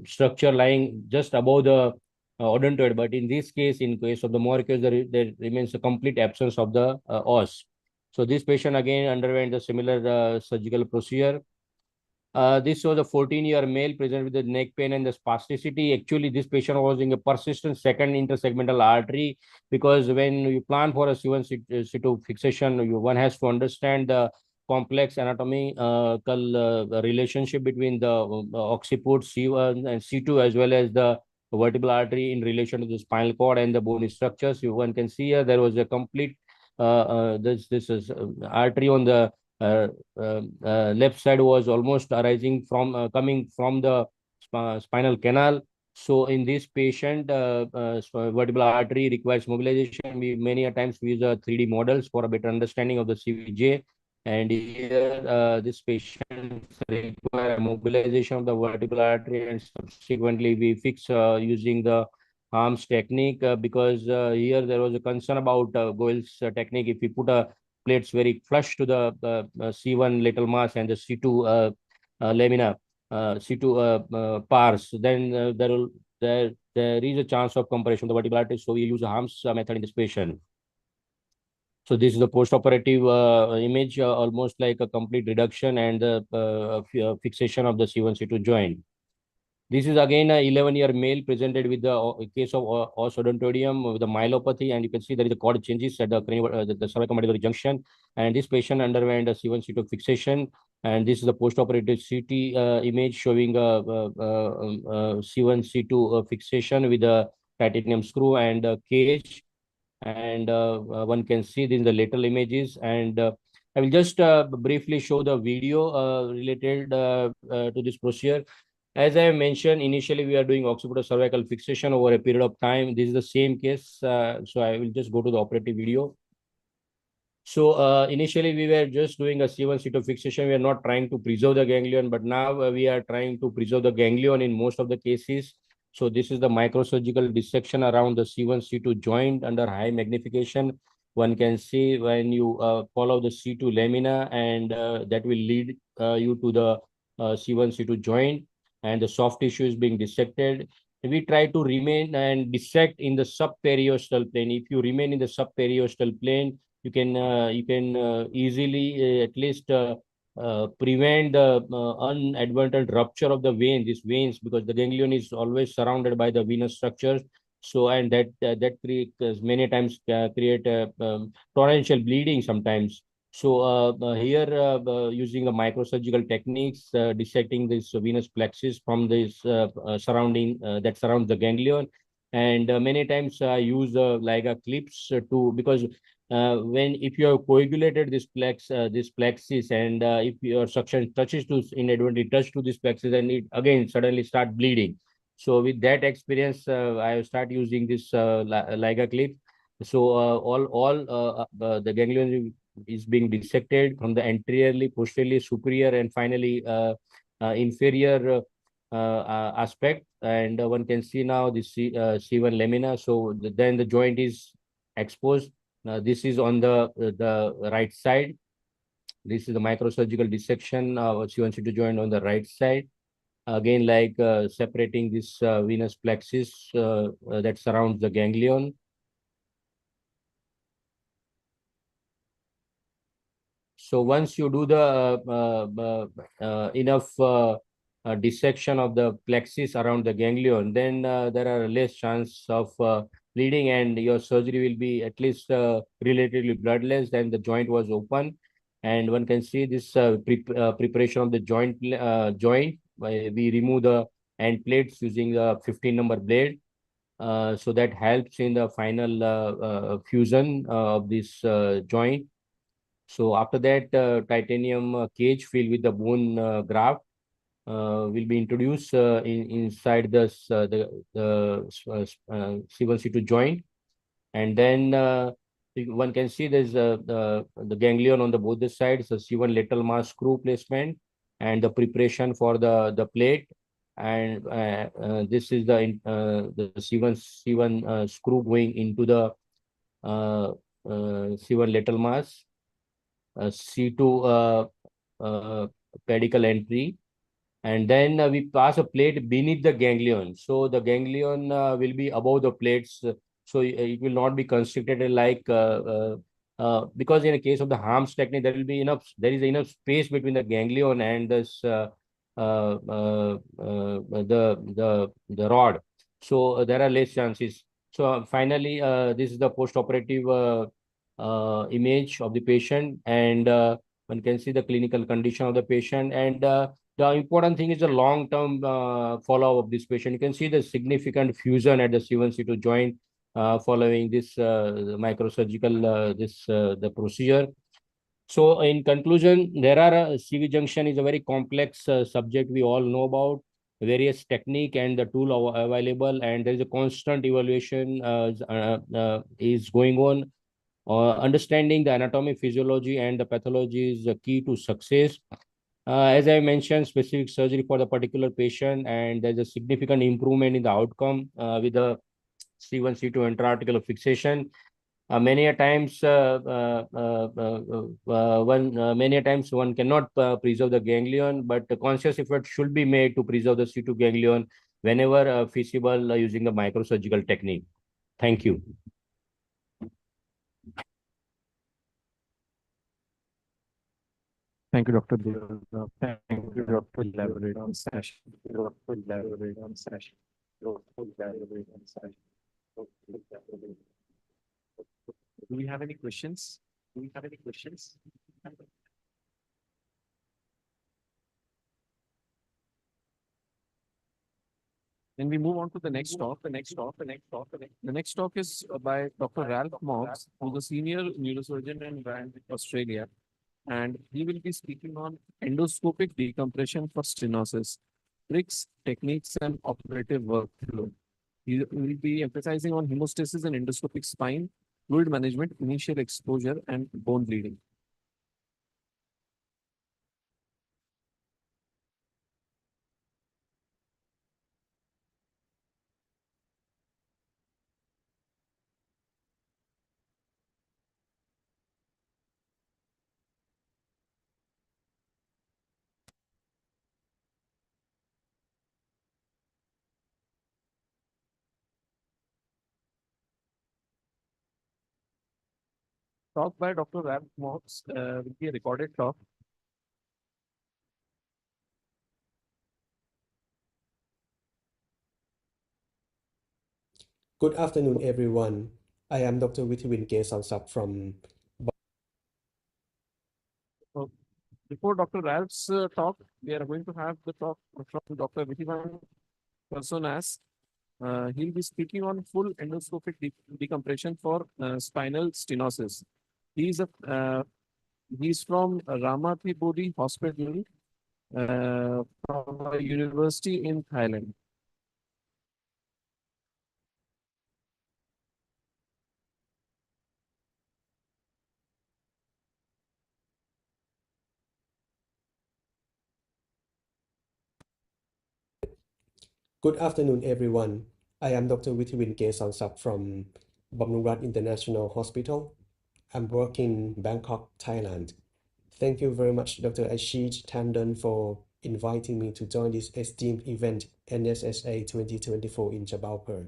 structure lying just above the odontoid. But in this case, in case of the Morqueus, there remains a complete absence of the os. So this patient again underwent a similar surgical procedure. This was a 14-year male present with the neck pain and the spasticity. Actually, this patient was in a persistent second intersegmental artery, because when you plan for a C1 C2 fixation, one has to understand the complex anatomical relationship between the occiput C1 and C2, as well as the vertebral artery in relation to the spinal cord and the bony structures. One can see here there was a complete this is artery on the left side was almost arising from coming from the spinal canal. So in this patient, vertebral artery requires mobilization. We many a times we use 3D models for a better understanding of the CVJ. And here, this patient require mobilization of the vertebral artery, and subsequently we fix using the arms technique, because here there was a concern about Goel's technique. If we put a plates very flush to the C1 lateral mass and the C2 lamina, C2 pars, then there is a chance of compression of the vertebral artery. So we use a Harms method in this patient. So this is the post-operative image, almost like a complete reduction and the fixation of the C1 C2 joint. This is again a 11-year male presented with the case of os odontodium with the myelopathy, and you can see there is a cord changes at the the cervicomandibular junction, and this patient underwent a C1 C2 fixation, and this is the postoperative CT image showing a C1 C2 fixation with a titanium screw and a cage, and one can see this in the lateral images. And I will just briefly show the video related to this procedure. As I mentioned, initially we are doing occipital cervical fixation over a period of time. This is the same case. So I will just go to the operative video. So initially we were just doing a C1 C2 fixation. We are not trying to preserve the ganglion, but now we are trying to preserve the ganglion in most of the cases. So this is the microsurgical dissection around the C1 C2 joint under high magnification. One can see when you follow the C2 lamina, and that will lead you to the C1 C2 joint, and the soft tissue is being dissected. We try to remain and dissect in the subperiosteal plane. If you remain in the subperiosteal plane, you can easily at least prevent the unadvertent rupture of the vein, these veins, because the ganglion is always surrounded by the venous structures. So, and that creates many times create torrential bleeding sometimes. So here, using the microsurgical techniques, dissecting this venous plexus from this surrounding that surrounds the ganglion, and many times I use Liga clips to, because when if you have coagulated this plexus, and if your suction touches to inadvertently touch to this plexus, and it again suddenly start bleeding. So with that experience, I start using this Liga clip. So the ganglion is being dissected from the anteriorly, posteriorly, superior, and finally inferior aspect. And one can see now the C1 lamina. So then the joint is exposed. This is on the right side. This is the microsurgical dissection of C1 C2 joint on the right side. Again, like separating this venous plexus that surrounds the ganglion. So once you do the enough dissection of the plexus around the ganglion, then there are less chance of bleeding, and your surgery will be at least relatively bloodless. Then the joint was open, and one can see this preparation of the joint. We remove the end plates using a 15 number blade. So that helps in the final fusion of this joint. So after that, titanium cage filled with the bone graft will be introduced inside the C1 C2 joint, and then one can see there's the ganglion on the both the sides, the C1 lateral mass screw placement, and the preparation for the plate, and this is the C1 screw going into the C1 lateral mass. C2 pedicle entry, and then we pass a plate beneath the ganglion. So the ganglion will be above the plates, so it will not be constricted like because in a case of the Harm's technique, there is enough space between the ganglion and this the rod. So there are less chances. So finally, this is the post-operative image of the patient, and one can see the clinical condition of the patient, and the important thing is the long-term follow-up of this patient. You can see the significant fusion at the C1, C2 joint following this microsurgical the procedure. So in conclusion, there are CV junction is a very complex subject we all know about, various technique and the tool available, and there is a constant evaluation is going on. Understanding the anatomy, physiology, and the pathology is the key to success. As I mentioned, specific surgery for the particular patient, and there's a significant improvement in the outcome with the C1, C2 intra-articular fixation. Many a times, many a times one cannot preserve the ganglion, but the conscious effort should be made to preserve the C2 ganglion whenever feasible using the microsurgical technique. Thank you. Thank you, Dr. Dev. Thank you, Dr. Elaborate on session. Dr. Elaborate on session. Dr. Elaborate on session. Do we have any questions? Do we have any questions? Then we move on to the next talk. The next talk is by Dr. Ralph Moggs, who's a senior neurosurgeon in Brand, Australia, and he will be speaking on endoscopic decompression for stenosis, tricks, techniques, and operative workflow. He will be emphasizing on hemostasis and endoscopic spine, fluid management, initial exposure, and bone bleeding. Talk by Dr. Ralph Moggs will be a recorded talk. Good afternoon, everyone. I am Dr. Withiwin Kesansap from. Before Dr. Ralph's talk, we are going to have the talk from Dr. Vithivan Personas. He'll be speaking on full endoscopic decompression for spinal stenosis. He's from Ramathi Bodhi Hospital from a university in Thailand. Good afternoon, everyone. I am Dr. Withiwin Kesansap from Bamrungrad International Hospital. I'm working in Bangkok, Thailand. Thank you very much, Dr. Ashish Tandon, for inviting me to join this esteemed event, NSSA 2024 in Jabalpur.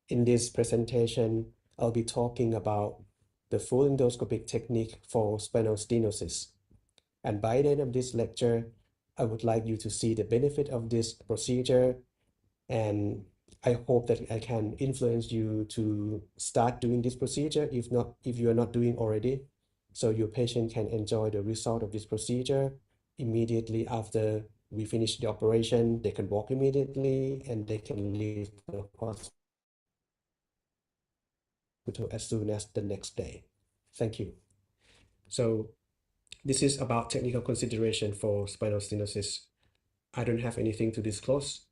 In this presentation, I'll be talking about the full endoscopic technique for spinal stenosis. And by the end of this lecture, I would like you to see the benefit of this procedure, and I hope that I can influence you to start doing this procedure if you are not doing already, so your patient can enjoy the result of this procedure immediately after we finish the operation. They can walk immediately and they can leave the hospital as soon as the next day. Thank you. So this is about technical consideration for spinal stenosis. I don't have anything to disclose.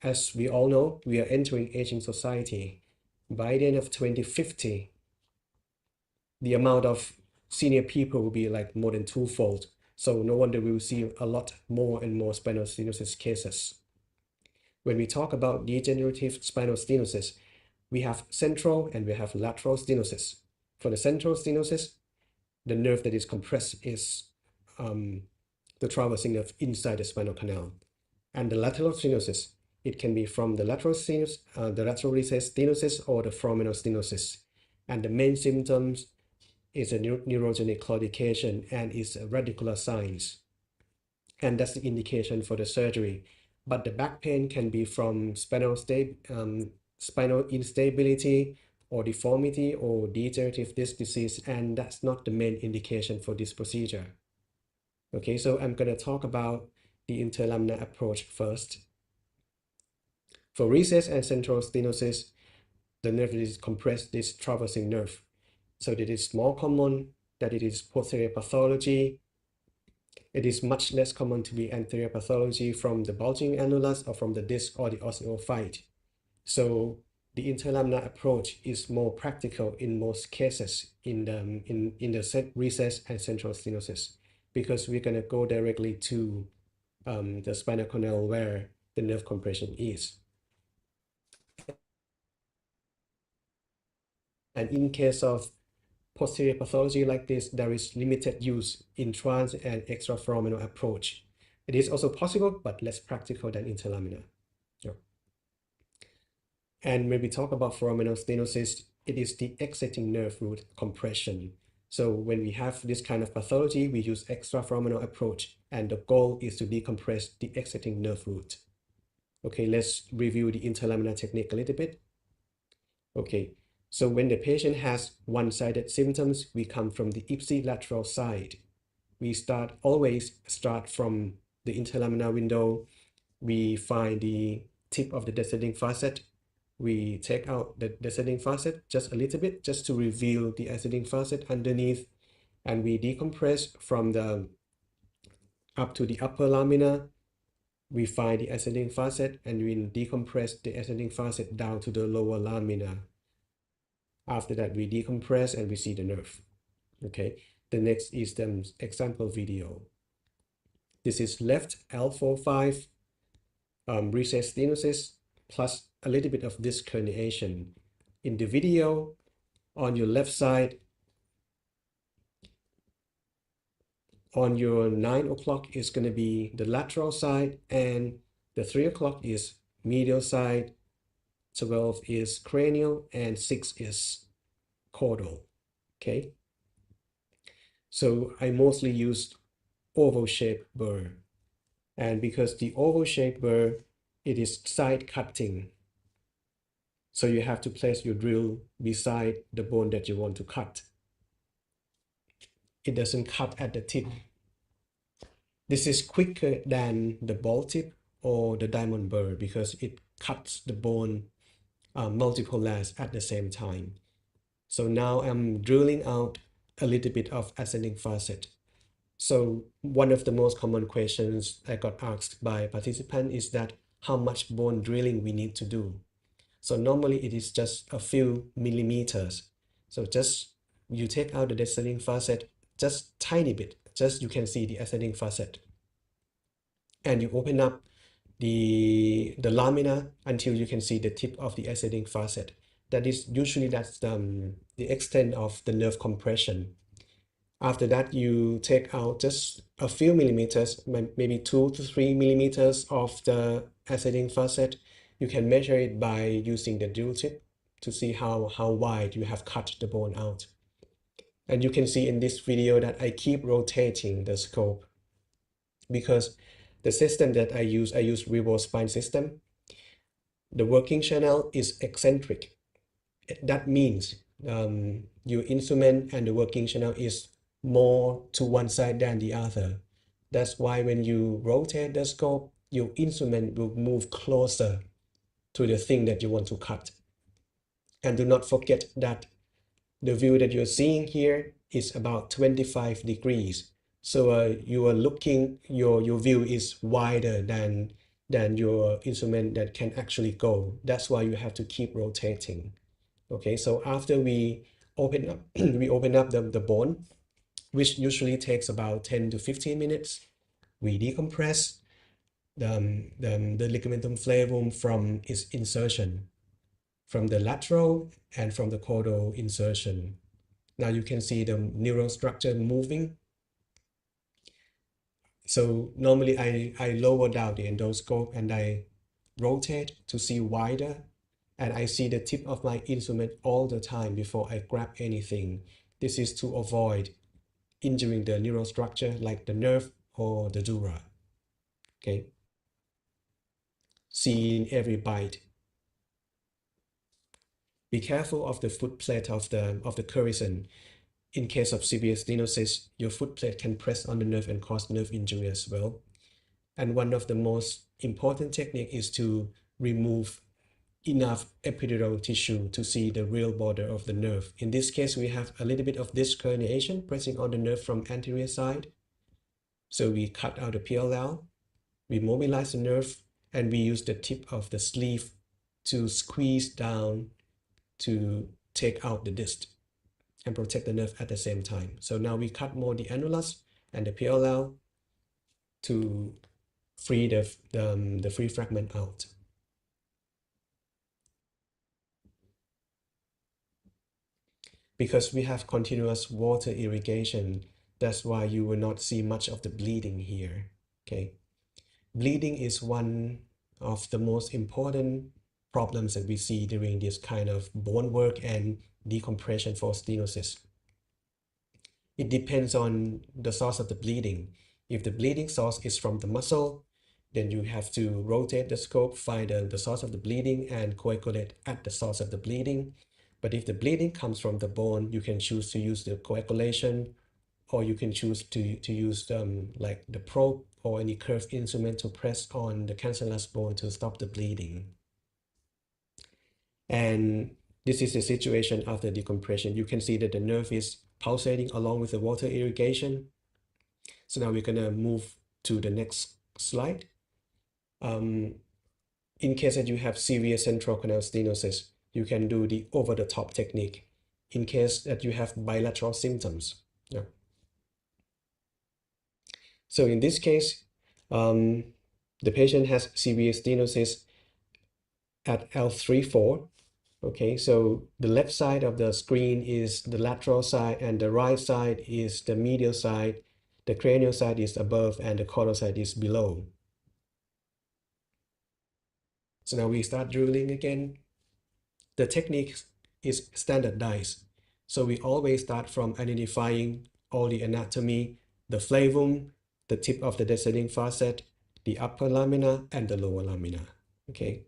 As we all know, we are entering aging society. By the end of 2050, the amount of senior people will be like more than twofold. So no wonder we will see a lot more and more spinal stenosis cases. When we talk about degenerative spinal stenosis, we have central and we have lateral stenosis. For the central stenosis, the nerve that is compressed is the traversing nerve inside the spinal canal. And the lateral stenosis, it can be from the lateral the lateral recess stenosis or the foraminal stenosis. And the main symptoms is a neurogenic claudication and is a radicular signs. And that's the indication for the surgery. But the back pain can be from spinal instability or deformity or degenerative disc disease, and that's not the main indication for this procedure. Okay, so I'm going to talk about the interlaminar approach first. For recess and central stenosis, the nerve is compressed, this traversing nerve. So it is more common that it is posterior pathology. It is much less common to be anterior pathology from the bulging annulus or from the disc or the osteophyte. So the interlaminar approach is more practical in most cases in the recess and central stenosis, because we're going to go directly to the spinal canal where the nerve compression is. And in case of posterior pathology like this, there is limited use in trans and extraforaminal approach. It is also possible, but less practical than interlaminar. Yeah. And when we talk about foraminal stenosis, it is the exiting nerve root compression. So when we have this kind of pathology, we use extraforaminal approach, and the goal is to decompress the exiting nerve root. Okay, let's review the interlaminar technique a little bit. Okay, so when the patient has one-sided symptoms, we come from the ipsilateral side. We always start from the interlaminar window. We find the tip of the descending facet. We take out the descending facet just a little bit, just to reveal the ascending facet underneath. And we decompress from the up to the upper lamina. We find the ascending facet and we decompress the ascending facet down to the lower lamina. After that, we decompress and we see the nerve. Okay, the next is the example video. This is left L45 recess stenosis plus a little bit of disc herniation. In the video, on your left side, on your 9 o'clock is going to be the lateral side, and the 3 o'clock is medial side, 12 is cranial, and 6 is caudal. Okay, so I mostly used oval shaped burr, and because the oval shaped burr, it is side cutting, so you have to place your drill beside the bone that you want to cut. It doesn't cut at the tip. This is quicker than the ball tip or the diamond burr because it cuts the bone multiple layers at the same time. So now I'm drilling out a little bit of ascending facet. So one of the most common questions I got asked by participants is that how much bone drilling we need to do. So normally it is just a few millimeters. So just you take out the descending facet, just tiny bit, just you can see the ascending facet. And you open up the lamina until you can see the tip of the ascending facet. That is usually that's the extent of the nerve compression. After that, you take out just a few millimeters, maybe 2 to 3 millimeters of the ascending facet. You can measure it by using the drill tip to see how wide you have cut the bone out. And you can see in this video that I keep rotating the scope because the system that I use reverse spine system. The working channel is eccentric. That means your instrument and the working channel is more to one side than the other. That's why when you rotate the scope, your instrument will move closer to the thing that you want to cut. And do not forget that the view that you're seeing here is about 25 degrees. So you are looking, your view is wider than your instrument that can actually go. That's why you have to keep rotating. Okay, so after we open up the bone, which usually takes about 10 to 15 minutes, we decompress the ligamentum flavum from its insertion, from the lateral and from the caudal insertion. Now you can see the neural structure moving. So normally I lower down the endoscope and I rotate to see wider, and I see the tip of my instrument all the time before I grab anything. This is to avoid injuring the neural structure like the nerve or the dura. Okay. See in every bite. Be careful of the footplate of the chorizen. In case of severe stenosis, your footplate can press on the nerve and cause nerve injury as well. And one of the most important technique is to remove enough epidural tissue to see the real border of the nerve. In this case, we have a little bit of disc herniation pressing on the nerve from anterior side. So we cut out the PLL, we mobilize the nerve, and we use the tip of the sleeve to squeeze down to take out the disc and protect the nerve at the same time. So now we cut more the annulus and the PLL to free the free fragment out. Because we have continuous water irrigation, that's why you will not see much of the bleeding here. Okay, bleeding is one of the most important problems that we see during this kind of bone work and decompression for stenosis. It depends on the source of the bleeding. If the bleeding source is from the muscle, then you have to rotate the scope, find the source of the bleeding and coagulate at the source of the bleeding. But if the bleeding comes from the bone, you can choose to use the coagulation, or you can choose to use like the probe or any curved instrument to press on the cancellous bone to stop the bleeding. And this is the situation after decompression. You can see that the nerve is pulsating along with the water irrigation. So now we're gonna move to the next slide. In case that you have severe central canal stenosis, you can do the over-the-top technique. In case that you have bilateral symptoms. Yeah. So in this case, the patient has severe stenosis at L3-4. Okay, so the left side of the screen is the lateral side and the right side is the medial side. The cranial side is above and the caudal side is below. So now we start drilling again. The technique is standardized. So we always start from identifying all the anatomy, the flavum, the tip of the descending facet, the upper lamina, and the lower lamina. Okay.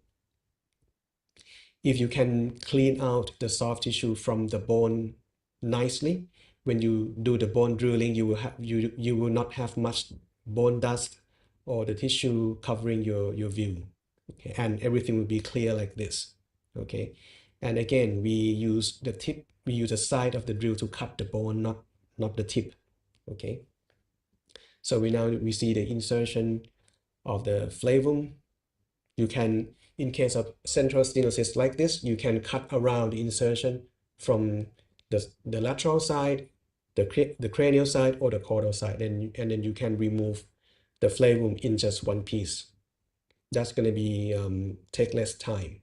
If you can clean out the soft tissue from the bone nicely, when you do the bone drilling, you will not have much bone dust or the tissue covering your view. Okay, and everything will be clear like this. Okay, and again we use the tip, we use the side of the drill to cut the bone, not the tip. Okay, so we see the insertion of the flavum. You can, in case of central stenosis like this, you can cut around the insertion from the lateral side, the cranial side, or the caudal side, and then you can remove the flavum in just one piece. That's going to be take less time.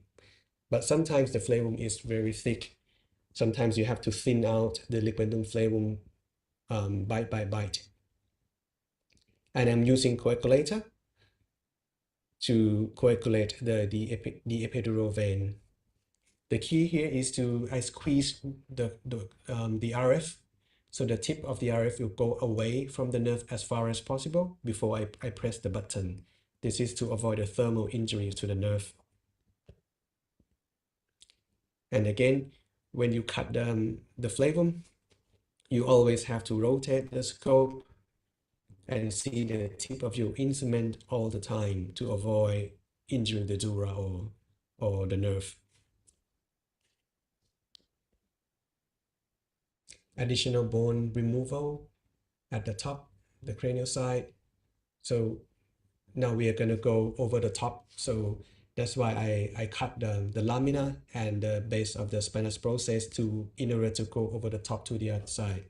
But sometimes the flavum is very thick. Sometimes you have to thin out the ligamentum flavum bite by bite. And I'm using coagulator to coagulate the epidural vein. The key here is I squeeze the RF, so the tip of the RF will go away from the nerve as far as possible before I press the button. This is to avoid a thermal injury to the nerve. And again, when you cut the flavum, you always have to rotate the scope and see the tip of your instrument all the time to avoid injuring the dura or the nerve. Additional bone removal at the top, the cranial side. So now we are going to go over the top. So that's why I cut the lamina and the base of the spinous process in order to go over the top to the other side.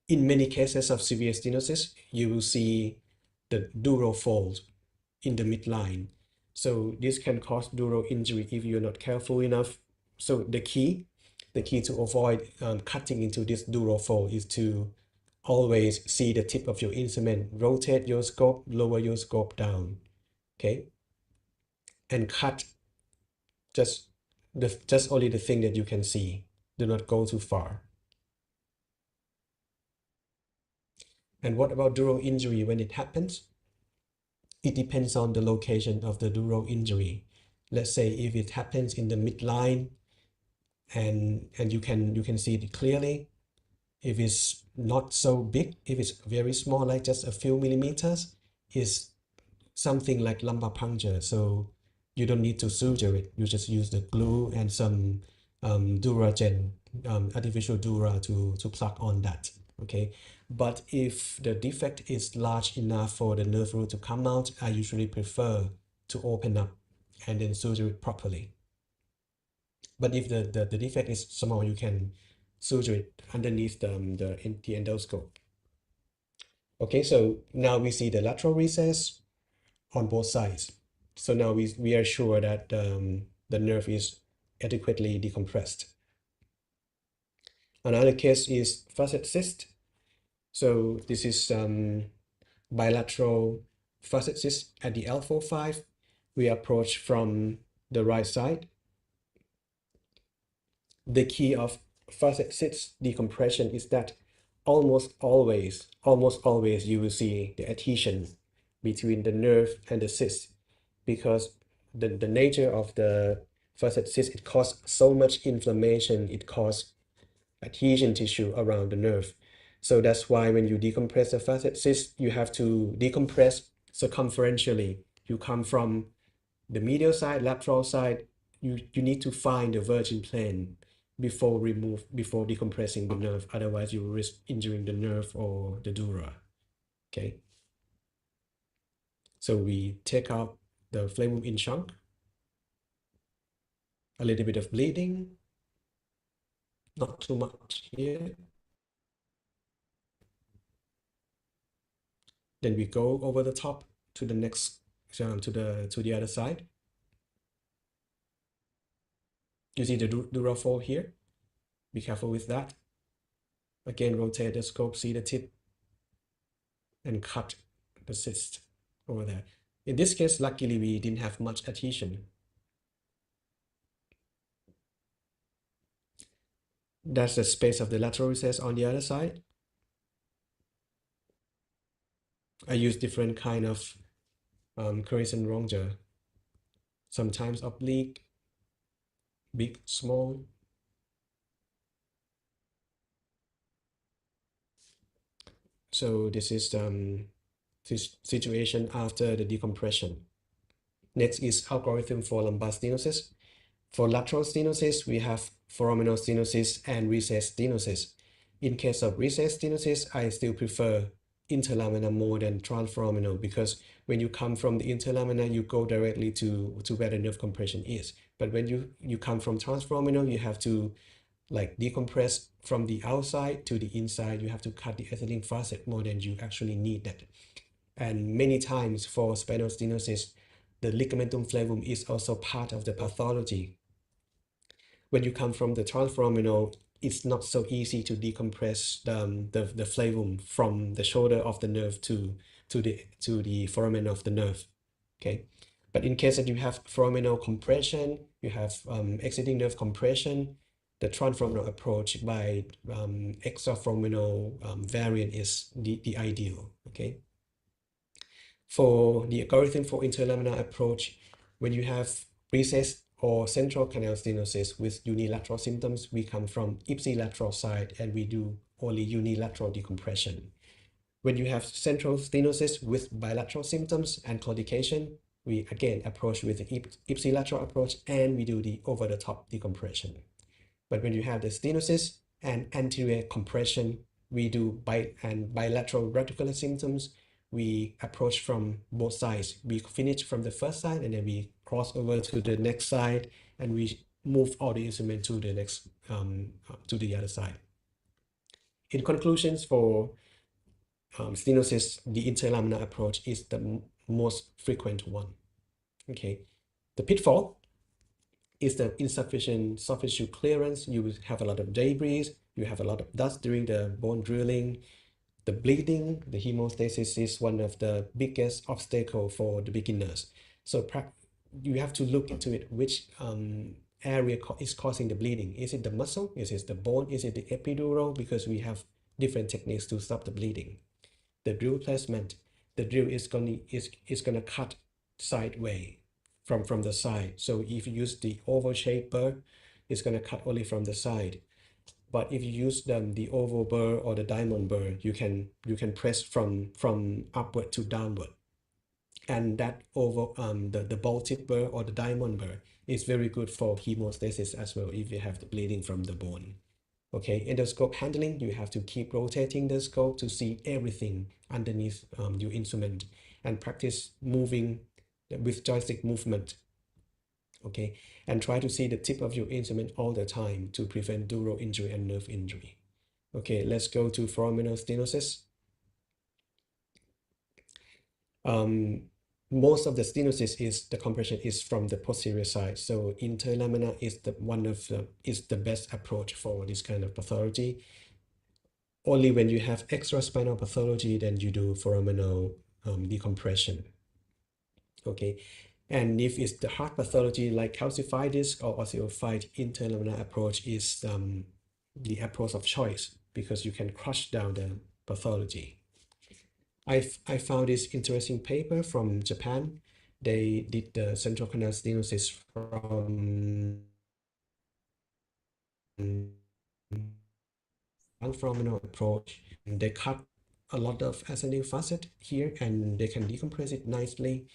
In many cases of severe stenosis, you will see the dural fold in the midline. So this can cause dural injury if you're not careful enough. So the key the key to avoid cutting into this dural fold is to always see the tip of your instrument, rotate your scope, lower your scope down, okay? And cut just only the thing that you can see. Do not go too far. And what about dural injury when it happens? It depends on the location of the dural injury. Let's say if it happens in the midline and you can see it clearly. If it's not so big, if it's very small, like just a few millimeters, is something like lumbar puncture. So you don't need to suture it. You just use the glue and some Duragen, artificial dura to plug on that. Okay. But if the defect is large enough for the nerve root to come out, I usually prefer to open up and then suture it properly. But if the defect is small, you can suture it underneath the endoscope. Okay, so now we see the lateral recess on both sides. So now we are sure that the nerve is adequately decompressed. Another case is facet cyst. So this is bilateral facet cyst at the L45. We approach from the right side. The key of facet cyst decompression is that almost always you will see the adhesion between the nerve and the cyst, because the nature of the facet cyst, it causes so much inflammation, it causes adhesion tissue around the nerve. So that's why when you decompress the facet cyst, you have to decompress circumferentially. You come from the medial side, lateral side, you need to find the virgin plane before decompressing the nerve. Otherwise, you risk injuring the nerve or the dura. Okay. So we take out the flavum in chunk, a little bit of bleeding, not too much here. Then we go over the top to the next, to the other side. You see the dura fold here. Be careful with that. Again, rotate the scope, see the tip, and cut the cyst over there. In this case, luckily, we didn't have much adhesion. That's the space of the lateral recess on the other side. I use different kind of crescent ronger, sometimes oblique, big, small. So this is this situation after the decompression. Next is algorithm for lumbar stenosis. For lateral stenosis, we have foraminal stenosis and recess stenosis. In case of recess stenosis, I still prefer interlaminar more than transforaminal, because when you come from the interlaminar, you go directly to where the nerve compression is. But when you come from transforaminal, you have to like decompress from the outside to the inside. You have to cut the ethylene facet more than you actually need that. And many times for spinal stenosis, the ligamentum flavum is also part of the pathology. When you come from the transforaminal, it's not so easy to decompress the flavum from the shoulder of the nerve to the foramen of the nerve. Okay, but in case that you have foraminal compression, you have exiting nerve compression, the transforaminal approach by extraforaminal variant is the ideal. Okay. For the algorithm for interlaminar approach, when you have recess or central canal stenosis with unilateral symptoms, we come from ipsilateral side and we do only unilateral decompression. When you have central stenosis with bilateral symptoms and claudication, we again approach with the ipsilateral approach and we do the over-the-top decompression. But when you have the stenosis and anterior compression, we do bilateral radicular symptoms. We approach from both sides. We finish from the first side and then we cross over to the next side and we move all the instrument to the next to the other side. In conclusions, for stenosis, the interlaminar approach is the most frequent one. Okay, the pitfall is the insufficient soft tissue clearance. You will have a lot of debris, you have a lot of dust during the bone drilling. The bleeding, the hemostasis is one of the biggest obstacle for the beginners. So you have to look into it, which area is causing the bleeding. Is it the muscle? Is it the bone? Is it the epidural? Because we have different techniques to stop the bleeding. The drill placement, the drill is gonna cut sideways from the side. So if you use the oval shaped burr, it's gonna cut only from the side. But if you use the oval burr or the diamond burr, you can press from upward to downward. And that oval the ball tip burr or the diamond burr is very good for hemostasis as well if you have the bleeding from the bone. Okay, endoscope handling, you have to keep rotating the scope to see everything underneath your instrument and practice moving with joystick movement. Okay, and try to see the tip of your instrument all the time to prevent dural injury and nerve injury. Okay, let's go to foraminal stenosis. Most of the stenosis is the compression is from the posterior side. So interlaminar is the best approach for this kind of pathology. Only when you have extraspinal pathology, then you do foraminal decompression. Okay, and if it's the heart pathology like calcified disc or osteophyte, interlaminar approach is the approach of choice because you can crush down the pathology. I found this interesting paper from Japan. They did the central canal stenosis from foraminal approach. They cut a lot of ascending facet here and they can decompress it nicely.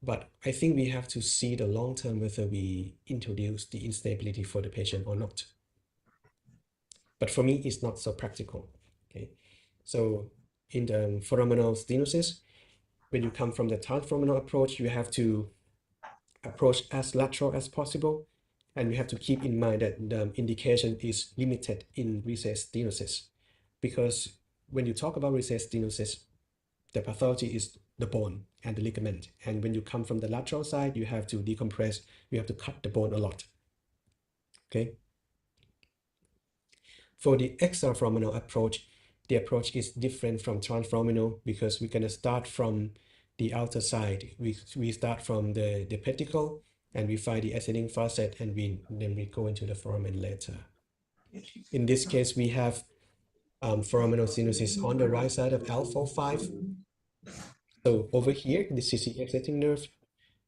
But I think we have to see the long term whether we introduce the instability for the patient or not. But for me, it's not so practical. Okay, so in the foraminal stenosis, when you come from the transforaminal approach, you have to approach as lateral as possible. And you have to keep in mind that the indication is limited in recessed stenosis. Because when you talk about recessed stenosis, the pathology is the bone and the ligament. And when you come from the lateral side, you have to decompress, you have to cut the bone a lot. Okay. For the extraforaminal approach, the approach is different from transforaminal because we're going to start from the outer side. We start from the pedicle and we find the ascending facet and then we go into the foramen later. In this case, we have foraminal stenosis on the right side of L45. So over here, this is the exiting nerve.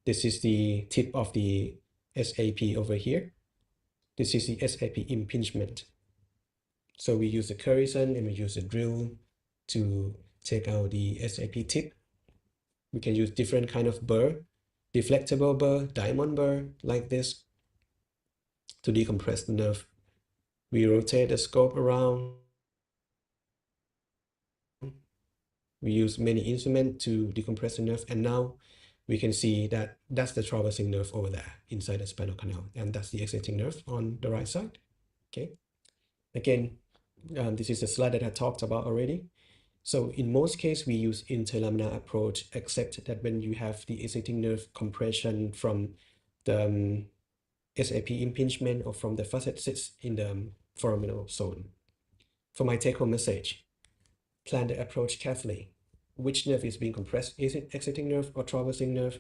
This is the tip of the SAP over here. This is the SAP impingement. So we use the Curison and we use a drill to take out the SAP tip. We can use different kind of burr, deflectable burr, diamond burr, like this, to decompress the nerve. We rotate the scope around. We use many instruments to decompress the nerve, and now we can see that that's the traversing nerve over there inside the spinal canal, and that's the exiting nerve on the right side. Okay. Again, this is a slide that I talked about already. So in most cases, we use interlaminar approach, except that when you have the exiting nerve compression from the SAP impingement or from the facet sits in the foraminal zone. For my take-home message, plan the approach carefully. Which nerve is being compressed? Is it exiting nerve or traversing nerve?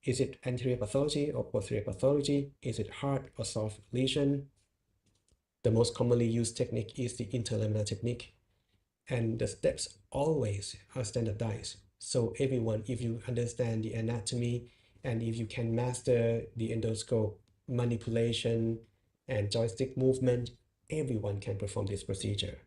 Is it anterior pathology or posterior pathology? Is it hard or soft lesion? The most commonly used technique is the interlaminar technique. And the steps always are standardized. So everyone, if you understand the anatomy and if you can master the endoscope manipulation and joystick movement, everyone can perform this procedure.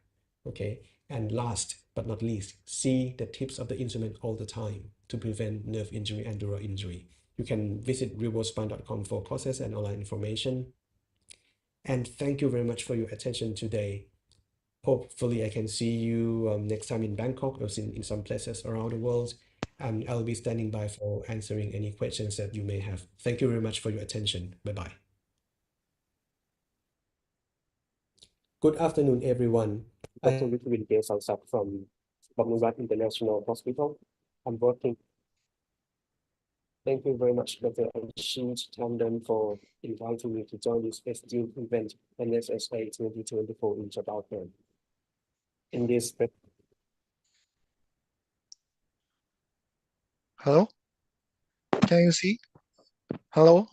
Okay. And last but not least, see the tips of the instrument all the time to prevent nerve injury and dural injury. You can visit realworldspine.com for courses and online information. And thank you very much for your attention today. Hopefully I can see you next time in Bangkok or in some places around the world. And I'll be standing by for answering any questions that you may have. Thank you very much for your attention. Bye-bye. Good afternoon, everyone. Dr. Richard K. Salsak from Bumrungrad International Hospital. I'm working Thank you very much, Dr. Ashish Tandon, for inviting me to join this esteemed event, NSSA 2024 in Jakarta. In this Hello, can you see? Hello.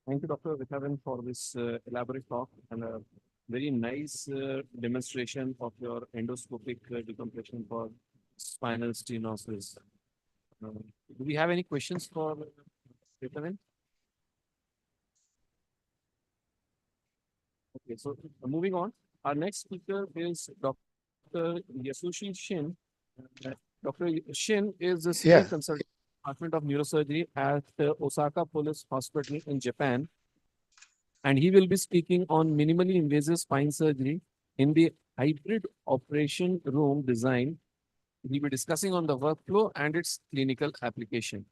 Thank you, Dr. Vikaran, for this elaborate talk and a very nice demonstration of your endoscopic decompression for spinal stenosis. Do we have any questions for Vikaran? Okay, so moving on, our next speaker is Dr. Yasushi Shin. Dr. Shin is the senior Yes. consultant Department of Neurosurgery at Osaka Police Hospital in Japan. And he will be speaking on minimally invasive spine surgery in the hybrid operation room design. We'll be discussing on the workflow and its clinical application.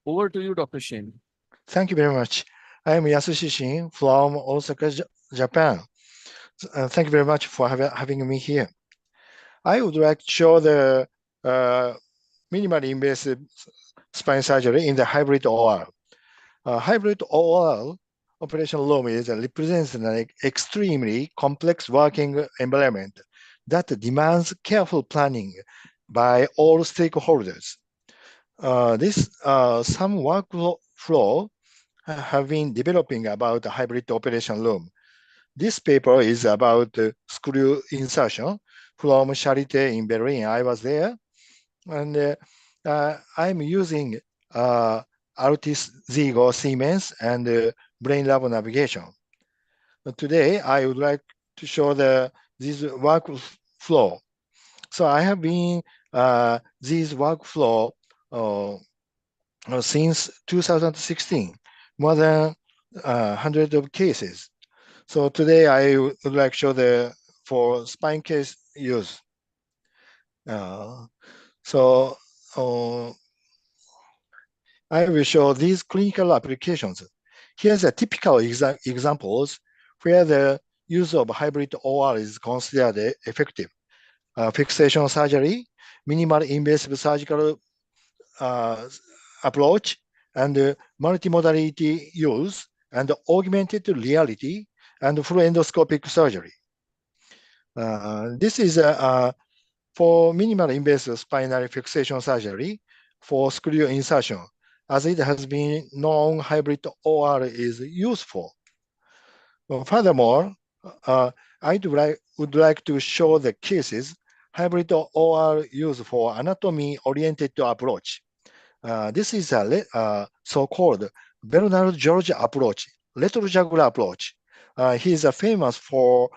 Over to you, Dr. Shin. Thank you very much. I am Yasushi Shin from Osaka, Japan. Thank you very much for having me here. I would like to show the minimally invasive spine surgery in the hybrid OR. Hybrid OR operation room represents an extremely complex working environment that demands careful planning by all stakeholders. Some workflow have been developing about the hybrid operation room. This paper is about screw insertion from Charité in Berlin. I was there, and I'm using Altis Zigo Siemens and Brain Lab navigation. Today, I would like to show this workflow. So I have been this workflow since 2016, more than 100 of cases. So today I would like to show for spine case use. So I will show these clinical applications. Here's a typical examples where the use of hybrid OR is considered effective. Fixation surgery, minimal invasive surgical approach, and multimodality use, and augmented reality, and full endoscopic surgery. This is for minimal invasive spinal fixation surgery for screw insertion. As it has been known, hybrid OR is useful. Furthermore, I would like to show the cases hybrid OR used for anatomy-oriented approach. This is a so-called Bernard George approach, retrojugular approach. He is famous for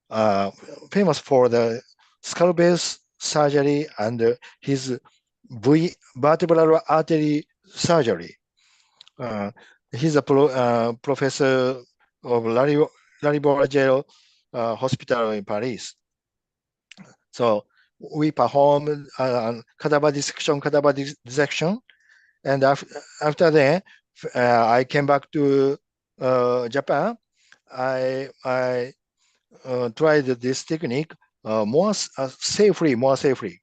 the skull base surgery and his vertebral artery surgery. He's a professor of Lariboisière Hospital in Paris. So we perform cadaver dissection, and after that, I came back to Japan. I tried this technique more safely.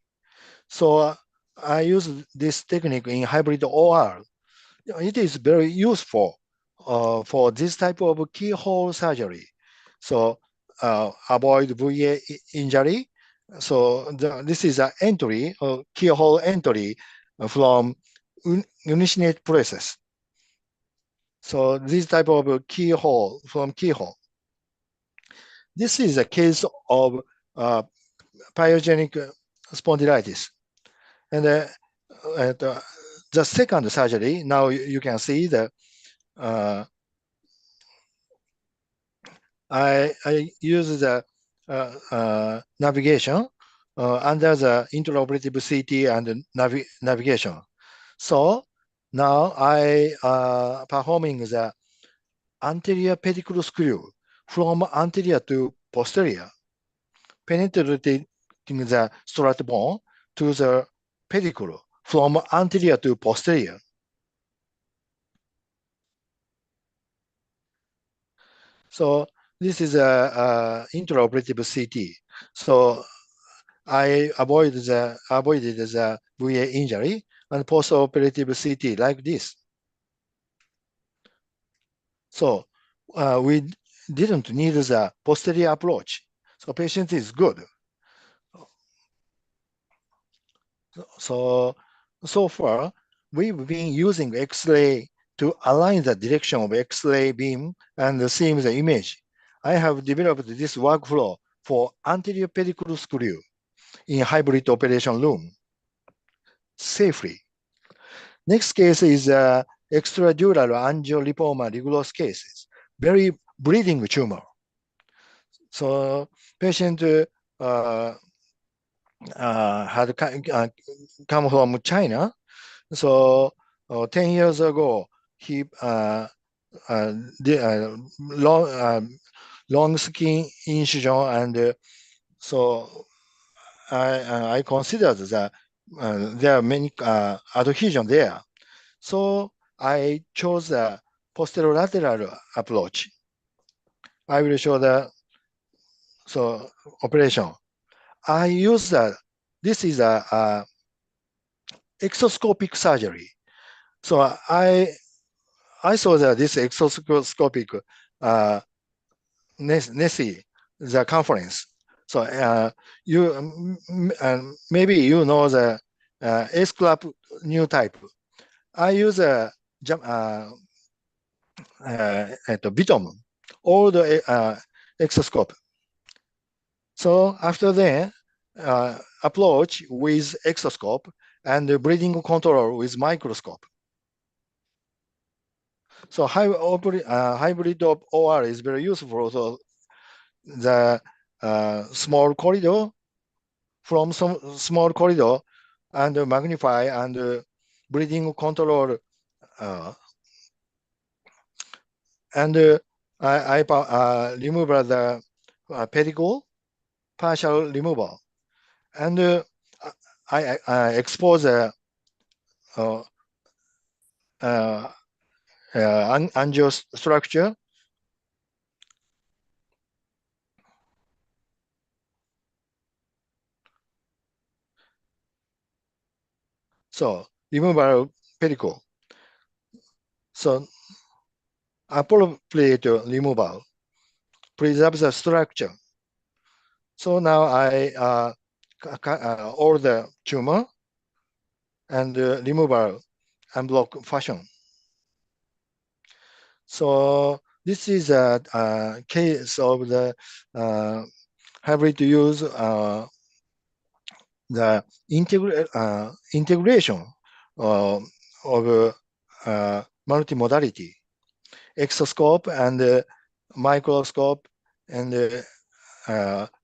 So I use this technique in hybrid OR. It is very useful for this type of keyhole surgery. So avoid VA injury. So this is an entry, keyhole entry from uninitiated process. So this type of keyhole from keyhole. This is a case of pyogenic spondylitis. And the second surgery, now you can see the I use the navigation under the intraoperative CT and navigation. So now I performing the anterior pedicle screw from anterior to posterior, penetrating the strut bone to the pedicle from anterior to posterior. So this is a intraoperative CT. So I avoided the VA injury and post-operative CT like this. So we didn't need the posterior approach. So patient is good. So far, we've been using X-ray to align the direction of X-ray beam and see the image. I have developed this workflow for anterior pedicle screw in hybrid operation room safely. Next case is extradural angiolipoma rigorous cases, very bleeding tumor. So patient had come from China. So 10 years ago, he did long skin incision, and so I considered that there are many adhesion there. So I chose the posterolateral approach. I will show the operation. I use this is a exoscopic surgery. So I saw that this exoscopic NSSA, the conference. So maybe you know the S-clap new type. I use a Bitom, all the exoscope. So after that, approach with exoscope and the breathing control with microscope. So hybrid of OR is very useful. So the small corridor, from some small corridor and magnify and breathing control and I remove the pedicle, partial removal, and I expose angial structure. So removal pedicle. So appropriate removal preserves the structure. So now I all the tumor and removal and block fashion. So this is a case of the hybrid use the integration of multimodality, exoscope and microscope and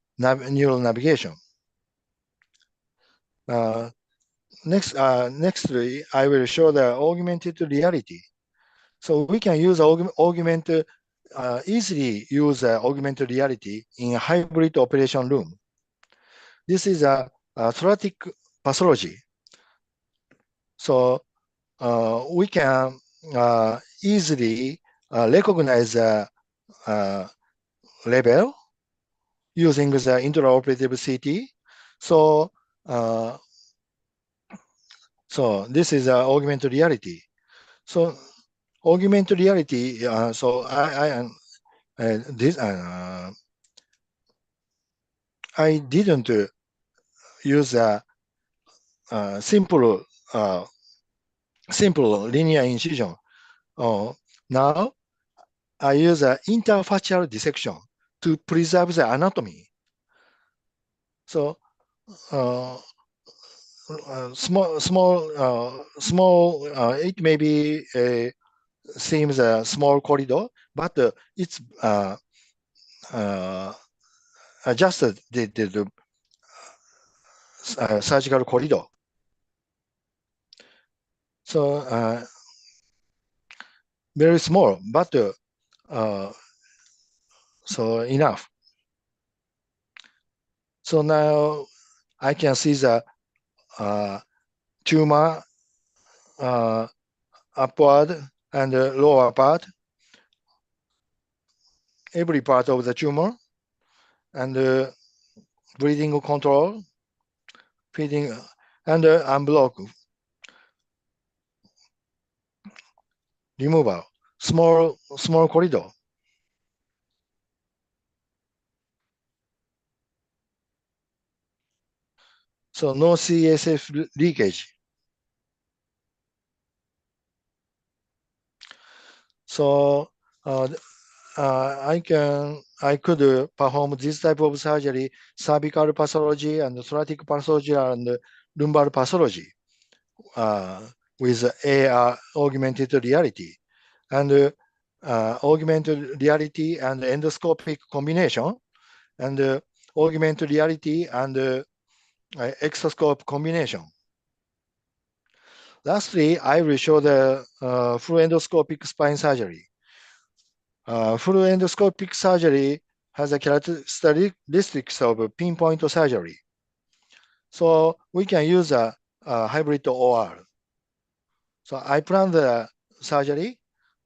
neural navigation. Nextly, I will show the augmented reality. So we can use easily use augmented reality in a hybrid operation room. This is a thoracic pathology. So we can easily recognize the level using the intraoperative CT. So so this is augmented reality. So augmented reality. So I didn't use a simple linear incision. Now I use an interfacial dissection to preserve the anatomy. So small. It may be seems a small corridor, but it's adjusted the surgical corridor. So very small, but so enough. So now I can see the tumor upward and lower part, every part of the tumor, and breathing control feeding and unblock removal, small corridor. So no CSF leakage. So I could perform this type of surgery, cervical pathology and thoracic pathology and lumbar pathology with AR, augmented reality, and augmented reality and endoscopic combination, and augmented reality and exoscope combination. Lastly, I will show the full endoscopic spine surgery. Full endoscopic surgery has a characteristics of pinpoint surgery. So we can use a hybrid OR. So I plan the surgery,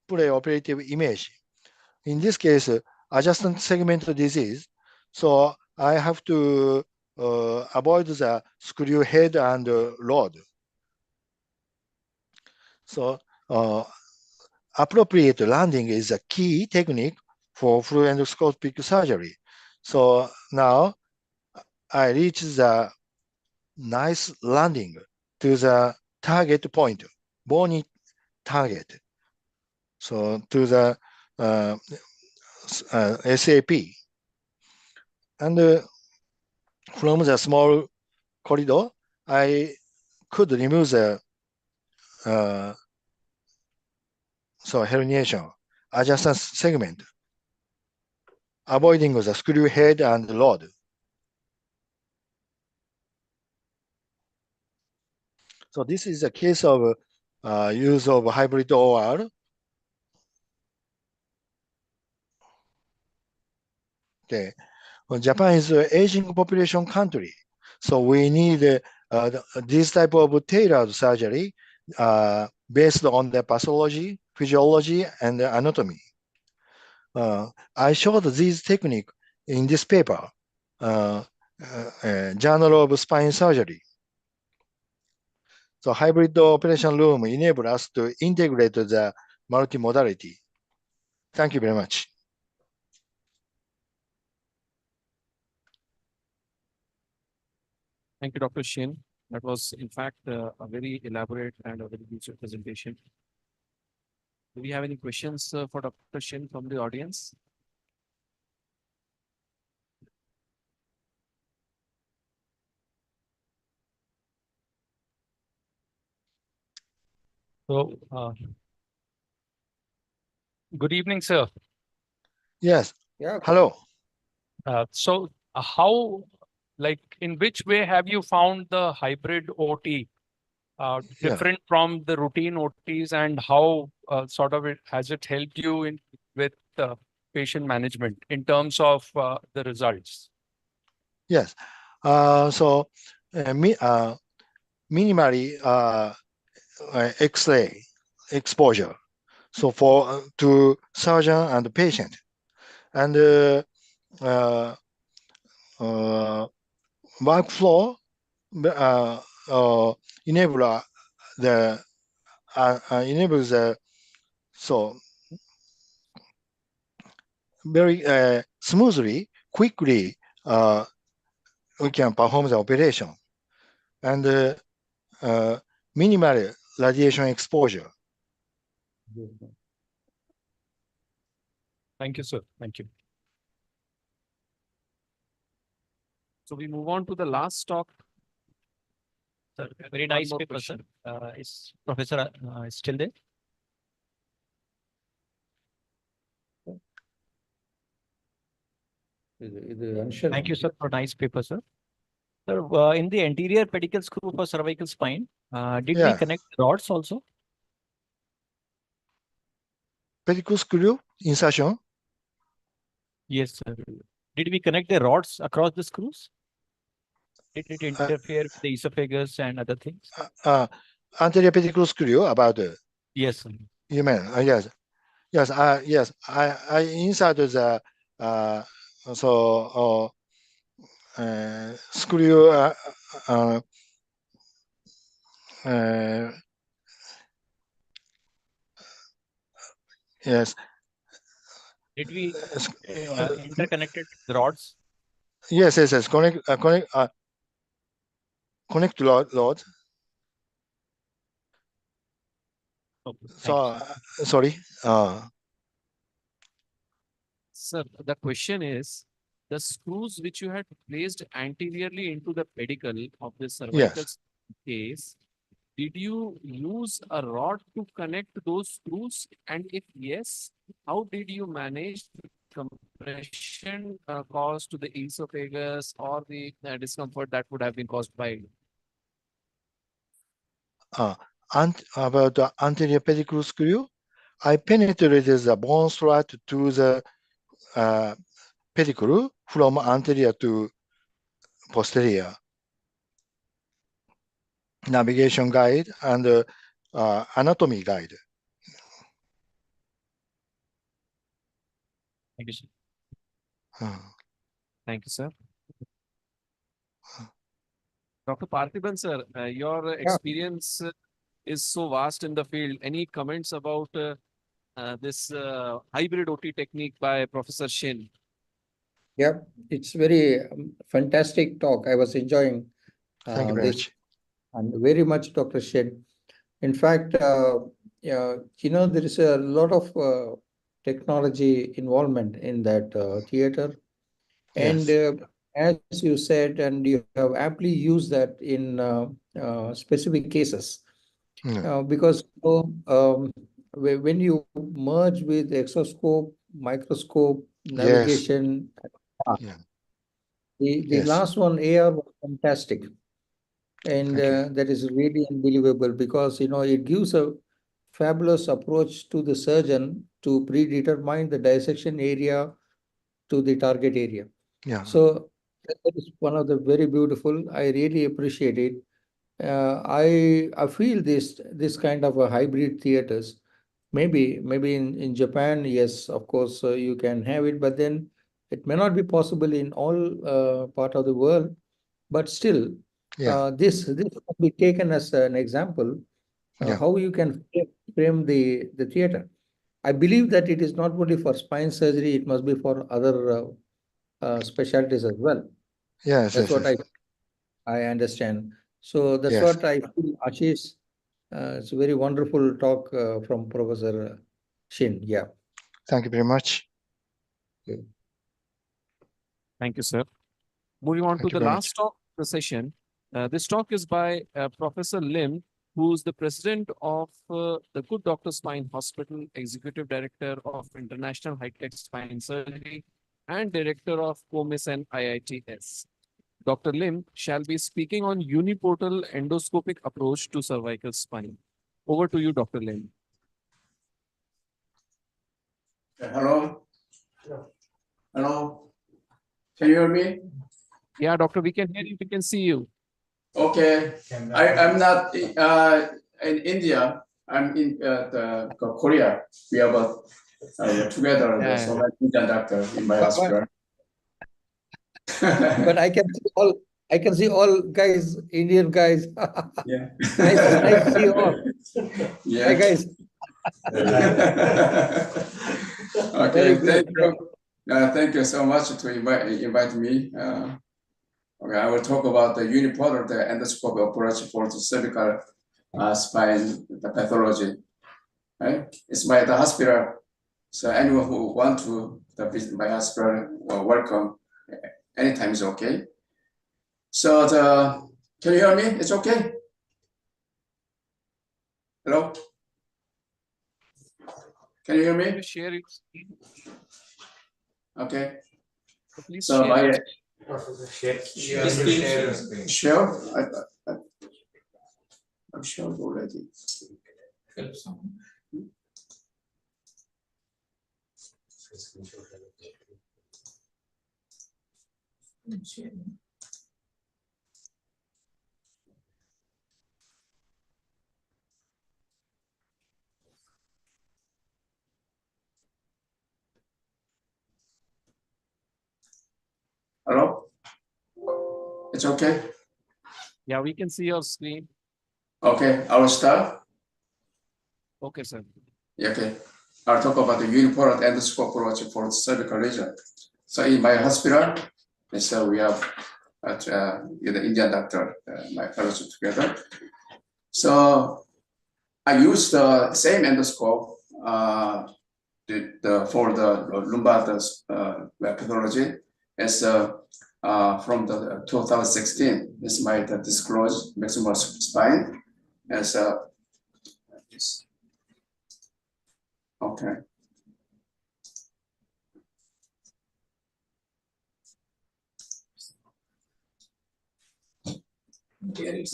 preoperative image. In this case, adjacent segment disease. So I have to avoid the screw head and rod. So appropriate landing is a key technique for full endoscopic surgery. So now I reach the nice landing to the target point, bony target. So to the SAP. And from the small corridor, I could remove the herniation, adjacent segment, avoiding the screw head and rod. So this is a case of use of hybrid OR. Okay. Well, Japan is an aging population country, so we need this type of tailored surgery based on the pathology, physiology, and anatomy. I showed this technique in this paper, Journal of Spine Surgery. So hybrid operation room enable us to integrate the multimodality. Thank you very much. Thank you, Dr. Shin. That was, in fact, a very elaborate and a very useful presentation. Do we have any questions for Dr. Shin from the audience? So, good evening, sir. Yes. Yeah. Hello. How, like, in which way have you found the hybrid OT different from the routine OTs, and how sort of has it helped you in with patient management in terms of the results? Yes. Minimally X-ray exposure. So for to surgeon and patient, and workflow enable the enables the very smoothly, quickly we can perform the operation, and minimal radiation exposure. Thank you, sir. Thank you. So we move on to the last talk. Sir, very nice paper, sir. Is Professor still there? Thank you, sir, for nice paper, sir. Sir, in the anterior pedicle screw for cervical spine, did we connect rods also? Pedicle screw insertion? Yes, sir. Did we connect the rods across the screws? Did it interfere with the esophagus and other things? Anterior pedicle screw about yes, sir. You mean yes, yes. I inserted the screw yes. Did we interconnected the rods? Yes. Connect rod. Okay, So thanks. sorry. Sir, the question is, the screws which you had placed anteriorly into the pedicle of the cervical Yes. case, did you use a rod to connect those screws? And if yes, how did you manage the compression caused to the esophagus or the discomfort that would have been caused by About the anterior pedicle screw, I penetrated the bone strut to the pedicle from anterior to posterior. Navigation guide and anatomy guide. Thank you, sir. Thank you, sir. Dr. Parthiban, sir, your experience is so vast in the field. Any comments about this hybrid OT technique by Professor Shin? Yeah, it's very fantastic talk. I was enjoying Thank you very this much. and very much, Dr. Shen. In fact, yeah, there is a lot of technology involvement in that theater. And Yes. as you said, and you have aptly used that in specific cases, because when you merge with exoscope, microscope, Yes. navigation, Yeah. the Yes. last one, AR, was fantastic. And Thank you. that is really unbelievable because, it gives a fabulous approach to the surgeon to predetermine the dissection area to the target area. Yeah. So that is one of the very beautiful. I really appreciate it. I feel this kind of a hybrid theaters. Maybe in Japan, yes, of course, you can have it, but then it may not be possible in all part of the world. But still, Yeah. this can be taken as an example Yeah. how you can frame the theater. I believe that it is not only for spine surgery; it must be for other specialties as well. Yes. That's Yes. what Yes. I understand. So that's Yes. what I feel, Ashish. It's a very wonderful talk from Professor Shin. Yeah. Thank you very much. Thank you, sir. Moving on to Thank you the very much. last talk of the session. This talk is by Professor Lim, who's the president of the Good Doctor Spine Hospital, executive director of International High-Tech Spine Surgery, and director of COMIS and IITS. Dr. Lim shall be speaking on uniportal endoscopic approach to cervical spine. Over to you, Dr. Lim. Hello. Hello. Can you hear me? Yeah, doctor, we can hear you. We can see you. Okay. I'm not in India. I'm in Korea. We are both together. Yeah, So yeah. I'm Indian doctor in my hospital. But I can see all guys, Indian guys. Yeah. Nice to see you all. Yeah. Hi guys. Okay. Very good. Thank you so much to invite me. Okay, I will talk about the unipolar endoscope approach for the cervical spine pathology. Right? It's by the hospital. So anyone who want to visit my hospital, welcome. Anytime is okay. So can you hear me? It's okay. Hello. Can you hear me? Please share your screen. Okay. So please So share your Share. I'm sure already. Hello? It's okay? Yeah, we can see your screen. Okay, I will start. Okay, sir. Yeah, okay. I'll talk about the unipolar endoscope approach for the cervical region. So in my hospital, so we have the Indian doctor, my fellowship together. So I use the same endoscope for the lumbar pathology as from the 2016. This might disclose maximal spine as this. Okay. Okay.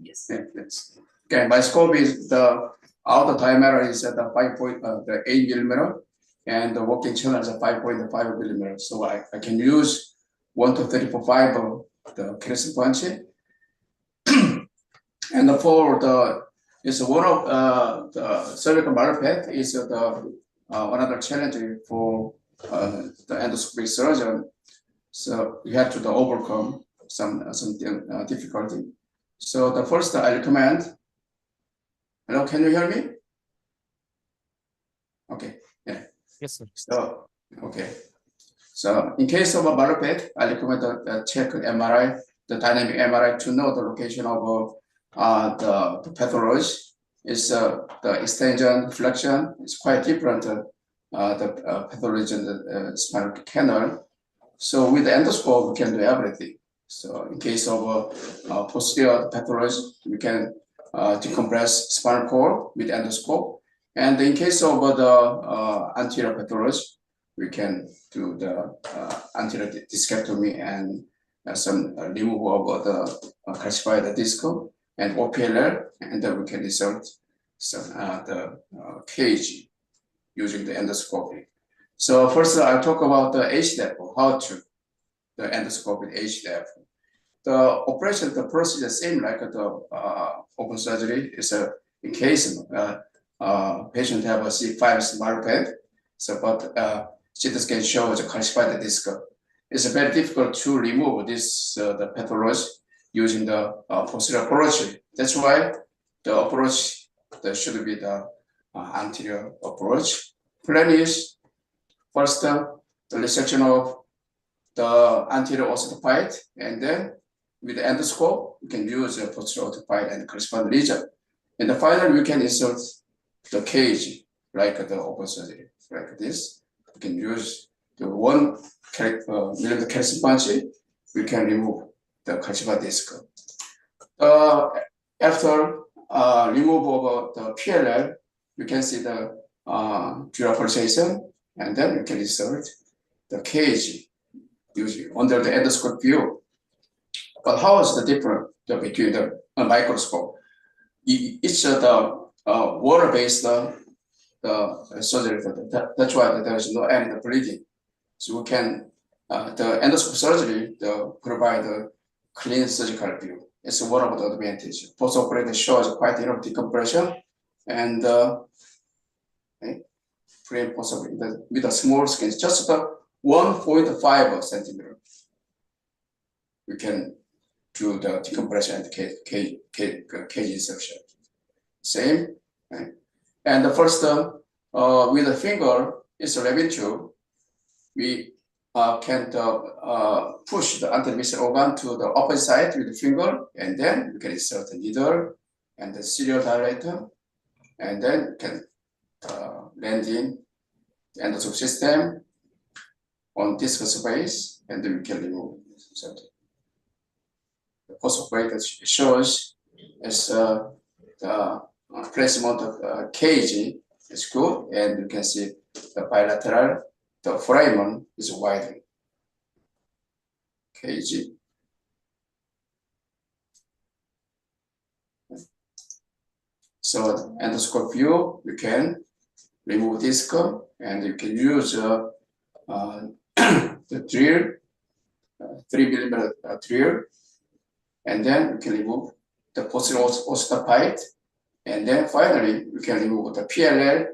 Yes. Okay. My scope is the outer diameter is at the 8 millimeter, and the working channel is a 5.5 millimeter. So I can use 1 to 34 fiber the crescent punch. And for the it's one of the cervical path is the another challenge for the endoscopic surgeon. So you have to overcome some difficulty. So the first I recommend. Hello, can you hear me? Okay, yeah. Yes, sir. So okay. So in case of a malopathy, I recommend check MRI, the dynamic MRI, to know the location of the pathology. Is the extension, flexion is quite different. The pathology in the spinal canal. So with the endoscope, we can do everything. So in case of posterior pathology, we can decompress spinal cord with endoscope. And in case of the anterior pathology, we can do the anterior discectomy and some removal of the calcified disc and OPLR, and then we can insert some the cage using the endoscopy. So first, I'll talk about the HDEP, how to the endoscopic HDEP. The operation, the procedure, same like the open surgery. Is in case patient have a C5 small pad, so but CT scan shows a calcified disc. It's very difficult to remove this the pathology using the posterior approach. That's why the approach that should be the anterior approach. Plan is first the resection of the anterior occipite, and then with the endoscope, we can use the posterior occipite and corresponding region. And the final, we can insert the cage like the open surgery, like this. We can use the 1 millimeter calcium punch. We can remove the calcified disc. After removal of the PLL, we can see the dural pulsation, and then we can insert the cage usually under the endoscope view. But how is the difference between the microscope? It's the water-based surgery. That's why there is no any bleeding. So we can the endoscope surgery provide a clean surgical view. It's one of the advantages. Post-operative shows quite enough decompression and pre and post-operative with a small skin, just 1.5 centimeter. We can do the decompression and cage insertion. Same, right? And the first with the finger, it's a rabbit tube. We can push the anteromedial organ to the opposite side with the finger, and then we can insert the needle and the serial dilator, and then we can land in the endoscope system on disc space, and then we can remove something. The post-operative shows as the placement of cage is good, and you can see the bilateral, the foramen is widening. Cage. So endoscope view, you can remove disc, and you can use the drill, 3 millimeter drill, and then you can remove the posterior occipite, and then finally you can remove the PLL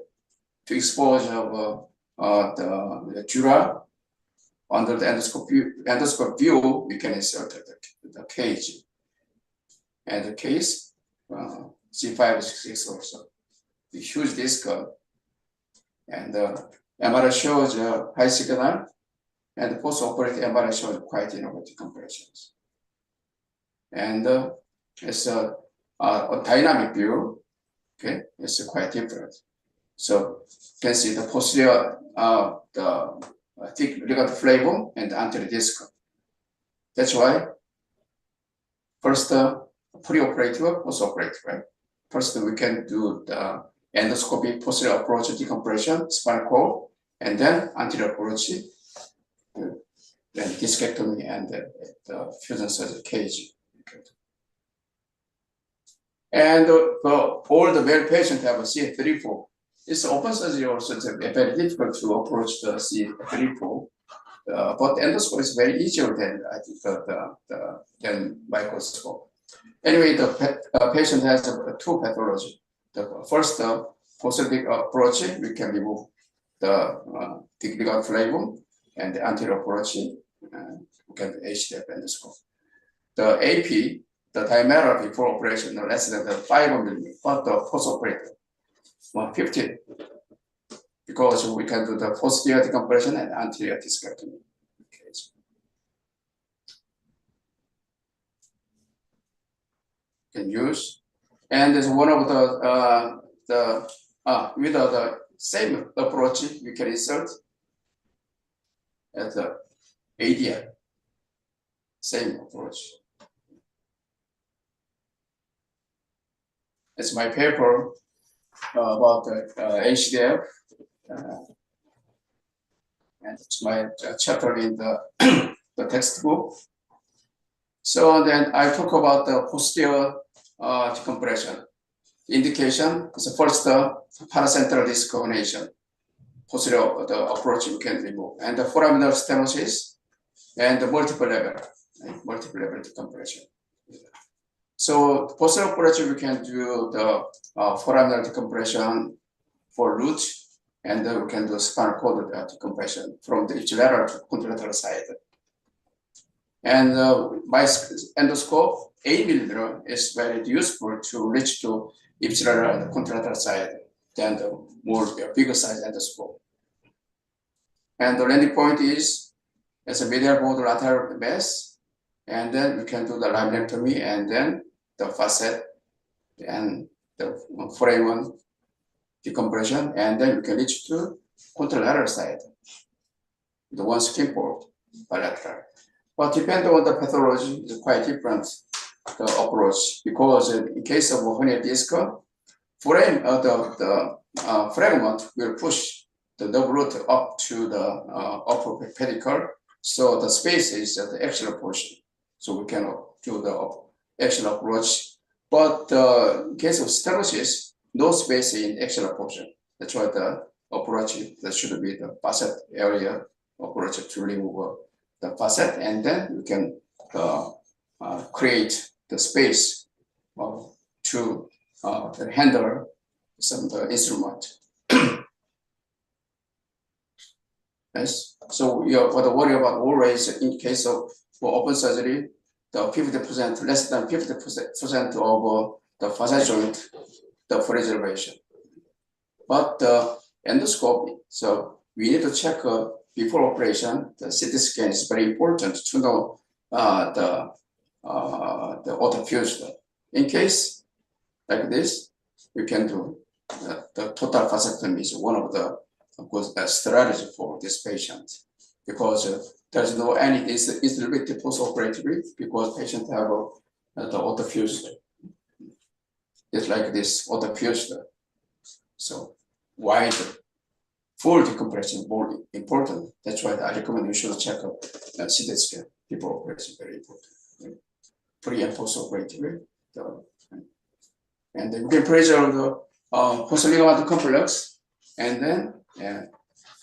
to expose of the dura under the endoscope view, we can insert the cage. And the case, C566 also, the huge disc, and MRI shows high signal, and post-operative MRI shows quite innovative compressions. And it's a dynamic view, okay, it's quite different. So you can see the posterior, the thick ligament flavum and the anterior disc. That's why first pre-operative, post-operative, right? First we can do the endoscopic posterior approach decompression, spinal cord, and then anterior approach, then discectomy and the fusion surgery cage. And all the male patients have a C34. It's open surgery also, it's very difficult to approach the C34. But endoscope is very easier than I think than microscope. Anyway, the patient has two pathology. The first posterior approach, we can remove the thick ligament flavum, and the anterior approach, we can HDF endoscope. The AP, the diameter before operation, less than 5 mm, but the post-operative, 150, because we can do the posterior decompression and anterior discectomy. Okay. Can use, and there's one of with the same approach, we can insert at the ADI, same approach. It's my paper about HDF, and it's my chapter in the textbook. So then I talk about the posterior decompression. Indication is the first paracentral disc coordination, posterior the approach we can remove, and the foraminal stenosis, and the multiple level decompression. So posterior approach we can do the foraminal decompression for root, and then we can do spinal cord decompression from the ipsilateral to contralateral side. And by endoscope, 8 mm is very useful to reach to ipsilateral and contralateral side than the more bigger size endoscope. And the landing point is as a medial border lateral mass, and then we can do the laminectomy, and then the facet and the foramen decompression, and then we can reach to contralateral side, the one skin port bilateral. But depending on the pathology, it's quite different the approach, because in case of hernia disc, fragment will push the nerve root up to the upper pedicle, so the space is at the axial portion, so we cannot do the axial approach. But in case of stenosis, no space in axial portion. That's why the approach that should be the facet area approach to remove the facet, and then we can create the space to handle some instrument. Yes. So we are worry about always in case of for open surgery, the 50%, less than 50% of the facet joint, the preservation. But the endoscope, so we need to check before operation. The CT scan is very important to know the autofused. In case like this, we can do the total facectomy is one of the strategy for this patient, because there's no any instability post-operatively, because patient have the autofused. It's like this autofused. So wide full decompression more important. That's why I recommend you should check out CT scan before operation, very important. Pre and post-operatively. And then we can preserve the post-ligament complex, and then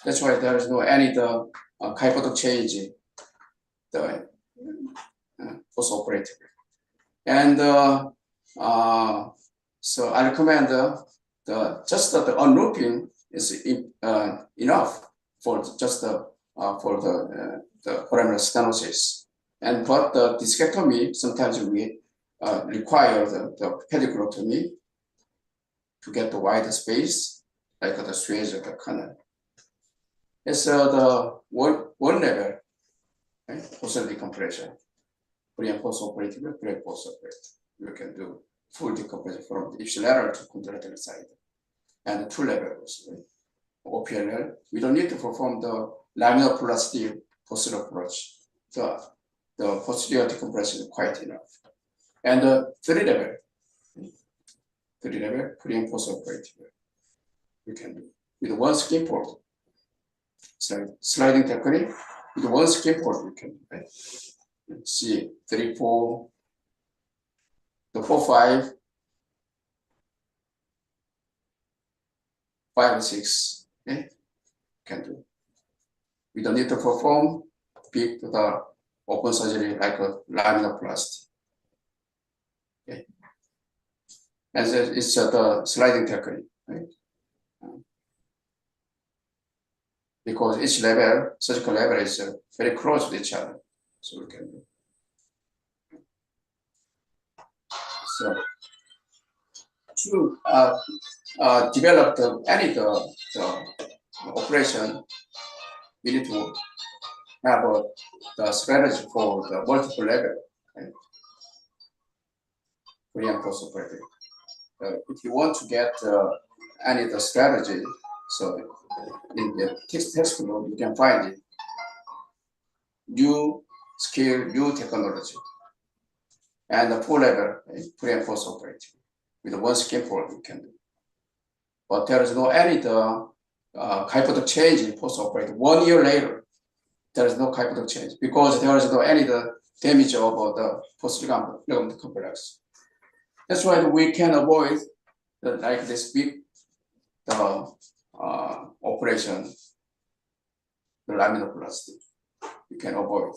that's why there is no any kyphotic change the post-operative. And so I recommend just the unlooping is enough for just for the foraminal stenosis. And but the discectomy, sometimes we require the pediclotomy to get the wider space, like the Suez of the canal. It's the one level, right? Postal decompression, pre and post operative, pre and post operative. You can do full decompression from the ipsilateral to contralateral side, and 2 levels, right? OPLL. We don't need to perform the laminoplasty posterior approach. The posterior decompression is quite enough. And 3 level, pre and post operative. You can do with 1 skin port. Sliding technique with 1 skin port you can do, right? See 3, 4, the 4, 5, 5, 6, okay? Can do. We don't need to perform big the open surgery like a laminoplasty. Okay. And it's the sliding technique, right? Because each level, surgical level is very close to each other. So we can do. So to develop any operation, we need to have the strategy for the multiple level, right? Pre and post operative. If you want to get any of the strategy, so in the textbook you can find it. New skill, new technology, and the 4 level, right? Pre and post operative. With 1 scaffold you can do. But there is no any hypothetical change in post operative. 1 year later, there is no hypothetical change because there is no any damage of the post ligament complex. That's why we can avoid like this big operation, the laminoplasty. You can avoid.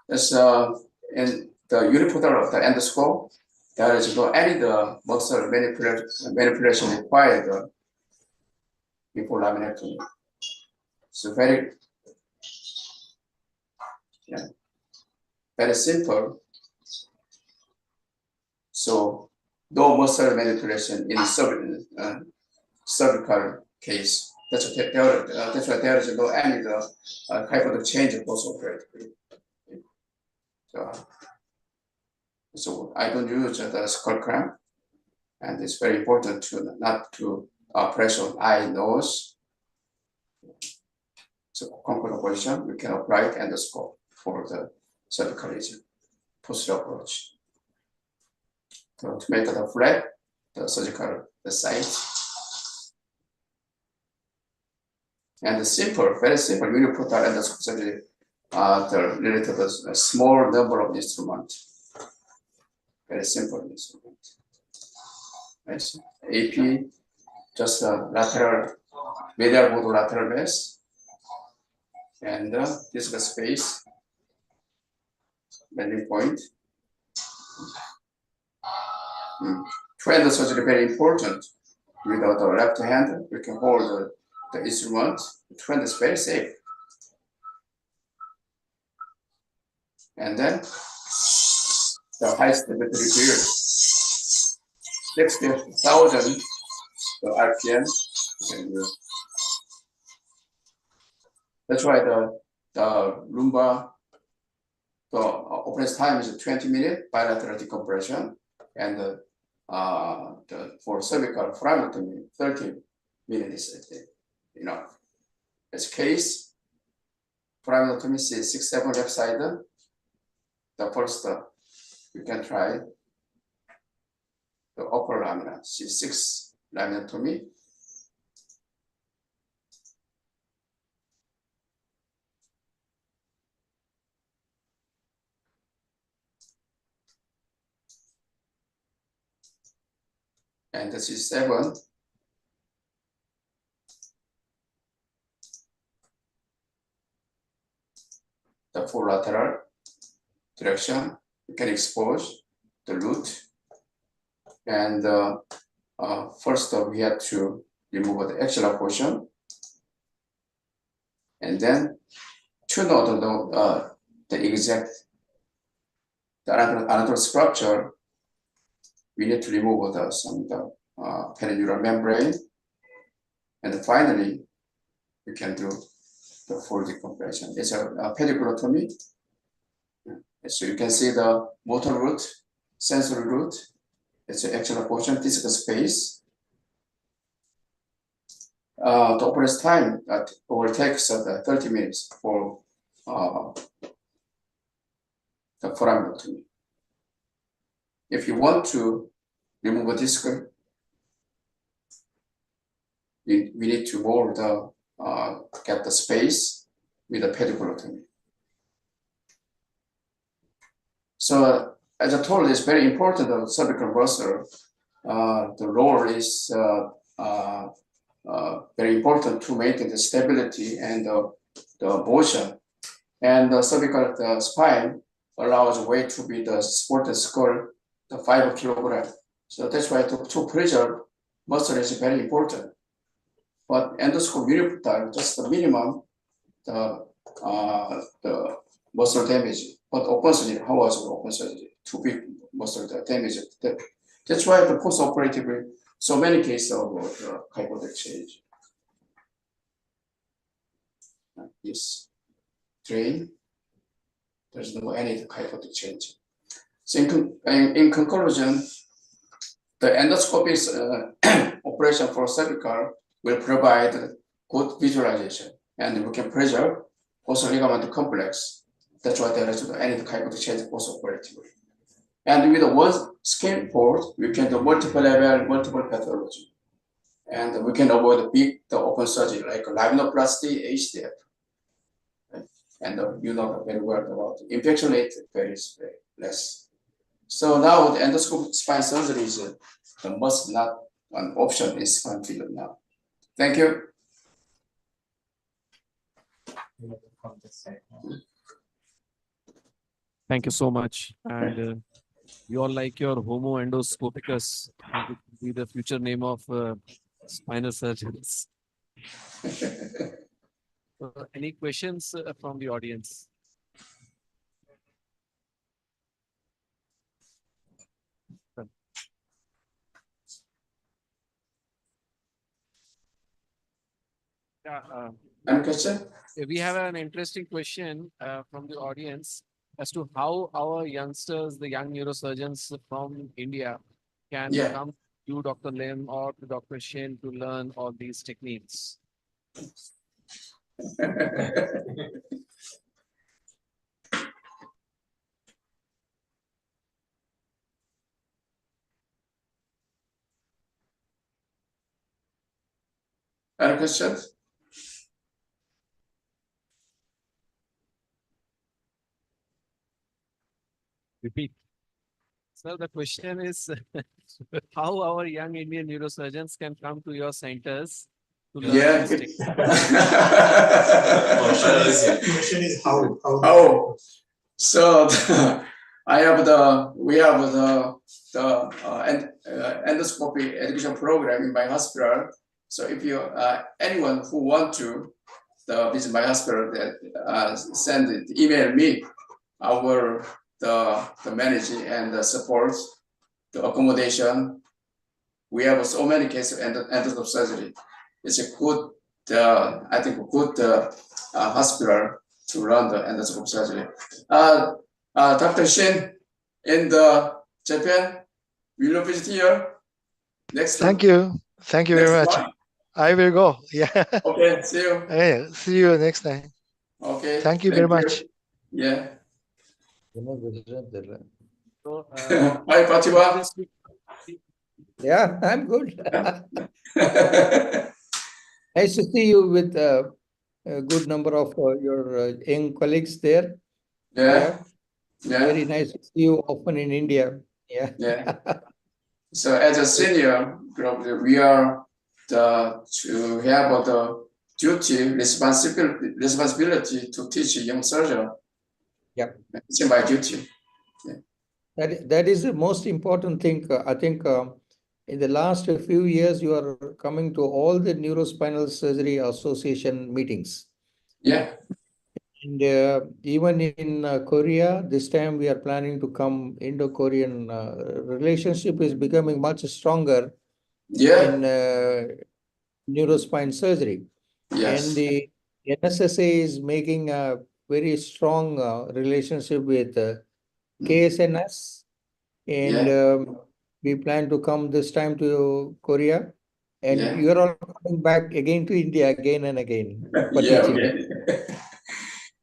That's in the unipolar of the endoscope. There is no any muscle manipulation required before laminectomy. So very simple. So no muscle manipulation in cervical case. That's why there is no any hypothetical change post operative. So I don't use the skull clamp, and it's very important to not to press on eye, nose. So comfortable position, we can apply it endoscope for the cervical lesion, posterior approach. So to make the flat, the surgical site. And the simple, very simple, unipolar endoscope surgery related to a small number of instruments. Very simple instrument. Right. AP, just a lateral, medial motor lateral base. And this is the space, landing point. Trend surgery very important. Without the left hand, we can hold the instrument. The trend is very safe. And then the high stability period, 60,000 RPM. That's why the lumbar, the operation time is 20 minutes bilateral decompression, and for cervical foraminectomy, 30 minutes is enough. This case, foraminectomy is 6, 7 left side. The first, you can try the upper lamina, C6 laminectomy. And the C7, the full lateral direction, you can expose the root. And first we have to remove the axial portion And then to know the exact anatomical structure, we need to remove some perineural membrane. And finally, we can do the full decompression. It's a pediculotomy. So you can see the motor root, sensory root. It's an extra portion, physical space. The operative time that will take 30 minutes for the foraminectomy. If you want to remove a disc, we need to more get the space with the pediculotomy. So as I told you, it's very important the cervical muscle. The lower is very important to maintain the stability and the motion. And the cervical spine allows weight to be the supported skull, the 5 kilograms. So that's why to preserve muscle is very important. But endoscope unipunctal, just the minimum, the muscle damage. But open surgery, how was open surgery? Too big muscle damage. That's why the post-operatively, so many cases of kyphotic change. Yes, drain. There's no any kyphotic change. So in conclusion, the endoscopic operation for cervical will provide good visualization, and we can preserve post-ligament complex. That's why there is any kyphotic change post-operatively. And with one skin port, we can do multiple level, multiple pathology. And we can avoid the open surgery like laminoplasty, HDF. And you know very well about infection rate very less. So now the endoscopic spine surgery is the must not an option in spine field now. Thank you. Thank you so much. And you all like your Homo endoscopicus, and it will be the future name of spinal surgeons. Any questions from the audience? Yeah, Any question? we have an interesting question from the audience as to how our youngsters, the young neurosurgeons from India, can come to Dr. Lim or to Dr. Shin to learn all these techniques. Any questions? Repeat. Sir, the question is how our young Indian neurosurgeons can come to your centers to learn these techniques. Question is how. How? So we have the endoscopy education program in my hospital. So if you anyone who want to visit my hospital, send it, email me. I will the manage and support the accommodation. We have so many cases of endoscope surgery. It's a good, I think, good hospital to run the endoscope surgery. Dr. Shin in Japan, will you visit here next time? Thank you. Thank you very much. Month? I will go. Yeah. Okay, see you. Yeah, see you next time. Okay. Thank you very much. Yeah. So, Hi, Fatima. Yeah, I'm good. Nice to see you with a good number of your young colleagues there. Yeah. Very nice to see you often in India. Yeah. Yeah. So as a senior, we are to have the responsibility to teach young surgeon. Yeah. It's my duty. That is the most important thing. I think in the last few years, you are coming to all the Neurospinal Surgery Association meetings. Yeah. And even in Korea, this time we are planning to come. Indo-Korean relationship is becoming much stronger Yeah. in neurospine surgery. Yes. And the NSSA is making a very strong relationship with KSNS. And we plan to come this time to Korea. And Yeah. you're all coming back again to India again and again for Yeah. teaching. Okay.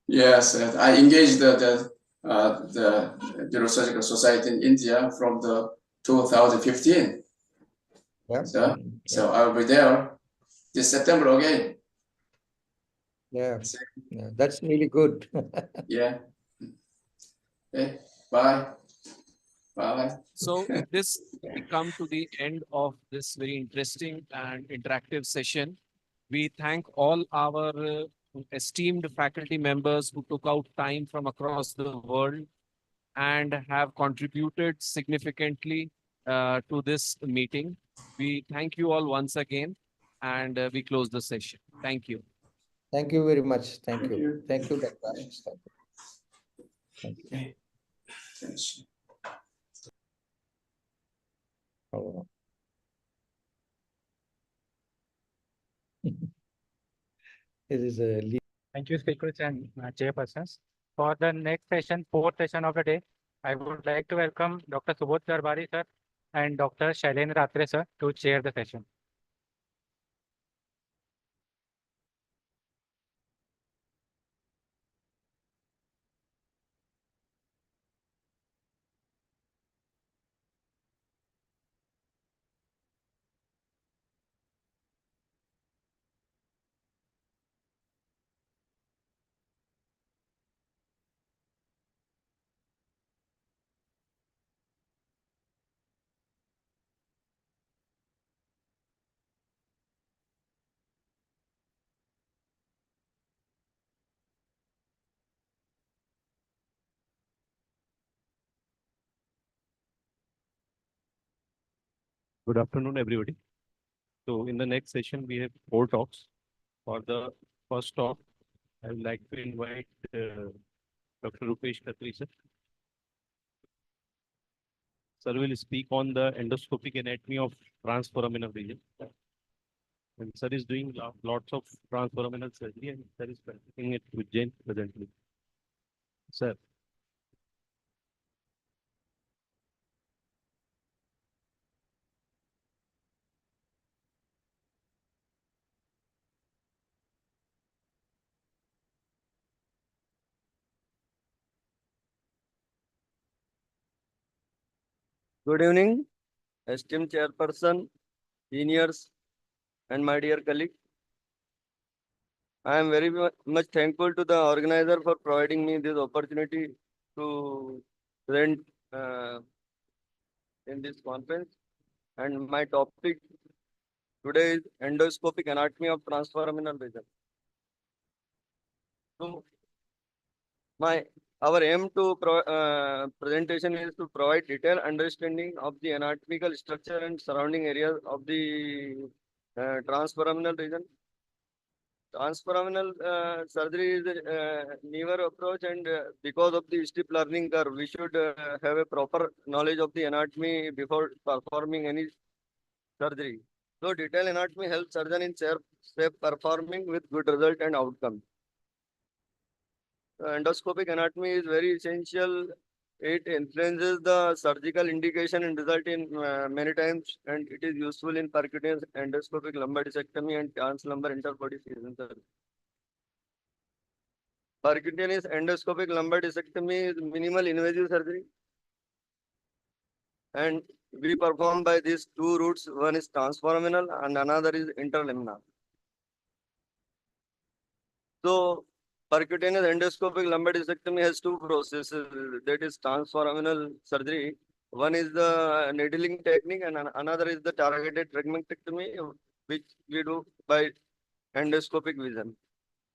Yes, I engaged the Neurosurgical Society in India from the 2015. Yeah. So I'll be there this September again. Yeah, yeah, that's really good. Yeah. Okay. Bye. Bye. So with this, we come to the end of this very interesting and interactive session. We thank all our esteemed faculty members who took out time from across the world and have contributed significantly to this meeting. We thank you all once again, and we close the session. Thank you. Thank you very much. Thank you. Thank you, Dr. Ashish. Thank you. Thank you. Oh. It is a Thank you, speakers and chairpersons. For the next session, fourth session of the day, I would like to welcome Dr. Subodh Darbari, sir, and Dr. Shailendra Atre, sir, to chair the session. Good afternoon, everybody. So in the next session, we have 4 talks. For the first talk, I would like to invite Dr. Rupesh Khatri, sir. Sir will speak on the endoscopic anatomy of transforaminal region. And sir is doing lots of transforaminal surgery and sir is practicing it with Jane presently. Sir. Good evening, esteemed chairperson, seniors, and my dear colleague. I am very much thankful to the organizer for providing me this opportunity to present in this conference. And my topic today is endoscopic anatomy of transforaminal region. So, our aim to presentation is to provide detailed understanding of the anatomical structure and surrounding areas of the transforaminal region. Transforaminal surgery is a newer approach, and because of the steep learning curve, we should have a proper knowledge of the anatomy before performing any surgery. So, detailed anatomy helps surgeon in safe performing with good result and outcome. Endoscopic anatomy is very essential. It influences the surgical indication and result in many times, and it is useful in percutaneous endoscopic lumbar discectomy and translumbar interbody fusion surgery. Percutaneous endoscopic lumbar discectomy is minimal invasive surgery, and we perform by these 2 routes. One is transforaminal and another is interlaminar. So, percutaneous endoscopic lumbar discectomy has 2 processes, that is transforaminal surgery. One is the needling technique and another is the targeted fragmentectomy, which we do by endoscopic vision.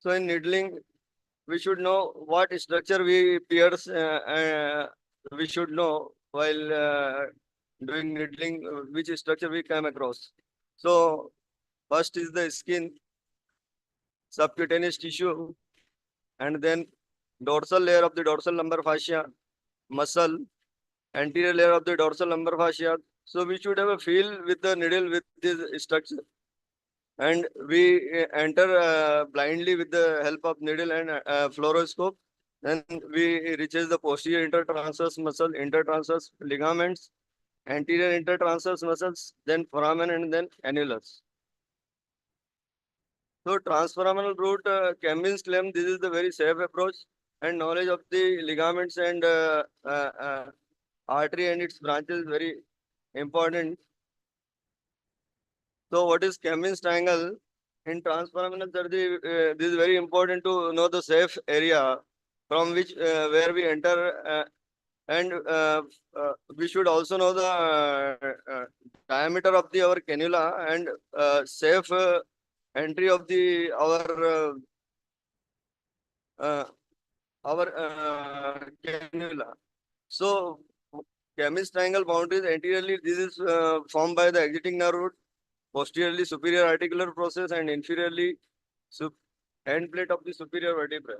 So in needling, we should know what structure we pierce, we should know while doing needling, which structure we come across. So first is the skin, subcutaneous tissue, and then dorsal layer of the dorsal lumbar fascia, muscle, anterior layer of the dorsal lumbar fascia. So we should have a feel with the needle with this structure. And we enter blindly with the help of needle and fluoroscope. Then we reaches the posterior intertransverse muscle, intertransverse ligaments, anterior intertransverse muscles, then foramen and then annulus. So transforaminal route, Campbell's claim this is the very safe approach, and knowledge of the ligaments and artery and its branches is very important. So what is Campbell's triangle? In transforaminal surgery, this is very important to know the safe area from which where we enter, and we should also know the diameter of the our cannula and safe entry of the our cannula. So Campbell's triangle boundaries anteriorly, this is formed by the exiting nerve root, posteriorly superior articular process, and inferiorly end plate of the superior vertebra.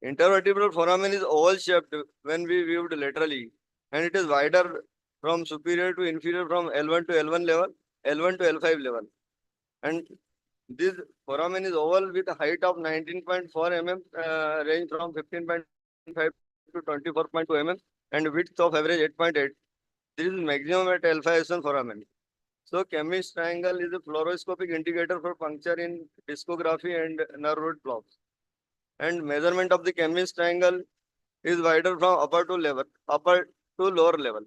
Intervertebral foramen is oval shaped when we viewed laterally, and it is wider from superior to inferior from L1 to L1 level, L1 to L5 level. And this foramen is oval with a height of 19.4 mm, range from 15.5 to 24.2 mm, and width of average 8.8. This is maximum at L5 foramen. So Campbell's triangle is a fluoroscopic indicator for puncture in discography and nerve root blocks. And measurement of the Campbell's triangle is wider from upper to lower level.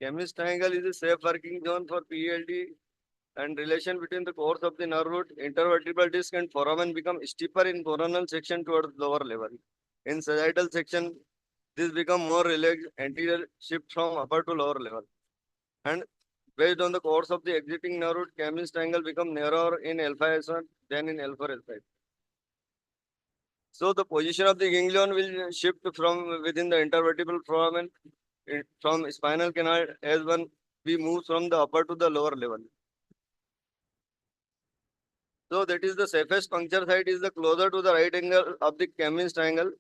Campbell's triangle is a safe working zone for PLD, and relation between the course of the nerve root, intervertebral disc and foramen become steeper in coronal section towards lower level. In sagittal section, this become more relaxed, anterior shift from upper to lower level. And based on the course of the exiting nerve root, Campbell's triangle become narrower in L5S1 than in L4 L5. So the position of the ganglion will shift from within the intervertebral foramen from spinal canal as one we move from the upper to the lower level. So that is the safest puncture site is the closer to the right angle of the Campbell's triangle.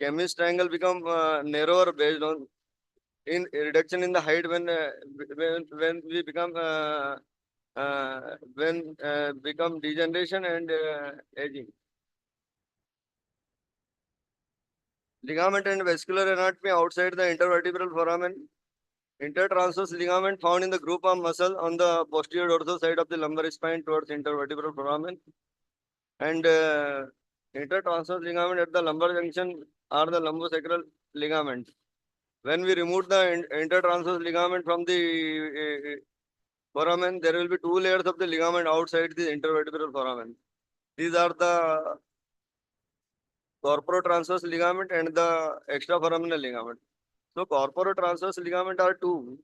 Campbell's triangle become narrower based on in reduction in the height when we become become degeneration and aging. Ligament and vascular anatomy outside the intervertebral foramen. Intertransverse ligament found in the group of muscle on the posterior dorsal side of the lumbar spine towards intervertebral foramen. And intertransverse ligament at the lumbar junction are the lumbosacral ligament. When we remove the intertransverse ligament from the foramen, there will be two layers of the ligament outside the intervertebral foramen. These are the corporotransverse ligament and the extraforaminal ligament. So corporotransverse ligament are two.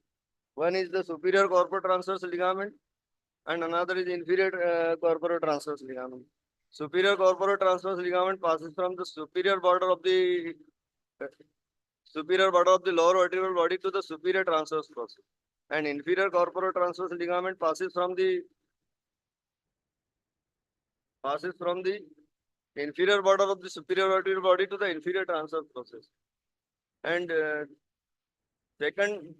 One is the superior corporotransverse ligament and another is inferior corporotransverse ligament. Superior corporotransverse ligament passes from the superior border of the lower vertebral body to the superior transverse process. And inferior corporotransverse ligament passes from the inferior border of the superior vertebral body to the inferior transverse process. And second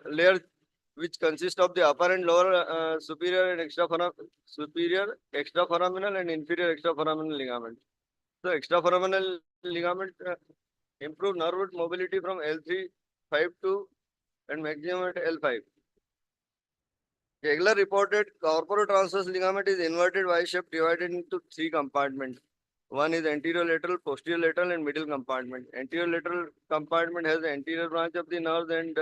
layer, which consists of the upper and lower superior and superior extraforaminal and inferior extraforaminal ligament. So extraforaminal ligament improve nerve root mobility from L3, 5 to and maximum at L5. Kegler reported corporotransverse ligament is inverted Y-shaped divided into three compartments. One is anterior lateral, posterior lateral, and middle compartment. Anterior lateral compartment has the anterior branch of the nerve and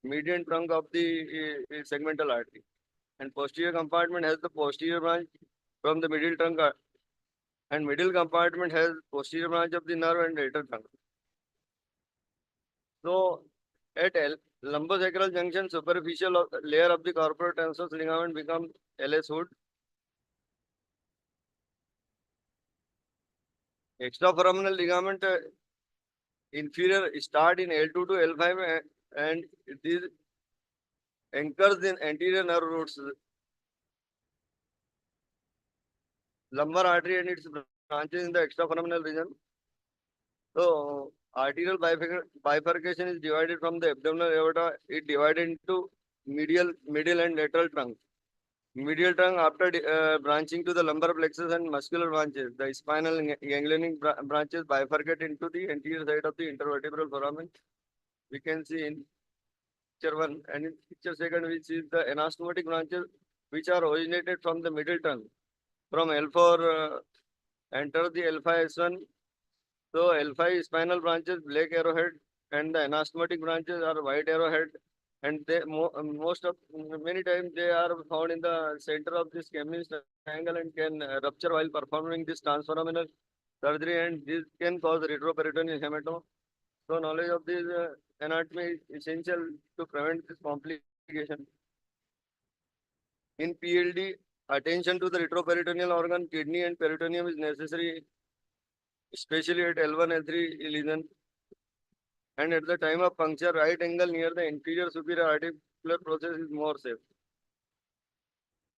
median trunk of the segmental artery. And posterior compartment has the posterior branch from the middle trunk, and middle compartment has posterior branch of the nerve and lateral trunk. So at lumbosacral junction, superficial layer of the corporotransverse ligament becomes LS hood. Extraforaminal ligament inferior start in L2 to L5 and this anchors in anterior nerve roots, lumbar artery and its branches in the extraforaminal region. So arterial bifurcation is divided from the abdominal aorta. It divided into middle and lateral trunk. Medial trunk after branching to the lumbar plexus and muscular branches. The spinal ganglionic branches bifurcate into the anterior side of the intervertebral foramen. We can see in picture 1, and in picture 2 we see the anastomotic branches which are originated from the middle trunk. From L4 enter the L5S1. So L5 spinal branches black arrowhead and the anastomotic branches are white arrowhead, and they many times they are found in the center of this Kemmin's triangle and can rupture while performing this transforaminal surgery, and this can cause retroperitoneal hematoma. So knowledge of this anatomy is essential to prevent this complication. In PLD, attention to the retroperitoneal organ, kidney and peritoneum is necessary, especially at L1, L3 lesion. And at the time of puncture, right angle near the inferior superior articular process is more safe.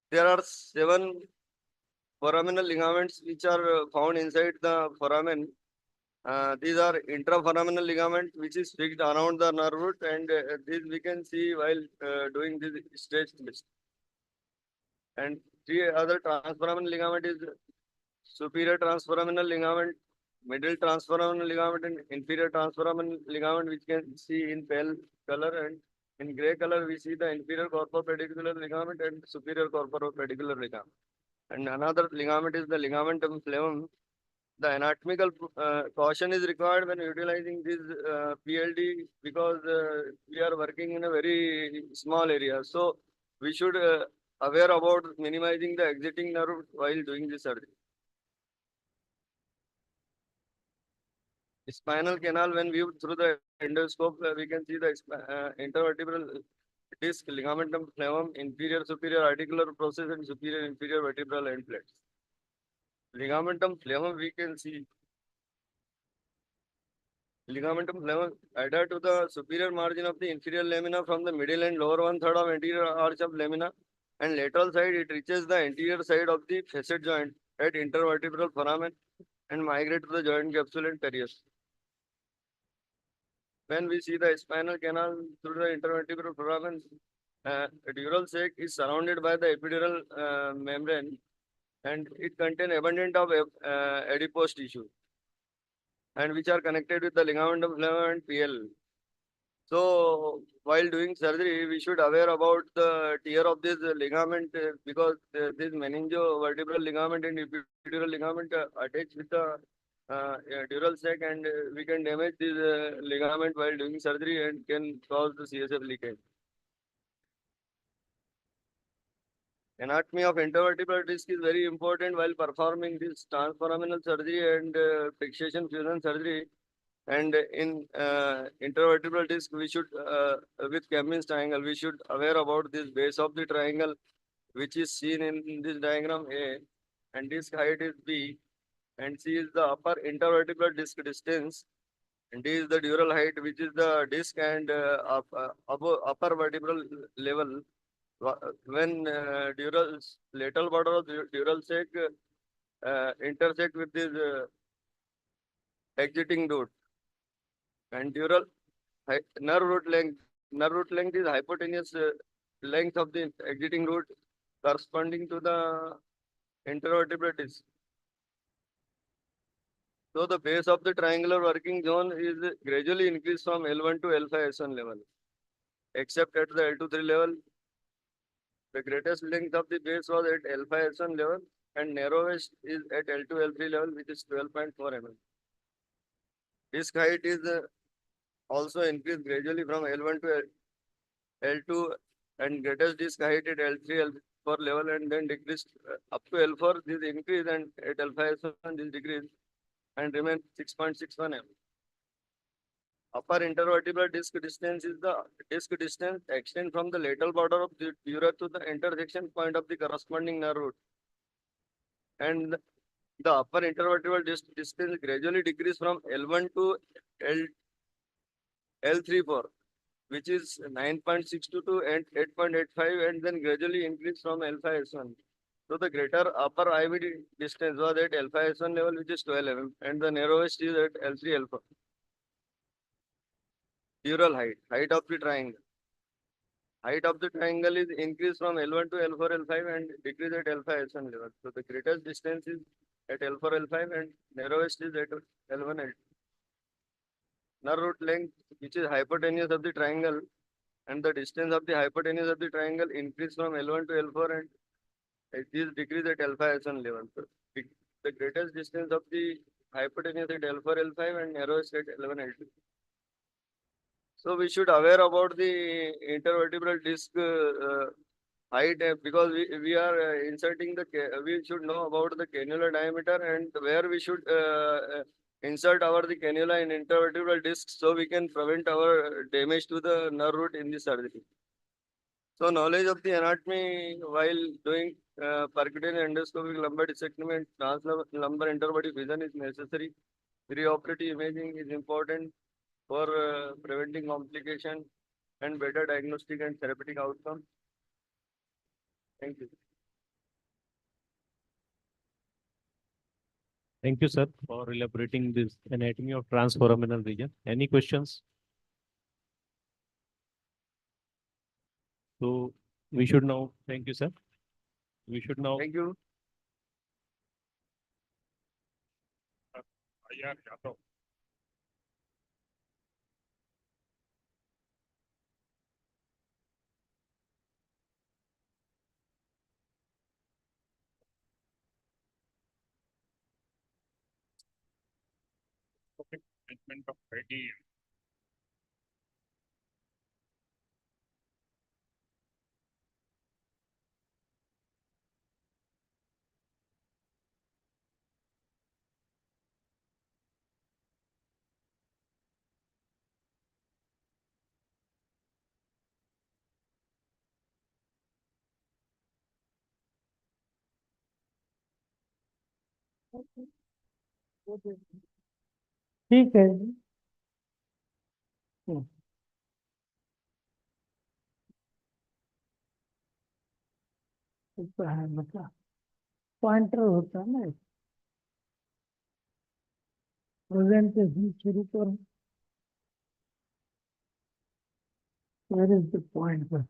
There are 7 foraminal ligaments which are found inside the foramen. These are intraforaminal ligament which is fixed around the nerve root, and this we can see while doing this stretch test. And 3 other transforaminal ligament is superior transforaminal ligament, middle transforaminal ligament, and inferior transforaminal ligament, which can see in pale color, and in gray color we see the inferior corporopedicular ligament and superior corporopedicular ligament. And another ligament is the ligamentum flavum. The anatomical caution is required when utilizing this PLD, because we are working in a very small area. So we should aware about minimizing the exiting nerve while doing this surgery. Spinal canal, when viewed through the endoscope, we can see the intervertebral disc, ligamentum flavum, inferior superior articular process, and superior inferior vertebral end plates. Ligamentum flavum, we can see ligamentum flavum adhere to the superior margin of the inferior lamina from the middle and lower 1/3 of anterior arch of lamina, and lateral side it reaches the anterior side of the facet joint at intervertebral foramen and migrate to the joint capsule and pereus. When we see the spinal canal through the intervertebral foramen, dural sac is surrounded by the epidural membrane, and it contains abundant of adipose tissue, and which are connected with the ligamentum flavum and PL. So while doing surgery, we should aware about the tear of this ligament, because this meningovertebral ligament and epidural ligament attach with the dural sac, and we can damage this ligament while doing surgery and can cause the CSF leakage. Anatomy of intervertebral disc is very important while performing this transforaminal surgery and fixation fusion surgery. And in intervertebral disc, we should, with Kemmin's triangle, we should aware about this base of the triangle, which is seen in this diagram A, and disc height is B, and C is the upper intervertebral disc distance, and D is the dural height, which is the disc and upper vertebral level. When lateral border of dural sac intersect with this exiting root, and dural nerve root length is hypotenuse length of the exiting root corresponding to the intervertebral disc. So the base of the triangular working zone is gradually increased from L1 to L5S1 level, except at the L2-3 level. The greatest length of the base was at L5S1 level, and narrowest is at L2-L3 level, which is 12.4 mm. Disc height is also increased gradually from L1 to L2, and greatest disc height at L3, L4 level, and then decreased up to L4. This increase, and at L5S1 this decrease, and remain 6.61 mm. Upper intervertebral disc distance is the disc distance extend from the lateral border of the dura to the intersection point of the corresponding nerve root, and the upper intervertebral disc distance gradually decrease from L1 to L3-4, which is 9.622 and 8.85, and then gradually increase from L5S1. So the greater upper IVD distance was at L5S1 level, which is 12 mm, and the narrowest is at L3 L4. Dural height of the triangle. Height of the triangle is increased from L1 to L4 L5 and decrease at L5 S1 level. So the greatest distance is at L4 L5 and narrowest is at L1 L2. Nerve root length, which is hypotenuse of the triangle, and the distance of the hypotenuse of the triangle increase from L1 to L4 and it is decreased at L5 S1 level. So the greatest distance of the hypotenuse at L4 L5 and narrowest at L1 L2. So we should aware about the intervertebral disc height because we are inserting we should know about the cannula diameter and where we should insert the cannula in intervertebral disc so we can prevent our damage to the nerve root in the surgery. So knowledge of the anatomy while doing percutaneous endoscopic lumbar discectomy and translumbar interbody vision is necessary. Preoperative imaging is important for preventing complication and better diagnostic and therapeutic outcome. Thank you. Thank you, sir, for elaborating this anatomy of transforaminal region. Any questions? So we should now, thank you, sir. We should now. Thank you. Management of criteria. ठीक है जी। तो है मतलब pointer होता है ना presentation शुरू करो वेयर इज द पॉइंटर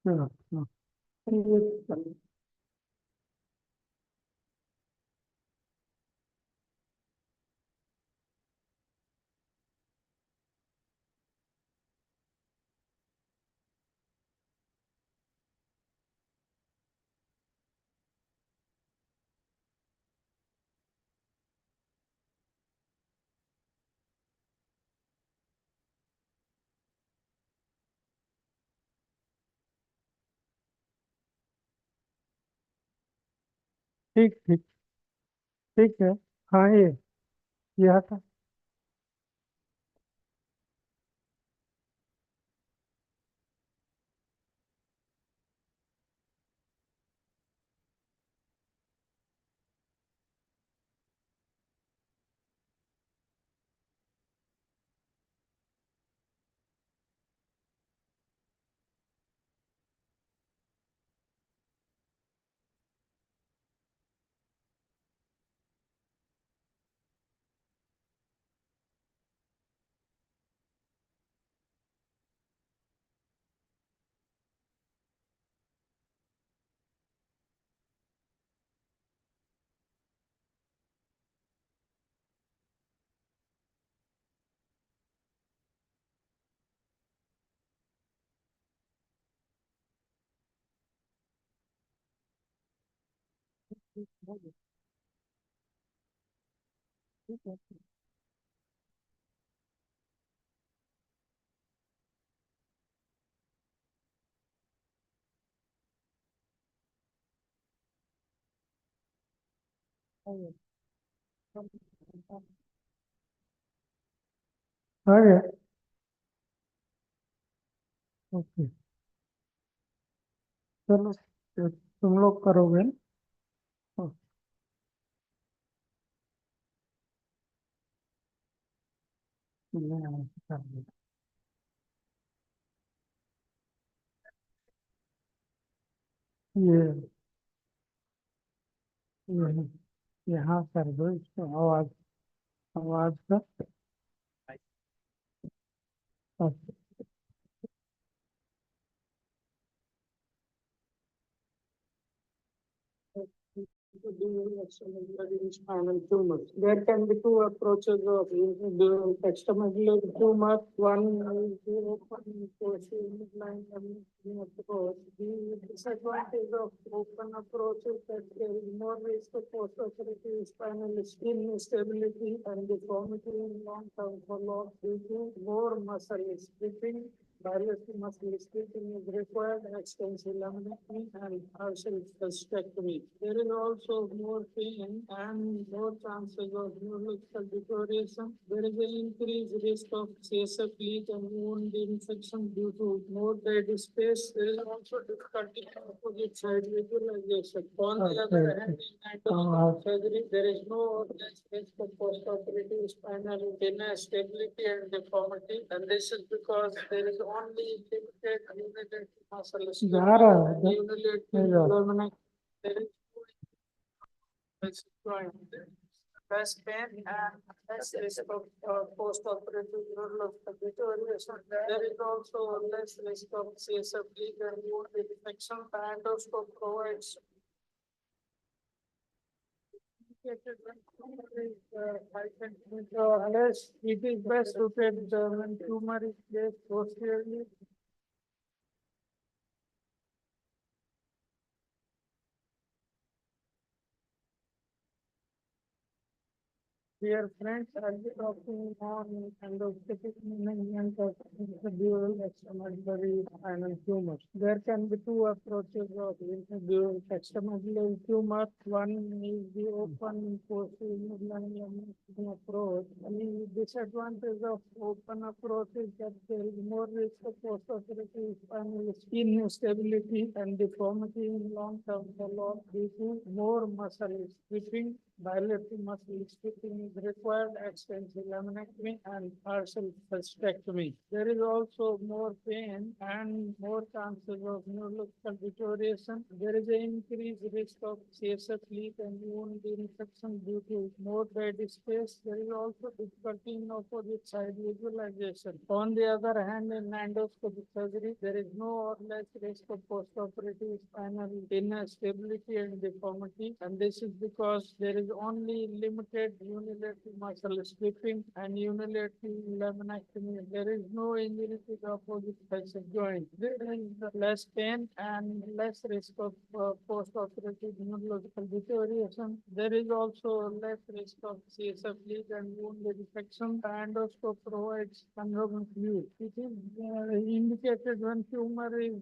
चलो ठीक ठीक ठीक है हाँ ये किया था ठीक है अरे ओके चलो तो तुम लोग करोगे ना? हाँ, मैं कर दूँ। ये यहाँ कर दो इसको आवाज आवाज का हाँ। Spinal tumor. There can be two approaches of the extramedullary tumor. One is the open line approach. The disadvantage of open approach is that there is more risk of post-operative spinal skin instability and deformity in long-term follow-up due to more muscle stripping. Various muscle stripping is required, extensive laminectomy and partial hysterectomy. There is also more pain and more chances of neurological deterioration. There is an increased risk of CSF leak and wound infection due to more dead space. There is also difficulty in opposite side visualization. On the other hand, in surgery, there is no risk of postoperative spinal instability and deformity, and this is because there is only limited unit muscle unit development. There is less pain and less risk of post-operative neurological deterioration. There is also less risk of CSF leak and wound infection. The endoscope provides unless it is best suited when tumor is placed posteriorly. Dear friends, I'll be talking on endoscopic management of intradural extramedullary spinal tumors. There can be two approaches of intradural extramedullary tumor. One is the open posterior approach. The disadvantage of open approach is that there is more risk of postoperative spinal skin instability and deformity in long-term follow-up due to more muscle stripping. Bilateral muscle stripping is required, extensive laminectomy and partial hysterectomy. There is also more pain and more chances of neurological deterioration. There is an increased risk of CSF leak and wound infection due to more dead space. There is also difficulty in opposite side visualization. On the other hand, in endoscopic surgery, there is no or less risk of postoperative spinal instability and deformity, and this is because there is only limited unilateral muscle stripping and unilateral laminectomy. There is no injury to the opposite facet joint. There is less pain and less risk of post-operative neurological deterioration. There is also less risk of CSF leak and wound infection. The endoscope provides panoramic view. It is indicated when tumor is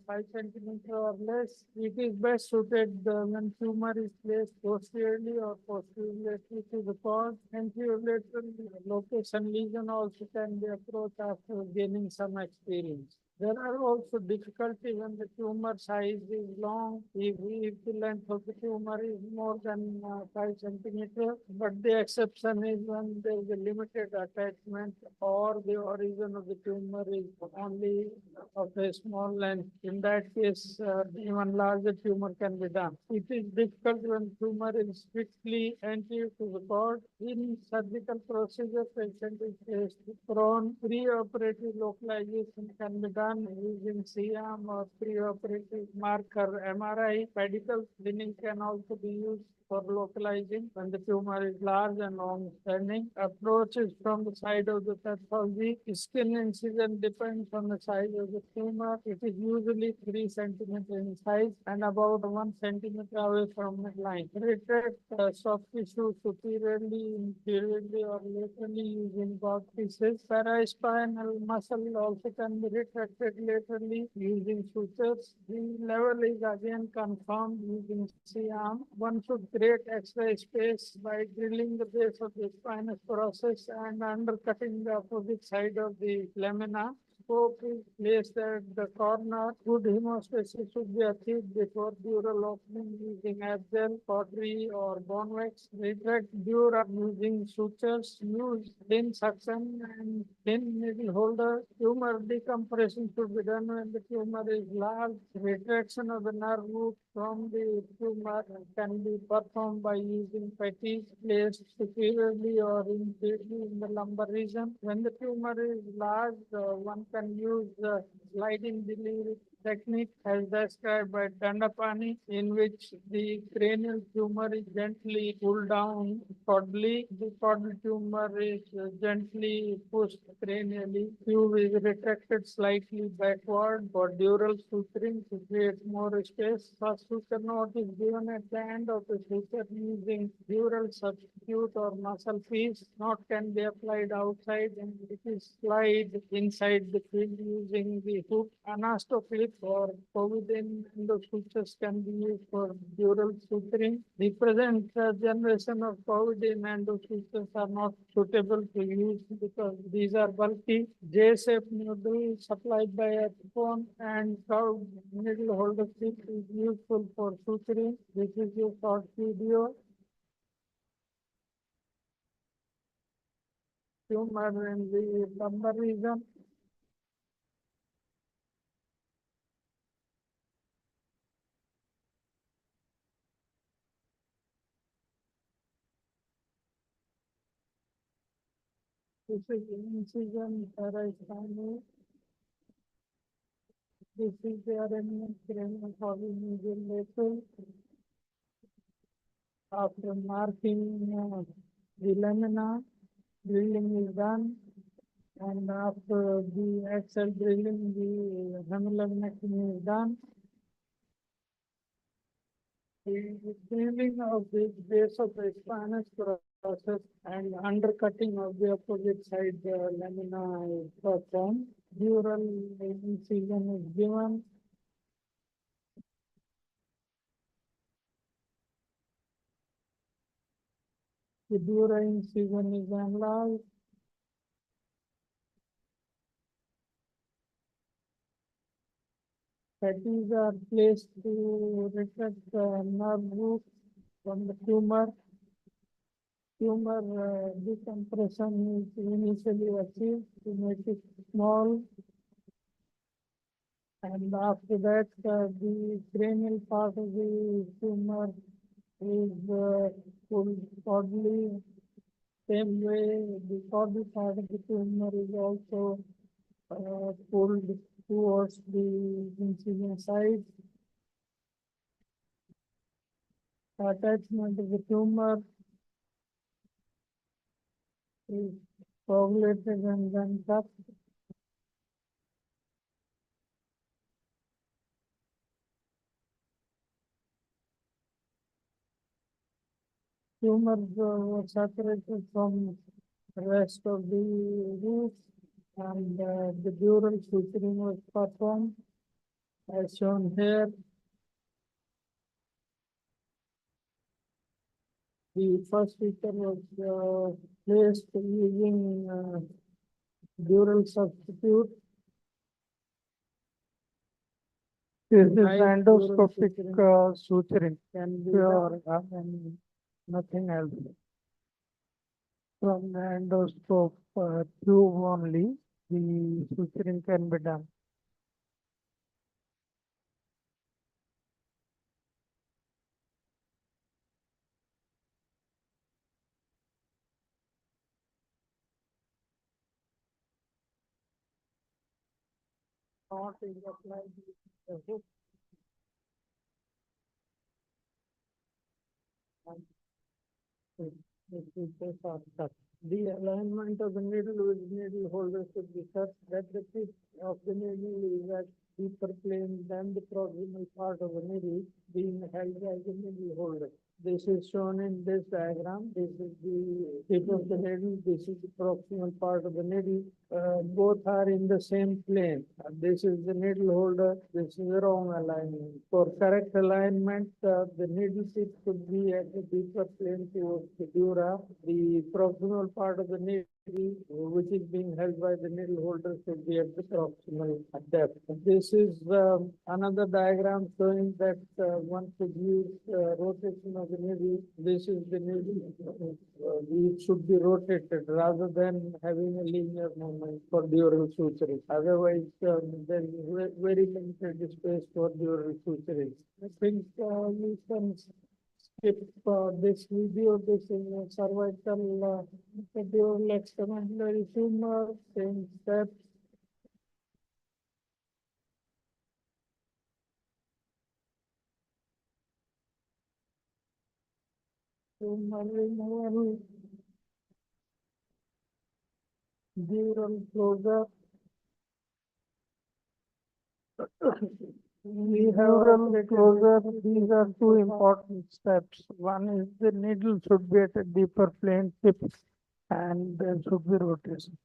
5 centimeters or less. It is best suited when tumor is placed posteriorly or posteriorly to the cause. Anterior-lateral location lesion also can be approached after gaining some experience. There are also difficulties when the tumor size is long, if the length of the tumor is more than 5 centimeters, but the exception is when there is a limited attachment or the origin of the tumor is only of a small length. In that case, even larger tumor can be done. It is difficult when tumor is strictly anterior to the cord. In surgical procedure, patient is placed prone. Preoperative localization can be done using CM or preoperative marker MRI. Pedicle cleaning can also be used for localizing when the tumor is large and long-standing. Approaches from the side of the pathology. Skin incision depends on the size of the tumor. It is usually 3 centimeters in size and about 1 centimeter away from midline. Retract soft tissue superiorly, inferiorly, or laterally using both pieces. Paraspinal muscle also can be retracted laterally using sutures. The level is again confirmed using C-arm. One should create extra space by drilling the base of the spinous process and undercutting the opposite side of the lamina. Scope is placed at the corner. Good hemostasis should be achieved before dural opening using Abzel, pottery, or bone wax. Retract dura using sutures. Use thin suction and thin needle holder. Tumor decompression should be done when the tumor is large. Retraction of the nerve root from the tumor can be performed by using patties placed superiorly or inferiorly in the lumbar region. When the tumor is large, one can use the sliding delivery technique as described by Dandapani, in which the cranial tumor is gently pulled down caudally. The caudal tumor is gently pushed cranially. Tube is retracted slightly backward for dural suturing to create more space. First suture knot is given at the end of the suture using dural substitute or muscle piece. Knot can be applied outside and it is slide inside the field using the hook. Anastoclip or Covidin endosutures can be used for dural suturing. The present generation of Covidin endosutures are not suitable to use because these are bulky. J-shaped noodle supplied by a phone and curved needle holder tip is useful for suturing. This is a short video. Tumor in the lumbar region. This is incision parasternal. This is the arrangement cranial medial lateral. After marking the lamina, drilling is done, and after the axial drilling, the hemilaminectomy is done. The drilling of the base of the spinous process and undercutting of the opposite side lamina is performed. Dural incision is given. The dural incision is enlarged. Patties are placed to retract the nerve root from the tumor. Tumor decompression is initially achieved to make it small. And after that, the cranial part of the tumor is pulled caudally. Same way, the caudal part of the tumor is also pulled towards the incision side. Attachment of the tumor is coagulated and then cut. Tumors were separated from the rest of the roots and the dural suturing was performed as shown here. The first suture was placed using dural substitute. This is endoscopic suturing can be pure and nothing else. From the endoscope tube only, the suturing can be done. Knot is applied with the hook. And the sutures are cut. The alignment of the needle with needle holder should be such that the tip of the needle is at deeper plane than the proximal part of the needle being held by the needle holder. This is shown in this diagram. This is the tip of the needle. This is the proximal part of the needle. Both are in the same plane. This is the needle holder. This is the wrong alignment. For correct alignment, the needle tip should be at the deeper plane towards the dura. The proximal part of the needle, which is being held by the needle holder, should be at the proximal depth. This is another diagram showing that one could use rotation of the needle. This is the needle. It should be rotated rather than having a linear movement for dural suturing. Otherwise, there is very limited space for dural suturing. I think we can skip this video. This is a cervical dural extramedullary tumor, same steps. Tumor removal, dural closure. We have closure. These are two important steps. One is the needle should be at a deeper plane tip and there should be rotation.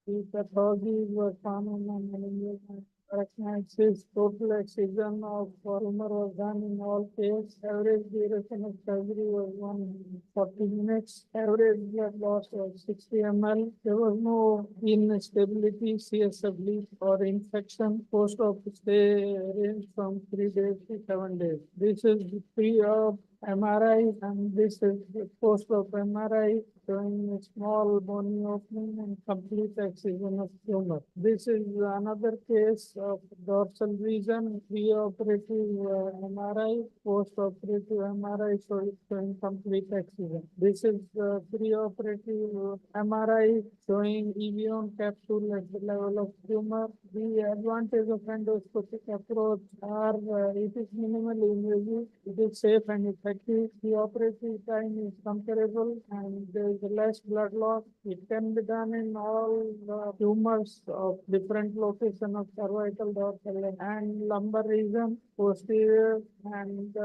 The pathology was found on recognises total excision of tumor was done in all cases. Average duration of surgery was 140 minutes. Average blood loss was 60 ml. There was no instability, CSF leak or infection. Post-op stay ranged from 3 days to 7 days. This is pre of MRI and this is the post-op MRI showing a small bony opening and complete excision of tumor. This is another case of dorsal region, pre-operative MRI, post-operative MRI showing complete excision. This is pre-operative MRI showing EVON capsule at the level of tumor. The advantage of endoscopic approach are it is minimally invasive, it is safe and effective. The operative time is comparable and there is less blood loss. It can be done in all tumors of different location of cervical, dorsal and lumbar region, posterior and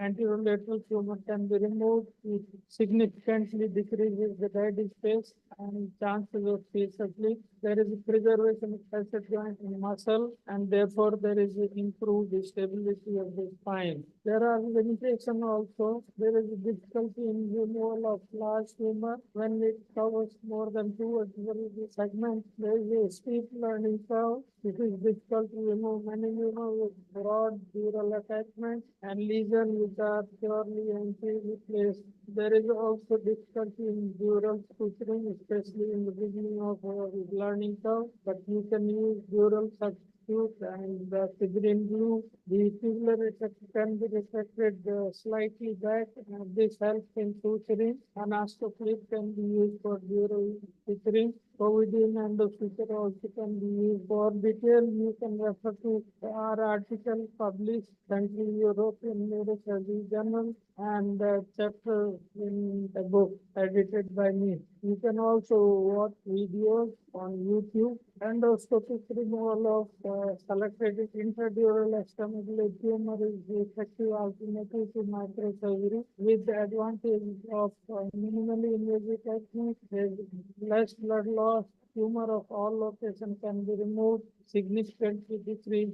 anterolateral tumor can be removed. It significantly decreases the dead space and chances of CSF leak. There is a preservation of facet joint in muscle and therefore there is improved stability of the spine. There are limitations also. There is a difficulty in removal of large tumor when it covers more than 2 vertebral segments. There is a steep learning curve. It is difficult to remove many tumors with broad dural attachment and lesions which are purely anteriorly placed. There is also difficulty in dural suturing, especially in the beginning of learning curve, but you can use dural substitute and the figurine glue. The tubular effect can be reflected slightly back and this helps in suturing. Anastoclip can be used for dural suturing. Covidine and the suture also can be used. For detail, you can refer to our article published Central European Neurosurgery Journal and chapter in the book edited by me. You can also watch videos on YouTube. Endoscopic removal of selected intradural extramedullary tumor is the effective alternative to microsurgery with the advantage of minimally invasive technique. There is less blood loss. Tumor of all locations can be removed, significantly decrease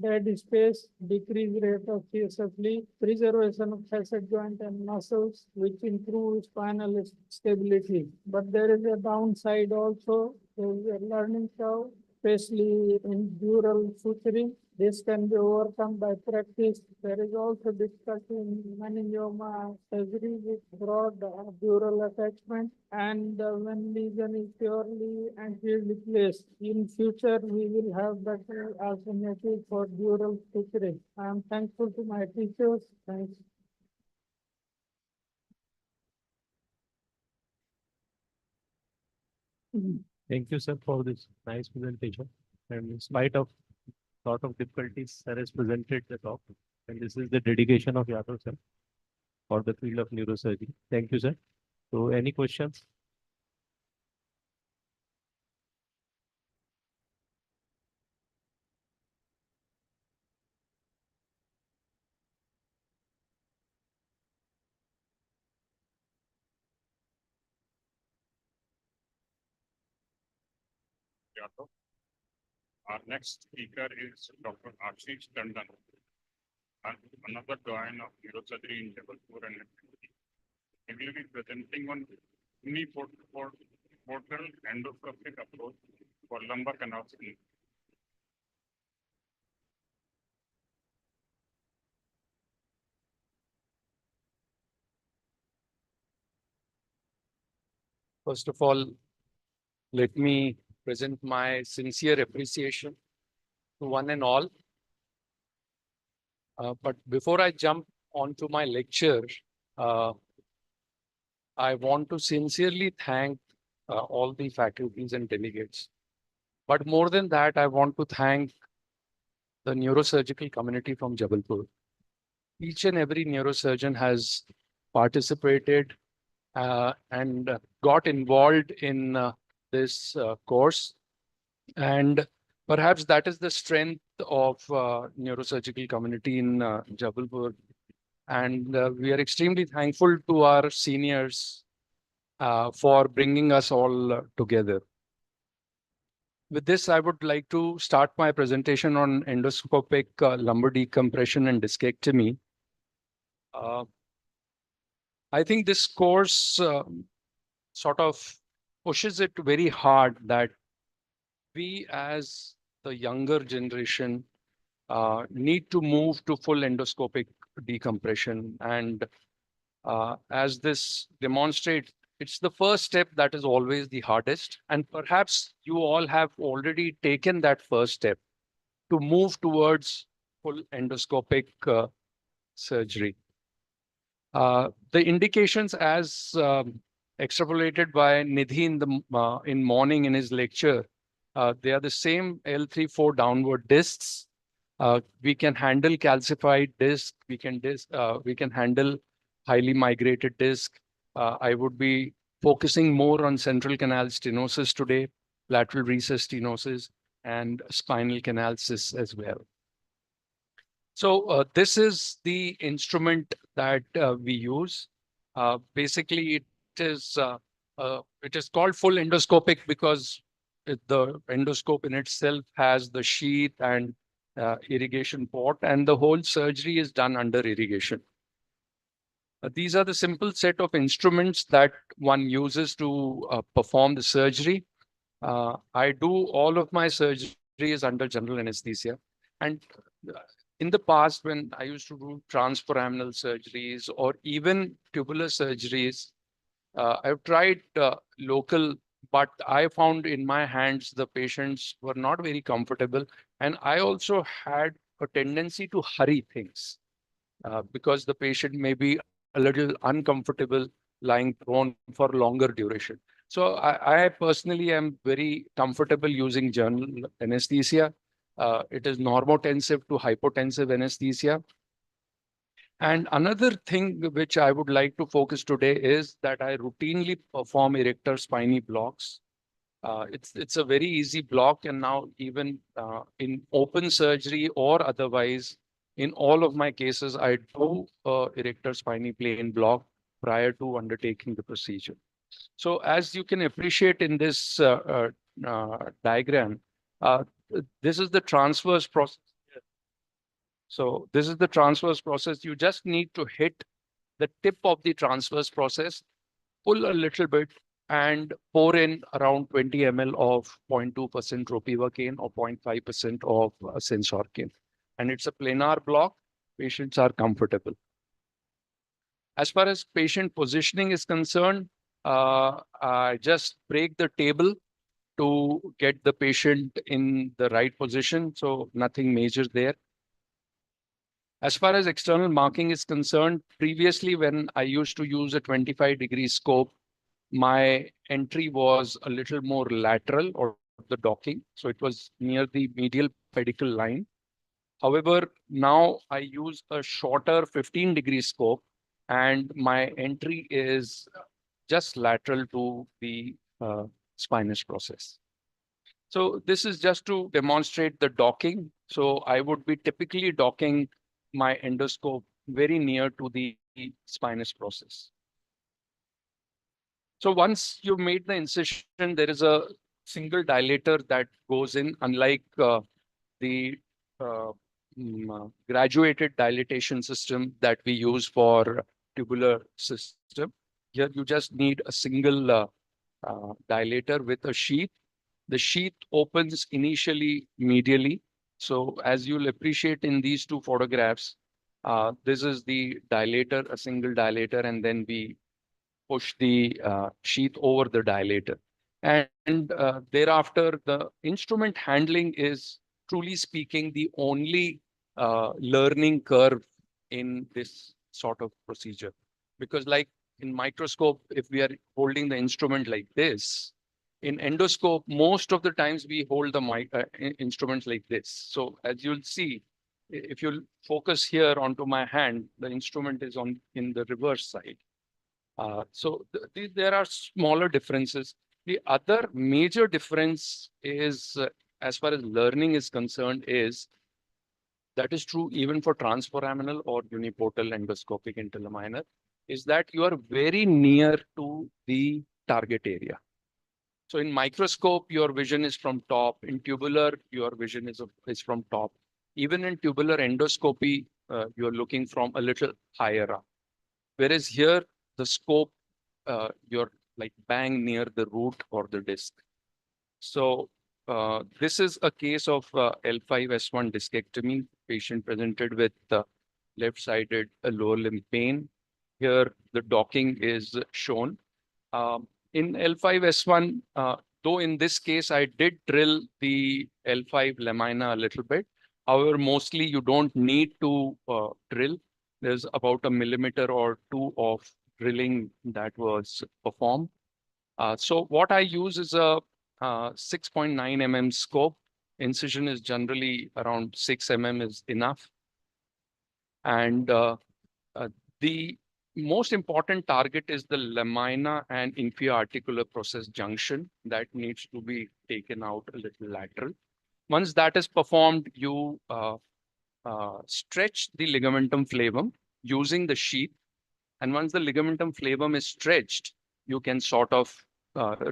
dead space, decrease rate of CSF leak, preservation of facet joint and muscles, which improves spinal stability. But there is a downside also. There is a learning curve, especially in dural suturing. This can be overcome by practice. There is also difficulty in meningioma surgery with broad dural attachment and when lesion is purely anteriorly placed. In future, we will have better alternative for dural suturing. I am thankful to my teachers. Thanks. Thank you, sir, for this nice presentation. And in spite of lot of difficulties, sir has presented the talk. And this is the dedication of Yadav sir for the field of neurosurgery. Thank you, sir. So, any questions? Yadav. Our next speaker is Dr. Ashish Tandon, another doyen of neurosurgery in Jabalpur and he will be presenting on uniportal endoscopic approach for lumbar canal skin. First of all, let me present my sincere appreciation to one and all. But before I jump onto my lecture, I want to sincerely thank all the faculties and delegates. But more than that, I want to thank the neurosurgical community from Jabalpur. Each and every neurosurgeon has participated and got involved in this course. And perhaps that is the strength of neurosurgical community in Jabalpur. And we are extremely thankful to our seniors for bringing us all together. With this, I would like to start my presentation on endoscopic lumbar decompression and discectomy. I think this course sort of pushes it very hard that we as the younger generation need to move to full endoscopic decompression. And as this demonstrates, it's the first step that is always the hardest. And perhaps you all have already taken that first step to move towards full endoscopic surgery. The indications as extrapolated by Nidhi in morning in his lecture, they are the same L3-4 downward discs. We can handle calcified disc. We can handle highly migrated disc. I would be focusing more on central canal stenosis today, lateral recess stenosis, and spinal canal cysts as well. So this is the instrument that we use. Basically, it is called full endoscopic because the endoscope in itself has the sheath and irrigation port, and the whole surgery is done under irrigation. These are the simple set of instruments that one uses to perform the surgery. I do all of my surgeries under general anesthesia. And in the past, when I used to do transforaminal surgeries or even tubular surgeries, I've tried local, but I found in my hands the patients were not very comfortable. And I also had a tendency to hurry things because the patient may be a little uncomfortable lying prone for longer duration. So I personally am very comfortable using general anesthesia. It is normotensive to hypotensive anesthesia. And another thing which I would like to focus today is that I routinely perform erector spiny blocks. It's a very easy block, and now even in open surgery or otherwise, in all of my cases, I do erector spiny plane block prior to undertaking the procedure. So as you can appreciate in this diagram, this is the transverse process. So this is the transverse process. You just need to hit the tip of the transverse process, pull a little bit, and pour in around 20 ml of 0.2% ropivacaine or 0.5% of sensorcaine. And it's a planar block. Patients are comfortable. As far as patient positioning is concerned, I just break the table to get the patient in the right position. So nothing major there. As far as external marking is concerned, previously when I used to use a 25-degree scope, my entry was a little more lateral or the docking. So it was near the medial pedicle line. However, now I use a shorter 15-degree scope and my entry is just lateral to the spinous process. So this is just to demonstrate the docking. So I would be typically docking my endoscope very near to the spinous process. So once you've made the incision, there is a single dilator that goes in, unlike the graduated dilatation system that we use for tubular system. Here you just need a single dilator with a sheath. The sheath opens initially medially. So as you'll appreciate in these two photographs, this is the dilator, a single dilator, and then we push the sheath over the dilator. And thereafter, the instrument handling is, truly speaking, the only learning curve in this sort of procedure. Because like in microscope, if we are holding the instrument like this, in endoscope, most of the times we hold the instruments like this. So as you'll see, if you focus here onto my hand, the instrument is in the reverse side. So there are smaller differences. The other major difference is, as far as learning is concerned, is that is true even for transforaminal or uniportal endoscopic interlaminer, is that you are very near to the target area. So in microscope, your vision is from top. In tubular, your vision is from top. Even in tubular endoscopy, you're looking from a little higher up. Whereas here, the scope, you're like bang near the root or the disc. So this is a case of L5-S1 discectomy. Patient presented with left-sided lower limb pain. Here, the docking is shown. In L5-S1, though in this case, I did drill the L5 lamina a little bit. However, mostly you don't need to drill. There's about 1 millimeter or 2 of drilling that was performed. So what I use is a 6.9 mm scope. Incision is generally around 6 mm is enough. And the most important target is the lamina and inferior articular process junction that needs to be taken out a little lateral. Once that is performed, you stretch the ligamentum flavum using the sheath. And once the ligamentum flavum is stretched, you can sort of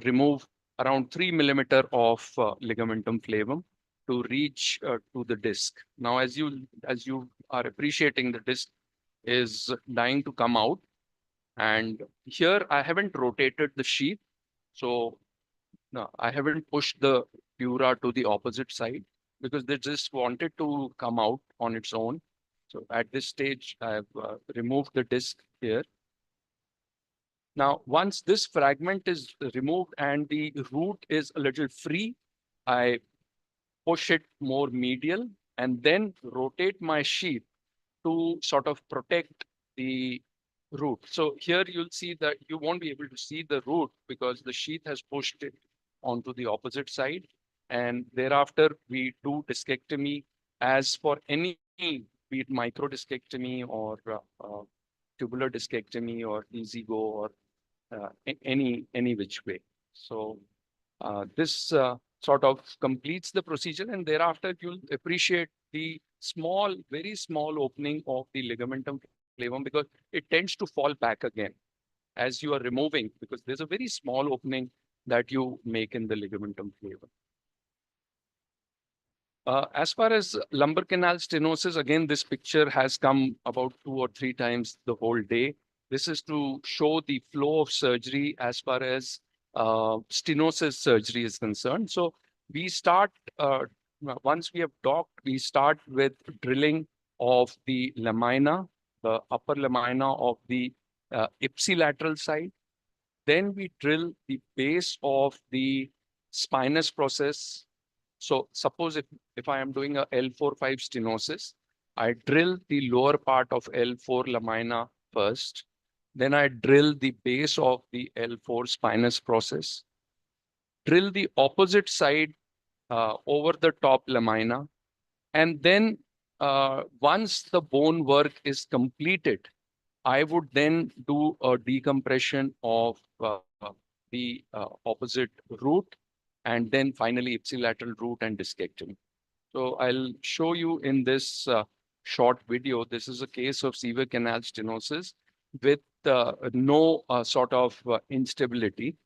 remove around 3 millimeter of ligamentum flavum to reach to the disc. Now, as you are appreciating, the disc is dying to come out. And here I haven't rotated the sheath. So no, I haven't pushed the dura to the opposite side because they just wanted to come out on its own. So at this stage, I've removed the disc here. Now, once this fragment is removed and the root is a little free, I push it more medial and then rotate my sheath to sort of protect the root. So here you'll see that you won't be able to see the root because the sheath has pushed it onto the opposite side. And thereafter, we do discectomy as for any, be it microdiscectomy or tubular discectomy or easy go or any which way. So this sort of completes the procedure, and thereafter you'll appreciate the small, very small opening of the ligamentum flavum because it tends to fall back again as you are removing, because there's a very small opening that you make in the ligamentum flavum. As far as lumbar canal stenosis, again, this picture has come about 2 or 3 times the whole day. This is to show the flow of surgery as far as stenosis surgery is concerned. So we start, once we have docked, we start with drilling of the lamina, the upper lamina of the ipsilateral side. Then we drill the base of the spinous process. So suppose if I am doing a L4-5 stenosis, I drill the lower part of L4 lamina first. Then I drill the base of the L4 spinous process. Drill the opposite side over the top lamina. And then once the bone work is completed, I would then do a decompression of the opposite root, and then finally ipsilateral root and discectomy. So I'll show you in this short video. This is a case of severe canal stenosis with no sort of instability.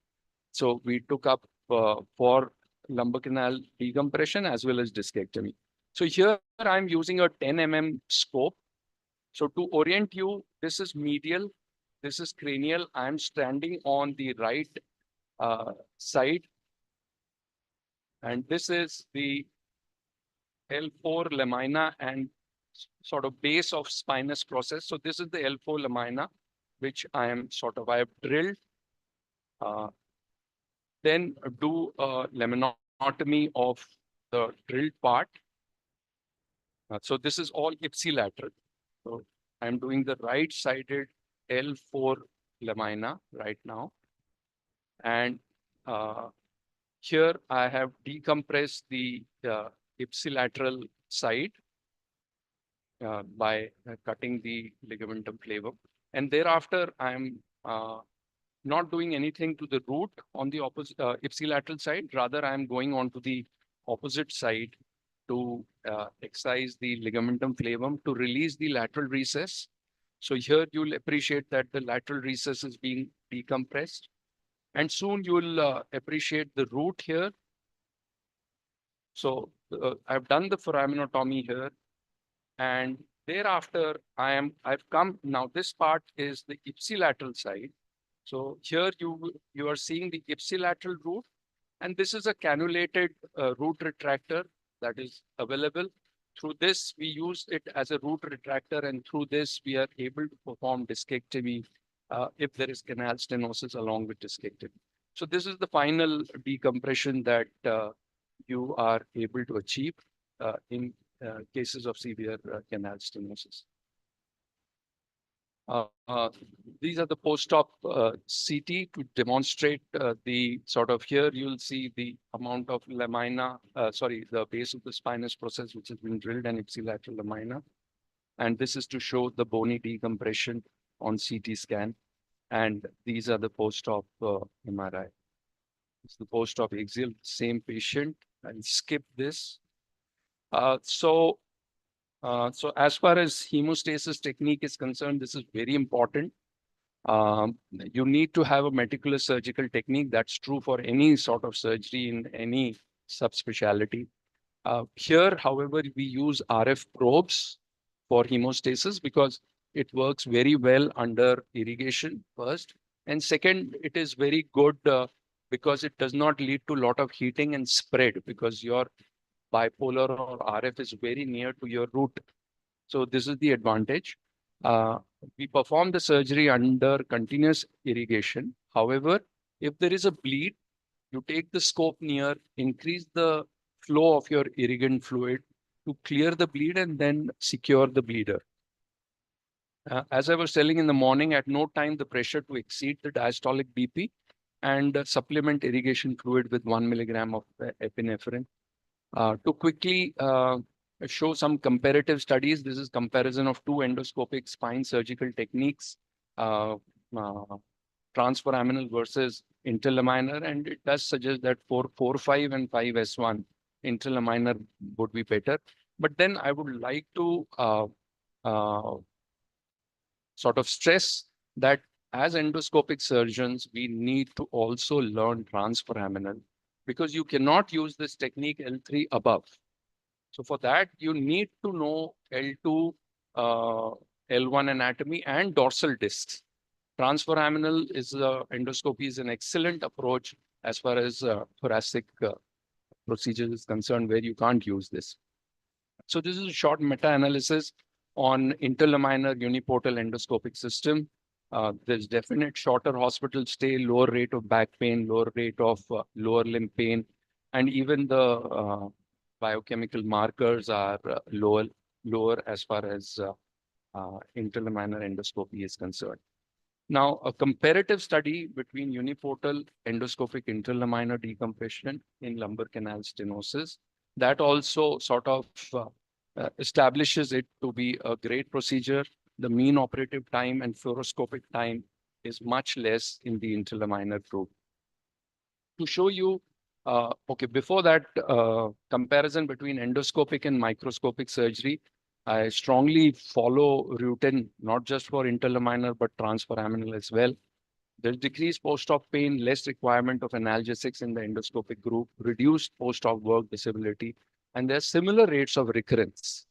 So we took up for lumbar canal decompression as well as discectomy. So here I'm using a 10 mm scope. So to orient you, this is medial, this is cranial. I'm standing on the right side, and this is the L4 lamina and sort of base of spinous process. So this is the L4 lamina, which I have drilled. Then do a laminotomy of the drilled part. So this is all ipsilateral. So I'm doing the right-sided L4 lamina right now. And here I have decompressed the ipsilateral side by cutting the ligamentum flavum. And thereafter, I'm not doing anything to the root on the opposite ipsilateral side. Rather, I'm going on to the opposite side to excise the ligamentum flavum to release the lateral recess. So here you'll appreciate that the lateral recess is being decompressed. And soon you'll appreciate the root here. So I've done the foraminotomy here. And thereafter, I've come, now this part is the ipsilateral side. So here you are seeing the ipsilateral root, and this is a cannulated root retractor that is available. Through this, we use it as a root retractor, and through this, we are able to perform discectomy if there is canal stenosis along with discectomy. So this is the final decompression that you are able to achieve in cases of severe canal stenosis. These are the post-op CT to demonstrate the sort of, here you'll see the amount of lamina, the base of the spinous process which has been drilled and ipsilateral lamina. And this is to show the bony decompression on CT scan. And these are the post-op MRI. It's the post-op axial, same patient. I'll skip this. So as far as hemostasis technique is concerned, this is very important. You need to have a meticulous surgical technique. That's true for any sort of surgery in any subspecialty. Here, however, we use RF probes for hemostasis because it works very well under irrigation first. And second, it is very good because it does not lead to a lot of heating and spread because your bipolar or RF is very near to your root. So this is the advantage. We perform the surgery under continuous irrigation. However, if there is a bleed, you take the scope near, increase the flow of your irrigant fluid to clear the bleed and then secure the bleeder. As I was telling in the morning, at no time the pressure to exceed the diastolic BP and supplement irrigation fluid with 1 milligram of epinephrine. To quickly show some comparative studies, this is comparison of two endoscopic spine surgical techniques, transforaminal versus interlaminar, and it does suggest that for 4-5 and 5S1, interlaminar would be better. But then I would like to sort of stress that as endoscopic surgeons, we need to also learn transforaminal because you cannot use this technique L3 above. So for that, you need to know L2, L1 anatomy and dorsal discs. Transforaminal endoscopy is an excellent approach as far as thoracic procedures is concerned where you can't use this. So this is a short meta-analysis on interlaminar uniportal endoscopic system. There's definite shorter hospital stay, lower rate of back pain, lower rate of lower limb pain, and even the biochemical markers are lower as far as interlaminar endoscopy is concerned. Now, a comparative study between uniportal endoscopic interlaminar decompression in lumbar canal stenosis, that also sort of establishes it to be a great procedure. The mean operative time and fluoroscopic time is much less in the interlaminar group. To show you, before that comparison between endoscopic and microscopic surgery, I strongly follow routine, not just for interlaminar, but transforaminal as well. There's decreased post-op pain, less requirement of analgesics in the endoscopic group, reduced post-op work disability, and there's similar rates of recurrence,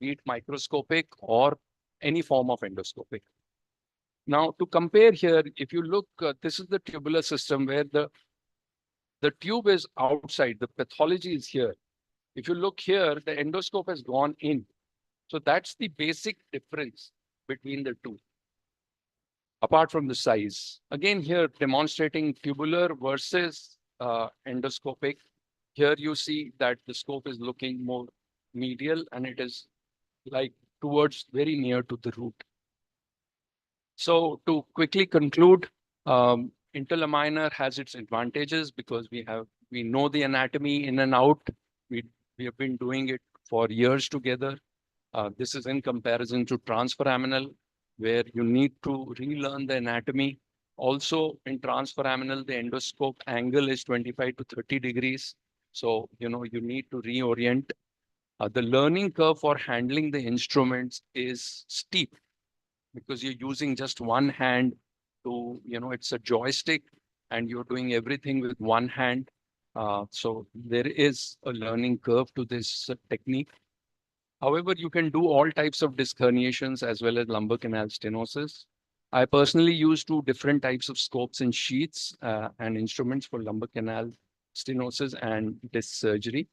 be it microscopic or any form of endoscopic. Now, to compare here, if you look, this is the tubular system where the tube is outside, the pathology is here. If you look here, the endoscope has gone in. So that's the basic difference between the two, apart from the size. Again, here demonstrating tubular versus endoscopic. Here you see that the scope is looking more medial and it is like towards very near to the root. So to quickly conclude, interlaminar has its advantages because we know the anatomy in and out. We have been doing it for years together. This is in comparison to transforaminal, where you need to relearn the anatomy. Also, in transforaminal, the endoscope angle is 25 to 30 degrees. So, you need to reorient. The learning curve for handling the instruments is steep because you're using just one hand to, it's a joystick and you're doing everything with one hand. So there is a learning curve to this technique. However, you can do all types of disc herniations as well as lumbar canal stenosis. I personally use two different types of scopes and sheaths and instruments for lumbar canal stenosis and disc surgery.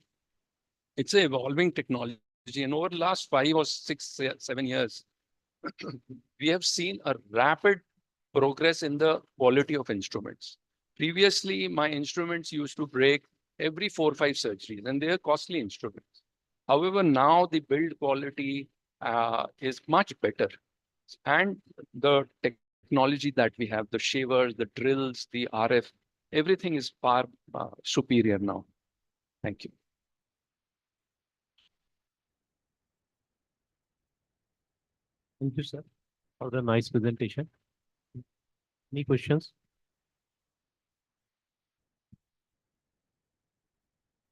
It's an evolving technology, and over the last 5 or 6, 7 years, we have seen a rapid progress in the quality of instruments. Previously, my instruments used to break every 4 or 5 surgeries, and they are costly instruments. However, now the build quality is much better. And the technology that we have, the shavers, the drills, the RF, everything is far superior now. Thank you. Thank you, sir, for the nice presentation. Any questions?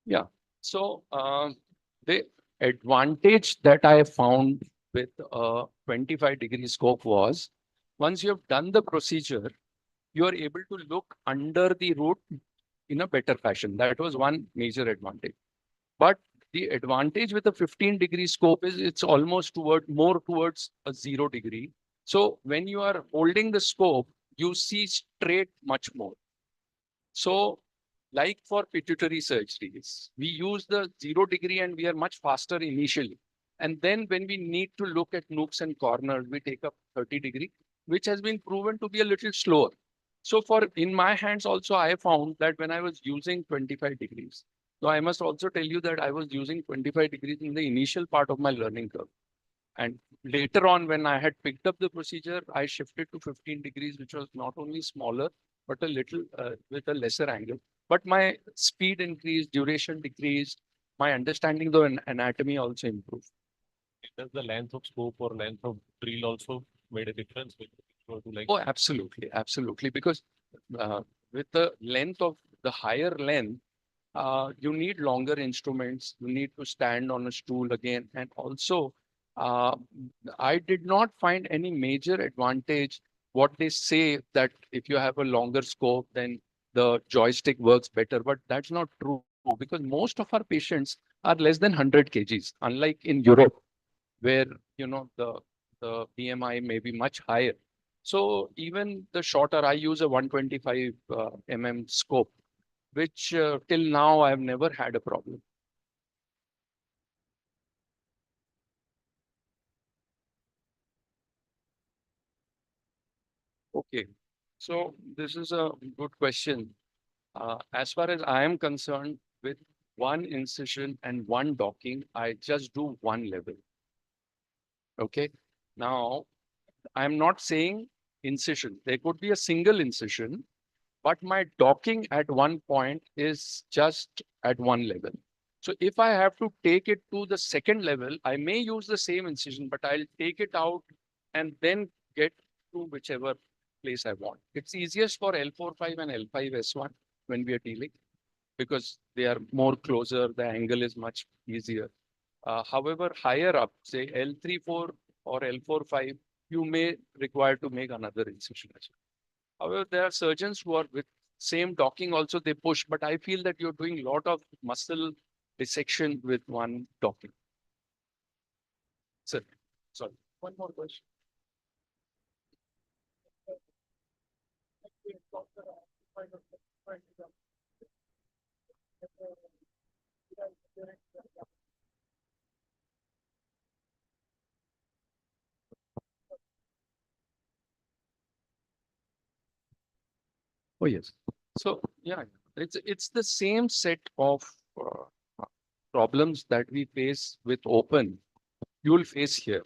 Yeah. So the advantage that I found with a 25-degree scope was once you have done the procedure, you are able to look under the root in a better fashion. That was one major advantage. But the advantage with a 15-degree scope is it's almost more towards a 0 degree. So when you are holding the scope, you see straight much more. So like for pituitary surgeries, we use the 0 degree and we are much faster initially. And then when we need to look at nooks and corners, we take up 30 degree, which has been proven to be a little slower. So in my hands also, I found that when I was using 25 degrees, so I must also tell you that I was using 25 degrees in the initial part of my learning curve. And later on, when I had picked up the procedure, I shifted to 15 degrees, which was not only smaller, but a little with a lesser angle. But my speed increased, duration decreased, my understanding the anatomy also improved. Does the length of scope or length of drill also made a difference? Oh, absolutely, absolutely. Because with the length of the higher length, you need longer instruments. You need to stand on a stool again. And also, I did not find any major advantage. What they say that if you have a longer scope, then the joystick works better. But that's not true because most of our patients are less than 100 kgs, unlike in Europe, where the BMI may be much higher. So even the shorter, I use a 125 mm scope, which till now I've never had a problem. Okay, so this is a good question. As far as I am concerned, with one incision and one docking, I just do one level. Okay, now I'm not saying incision. There could be a single incision, but my docking at one point is just at one level. So if I have to take it to the second level, I may use the same incision, but I'll take it out and then get to whichever place I want. It's easiest for L45 and L5S1 when we are dealing because they are more closer, the angle is much easier. However, higher up, say L34 or L45, you may require to make another incision as well. However, there are surgeons who are with same docking also they push, but I feel that you're doing a lot of muscle dissection with one docking. Sir, sorry, one more question. Oh, yes. So, yeah, it's the same set of problems that we face with open, you will face here.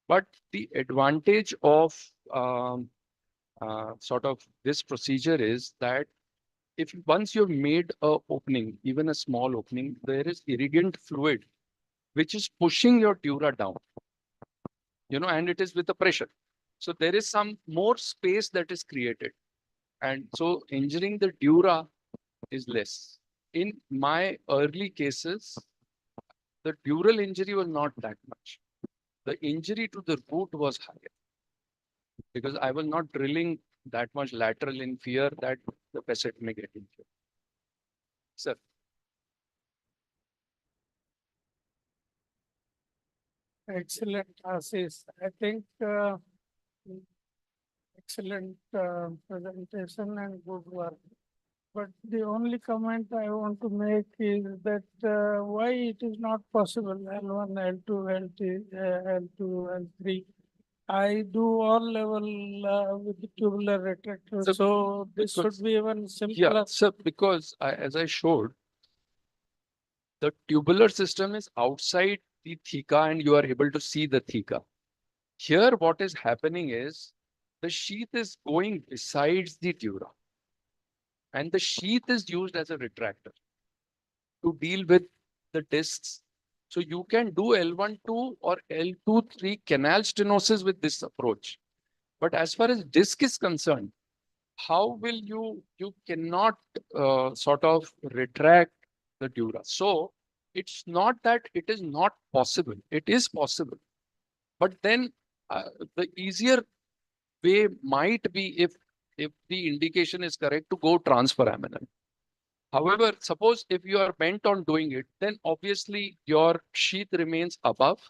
But the advantage of sort of this procedure is that if once you've made a opening, even a small opening, there is irrigant fluid which is pushing your dura down, and it is with the pressure. So there is some more space that is created. And so injuring the dura is less. In my early cases, the dural injury was not that much. The injury to the root was higher because I was not drilling that much lateral in fear that the facet may get injured. Sir. Excellent, Assis. I think excellent presentation and good work. But the only comment I want to make is that why it is not possible L1, L2, L2, L3. I do all level with the tubular retractor, so this should be even simpler. Yeah, sir, because as I showed, the tubular system is outside the theca and you are able to see the theca. Here, what is happening is the sheath is going besides the dura. And the sheath is used as a retractor to deal with the discs. So you can do L1-2 or L2-3 canal stenosis with this approach. But as far as disc is concerned, how will you cannot sort of retract the dura. So it's not that it is not possible. It is possible. But then the easier way might be if the indication is correct to go transforaminal. However, suppose if you are bent on doing it, then obviously your sheath remains above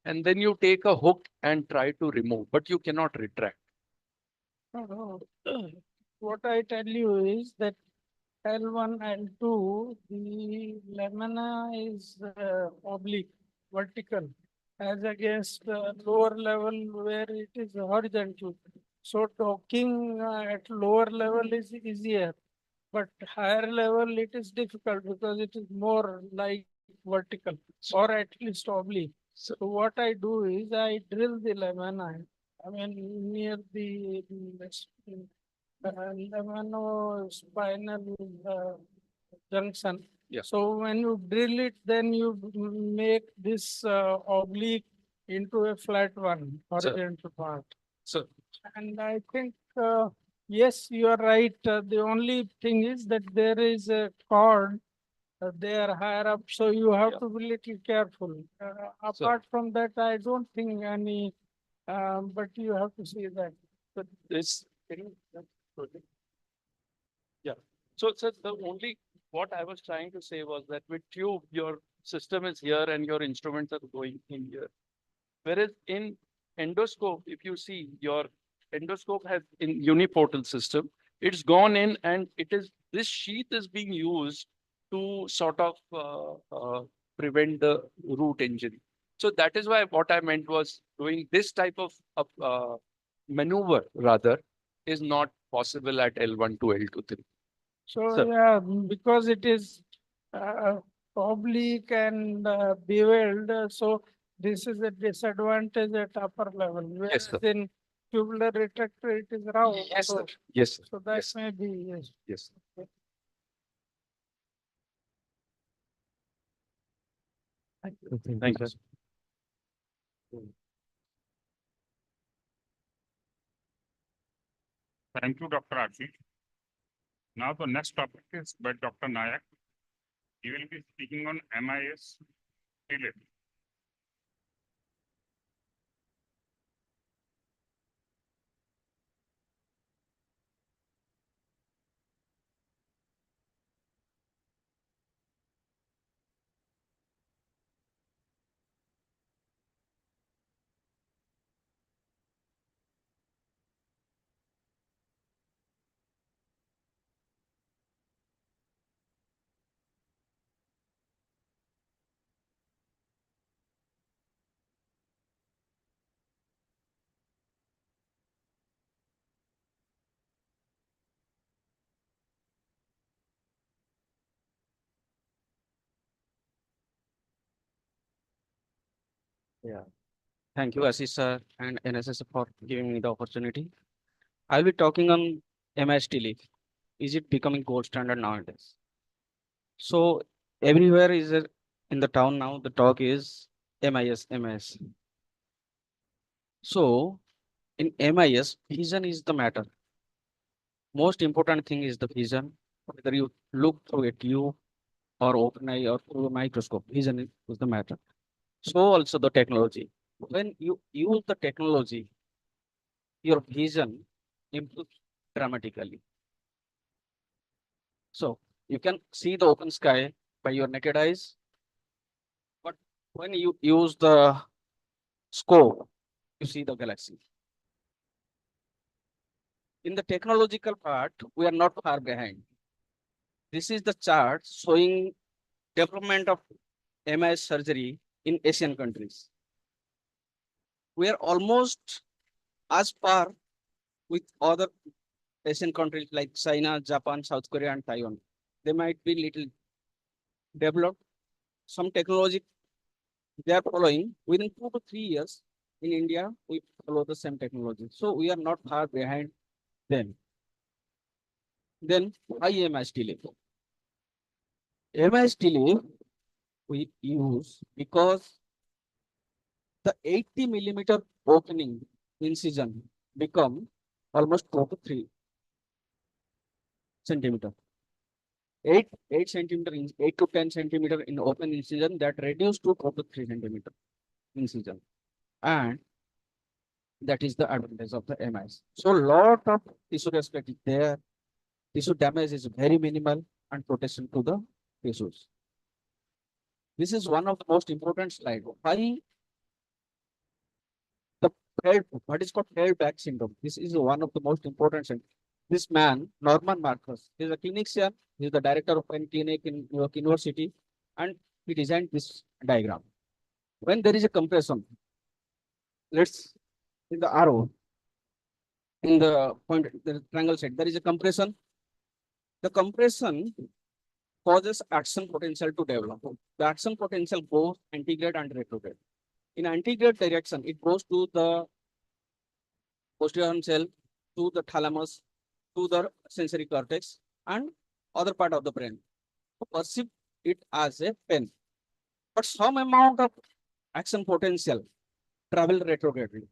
and then you take a hook and try to remove, but you cannot retract. What I tell you is that L1, L2, the lamina is oblique, vertical, as against lower level where it is horizontal. So docking at lower level is easier, but higher level it is difficult because it is more like vertical or at least oblique. So what I do is I drill the lamina, I mean near the laminospinal junction. Yeah. So when you drill it, then you make this oblique into a flat one, horizontal part. So, and I think, yes, you are right. The only thing is that there is a cord they are higher up, so you have to be little careful. Apart from that, I don't think any, but you have to see that. But this, yeah. So, the only what I was trying to say was that with tube, your system is here and your instruments are going in here. Whereas in endoscope, if you see your endoscope has in uniportal system, it's gone in and this sheath is being used to sort of prevent the root injury. So that is why what I meant was doing this type of maneuver rather is not possible at L1 to L2-3. So Sir. yeah, because it is oblique and beveled, so this is a disadvantage at upper level. Whereas sir. in tubular retractor, it is round. Yes, so, sir. Yes, sir. So that Yes. may be, yes. Yes. Thank you, sir. Thank you, Dr. Ashish. Now the next topic is by Dr. Nayak. He will be speaking on MIS delay. Yeah. Thank you, Ashish sir and NSSA for giving me the opportunity. I'll be talking on MST leaf. Is it becoming gold standard nowadays? So everywhere is in the town now, the talk is MIS, MIS. So in MIS, vision is the matter. Most important thing is the vision. Whether you look through a tube or open eye or through a microscope, vision is the matter. So also the technology. When you use the technology, your vision improves dramatically. So you can see the open sky by your naked eyes, but when you use the scope, you see the galaxy. In the technological part, we are not far behind. This is the chart showing development of MIS surgery in Asian countries. We are almost as far with other Asian countries like China, Japan, South Korea, and Taiwan. They might be little developed. Some technology they are following within 2 to 3 years. In India, we follow the same technology. So we are not far behind them. Then why MIS delay? MIS delay we use because the 80 millimeter opening incision become almost 4 to 3 centimeter. 8 centimeter, 8 to 10 centimeter in open incision that reduced to 4 to 3 centimeter incision. And that is the advantage of the MIS. So lot of tissue respect is there. Tissue damage is very minimal and protection to the tissues. This is one of the most important slide. Why the what is called held back syndrome? This is one of the most important syndrome. This man, Norman Marcus, he is a clinician. He is the director of a clinic in New York University, and he designed this diagram. When there is a compression, let's in the arrow, in the point, the triangle side, there is a compression. The compression causes action potential to develop. The action potential goes antegrade and retrograde. In antegrade direction, it goes to the posterior horn cell, to the thalamus, to the sensory cortex, and other part of the brain. To perceive it as a pain. But some amount of action potential travel retrogradely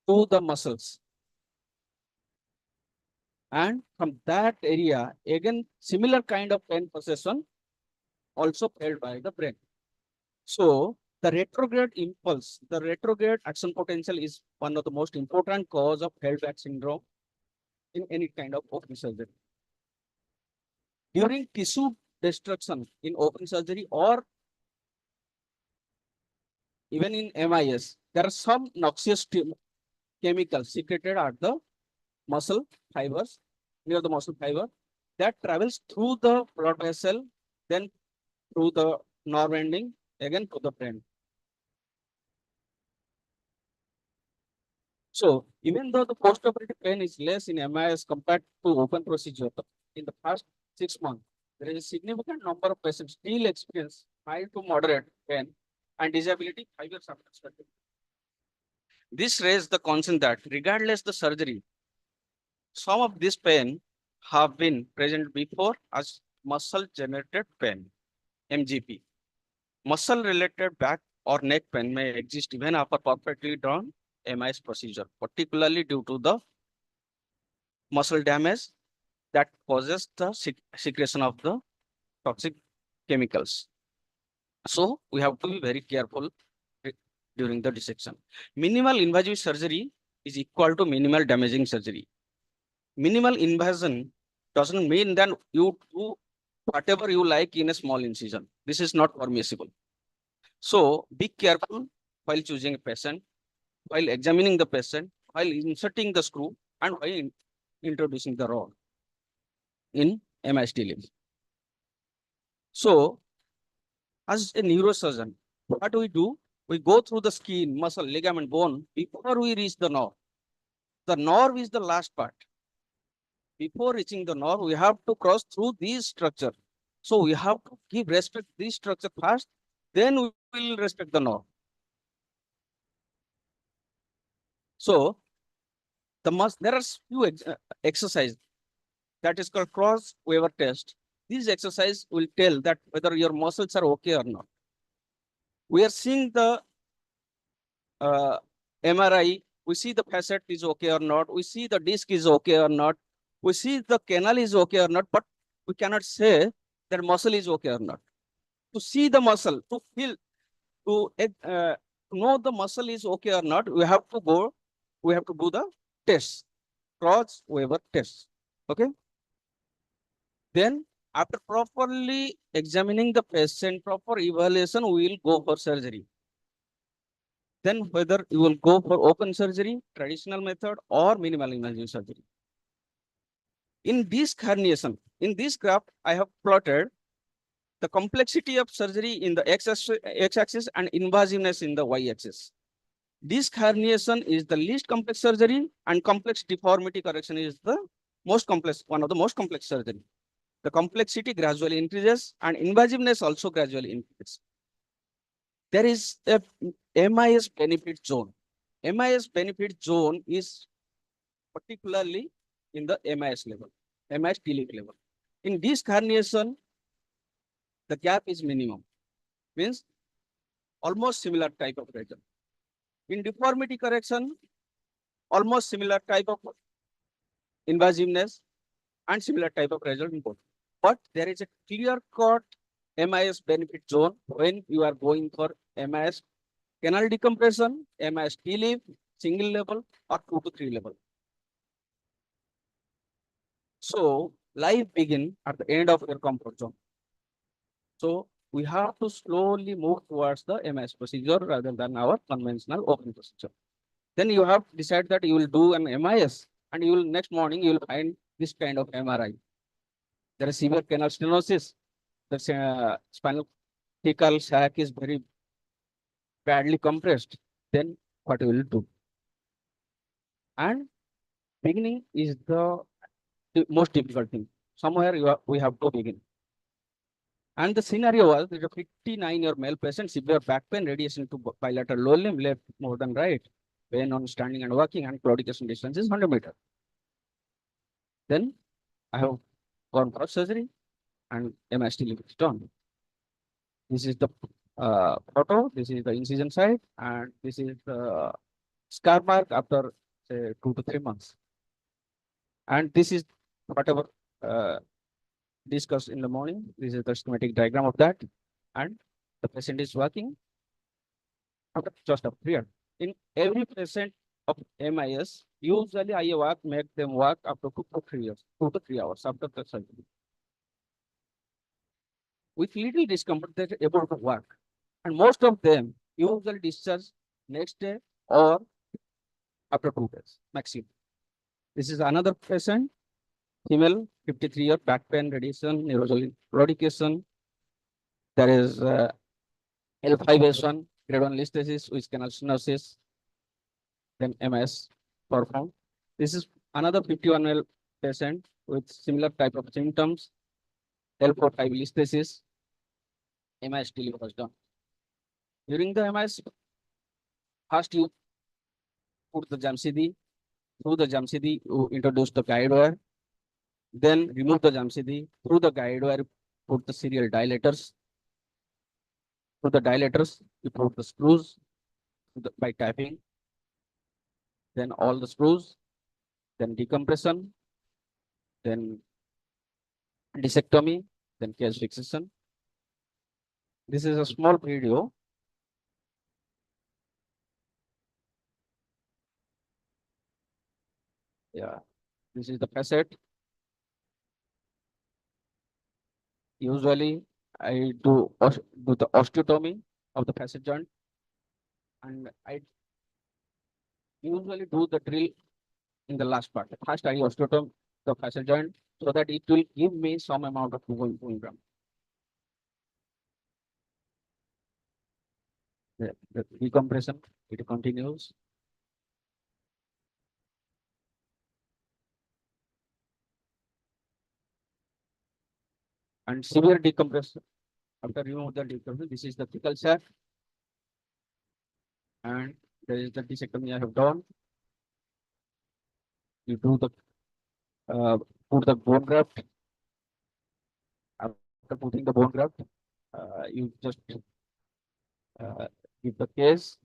to the muscles. And from that area, again, similar kind of pain possession also felt by the brain. So the retrograde impulse, the retrograde action potential is one of the most important cause of held back syndrome in any kind of open surgery. During tissue destruction in open surgery or even in MIS, there are some noxious chemicals secreted at the muscle fibers, near the muscle fiber, that travels through the blood vessel, then through the nerve ending, again to the brain. So even though the postoperative pain is less in MIS compared to open procedure, in the past 6 months, there is a significant number of patients still experience mild to moderate pain and disability 5 years after surgery. This raised the concern that regardless the surgery, some of this pain have been present before as muscle generated pain, MGP. Muscle related back or neck pain may exist even after perfectly done MIS procedure, particularly due to the muscle damage that causes the secretion of the toxic chemicals. So we have to be very careful during the dissection. Minimal invasive surgery is equal to minimal damaging surgery. Minimal invasion doesn't mean that you do whatever you like in a small incision. This is not permissible. So be careful while choosing a patient, while examining the patient, while inserting the screw, and while introducing the rod in MIST limbs. So as a neurosurgeon, what do? We go through the skin, muscle, ligament, bone before we reach the nerve. The nerve is the last part. Before reaching the nerve, we have to cross through these structure. So we have to give respect to this structure first, then we will respect the nerve. So there are few exercises that is called cross waiver test. These exercise will tell that whether your muscles are okay or not. We are seeing the MRI, we see the facet is okay or not, we see the disc is okay or not, we see the canal is okay or not, but we cannot say that muscle is okay or not. To see the muscle, to feel, to know the muscle is okay or not, we have to do the test, cross waiver test. Okay. Then after properly examining the patient, proper evaluation, we will go for surgery. Then whether you will go for open surgery, traditional method, or minimal invasive surgery. In disc herniation, in this graph, I have plotted the complexity of surgery in the x-axis and invasiveness in the y-axis. Disc herniation is the least complex surgery, and complex deformity correction is the most complex, one of the most complex surgery. The complexity gradually increases and invasiveness also gradually increases. There is a MIS benefit zone. MIS benefit zone is particularly in the MIS level, MIS TLIF level. In disc herniation, the gap is minimum, means almost similar type of region. In deformity correction, almost similar type of invasiveness and similar type of result in both. But there is a clear-cut MIS benefit zone when you are going for MIS canal decompression, MIS TLIF, single level or 2 to 3 level. So life begin at the end of your comfort zone. So we have to slowly move towards the MIS procedure rather than our conventional open procedure. Then you have to decide that you will do an MIS and you will next morning you will find this kind of MRI. There is severe canal stenosis. The spinal thecal sac is very badly compressed. Then what you will do? And beginning is the most difficult thing. Somewhere we have to begin. And the scenario was that a 59-year male patient, severe back pain, radiation to bilateral lower limb, left more than right, pain on standing and walking, and claudication distance is 100 meters. Then I have gone for surgery and MIS TLIF is done. This is the photo, this is the incision site, and this is the scar mark after say 2 to 3 months. And this is whatever discussed in the morning. This is the schematic diagram of that. And the patient is working after just a period. In every patient of MIS, usually I make them work after 2 to 3 years, 2 to 3 hours after the surgery. With little discomfort, they're able to work. And most of them usually discharge next day or after 2 days maximum. This is another patient, female, 53-year, back pain, radiation, neurological claudication. There is L5S1, grade 1 listhesis with canal stenosis, then MS performed. This is another 51-year patient with similar type of symptoms, L4-5 listhesis, MS TLIF was done. During the MS, first you put the Jamsidi. Through the Jamsidi, you introduce the guide wire. Then remove the Jamsidi. Through the guide wire, put the serial dilators. Through the dilators, you put the screws by tapping. Then all the screws, then decompression, then discectomy, then cage fixation. This is a small video. Yeah, this is the facet. Usually, I do the osteotomy of the facet joint, and I usually do the drill in the last part. First, I osteotomy the facet joint so that it will give me some amount of moving ground. The decompression, it continues. And severe decompression. After remove the decompression, this is the thecal sac. And there is the discectomy I have done. You do the put the bone graft. After putting the bone graft, you just give the case.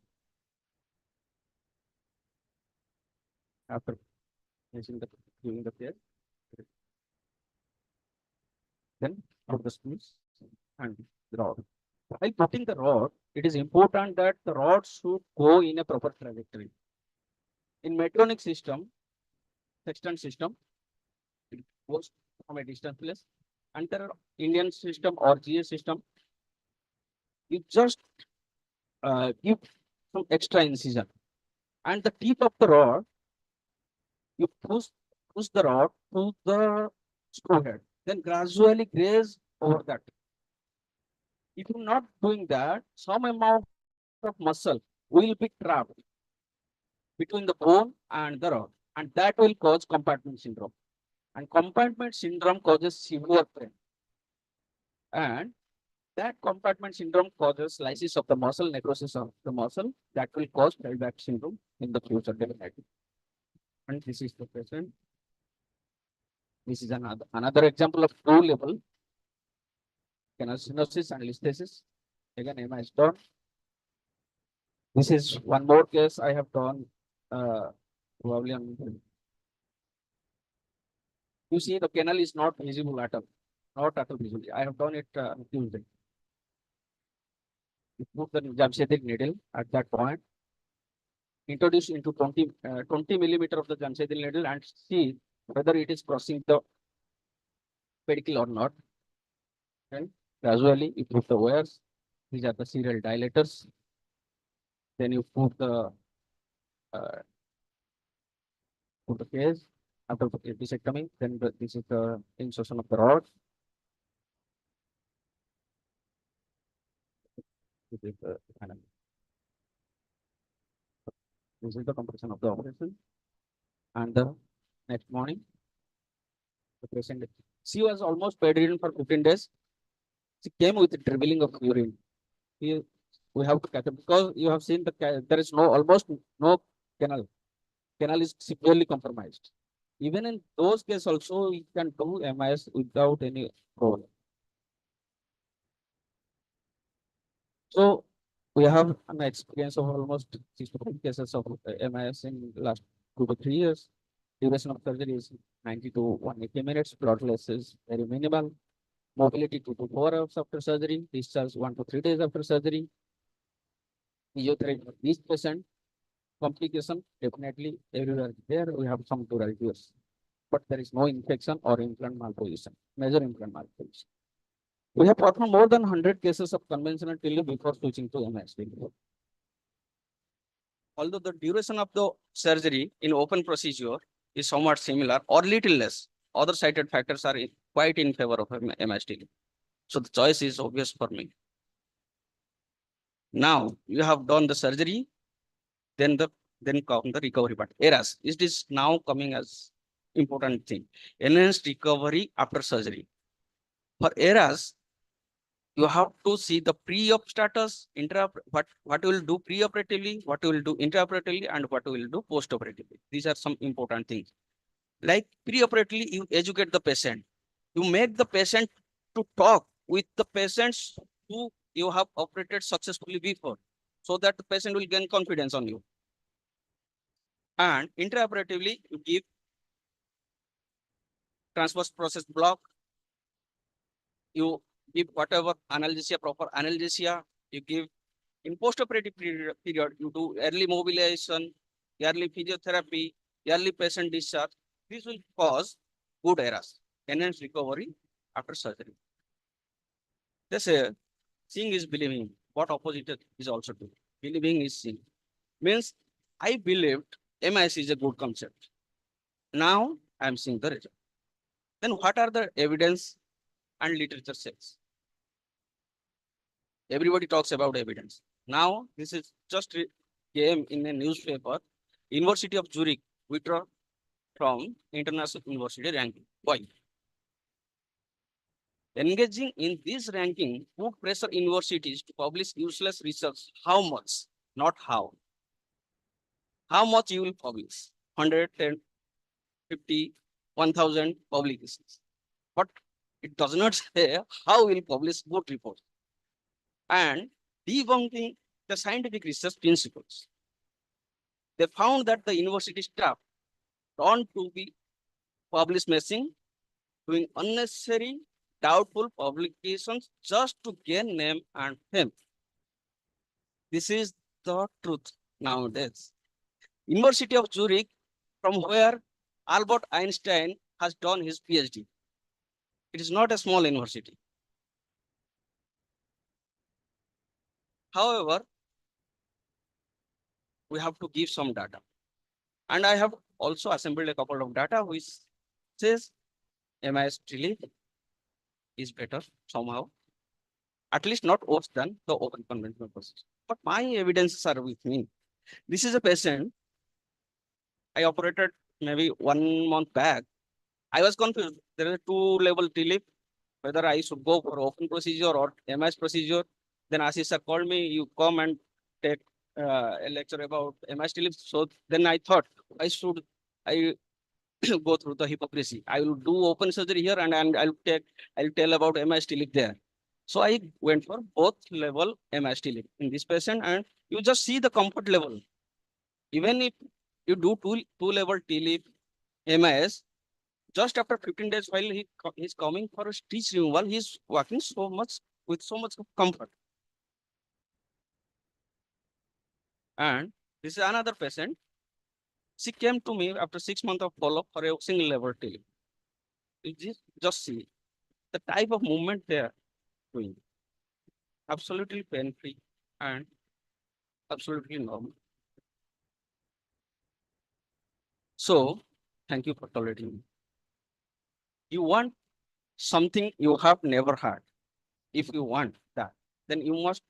After giving the case, then put the screws and the rod. While putting the rod, it is important that the rod should go in a proper trajectory. In Medtronic system, sextant system, it goes from a distance place. Under Indian system or GS system, you just give some extra incision, and the tip of the rod, you push the rod to the screw head, then gradually graze over that. If you're not doing that, some amount of muscle will be trapped between the bone and the rod, and that will cause compartment syndrome. And compartment syndrome causes severe pain. And that compartment syndrome causes lysis of the muscle, necrosis of the muscle, that will cause back syndrome in the future definitely. And this is the patient. This is another example of two-level canal stenosis and listhesis. Again, MI is done. This is one more case I have done probably on. You see, the canal is not visible at all. Not at all visible. I have done it Tuesday. You put the Jamshedin needle at that point, introduce into 20 millimeter of the Jamshedin needle and see whether it is crossing the pedicle or not. And gradually you put the wires. These are the serial dilators. Then you put the case after the disectomy. Then this is the insertion of the rod. This is the completion of the operation. And the next morning, the patient, she was almost bedridden for 15 days. She came with dribbling of urine. We have to catch it because you have seen there is almost no canal. Canal is severely compromised. Even in those cases also, you can do MIS without any problem. So we have an experience of almost 65 cases of MIS in the last 2 to 3 years. Duration of surgery is 90 to 180 minutes. Blood loss is very minimal. Mobility 2 to 4 hours after surgery. Discharge 1 to 3 days after surgery. Physiotherapy for each patient. Complication definitely everywhere there we have some dural tears, but there is no infection or implant malposition, major implant malposition. We have performed more than 100 cases of conventional TIL before switching to MS. Although the duration of the surgery in open procedure is somewhat similar or little less, other cited factors are quite in favor of MS TIL. So the choice is obvious for me. Now you have done the surgery, then come the recovery part. ERAS, it is now coming as important thing. Enhanced recovery after surgery. For ERAS, you have to see the pre-op status, what you will do pre-operatively, what you will do intraoperatively, and what you will do post-operatively. These are some important things. Like pre-operatively, you educate the patient. You make the patient to talk with the patients who you have operated successfully before, so that the patient will gain confidence on you. And intraoperatively, you give transverse process block, you give whatever analgesia, proper analgesia, you give in post-operative period, you do early mobilization, early physiotherapy, early patient discharge. This will cause good ERAS, enhanced recovery after surgery. They say, seeing is believing. What opposite is also true. Believing is seeing. Means I believed MIS is a good concept. Now I am seeing the result. Then what are the evidence and literature says? Everybody talks about evidence. Now this is just came in a newspaper. University of Zurich withdraw from international university ranking. Why? Engaging in this ranking would pressure universities to publish useless research. How much? Not how. How much you will publish? 110 50, 1000 publications. But it does not say how we'll publish good reports. And debunking the scientific research principles. They found that the university staff turned to be publish messing, doing unnecessary, doubtful publications just to gain name and fame. This is the truth nowadays. University of Zurich, from where Albert Einstein has done his PhD. It is not a small university. However, we have to give some data. And I have also assembled a couple of data which says MIS relief is better somehow, at least not worse than the open conventional process. But my evidences are with me. This is a patient I operated maybe 1 month back. I was confused. There is a 2-level TLIP, whether I should go for open procedure or MIS procedure. Then Ashish sir called me, you come and take a lecture about MIS TLIP. So then I thought I go through the hypocrisy. I will do open surgery here and I'll tell about MIS TLIP there. So I went for both level MIS TLIP in this patient, and you just see the comfort level. Even if you do two-level TLIP MIS, just after 15 days while he's coming for a stitch removal, he's walking with so much comfort. And this is another patient. She came to me after 6 months of follow-up for a single level TLIP. You just see the type of movement they are doing. Absolutely pain-free and absolutely normal. So, thank you for tolerating me. You want something you have never had. If you want that, then you must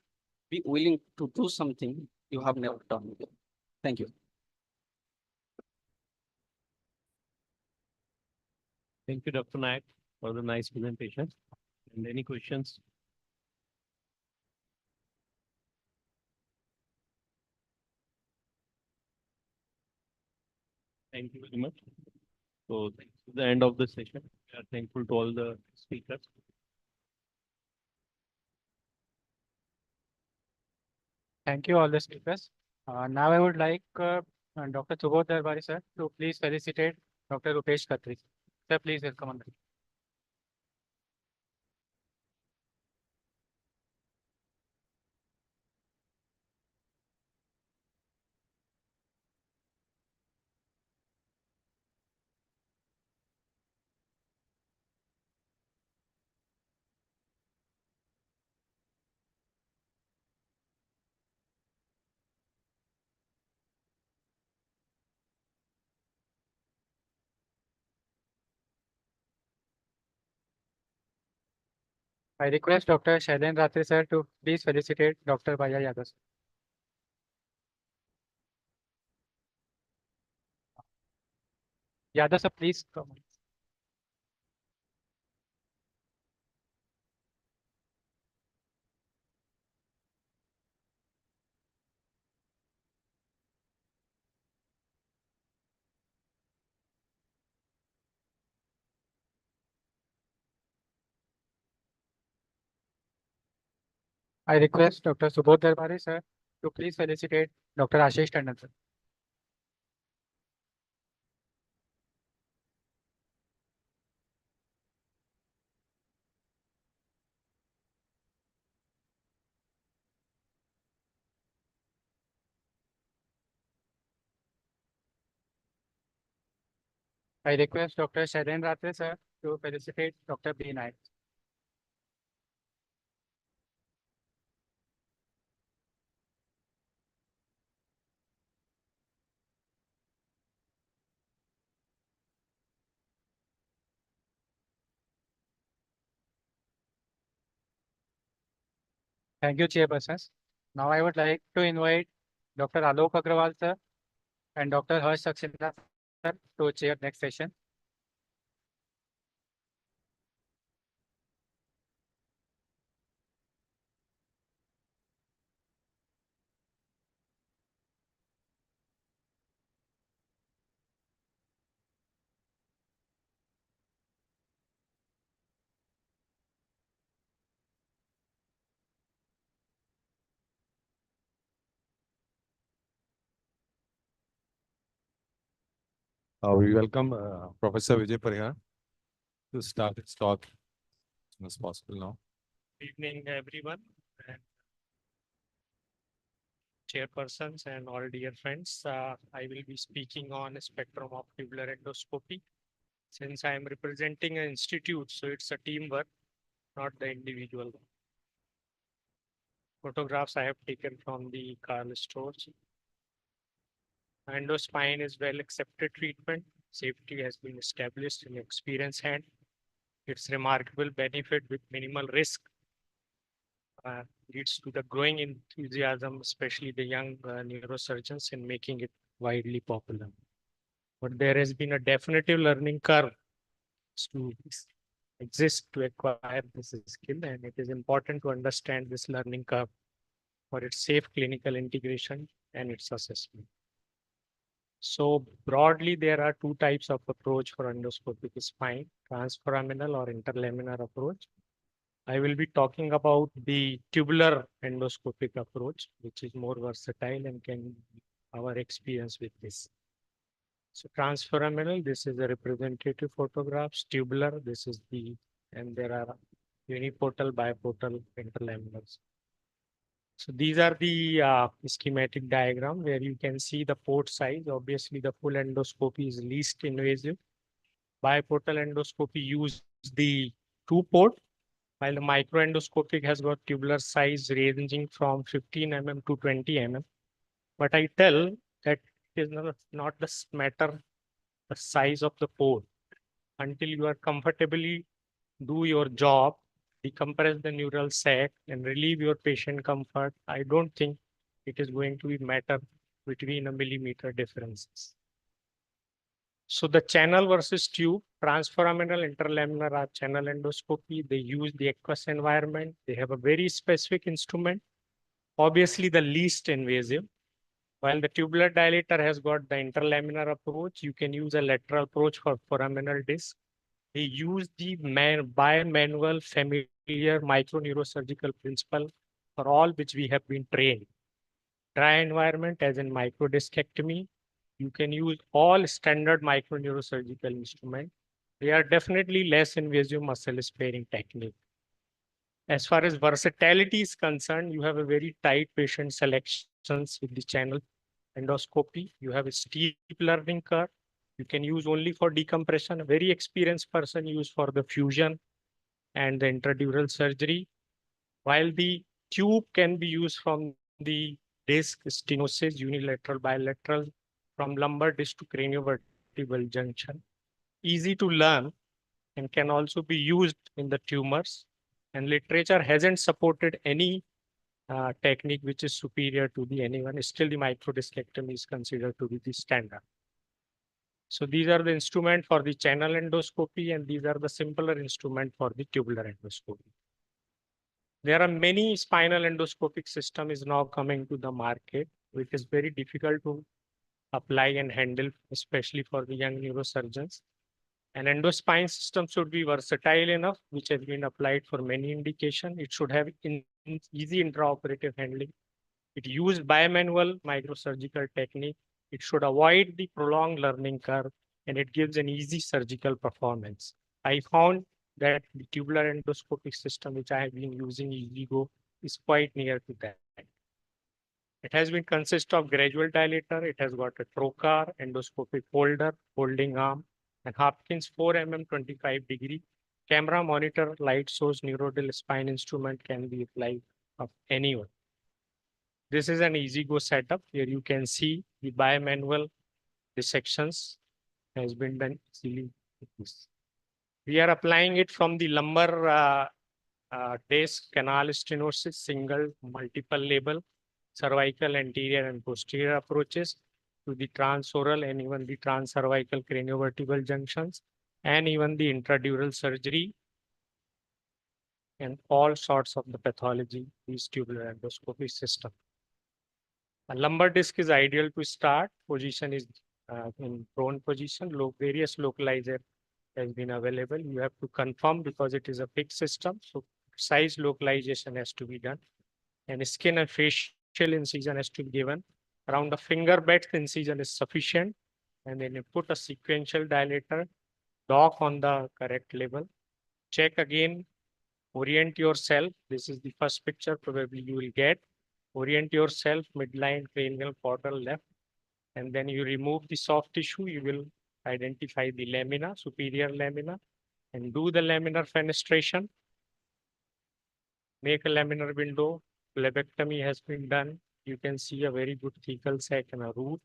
be willing to do something you have never done before. Thank you. Thank you, Dr. Nayak, for the nice presentation. And any questions? Thank you very much. So this is the end of the session. We are thankful to all the speakers. Thank you, all the speakers. Now I would like Dr. Subodh Darbari, sir, to please felicitate Dr. Rupesh Khatri. Sir, please welcome on the. I request Dr. Shailen Ratri, sir, to please felicitate Dr. Bhaiya Yadav, sir. Yadav, sir, please come. I request Dr. Subodh Darbari, sir, to please felicitate Dr. Ashish Tandon, sir. I request Dr. Shailen Ratri, sir, to felicitate Dr. B. Naik. Thank you, Chairpersons. Now I would like to invite Dr. Alok Agrawal, sir, and Dr. Harsh Saxena, sir, to chair next session. We welcome Professor Vijay Parihar to start his talk as soon as possible now. Evening, everyone, and chairpersons and all dear friends. I will be speaking on a spectrum of tubular endoscopy. Since I am representing an institute, so it's a teamwork, not the individual. Photographs I have taken from the Karl stores. Endospine is well accepted treatment. Safety has been established in experienced hand. Its remarkable benefit with minimal risk leads to the growing enthusiasm, especially the young neurosurgeons, in making it widely popular. But there has been a definitive learning curve to exist to acquire this skill, and it is important to understand this learning curve for its safe clinical integration and its assessment. So broadly, there are two types of approach for endoscopic spine, transforaminal or interlaminar approach. I will be talking about the tubular endoscopic approach, which is more versatile and can our experience with this. So transforaminal, this is a representative photographs. Tubular, this is the, and there are uniportal, biportal, interlaminals. So these are the schematic diagram where you can see the port size. Obviously, the full endoscopy is least invasive. Biportal endoscopy use the 2-port, while the microendoscopic has got tubular size ranging from 15 mm to 20 mm. But I tell that it is not the matter the size of the port. Until you are comfortably do your job, decompress the neural sac and relieve your patient comfort, I don't think it is going to be matter between a millimeter differences. So the channel versus tube, transforaminal, interlaminar are channel endoscopy. They use the aqueous environment. They have a very specific instrument, obviously the least invasive. While the tubular dilator has got the interlaminar approach, you can use a lateral approach for foraminal disc. They use the bimanual familiar microneurosurgical principle for all which we have been trained. Dry environment as in microdiscectomy, you can use all standard microneurosurgical instruments. They are definitely less invasive muscle sparing technique. As far as versatility is concerned, you have a very tight patient selections with the channel endoscopy. You have a steep learning curve. You can use only for decompression. A very experienced person use for the fusion and the intradural surgery. While the tube can be used from the disc, stenosis, unilateral, bilateral, from lumbar disc to craniovertebral junction. Easy to learn and can also be used in the tumors. And literature hasn't supported any technique which is superior to the anyone. Still, the microdiscectomy is considered to be the standard. So these are the instruments for the channel endoscopy, and these are the simpler instruments for the tubular endoscopy. There are many spinal endoscopic system is now coming to the market, which is very difficult to apply and handle, especially for the young neurosurgeons. An endospine system should be versatile enough, which has been applied for many indications. It should have easy intraoperative handling. It used bimanual microsurgical technique. It should avoid the prolonged learning curve, and it gives an easy surgical performance. I found that the tubular endoscopic system, which I have been using EasyGo, is quite near to that. It has been consist of gradual dilator. It has got a trocar, endoscopic holder, holding arm, and Hopkins 4 mm 25-degree camera monitor light source neurodil spine instrument can be applied of anyone. This is an EasyGo setup. Here you can see the bimanual dissections has been done easily. We are applying it from the lumbar disc, canal stenosis, single, multiple label, cervical, anterior and posterior approaches to the transoral and even the transcervical craniovertebral junctions, and even the intradural surgery and all sorts of the pathology, these tubular endoscopy system. A lumbar disc is ideal to start. Position is in prone position. Various localizer has been available. You have to confirm because it is a fixed system. So size localization has to be done. And skin and facial incision has to be given. Around the finger breadth incision is sufficient. And then you put a sequential dilator, dock on the correct level, check again, orient yourself. This is the first picture probably you will get. Orient yourself, midline, cranial, caudal, left. And then you remove the soft tissue. You will identify the lamina, superior lamina, and do the laminar fenestration. Make a laminar window. Phlebectomy has been done. You can see a very good thecal sac and a root.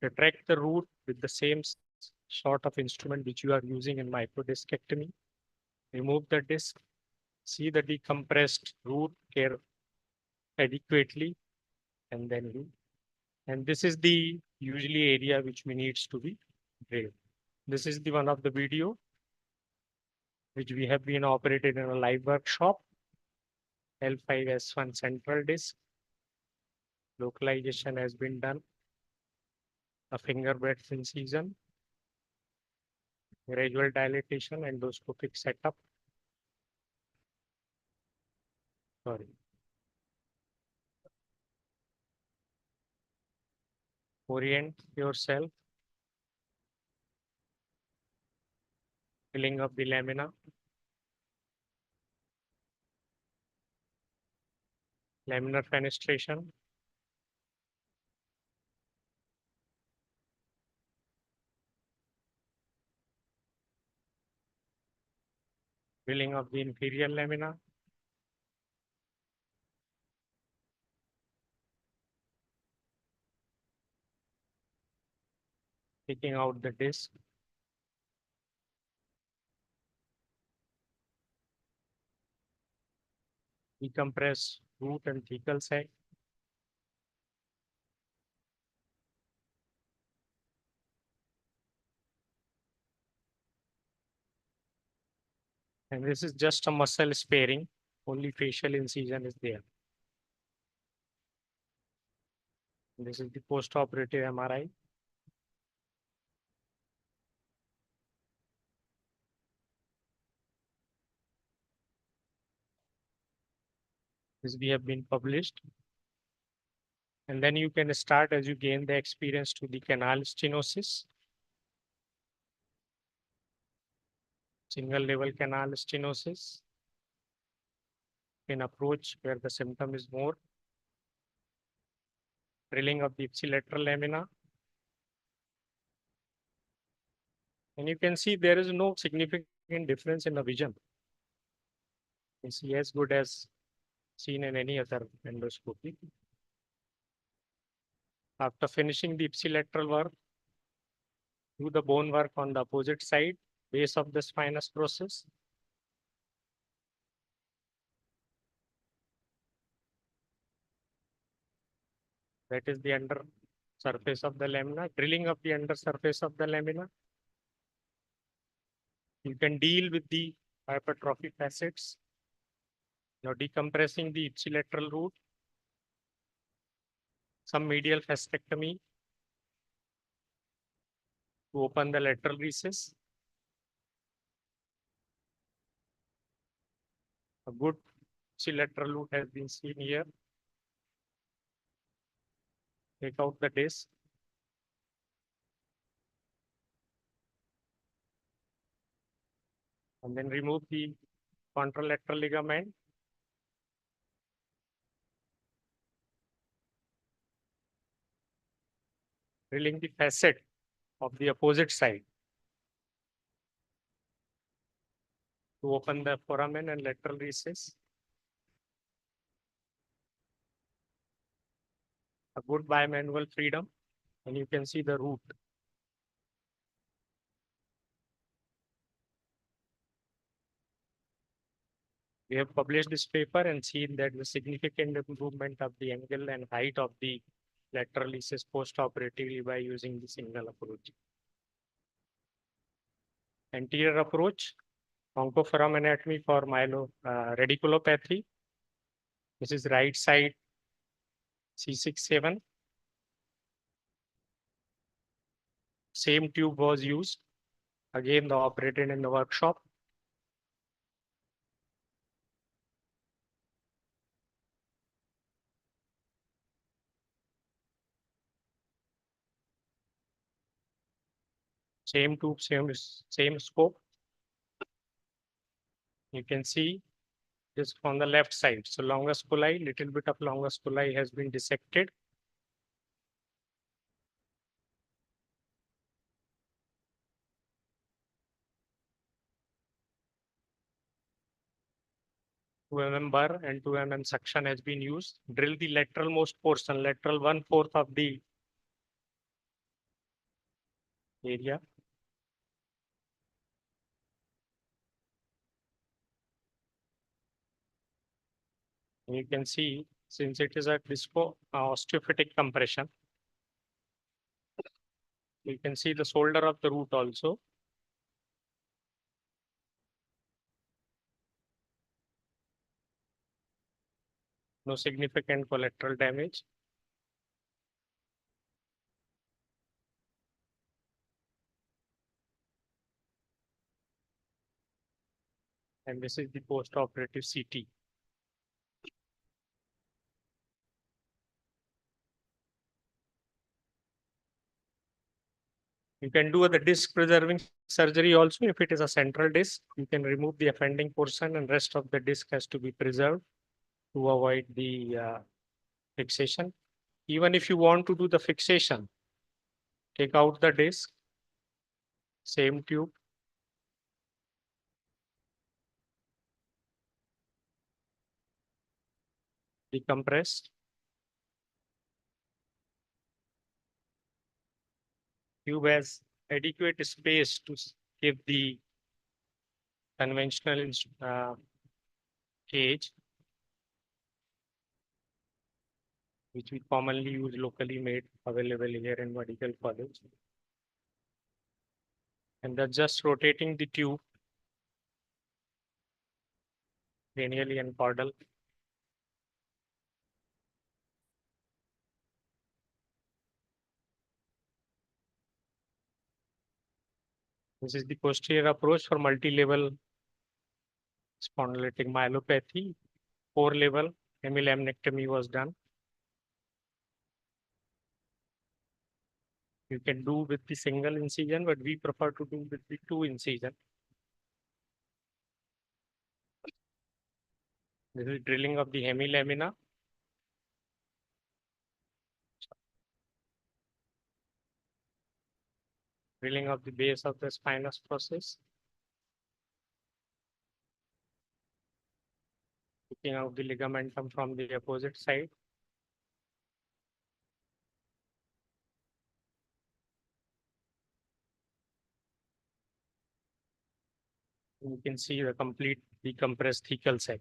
Retract the root with the same sort of instrument which you are using in microdiscectomy. Remove the disc. See the decompressed root care adequately, and then you. And this is the usually area which needs to be drained. This is the one of the video which we have been operated in a live workshop. L5S1 central disc. Localization has been done. A finger breadth incision. Gradual dilatation, endoscopic setup. Sorry. Orient yourself. Filling of the lamina. Laminar fenestration. Filling of the inferior lamina. Taking out the disc. Decompress root and thecal sac. And this is just a muscle sparing, only facial incision is there. This is the post-operative MRI. This we have been published. And then you can start as you gain the experience to the canal stenosis. Single level canal stenosis. In approach where the symptom is more. Drilling of the ipsilateral lamina. And you can see there is no significant difference in the vision. You see as good as seen in any other endoscopy. After finishing the ipsilateral work, do the bone work on the opposite side, base of the spinous process. That is the under surface of the lamina, drilling of the under surface of the lamina. You can deal with the hypertrophic facets. Now decompressing the ipsilateral root. Some medial fascectomy to open the lateral recess. A good ipsilateral root has been seen here. Take out the disc. And then remove the contralateral ligament. Drilling the facet of the opposite side to open the foramen and lateral recess. A good bimanual freedom, and you can see the root. We have published this paper and seen that the significant improvement of the angle and height of the lateral recess post-operatively by using the single approach. Anterior approach, oncoforam anatomy for radiculopathy. This is right side C6-7. Same tube was used. Again, the operated in the workshop. Same tube, same scope. You can see this on the left side. So longus coli, little bit of longus coli has been dissected. Two mm burr and 2 mm suction has been used. Drill the lateral most portion, lateral 1/4 of the area. And you can see, since it is a osteophytic compression, you can see the shoulder of the root also. No significant collateral damage. And this is the post-operative CT. You can do the disc preserving surgery also. If it is a central disc, you can remove the offending portion and rest of the disc has to be preserved to avoid the fixation. Even if you want to do the fixation, take out the disc, same tube. Decompress. Tube has adequate space to give the conventional cage, which we commonly use locally made, available here in medical college. And that's just rotating the tube cranially and caudal. This is the posterior approach for multi-level spondylitic myelopathy. 4-level hemilamectomy was done. You can do with the single incision, but we prefer to do with the 2 incision. This is drilling of the hemilamina. Drilling of the base of the spinous process. Picking out the ligamentum from the opposite side. You can see the complete decompressed thecal sac.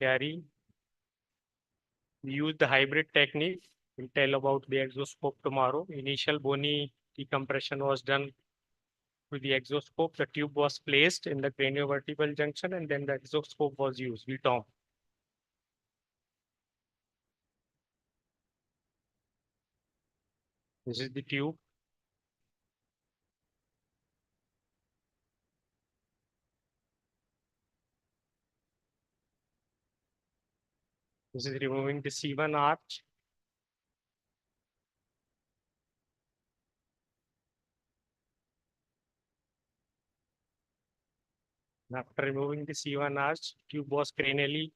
Carry. We use the hybrid technique. We'll tell about the exoscope tomorrow. Initial bony decompression was done with the exoscope. The tube was placed in the craniovertebral junction and then the exoscope was used, VTOM. This is the tube. This is removing the C1 arch. After removing the C1 arch, tube was cranially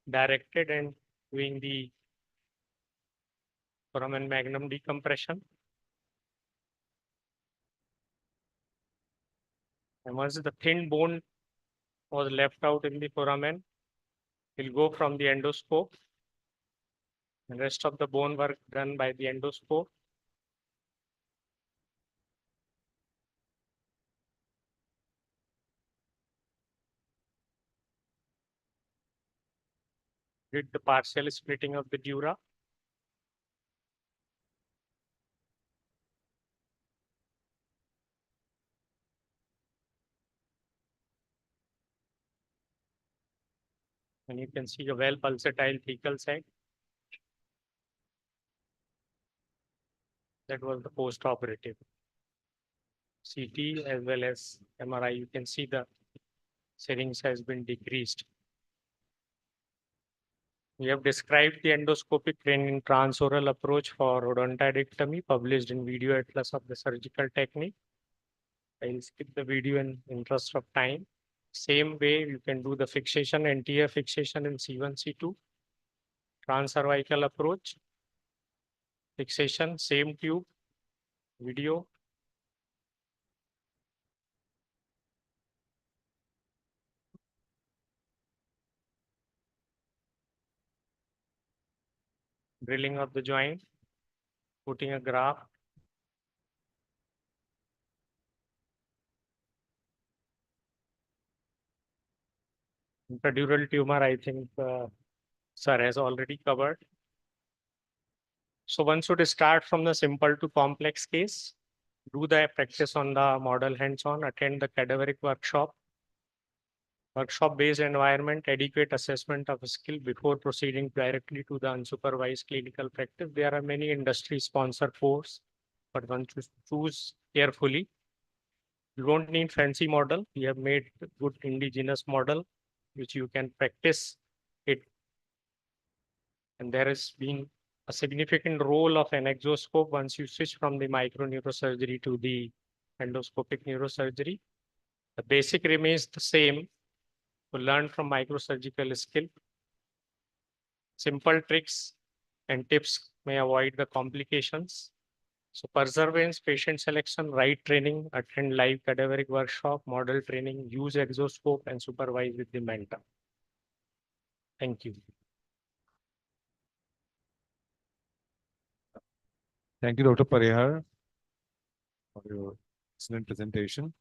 directed and doing the foramen magnum decompression. And once the thin bone was left out in the foramen, we'll go from the endoscope. The rest of the bone work done by the endoscope. Did the partial splitting of the dura. And you can see a well pulsatile thecal sac. That was the post-operative. CT as well as MRI, you can see the syringe has been decreased. We have described the endoscopic training transoral approach for odontodectomy published in Video Atlas of the Surgical Technique. I'll skip the video in interest of time. Same way you can do the fixation, anterior fixation in C1, C2. Transcervical approach. Fixation, same tube, video. Drilling of the joint, putting a graft. Intradural tumor, I think sir has already covered. So one should start from the simple to complex case, do the practice on the model hands-on, attend the cadaveric workshop, workshop-based environment, adequate assessment of skill before proceeding directly to the unsupervised clinical practice. There are many industry-sponsored courses, but one should choose carefully. You don't need fancy model. We have made good indigenous model, which you can practice it. And there has been a significant role of an exoscope once you switch from the microneurosurgery to the endoscopic neurosurgery. The basic remains the same. To learn from microsurgical skill. Simple tricks and tips may avoid the complications. So perseverance, patient selection, right training, attend live cadaveric workshop, model training, use exoscope and supervise with the mentor. Thank you. Thank you, Dr. Parihar, for your excellent presentation.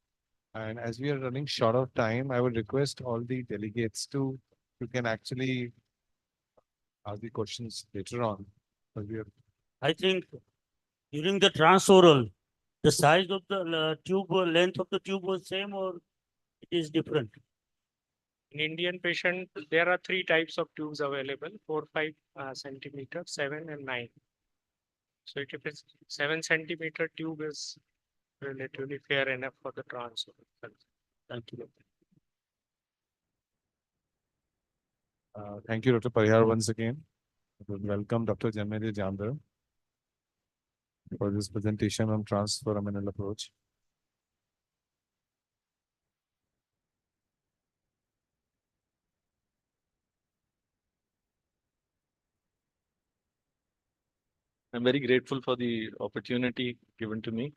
And as we are running short of time, I would request all the delegates to, you can actually ask the questions later on. I think during the transoral, the size of the tube, length of the tube was same or it is different? In Indian patient, there are 3 types of tubes available, 4, 5 centimeter, 7 and 9. So if it's 7 centimeter tube is relatively fair enough for the transoral. Thank you. Thank you, Dr. Parihar, once again. Welcome Dr. Jamedi Jamdar for this presentation on transforaminal approach. I'm very grateful for the opportunity given to me.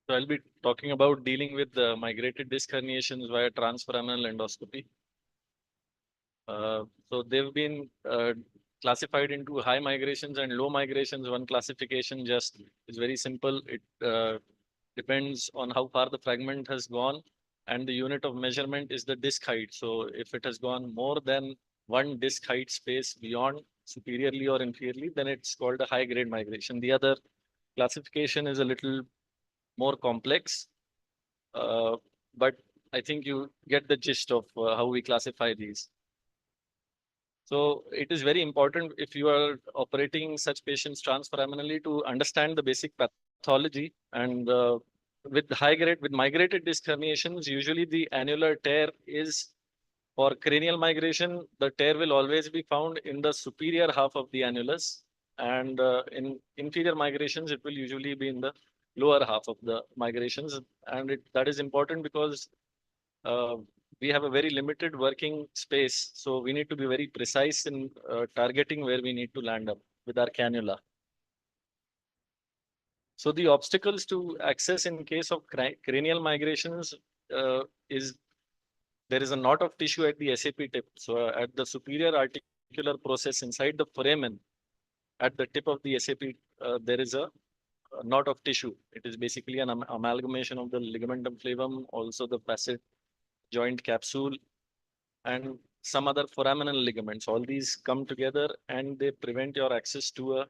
So I'll be talking about dealing with the migrated disc herniations via transforaminal endoscopy. So they've been classified into high migrations and low migrations. One classification just is very simple. It depends on how far the fragment has gone, and the unit of measurement is the disc height. So if it has gone more than one disc height space beyond superiorly or inferiorly, then it's called a high grade migration. The other classification is a little more complex, but I think you get the gist of how we classify these. So it is very important if you are operating such patients transforaminally to understand the basic pathology. And with migrated disc herniations, usually the annular tear is, for cranial migration, the tear will always be found in the superior half of the annulus. And in inferior migrations, it will usually be in the lower half of the migrations. And that is important because we have a very limited working space. So we need to be very precise in targeting where we need to land up with our cannula. So the obstacles to access in case of cranial migrations is there is a knot of tissue at the SAP tip. So at the superior articular process inside the foramen, at the tip of the SAP, there is a knot of tissue. It is basically an amalgamation of the ligamentum flavum, also the facet joint capsule, and some other foraminal ligaments. All these come together and they prevent your access to a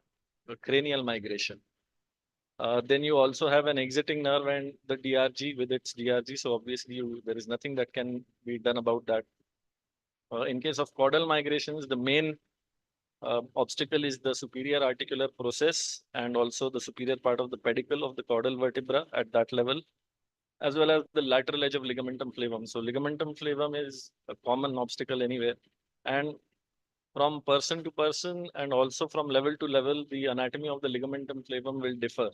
cranial migration. Then you also have an exiting nerve and the DRG with its DRG. So obviously there is nothing that can be done about that. In case of caudal migrations, the main obstacle is the superior articular process and also the superior part of the pedicle of the caudal vertebra at that level, as well as the lateral edge of ligamentum flavum. So ligamentum flavum is a common obstacle anywhere. And from person to person and also from level to level, the anatomy of the ligamentum flavum will differ.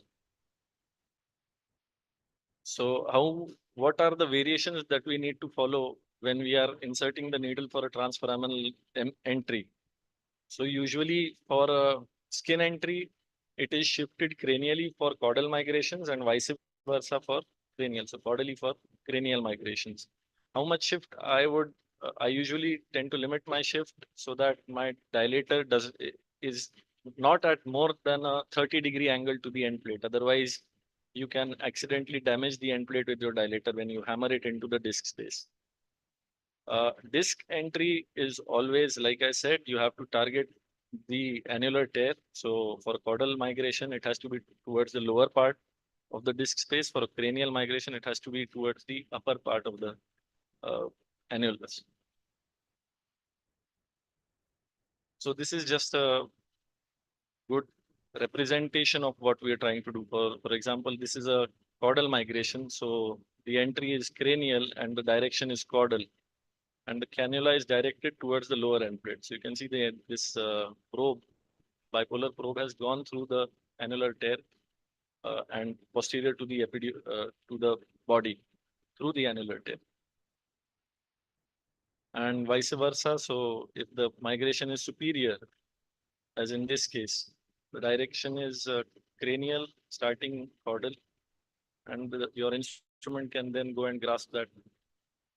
So what are the variations that we need to follow when we are inserting the needle for a transforaminal entry? So usually for a skin entry, it is shifted cranially for caudal migrations and vice versa for cranial. So caudally for cranial migrations. How much shift I usually tend to limit my shift so that my dilator is not at more than a 30-degree angle to the end plate. Otherwise, you can accidentally damage the end plate with your dilator when you hammer it into the disc space. Disc entry is always, like I said, you have to target the annular tear. So for caudal migration, it has to be towards the lower part of the disc space. For a cranial migration, it has to be towards the upper part of the annulus. So this is just a good representation of what we are trying to do. For example, this is a caudal migration. So the entry is cranial and the direction is caudal. And the cannula is directed towards the lower end plate. So you can see this probe, bipolar probe, has gone through the annular tear and posterior to the body through the annular tear. And vice versa. So if the migration is superior, as in this case, the direction is cranial starting caudal, and your instrument can then go and grasp that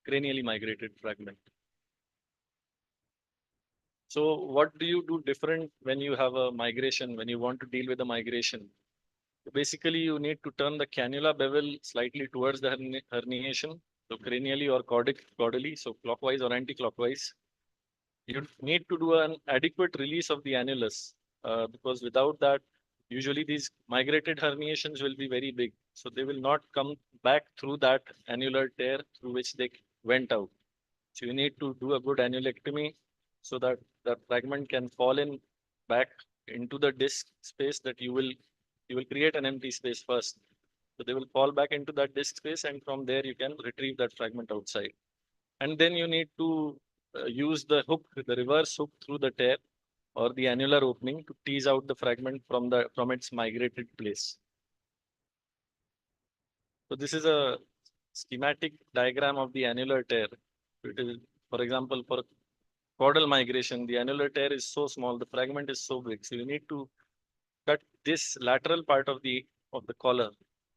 cranially migrated fragment. So what do you do different when you have a migration, when you want to deal with a migration? Basically, you need to turn the cannula bevel slightly towards the herniation, so cranially or caudally, so clockwise or anti-clockwise. You need to do an adequate release of the annulus because without that, usually these migrated herniations will be very big. So they will not come back through that annular tear through which they went out. So you need to do a good annulectomy so that the fragment can fall in back into the disc space that you will create an empty space first. So they will fall back into that disc space, and from there you can retrieve that fragment outside. And then you need to use the hook, the reverse hook through the tear or the annular opening to tease out the fragment from its migrated place. So this is a schematic diagram of the annular tear. It is, for example, for caudal migration, the annular tear is so small, the fragment is so big. So you need to cut this lateral part of the collar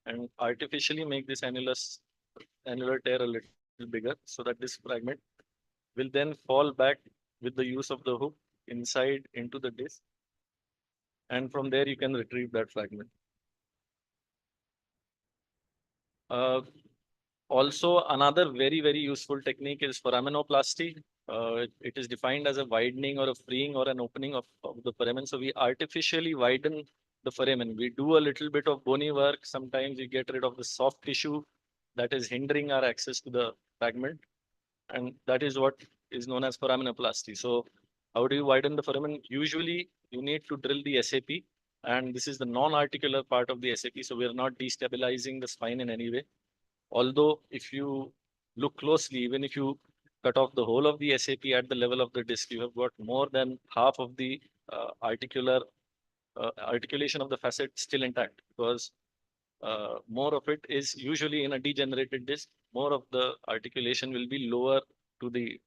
and artificially make this annular tear a little bigger so that this fragment will then fall back with the use of the hook inside into the disc. And from there you can retrieve that fragment. Also, another very, very useful technique is foraminoplasty. It is defined as a widening or a freeing or an opening of the foramen. So we artificially widen the foramen. We do a little bit of bony work. Sometimes we get rid of the soft tissue that is hindering our access to the fragment. And that is what is known as foraminoplasty. So how do you widen the foramen? Usually you need to drill the SAP. And this is the non-articular part of the SAP. So we are not destabilizing the spine in any way. Although if you look closely, even if you cut off the whole of the SAP at the level of the disc, you have got more than half of the articulation of the facet still intact, because more of it is usually in a degenerated disc. More of the articulation will be lower to the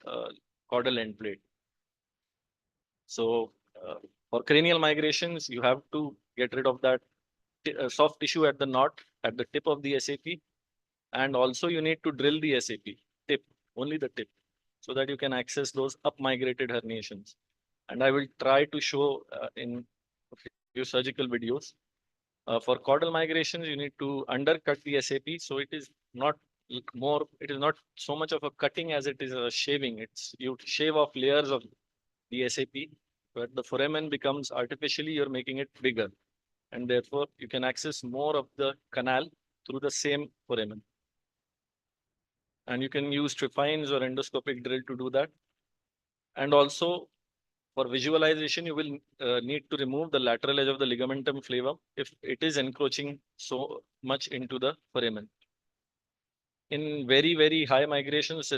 caudal end plate. So for cranial migrations, you have to get rid of that soft tissue at the knot at the tip of the SAP. And also you need to drill the SAP tip, only the tip, so that you can access those up migrated herniations. And I will try to show in a few surgical videos. For caudal migrations, you need to undercut the SAP. So it is not so much of a cutting as it is a shaving. You shave off layers of the SAP, but the foramen becomes artificially, you're making it bigger. And therefore you can access more of the canal through the same foramen. And you can use trifines or endoscopic drill to do that. And also For visualization, you will need to remove the lateral edge of the ligamentum flavum if it is encroaching so much into the foramen. In very, very high migrations,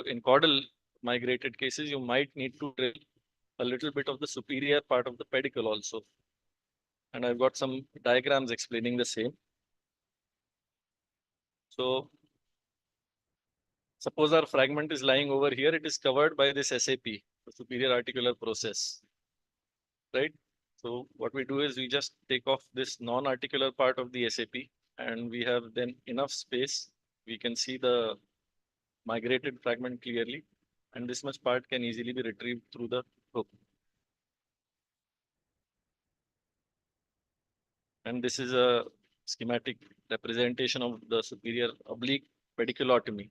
in caudal migrated cases, you might need to drill a little bit of the superior part of the pedicle also. And I've got some diagrams explaining the same. So suppose our fragment is lying over here, it is covered by this SAP, the superior articular process, right? So what we do is we just take off this non-articular part of the SAP and we have then enough space. We can see the migrated fragment clearly, and this much part can easily be retrieved through the hook. And this is a schematic representation of the superior oblique pediculotomy.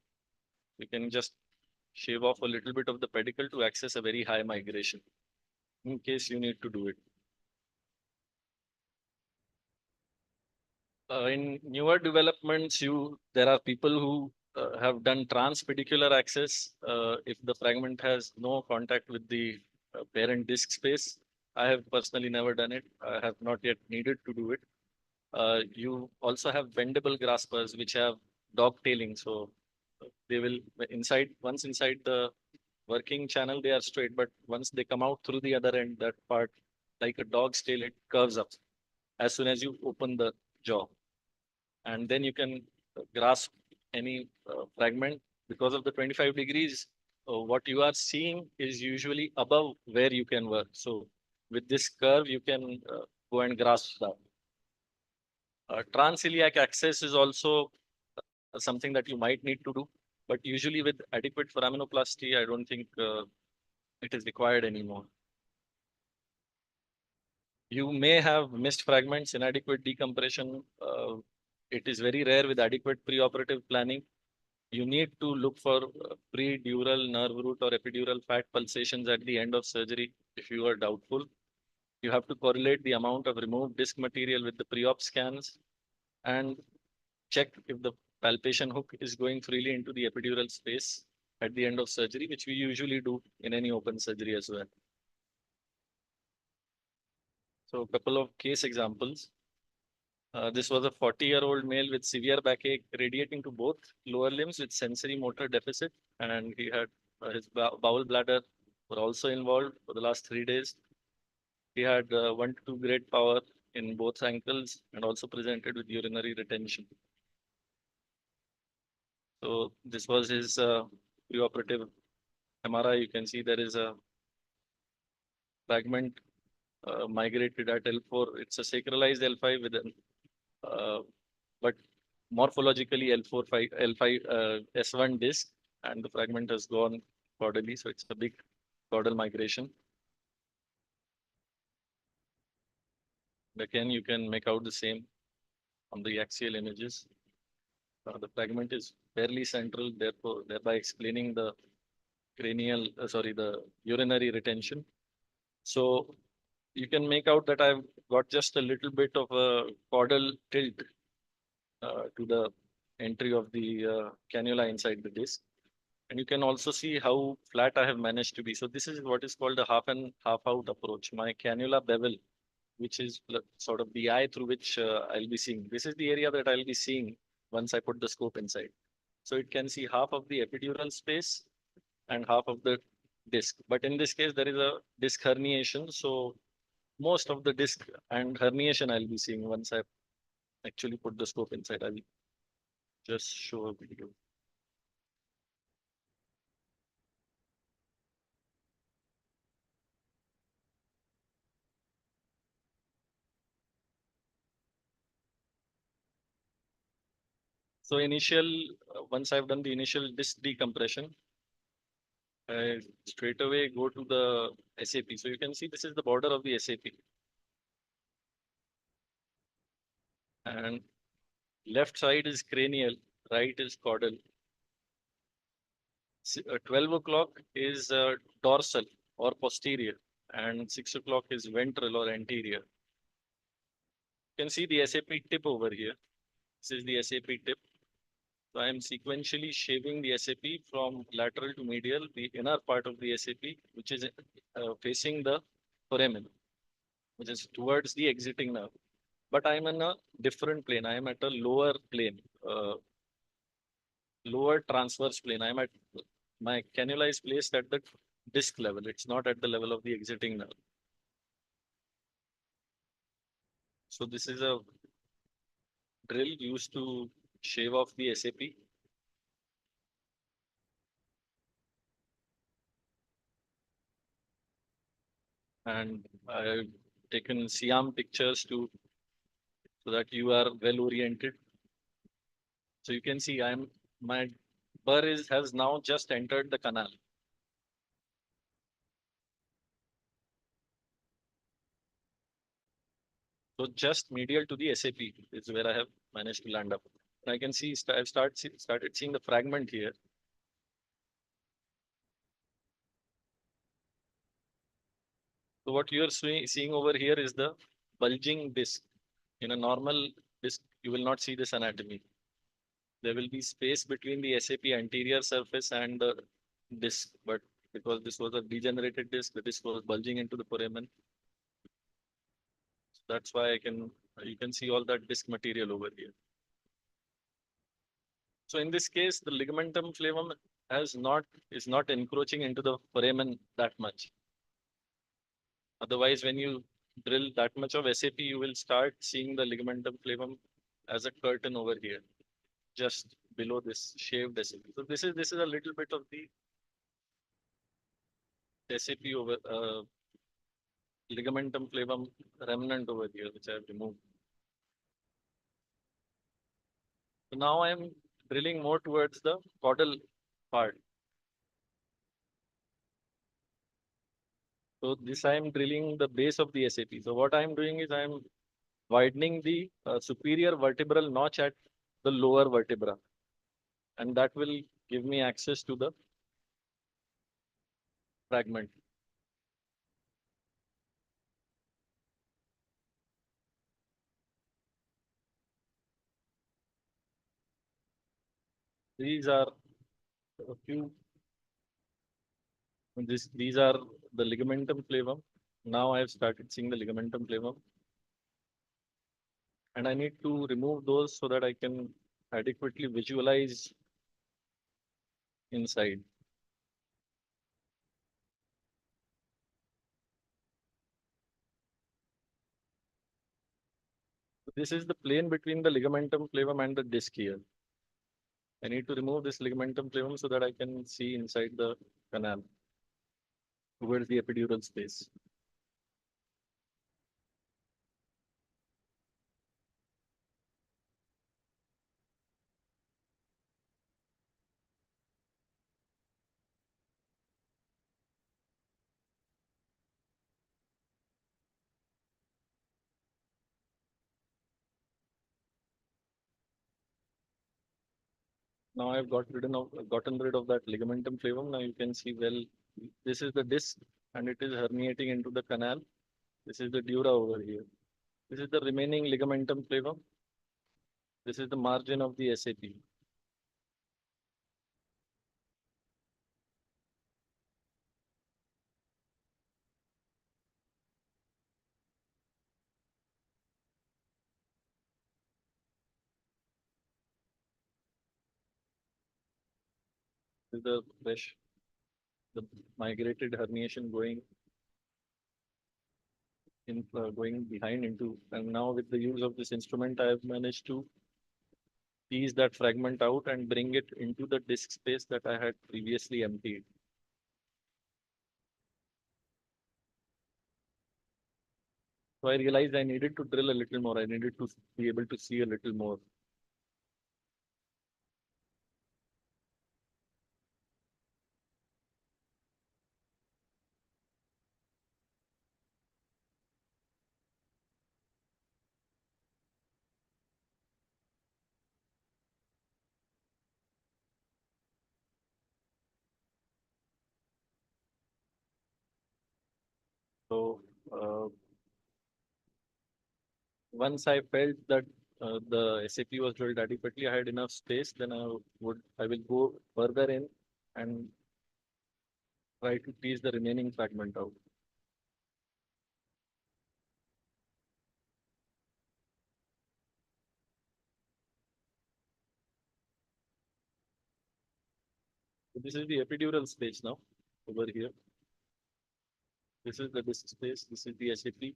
We can just shave off a little bit of the pedicle to access a very high migration in case you need to do it. In newer developments, there are people who have done transpedicular access if the fragment has no contact with the parent disc space. I have personally never done it. I have not yet needed to do it. You also have bendable graspers which have dogtailing. So they will once inside the working channel, they are straight, but once they come out through the other end, that part, like a dog's tail, it curves up as soon as you open the jaw. And then you can grasp any fragment because of the 25 degrees. What you are seeing is usually above where you can work. So with this curve, you can go and grasp that. Transiliac access is also something that you might need to do, but usually with adequate foraminoplasty, I don't think it is required anymore. You may have missed fragments, inadequate decompression. It is very rare with adequate preoperative planning. You need to look for pre-dural nerve root or epidural fat pulsations at the end of surgery if you are doubtful. You have to correlate the amount of removed disc material with the pre-op scans and check if the palpation hook is going freely into the epidural space at the end of surgery, which we usually do in any open surgery as well. So a couple of case examples. This was a 40-year-old male with severe backache radiating to both lower limbs with sensory motor deficit, and he had his bowel bladder were also involved for the last 3 days. He had 1 to 2 grade power in both ankles and also presented with urinary retention. So this was his preoperative MRI. You can see there is a fragment migrated at L4. It's a sacralized L5 with an but morphologically L5 S1 disc, and the fragment has gone caudally, so it's a big caudal migration. Again, you can make out the same on the axial images. The fragment is fairly central, therefore thereby explaining the the urinary retention. So you can make out that I've got just a little bit of a caudal tilt to the entry of the cannula inside the disc. And you can also see how flat I have managed to be. So this is what is called a half and half out approach. My cannula bevel, which is sort of the eye through which I'll be seeing. This is the area that I'll be seeing once I put the scope inside. So it can see half of the epidural space and half of the disc. But in this case, there is a disc herniation. So most of the disc and herniation I'll be seeing once I actually put the scope inside. I'll just show a video. So once I've done the initial disc decompression, I straight away go to the SAP. So you can see this is the border of the SAP. And left side is cranial, right is caudal. 12 o'clock is dorsal or posterior, and 6 o'clock is ventral or anterior. You can see the SAP tip over here. This is the SAP tip. So I am sequentially shaving the SAP from lateral to medial, the inner part of the SAP, which is facing the foramen, which is towards the exiting nerve. But I am in a different plane. I am at a lower plane, lower transverse plane. I am at my cannula is placed at the disc level. It's not at the level of the exiting nerve. So this is a drill used to shave off the SAP. And I've taken Siam pictures so that you are well oriented. So you can see my burr has now just entered the canal. So just medial to the SAP is where I have managed to land up. And I can see I've started seeing the fragment here. So what you're seeing over here is the bulging disc. In a normal disc, you will not see this anatomy. There will be space between the SAP anterior surface and the disc, but because this was a degenerated disc, the disc was bulging into the foramen. So that's why you can see all that disc material over here. So in this case, the ligamentum flavum is not encroaching into the foramen that much. Otherwise, when you drill that much of SAP, you will start seeing the ligamentum flavum as a curtain over here, just below this shaved SAP. So this is a little bit of the SAP over ligamentum flavum remnant over here, which I have removed. So now I am drilling more towards the caudal part. So this I am drilling the base of the SAP. So what I am doing is I am widening the superior vertebral notch at the lower vertebra, and that will give me access to the fragment. These are a few. These are the ligamentum flavum. Now I have started seeing the ligamentum flavum, and I need to remove those so that I can adequately visualize inside. This is the plane between the ligamentum flavum and the disc here. I need to remove this ligamentum flavum so that I can see inside the canal towards the epidural space. Now I've gotten rid of that ligamentum flavum. Now you can see, well, this is the disc and it is herniating into the canal. This is the dura over here. This is the remaining ligamentum flavum. This is the margin of the SAP. This is the fresh, the migrated herniation going behind into, and now with the use of this instrument, I have managed to tease that fragment out and bring it into the disc space that I had previously emptied. So I realized I needed to drill a little more. I needed to be able to see a little more. So once I felt that the SAP was drilled adequately, I had enough space, then I will go further in and try to tease the remaining fragment out. So this is the epidural space now, over here. This is the disc space, this is the SAP,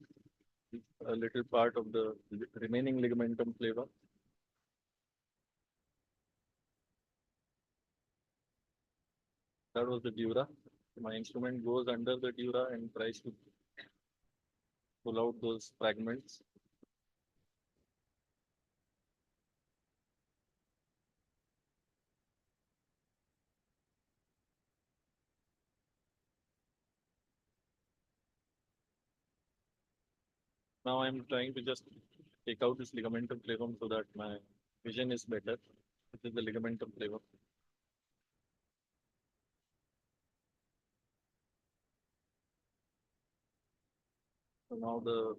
a little part of the remaining ligamentum flava. That was the dura. My instrument goes under the dura and tries to pull out those fragments. Now I'm trying to just take out this ligamentum flavum so that my vision is better. This is the ligamentum flavum. So now the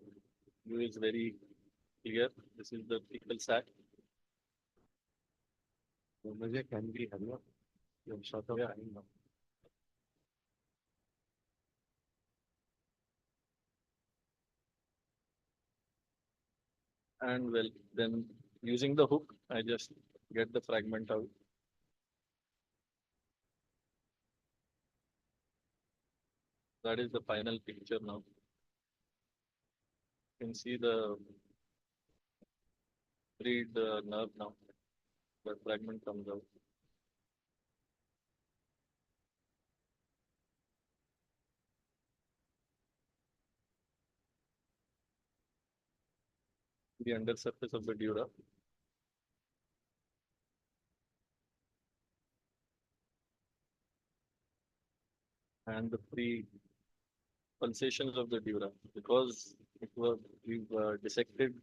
view is very clear. This is the fecal sac. Can we have you short of time now? And well, then using the hook, I just get the fragment out. That is the final picture now. You can see the read the nerve now. The fragment comes out. The undersurface of the dura. And the free pulsations of the dura, because we've dissected,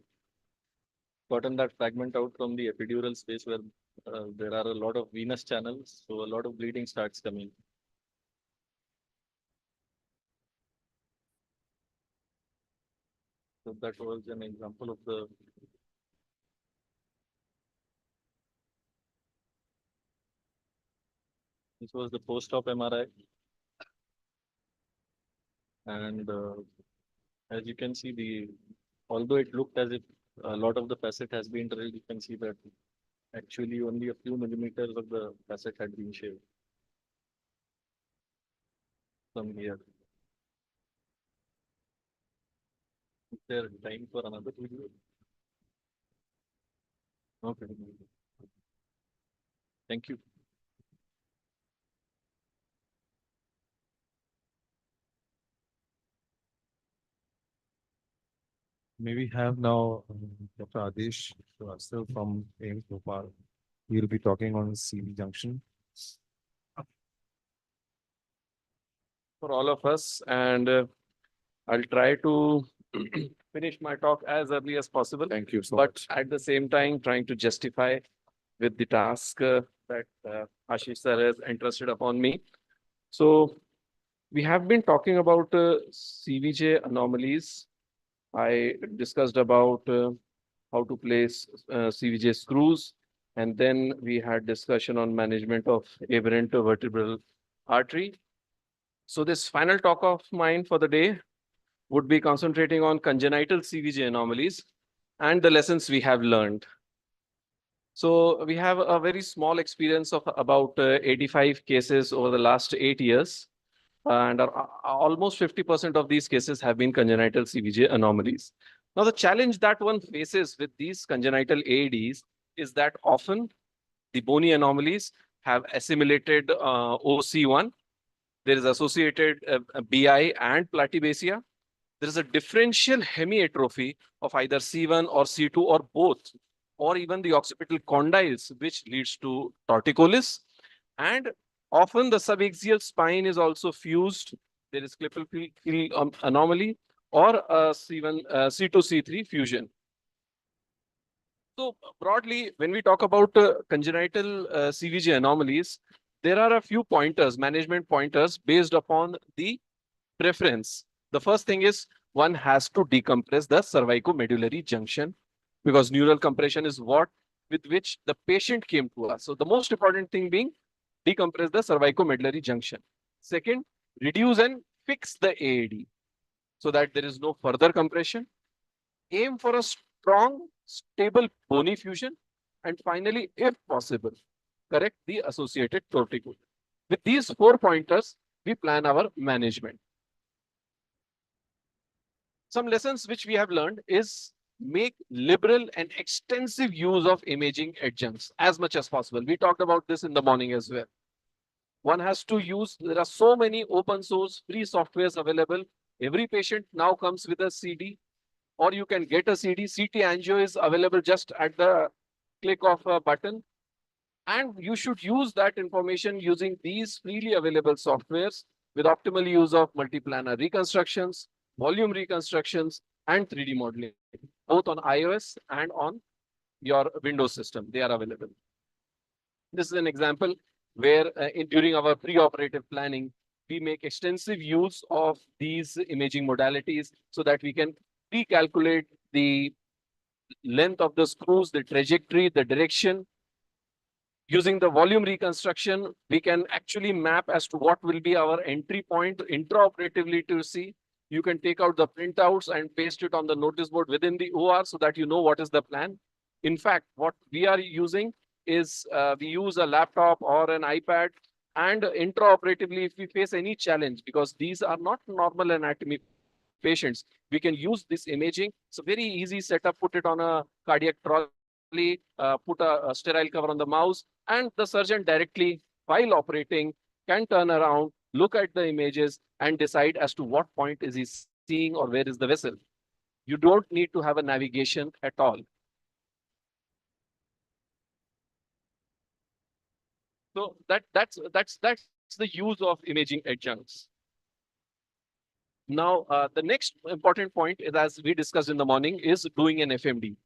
gotten that fragment out from the epidural space where there are a lot of venous channels, so a lot of bleeding starts coming. So that was an example of the this was the post-op MRI, and as you can see, although it looked as if a lot of the facet has been drilled, you can see that actually only a few millimeters of the facet had been shaved from here. Is there time for another video? Okay. Thank you. May we have now Dr. Adesh Srivastava from AIMS Bhopal. He will be talking on CV junction. For all of us, and I'll try to finish my talk as early as possible. Thank you so but much. at the same time, trying to justify with the task that Ashish sir has entrusted upon me. So we have been talking about CVJ anomalies. I discussed about how to place CVJ screws, and then we had discussion on management of aberrant vertebral artery. So this final talk of mine for the day would be concentrating on congenital CVJ anomalies and the lessons we have learned. So we have a very small experience of about 85 cases over the last 8 years. And almost 50% of these cases have been congenital CVJ anomalies. Now, the challenge that one faces with these congenital AEDs is that often the bony anomalies have assimilated OC1. There is associated BI and platybasia. There is a differential hemiatrophy of either C1 or C2 or both, or even the occipital condyles, which leads to torticollis. And often the subaxial spine is also fused. There is clipple anomaly or a C1, C2, C3 fusion. So broadly, when we talk about congenital CVJ anomalies, there are a few pointers, management pointers based upon the preference. The first thing is one has to decompress the cervicomedullary junction. because neural compression is what with which the patient came to us. So the most important thing being decompress the cervicomedullary junction. Second, reduce and fix the AAD so that there is no further compression. Aim for a strong, stable bony fusion. And finally, if possible, correct the associated torticollis. With these 4 pointers, we plan our management. Some lessons which we have learned is make liberal and extensive use of imaging adjuncts as much as possible. We talked about this in the morning as well. One has to use, there are so many open source free softwares available. Every patient now comes with a CD, or you can get a CD. CT angio is available just at the click of a button. And you should use that information using these freely available softwares with optimal use of multiplanar reconstructions, volume reconstructions, and 3D modeling, both on iOS and on your Windows system. They are available. This is an example where during our pre-operative planning, we make extensive use of these imaging modalities so that we can pre-calculate the length of the screws, the trajectory, the direction. Using the volume reconstruction, we can actually map as to what will be our entry point intraoperatively to see. You can take out the printouts and paste it on the notice board within the OR so that you know what is the plan. In fact, what we are using is we use a laptop or an iPad, and intraoperatively, if we face any challenge, because these are not normal anatomy patients, we can use this imaging. It's a very easy setup. Put it on a cardiac trolley, put a sterile cover on the mouse, and the surgeon directly, while operating, can turn around, look at the images, and decide as to what point is he seeing or where is the vessel. You don't need to have a navigation at all. So that's the use of imaging adjuncts. Now, the next important point is, as we discussed in the morning, is doing an FMD.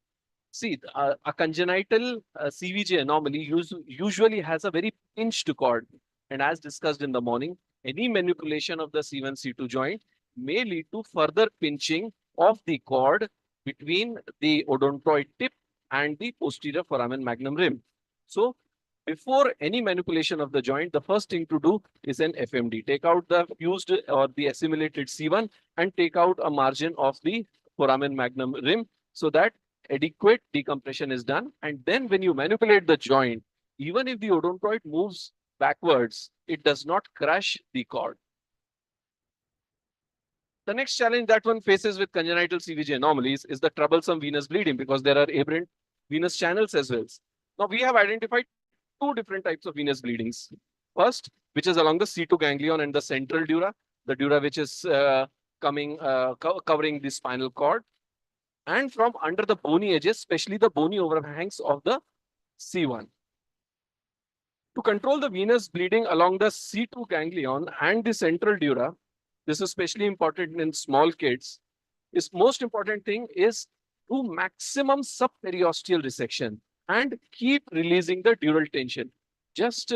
See, a congenital CVJ anomaly usually has a very pinched cord. And as discussed in the morning, any manipulation of the C1, C2 joint may lead to further pinching of the cord between the odontoid tip and the posterior foramen magnum rim. So, before any manipulation of the joint, the first thing to do is an FMD. Take out the fused or the assimilated C1 and take out a margin of the foramen magnum rim so that adequate decompression is done. And then when you manipulate the joint, even if the odontoid moves backwards, it does not crush the cord. The next challenge that one faces with congenital CVJ anomalies is the troublesome venous bleeding, because there are aberrant venous channels as well. Now, we have identified 2 different types of venous bleedings. First, which is along the C2 ganglion and the central dura, the dura which is covering the spinal cord, and from under the bony edges, especially the bony overhangs of the C1. To control the venous bleeding along the C2 ganglion and the central dura, this is especially important in small kids, is most important thing is do maximum subperiosteal resection and keep releasing the dural tension. Just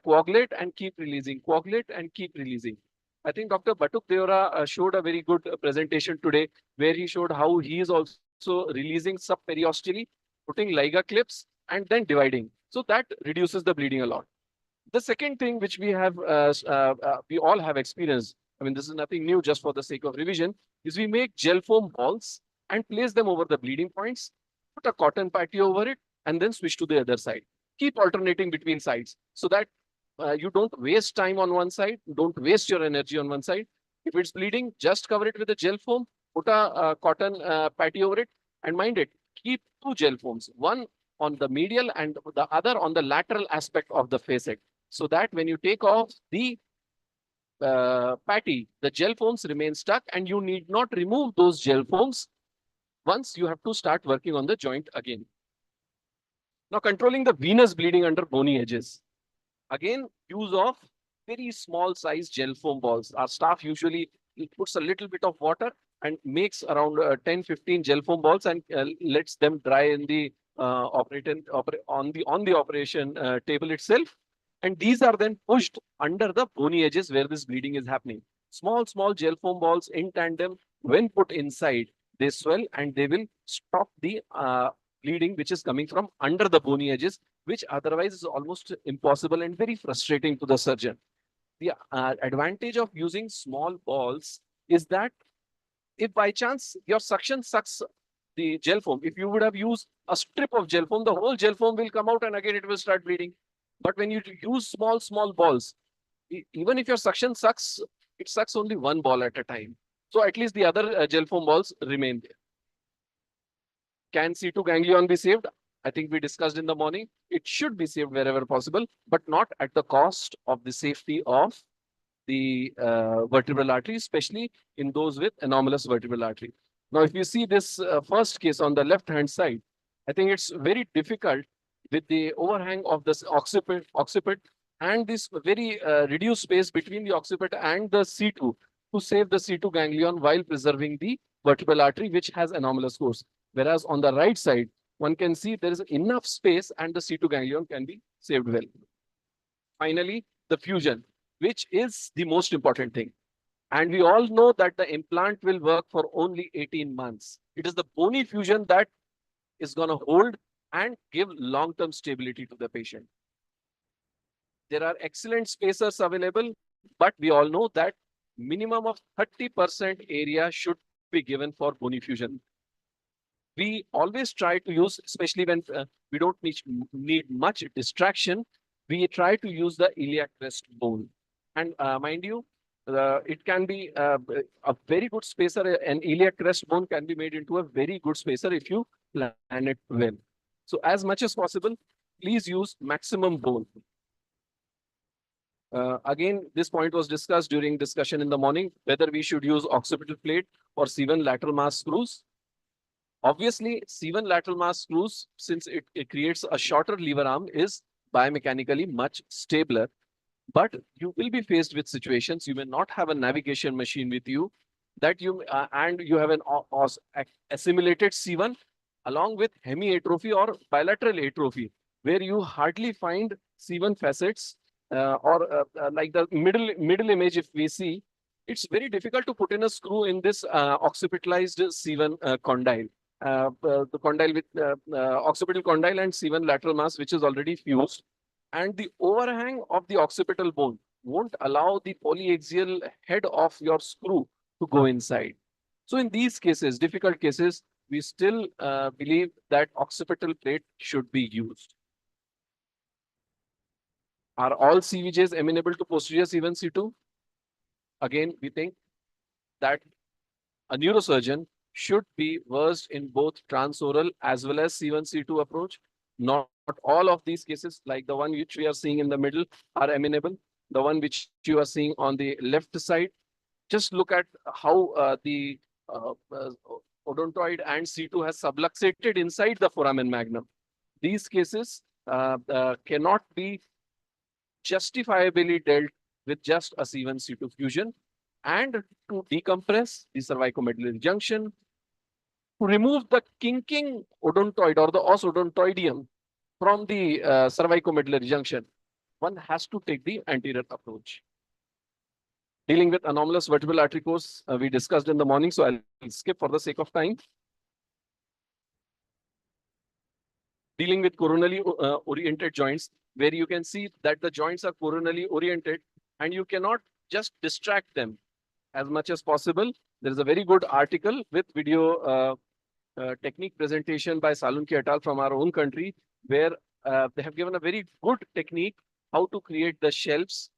coagulate and keep releasing, coagulate and keep releasing. I think Dr. Batuk Deora showed a very good presentation today where he showed how he is also releasing subperiosteally, putting Liga clips and then dividing. So that reduces the bleeding a lot. The second thing which we have, we all have experienced, I mean, this is nothing new, just for the sake of revision, is we make gel foam balls and place them over the bleeding points, put a cotton patty over it, and then switch to the other side. Keep alternating between sides so that you don't waste time on one side, don't waste your energy on one side. If it's bleeding, just cover it with a gel foam, put a cotton patty over it, and mind it, keep 2 gel foams, one on the medial and the other on the lateral aspect of the facet, so that when you take off the patty, the gel foams remain stuck and you need not remove those gel foams once you have to start working on the joint again. Now, controlling the venous bleeding under bony edges. Again, use of very small size gel foam balls. Our staff usually puts a little bit of water and makes around 10-15 gel foam balls and lets them dry in the on the operation table itself. And these are then pushed under the bony edges where this bleeding is happening. Small gel foam balls in tandem, when put inside, they swell and they will stop the bleeding which is coming from under the bony edges, which otherwise is almost impossible and very frustrating to the surgeon. The advantage of using small balls is that if by chance your suction sucks the gel foam, if you would have used a strip of gel foam, the whole gel foam will come out and again it will start bleeding. But when you use small balls, even if your suction sucks, it sucks only one ball at a time. So at least the other gel foam balls remain there. Can C2 ganglion be saved? I think we discussed in the morning. It should be saved wherever possible, but not at the cost of the safety of the vertebral artery, especially in those with anomalous vertebral artery. Now, if you see this first case on the left-hand side, I think it's very difficult with the overhang of this occiput and this very reduced space between the occiput and the C2 to save the C2 ganglion while preserving the vertebral artery, which has anomalous course. Whereas on the right side, one can see there is enough space and the C2 ganglion can be saved well. Finally, the fusion, which is the most important thing. And we all know that the implant will work for only 18 months. It is the bony fusion that is going to hold and give long-term stability to the patient. There are excellent spacers available, but we all know that minimum of 30% area should be given for bony fusion. We always try to use, especially when we don't need much distraction, we try to use the iliac crest bone. And mind you, it can be a very good spacer. An iliac crest bone can be made into a very good spacer if you plan it well. So as much as possible, please use maximum bone. Again, this point was discussed during discussion in the morning, whether we should use occipital plate or C1 lateral mass screws. Obviously, C1 lateral mass screws, since it creates a shorter lever arm, is biomechanically much stabler. But you will be faced with situations, you may not have a navigation machine with you, that you and you have an assimilated C1 along with hemiatrophy or bilateral atrophy, where you hardly find C1 facets like the middle image if we see, it's very difficult to put in a screw in this occipitalized C1 condyle. The condyle with occipital condyle and C1 lateral mass, which is already fused. And the overhang of the occipital bone won't allow the polyaxial head of your screw to go inside. So in these cases, difficult cases, we still believe that occipital plate should be used. Are all CVJs amenable to posterior C1, C2? Again, we think that a neurosurgeon should be versed in both transoral as well as C1, C2 approach. Not all of these cases, like the one which we are seeing in the middle, are amenable. The one which you are seeing on the left side, just look at how the odontoid and C2 has subluxated inside the foramen magnum. These cases cannot be justifiably dealt with just a C1, C2 fusion. And to decompress the cervicomedullary junction, to remove the kinking odontoid or the os odontoideum from the cervicomedullary junction, one has to take the anterior approach. Dealing with anomalous vertebral artery course, we discussed in the morning, so I'll skip for the sake of time. Dealing with coronally oriented joints, where you can see that the joints are coronally oriented and you cannot just distract them as much as possible. There is a very good article with video technique presentation by Salunki et al. From our own country, where they have given a very good technique how to create the shelves,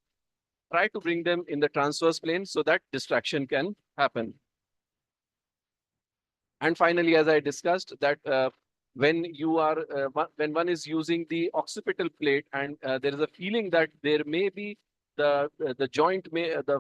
try to bring them in the transverse plane so that distraction can happen. And finally, as I discussed, that when one is using the occipital plate and there is a feeling that there may be the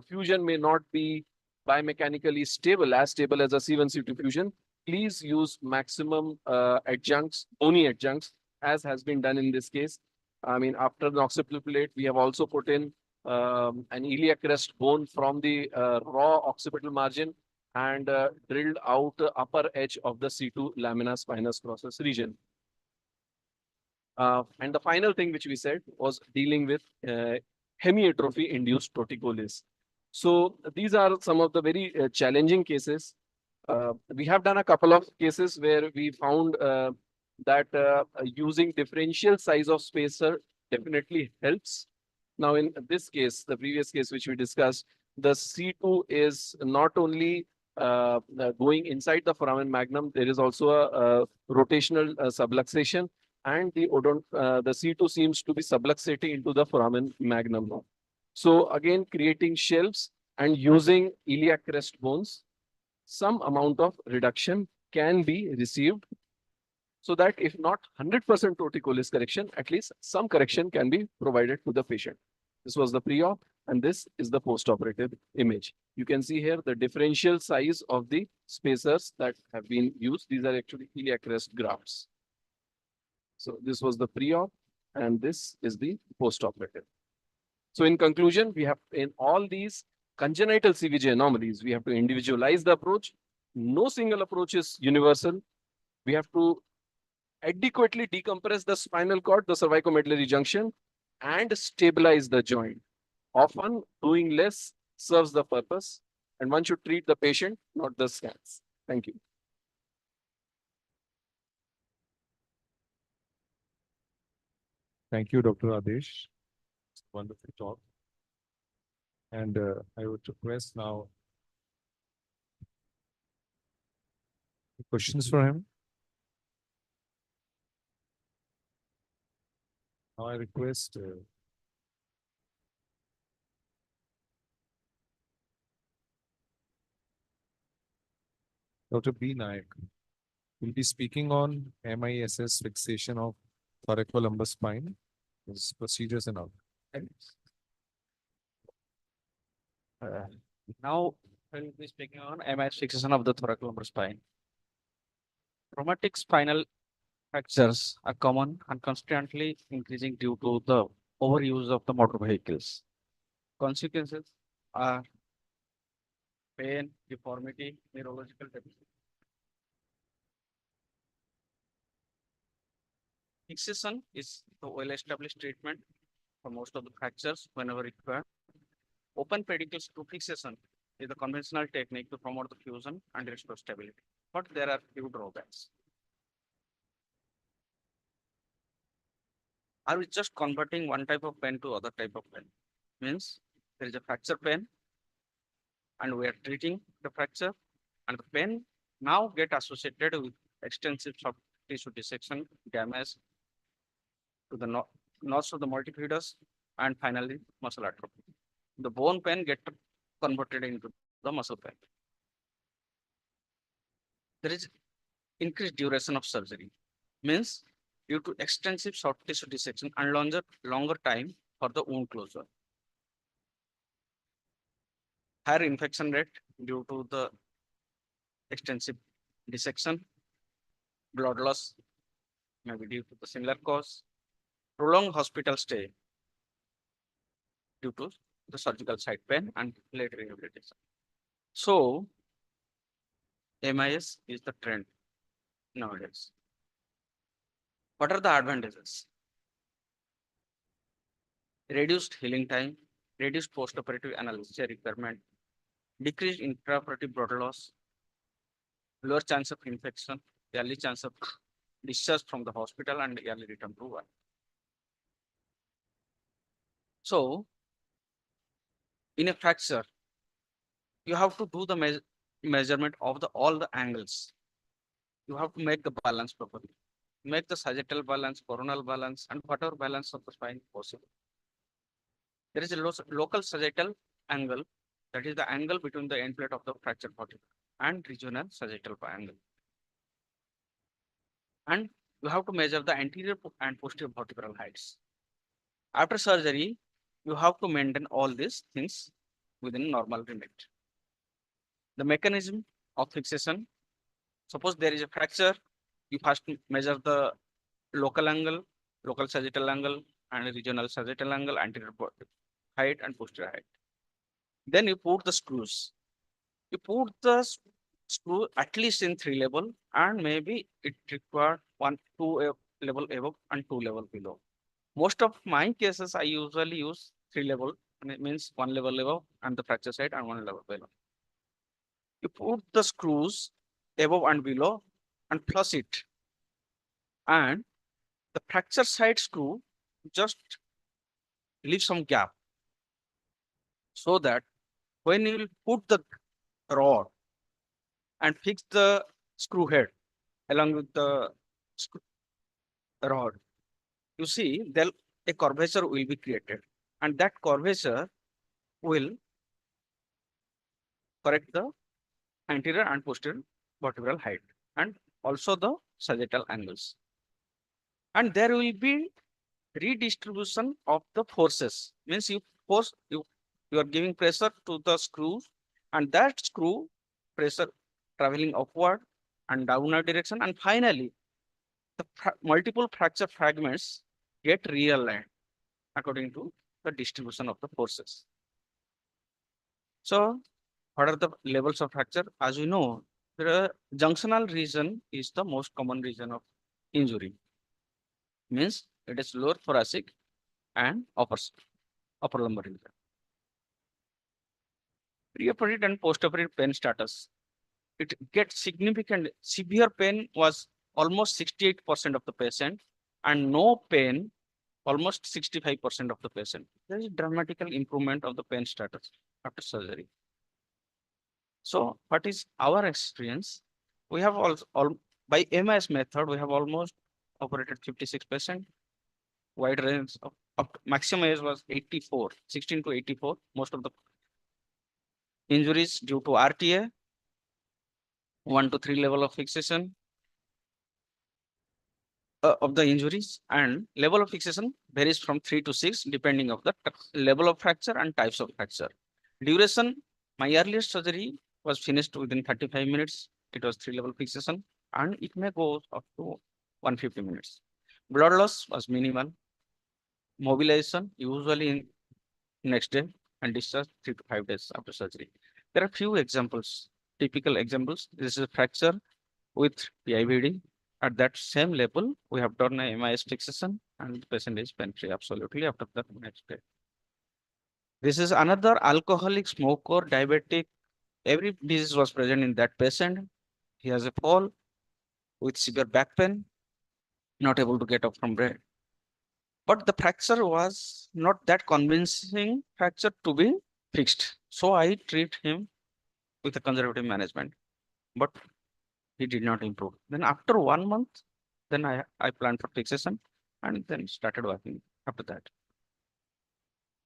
fusion may not be biomechanically stable, as stable as a C1, C2 fusion, please use maximum adjuncts, bony adjuncts, as has been done in this case. I mean, after the occipital plate, we have also put in an iliac crest bone from the raw occipital margin and drilled out the upper edge of the C2 lamina spinous process region. And the final thing which we said was dealing with hemiatrophy induced torticollis. So these are some of the very challenging cases. We have done a couple of cases where we found that using differential size of spacer definitely helps. Now, in this case, the previous case which we discussed, the C2 is not only going inside the foramen magnum, there is also a rotational subluxation, and the C2 seems to be subluxating into the foramen magnum. So again, creating shelves and using iliac crest bones, some amount of reduction can be received, so that if not 100% torticollis correction, at least some correction can be provided to the patient. This was the pre-op, and this is the post-operative image. You can see here the differential size of the spacers that have been used. These are actually iliac crest grafts. So this was the pre-op, and this is the post-operative. So in conclusion, we have in all these congenital CVJ anomalies, we have to individualize the approach. No single approach is universal. We have to adequately decompress the spinal cord, the cervicomedullary junction, and stabilize the joint. Often doing less serves the purpose, and one should treat the patient, not the scans. Thank you. Thank you, Dr. Adesh. Wonderful talk. And I would request now questions for him. Now I request Dr. B. Nayak will be speaking on MISS fixation of thoracolumbar spine, his procedures and all. Now I will be speaking on MIS fixation of the thoracolumbar spine. Traumatic spinal fractures are common and constantly increasing due to the overuse of the motor vehicles. Consequences are pain, deformity, neurological deficit. Fixation is the well-established treatment for most of the fractures whenever required. Open pedicle screw fixation is the conventional technique to promote the fusion and restore stability, but there are few drawbacks. Are we just converting one type of pain to other type of pain? Means there is a fracture pain, and we are treating the fracture, and the pain now get associated with extensive soft tissue dissection, damage to the knots of the multifidus, and finally muscle atrophy. The bone pain get converted into the muscle pain. There is increased duration of surgery, means due to extensive soft tissue dissection and longer time for the wound closure. Higher infection rate due to the extensive dissection, blood loss maybe due to the similar cause, prolonged hospital stay due to the surgical site pain and late rehabilitation. So MIS is the trend nowadays. What are the advantages? Reduced healing time, reduced post-operative analgesia requirement, decreased intraoperative blood loss, lower chance of infection, early chance of discharge from the hospital, and early return to work. So, in a fracture, you have to do the measurement of all the angles. You have to make the balance properly. Make the sagittal balance, coronal balance, and whatever balance of the spine possible. There is a local sagittal angle, that is the angle between the end plate of the fracture vertebra, and regional sagittal angle. And you have to measure the anterior and posterior vertebral heights. After surgery, you have to maintain all these things within normal limit. The mechanism of fixation, suppose there is a fracture, you first measure the local angle, local sagittal angle, and regional sagittal angle, anterior height and posterior height. Then you put the screws. You put the screw at least in 3 level, and maybe it require 2 level above and 2 level below. Most of my cases, I usually use 3 level, and it means 1 level above and the fracture site and 1 level below. You put the screws above and below and flush it. and the fracture side screw just leave some gap so that when you will put the rod and fix the screw head along with the rod, you see there a curvature will be created, and that curvature will correct the anterior and posterior vertebral height and also the sagittal angles. And there will be redistribution of the forces. Means you are giving pressure to the screw, and that screw pressure traveling upward and downward direction, and finally the multiple fracture fragments get realigned according to the distribution of the forces. So what are the levels of fracture? As we know, the junctional region is the most common region of injury. Means it is lower thoracic and upper lumbar region. Preoperative and postoperative pain status. It gets significant. Severe pain was almost 68% of the patient, and no pain almost 65% of the patient. There is dramatical improvement of the pain status after surgery. So what is our experience? We have by MIS method, we have almost operated 56%. Wide range of maximum age was 84, 16 to 84. Most of the injuries due to RTA, 1 to 3 level of fixation of the injuries, and level of fixation varies from 3 to 6 depending of the level of fracture and types of fracture. Duration, my earliest surgery was finished within 35 minutes. It was 3 level fixation, and it may go up to 150 minutes. Blood loss was minimal. Mobilization usually in next day, and discharge 3 to 5 days after surgery. There are few examples, typical examples. This is a fracture with PIVD. At that same level, we have done a MIS fixation, and the patient is pain-free absolutely after the next day. This is another alcoholic, smoker, diabetic. Every disease was present in that patient. He has a fall with severe back pain, not able to get up from bed. But the fracture was not that convincing fracture to be fixed. So I treat him with a conservative management, but he did not improve. Then after 1 month, then I planned for fixation and then started working after that.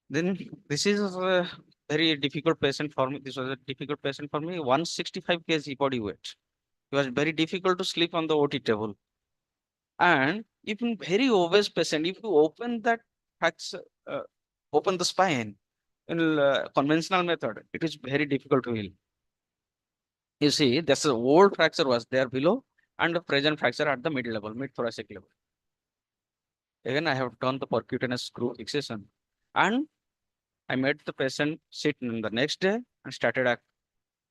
Then this is a very difficult patient for me. This was a difficult patient for me. 165 kg body weight. It was very difficult to sleep on the OT table. And even very obese patient, if you open that fracture, open the spine in conventional method, it is very difficult to heal. You see, there's an old fracture was there below and the present fracture at the mid level, mid thoracic level. Again, I have done the percutaneous screw fixation, and I made the patient sit in the next day and started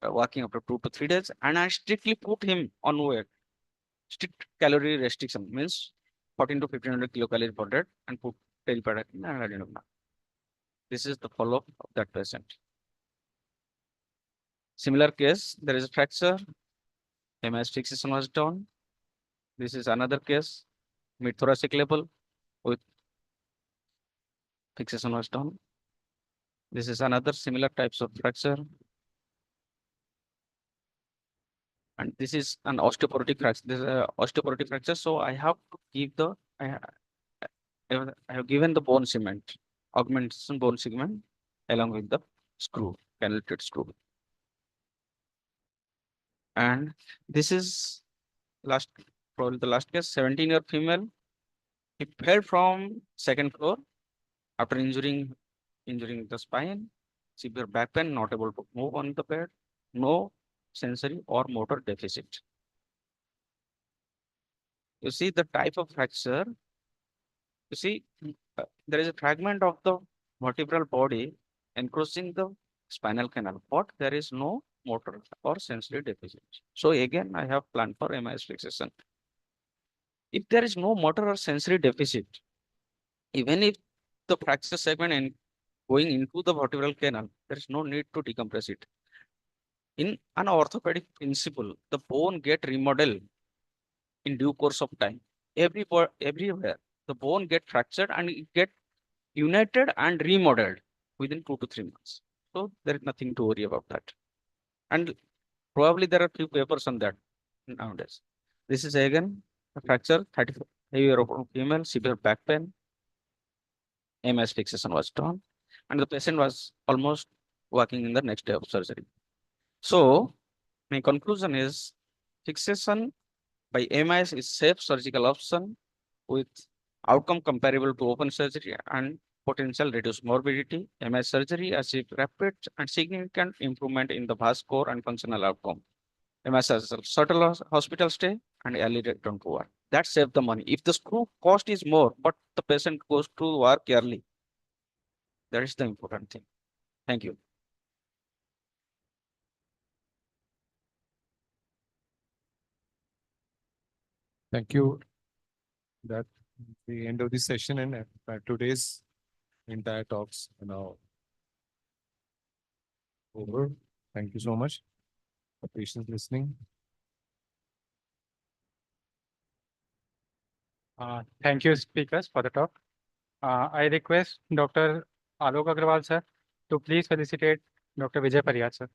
walking after 2 to 3 days, and I strictly put him on weight. Strict calorie restriction means 14 to 1500 kilocalories per day and put tail pad and adenogram. This is the follow-up of that patient. Similar case, there is a fracture. MIS fixation was done. This is another case, mid thoracic level with fixation was done. This is another similar types of fracture. And this is an osteoporotic fracture. This is an osteoporotic fracture. So I have to give the, I have given the bone cement, augmentation bone cement along with the screw, cannulated screw. And this is probably the last case, 17-year female. He fell from second floor after injuring the spine, severe back pain, not able to move on the bed, no sensory or motor deficit. You see the type of fracture. You see, there is a fragment of the vertebral body encroaching the spinal canal, but there is no motor or sensory deficit. So again, I have planned for MIS fixation. If there is no motor or sensory deficit, even if the fracture segment and going into the vertebral canal, there is no need to decompress it. In an orthopedic principle, the bone get remodeled in due course of time. everywhere, the bone get fractured and it get united and remodeled within 2 to 3 months. So there is nothing to worry about that. And probably there are few papers on that nowadays. This is again a fracture, 34-year-old female, severe back pain. MS fixation was done, and the patient was almost walking in the next day of surgery. So my conclusion is fixation by MIS is safe surgical option with outcome comparable to open surgery and potential reduced morbidity. MIS surgery achieved rapid and significant improvement in the VAS score and functional outcome. MS has a shorter hospital stay and early return to work. That saved the money. If the screw cost is more, but the patient goes to work early, that is the important thing. Thank you. Thank you. That's the end of the session, and today's entire talks are now over. Thank you so much for patience listening. Thank you, speakers, for the talk. I request Dr. Alok Agrawal, sir, to please felicitate Dr. Vijay Pariyar, sir.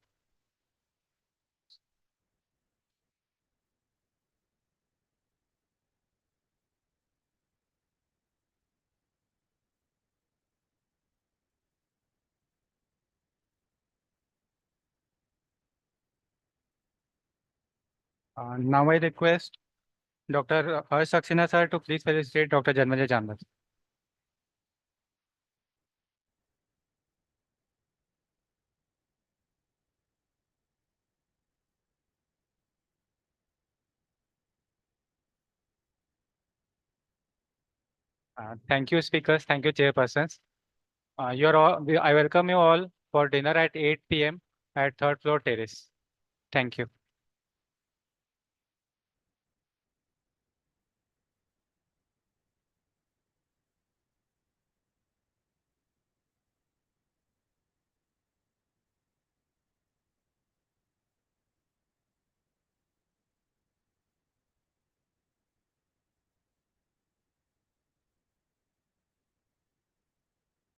Now I request Dr. Harsh Saxena, sir, to please felicitate Dr. Janmajay Chandra. Thank you, speakers. Thank you, chairpersons. I welcome you all for dinner at 8 p.m. at third floor terrace. Thank you.